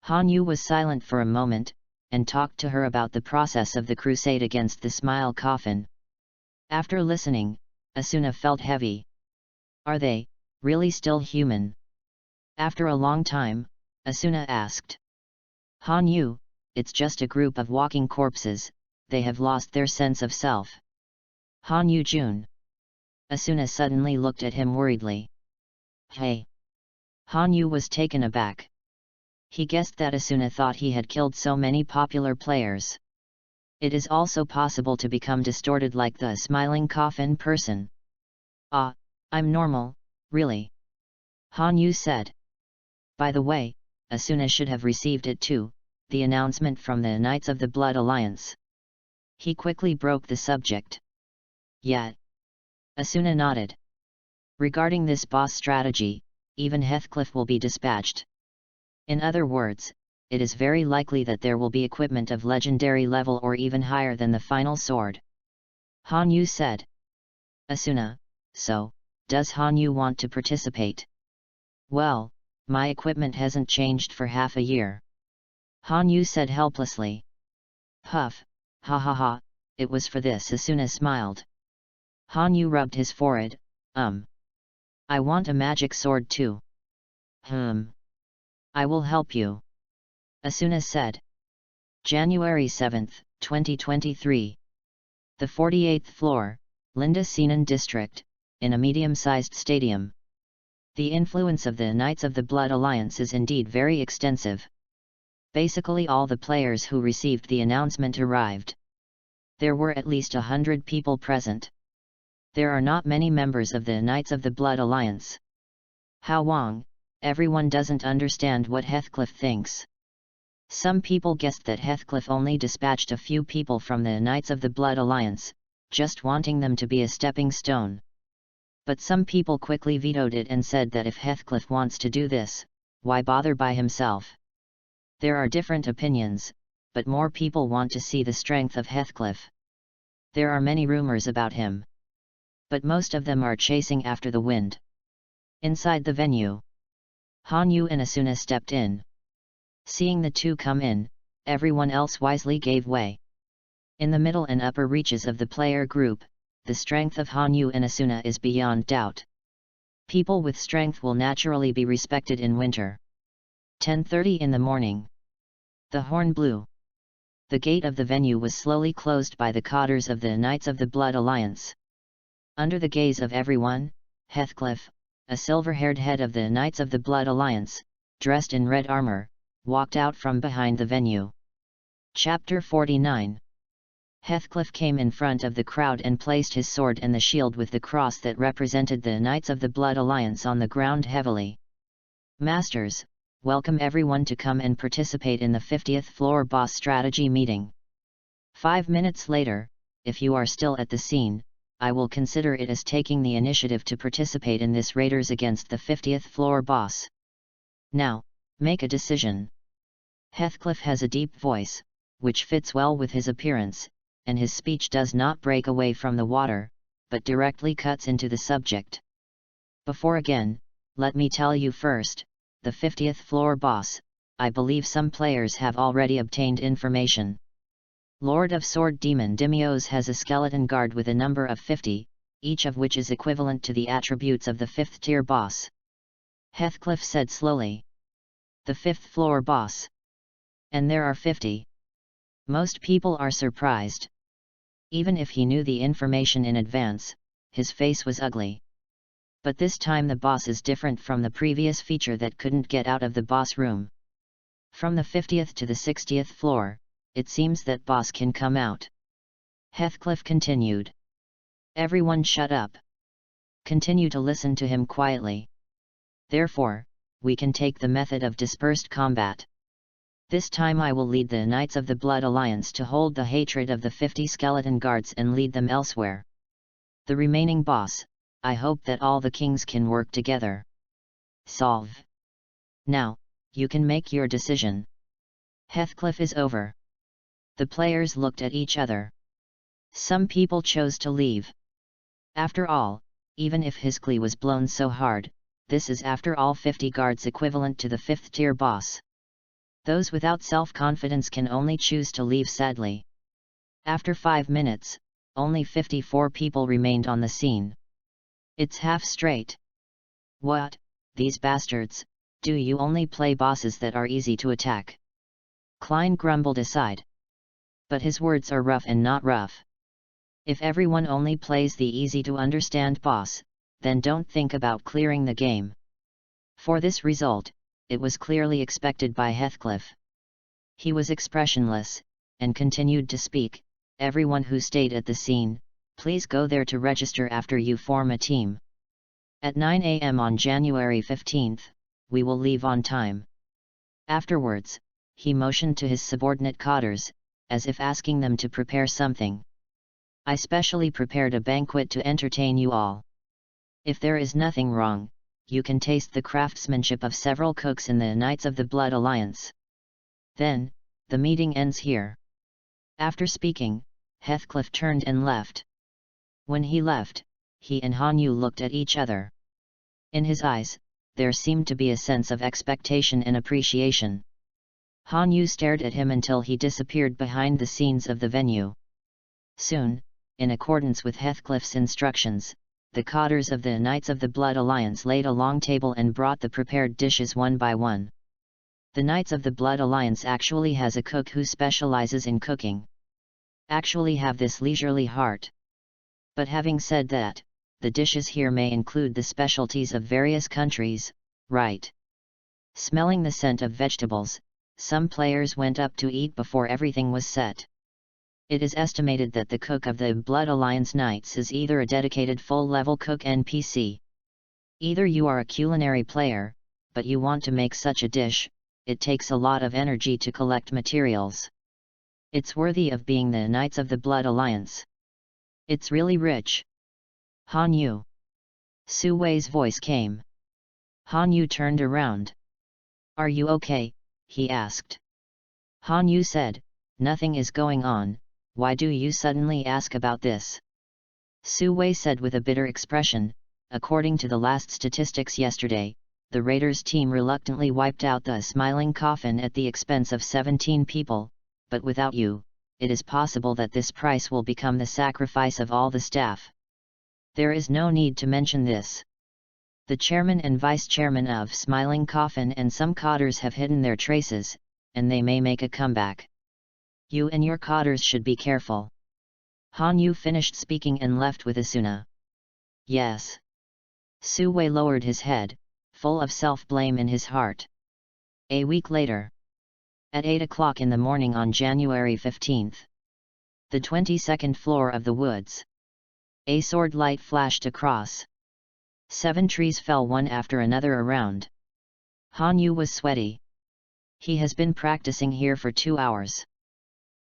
Han Yu was silent for a moment, and talked to her about the process of the crusade against the Smile Coffin. After listening, Asuna felt heavy. Are they really still human? After a long time, Asuna asked. Han Yu, it's just a group of walking corpses, they have lost their sense of self. Han Yu Jun. Asuna suddenly looked at him worriedly. Hey! Han Yu was taken aback. He guessed that Asuna thought he had killed so many popular players. It is also possible to become distorted like the smiling coffin person. Ah, I'm normal, really. Han Yu said. By the way, Asuna should have received it too, the announcement from the Knights of the Blood Alliance. He quickly broke the subject. Yet. Asuna nodded. Regarding this boss strategy, even Heathcliff will be dispatched. In other words, it is very likely that there will be equipment of legendary level or even higher than the final sword. Han Yu said. Asuna, so, does Han Yu want to participate? Well, my equipment hasn't changed for half a year. Han Yu said helplessly. Huff, ha ha ha, it was for this Asuna smiled. Han Yu rubbed his forehead, I want a magic sword too. I will help you. Asuna said. January 7, 2023. The 48th floor, Linda Senan District, in a medium-sized stadium. The influence of the Knights of the Blood Alliance is indeed very extensive. Basically all the players who received the announcement arrived. There were at least 100 people present. There are not many members of the Knights of the Blood Alliance. How Wang, everyone doesn't understand what Heathcliff thinks. Some people guessed that Heathcliff only dispatched a few people from the Knights of the Blood Alliance, just wanting them to be a stepping stone. But some people quickly vetoed it and said that if Heathcliff wants to do this, why bother by himself? There are different opinions, but more people want to see the strength of Heathcliff. There are many rumors about him. But most of them are chasing after the wind. Inside the venue, Han Yu and Asuna stepped in. Seeing the two come in, everyone else wisely gave way. In the middle and upper reaches of the player group, the strength of Han Yu and Asuna is beyond doubt. People with strength will naturally be respected in winter. 10:30 in the morning. The horn blew. The gate of the venue was slowly closed by the cadres of the Knights of the Blood Alliance. Under the gaze of everyone, Heathcliff, a silver-haired head of the Knights of the Blood Alliance, dressed in red armor, walked out from behind the venue. Chapter 49. Heathcliff came in front of the crowd and placed his sword and the shield with the cross that represented the Knights of the Blood Alliance on the ground heavily. Masters, welcome everyone to come and participate in the 50th floor boss strategy meeting. 5 minutes later, if you are still at the scene, I will consider it as taking the initiative to participate in this raiders against the 50th floor boss. Now, make a decision. Heathcliff has a deep voice, which fits well with his appearance, and his speech does not break away from the water, but directly cuts into the subject. Before again, let me tell you first, the 50th floor boss, I believe some players have already obtained information. Lord of Sword Demon Dimios has a skeleton guard with a number of 50, each of which is equivalent to the attributes of the 5th tier boss. Heathcliff said slowly. The 5th floor boss. And there are 50. Most people are surprised. Even if he knew the information in advance, his face was ugly. But this time the boss is different from the previous feature that couldn't get out of the boss room. From the 50th to the 60th floor, it seems that boss can come out. Heathcliff continued. Everyone shut up. Continue to listen to him quietly. Therefore, we can take the method of dispersed combat. This time I will lead the Knights of the Blood Alliance to hold the hatred of the 50 skeleton guards and lead them elsewhere. The remaining boss, I hope that all the kings can work together. Solve. Now, you can make your decision. Heathcliff is over. The players looked at each other. Some people chose to leave. After all, even if his glee was blown so hard, this is after all 50 guards equivalent to the 5th tier boss. Those without self-confidence can only choose to leave sadly. After 5 minutes, only 54 people remained on the scene. It's half straight. What, these bastards, do you only play bosses that are easy to attack? Klein grumbled aside. But his words are rough and not rough. If everyone only plays the easy-to-understand boss, then don't think about clearing the game. For this result, it was clearly expected by Heathcliff. He was expressionless, and continued to speak. Everyone who stayed at the scene, please go there to register after you form a team. At 9 a.m. on January 15th, we will leave on time. Afterwards, he motioned to his subordinate cotters, as if asking them to prepare something. I specially prepared a banquet to entertain you all. If there is nothing wrong, you can taste the craftsmanship of several cooks in the Knights of the Blood Alliance. Then, the meeting ends here. After speaking, Heathcliff turned and left. When he left, he and Han Yu looked at each other. In his eyes, there seemed to be a sense of expectation and appreciation. Han Yu stared at him until he disappeared behind the scenes of the venue. Soon, in accordance with Heathcliff's instructions, the cotters of the Knights of the Blood Alliance laid a long table and brought the prepared dishes one by one. The Knights of the Blood Alliance actually has a cook who specializes in cooking. Actually have this leisurely heart. But having said that, the dishes here may include the specialties of various countries, right? Smelling the scent of vegetables, some players went up to eat before everything was set. It is estimated that the cook of the Blood Alliance Knights is either a dedicated full-level cook NPC. Either you are a culinary player, but you want to make such a dish, it takes a lot of energy to collect materials. It's worthy of being the Knights of the Blood Alliance. It's really rich. Han Yu. Su Wei's voice came. Han Yu turned around. Are you okay? He asked. Han Yu said, nothing is going on, why do you suddenly ask about this? Su Wei said with a bitter expression, according to the last statistics yesterday, the Raiders team reluctantly wiped out the Smiling Coffin at the expense of 17 people, but without you, it is possible that this price will become the sacrifice of all the staff. There is no need to mention this. The chairman and vice chairman of Smiling Coffin and some cotters have hidden their traces, and they may make a comeback. You and your cotters should be careful. Han Yu finished speaking and left with Asuna. Yes. Su Wei lowered his head, full of self-blame in his heart. A week later. At 8 o'clock in the morning on January 15th. The 22nd floor of the woods. A sword light flashed across. 7 trees fell one after another around. Han Yu was sweaty. He has been practicing here for 2 hours.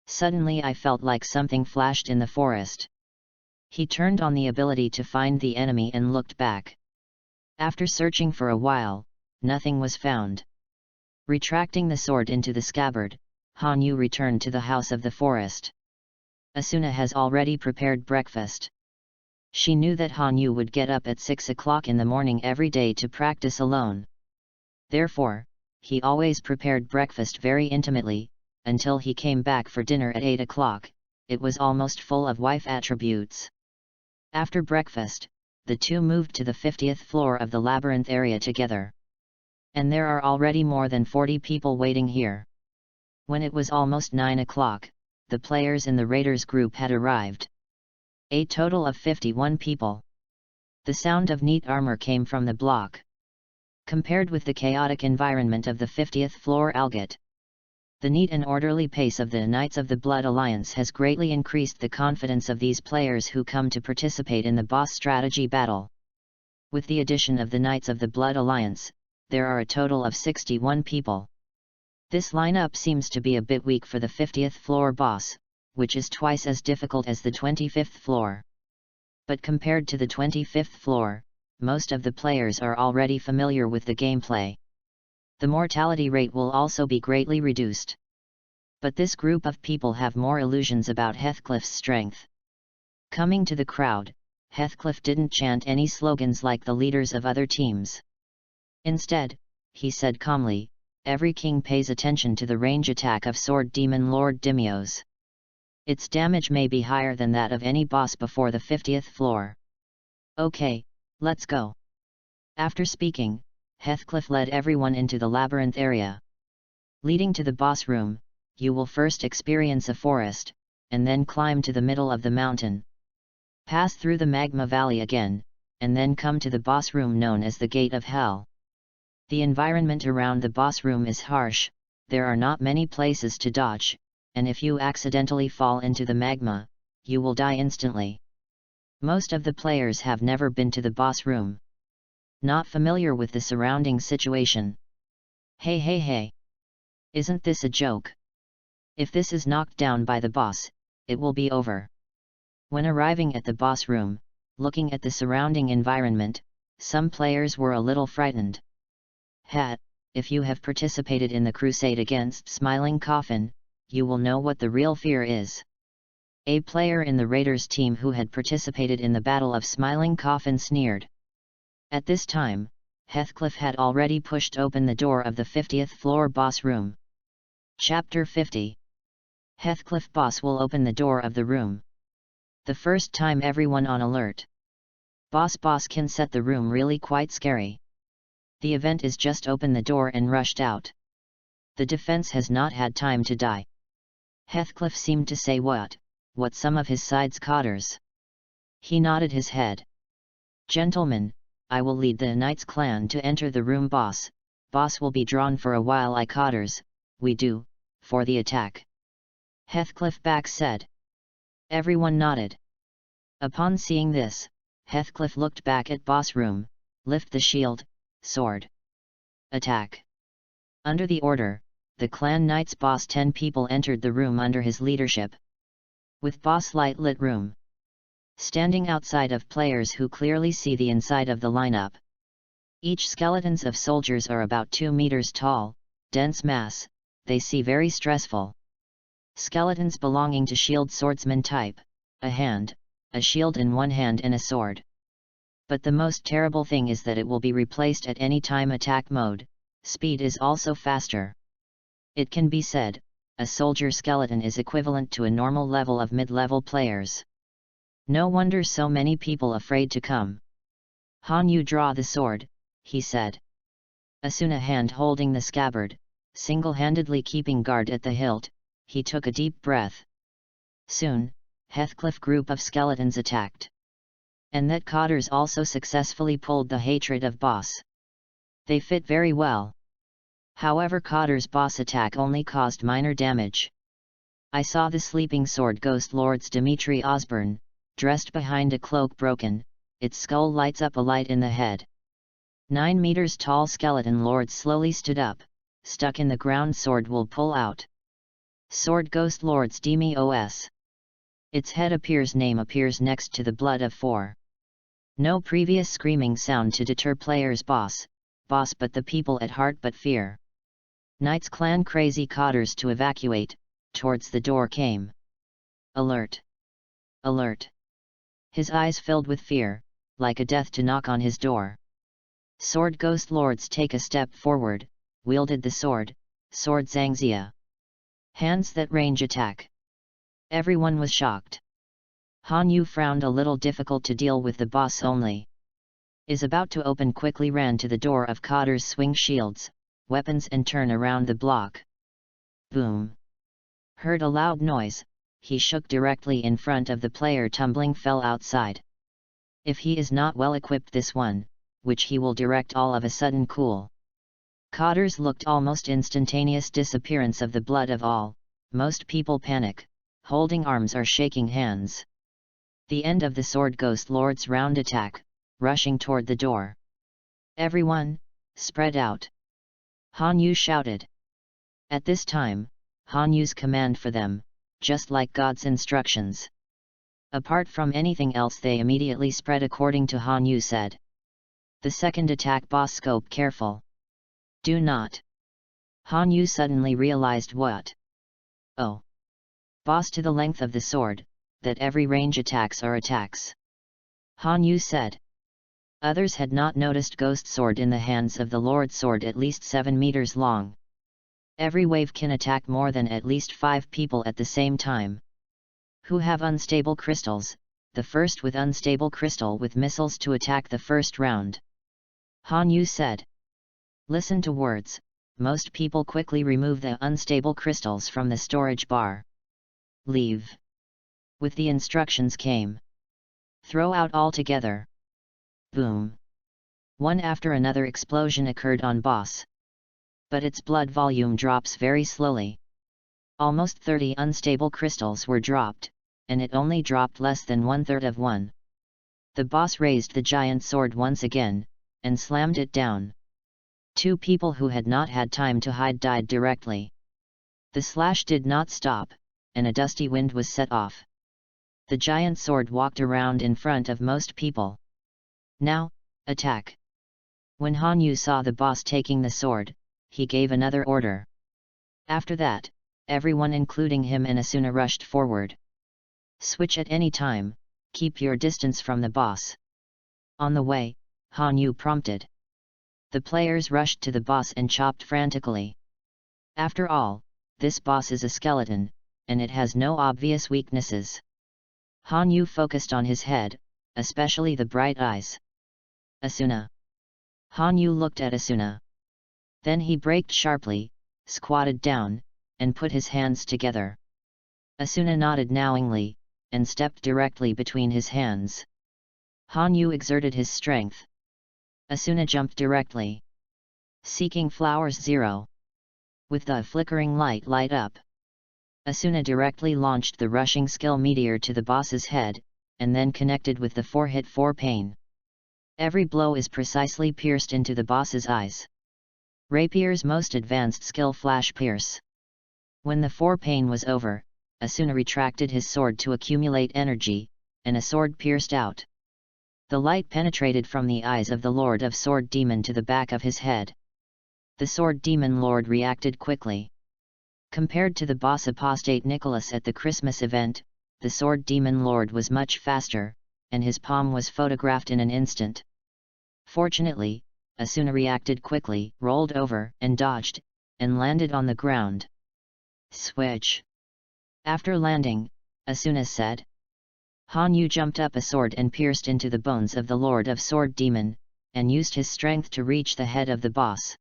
Suddenly I felt like something flashed in the forest. He turned on the ability to find the enemy and looked back. After searching for a while, nothing was found. Retracting the sword into the scabbard, Han Yu returned to the house of the forest. Asuna has already prepared breakfast. She knew that Han Yu would get up at 6 o'clock in the morning every day to practice alone. Therefore, he always prepared breakfast very intimately, until he came back for dinner at 8 o'clock, it was almost full of wife attributes. After breakfast, the two moved to the 50th floor of the labyrinth area together. And there are already more than 40 people waiting here. When it was almost 9 o'clock, the players in the Raiders group had arrived. A total of 51 people. The sound of neat armor came from the block. Compared with the chaotic environment of the 50th floor Algot, the neat and orderly pace of the Knights of the Blood Alliance has greatly increased the confidence of these players who come to participate in the boss strategy battle. With the addition of the Knights of the Blood Alliance, there are a total of 61 people. This lineup seems to be a bit weak for the 50th floor boss, which is twice as difficult as the 25th floor. But compared to the 25th floor, most of the players are already familiar with the gameplay. The mortality rate will also be greatly reduced. But this group of people have more illusions about Heathcliff's strength. Coming to the crowd, Heathcliff didn't chant any slogans like the leaders of other teams. Instead, he said calmly, "Every king pays attention to the range attack of Sword Demon Lord Dimios. Its damage may be higher than that of any boss before the 50th floor. Okay, let's go." After speaking, Heathcliff led everyone into the labyrinth area. Leading to the boss room, you will first experience a forest, and then climb to the middle of the mountain. Pass through the magma valley again, and then come to the boss room known as the Gate of Hell. The environment around the boss room is harsh, there are not many places to dodge, and if you accidentally fall into the magma, you will die instantly. Most of the players have never been to the boss room. Not familiar with the surrounding situation. Hey. Isn't this a joke? If this is knocked down by the boss, it will be over. When arriving at the boss room, looking at the surrounding environment, some players were a little frightened. If you have participated in the crusade against Smiling Coffin, you will know what the real fear is. A player in the Raiders team who had participated in the Battle of Smiling Coffin sneered. At this time, Heathcliff had already pushed open the door of the 50th floor boss room. Chapter 50. Heathcliff boss will open the door of the room. The first time everyone on alert. Boss can set the room really quite scary. The event is just open the door and rushed out. The defense has not had time to die. Heathcliff seemed to say what some of his side's cotters. He nodded his head. "Gentlemen, I will lead the Knights clan to enter the room. Boss will be drawn for a while. I cotters, we do, for the attack." Heathcliff back said. Everyone nodded. Upon seeing this, Heathcliff looked back at boss room, lift the shield, sword. Attack. Under the order, the clan Knights boss 10 people entered the room under his leadership. With boss light lit room. Standing outside of players who clearly see the inside of the lineup. Each skeletons of soldiers are about 2 meters tall, dense mass, they see very stressful. Skeletons belonging to shield swordsman type, a shield in one hand and a sword. But the most terrible thing is that it will be replaced at any time. Attack mode, speed is also faster. It can be said, a soldier skeleton is equivalent to a normal level of mid-level players. No wonder so many people afraid to come. "Han, you draw the sword," he said. Asuna hand holding the scabbard, single-handedly keeping guard at the hilt, he took a deep breath. Soon, Heathcliff group of skeletons attacked. And that cotters also successfully pulled the hatred of boss. They fit very well. However, cotters boss attack only caused minor damage. I saw the sleeping sword ghost lords Dimitri Osborne, dressed behind a cloak broken, its skull lights up a light in the head. 9 meters tall skeleton lord slowly stood up, stuck in the ground sword will pull out. Sword ghost lords Demios. Its head appears name appears next to the blood of 4. No previous screaming sound to deter players boss but the people at heart but fear. Knights clan crazy cotters to evacuate, towards the door came. Alert! Alert! His eyes filled with fear, like a death to knock on his door. Sword ghost lords take a step forward, wielded the sword Zangzia. Hands that range attack. Everyone was shocked. Han Yu frowned a little, difficult to deal with the boss only. is about to open, quickly ran to the door of Cotter's swing shields, weapons and turn around the block. Boom! Heard a loud noise, he shook directly in front of the player, tumbling fell outside. If he is not well equipped this one, which he will direct all of a sudden cool. Cotter's looked almost instantaneous disappearance of the blood of all, most people panic, holding arms or shaking hands. The end of the Sword Ghost Lord's round attack, rushing toward the door. Everyone, spread out! Han Yu shouted. At this time, Han Yu's command for them, just like God's instructions. Apart from anything else, they immediately spread according to Han Yu said. The second attack, boss scope careful. Do not. Han Yu suddenly realized what? Oh. Boss to the length of the sword, that every range attacks are attacks. Han Yu said. Others had not noticed ghost sword in the hands of the Lord sword at least 7 meters long. Every wave can attack more than at least 5 people at the same time. Who have unstable crystals, the first with unstable crystal with missiles to attack the first round. Han Yu said. Listen to words, most people quickly remove the unstable crystals from the storage bar. Leave. With the instructions came. Throw out all together. Boom. One after another explosion occurred on boss. But its blood volume drops very slowly. Almost 30 unstable crystals were dropped, and it only dropped less than 1/3 of one. The boss raised the giant sword once again, and slammed it down. 2 people who had not had time to hide died directly. The slash did not stop, and a dusty wind was set off. The giant sword walked around in front of most people. Now, attack! When Han Yu saw the boss taking the sword, he gave another order. After that, everyone including him and Asuna rushed forward. Switch at any time, keep your distance from the boss. On the way, Han Yu prompted. The players rushed to the boss and chopped frantically. After all, this boss is a skeleton, and it has no obvious weaknesses. Han Yu focused on his head, especially the bright eyes. Asuna. Han Yu looked at Asuna. Then he braked sharply, squatted down, and put his hands together. Asuna nodded knowingly, and stepped directly between his hands. Han Yu exerted his strength. Asuna jumped directly. Seeking flowers 0. With the flickering light up. Asuna directly launched the rushing skill meteor to the boss's head, and then connected with the 4-hit 4 pain. Every blow is precisely pierced into the boss's eyes. Rapier's most advanced skill flash pierce. When the 4 pain was over, Asuna retracted his sword to accumulate energy, and a sword pierced out. The light penetrated from the eyes of the Lord of Sword Demon to the back of his head. The Sword Demon Lord reacted quickly. Compared to the boss apostate Nicholas at the Christmas event, the Sword Demon Lord was much faster, and his palm was photographed in an instant. Fortunately, Asuna reacted quickly, rolled over and dodged, and landed on the ground. Switch. After landing, Asuna said. Han Yu jumped up a sword and pierced into the bones of the Lord of Sword Demon, and used his strength to reach the head of the boss.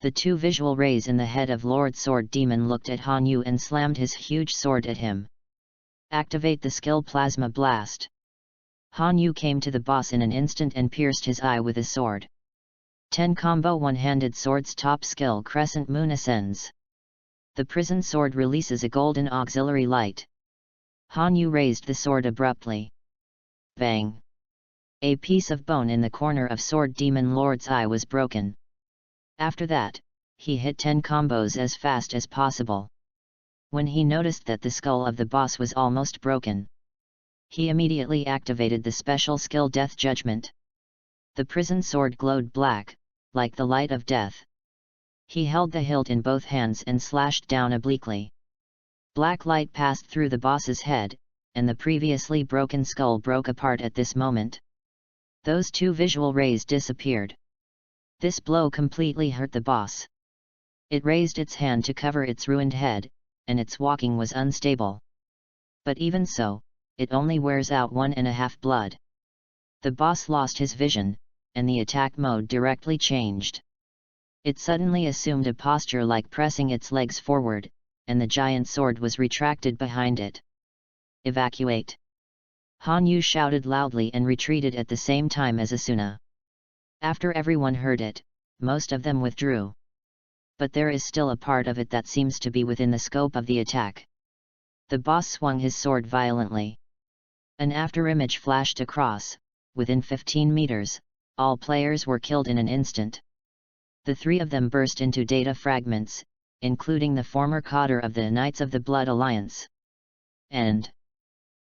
The 2 visual rays in the head of Lord Sword Demon looked at Han Yu and slammed his huge sword at him. Activate the skill Plasma Blast. Han Yu came to the boss in an instant and pierced his eye with his sword. 10 combo one-handed swords top skill Crescent Moon ascends. The prison sword releases a golden auxiliary light. Han Yu raised the sword abruptly. Bang! A piece of bone in the corner of Sword Demon Lord's eye was broken. After that, he hit 10 combos as fast as possible. When he noticed that the skull of the boss was almost broken, he immediately activated the special skill Death Judgment. The prison sword glowed black, like the light of death. He held the hilt in both hands and slashed down obliquely. Black light passed through the boss's head, and the previously broken skull broke apart at this moment. Those 2 visual rays disappeared. This blow completely hurt the boss. It raised its hand to cover its ruined head, and its walking was unstable. But even so, it only wears out 1.5 blood. The boss lost his vision, and the attack mode directly changed. It suddenly assumed a posture like pressing its legs forward, and the giant sword was retracted behind it. "Evacuate!" Han Yu shouted loudly and retreated at the same time as Asuna. After everyone heard it, most of them withdrew. But there is still a part of it that seems to be within the scope of the attack. The boss swung his sword violently. An afterimage flashed across. Within 15 meters, all players were killed in an instant. The three of them burst into data fragments, including the former cadre of the Knights of the Blood Alliance. End.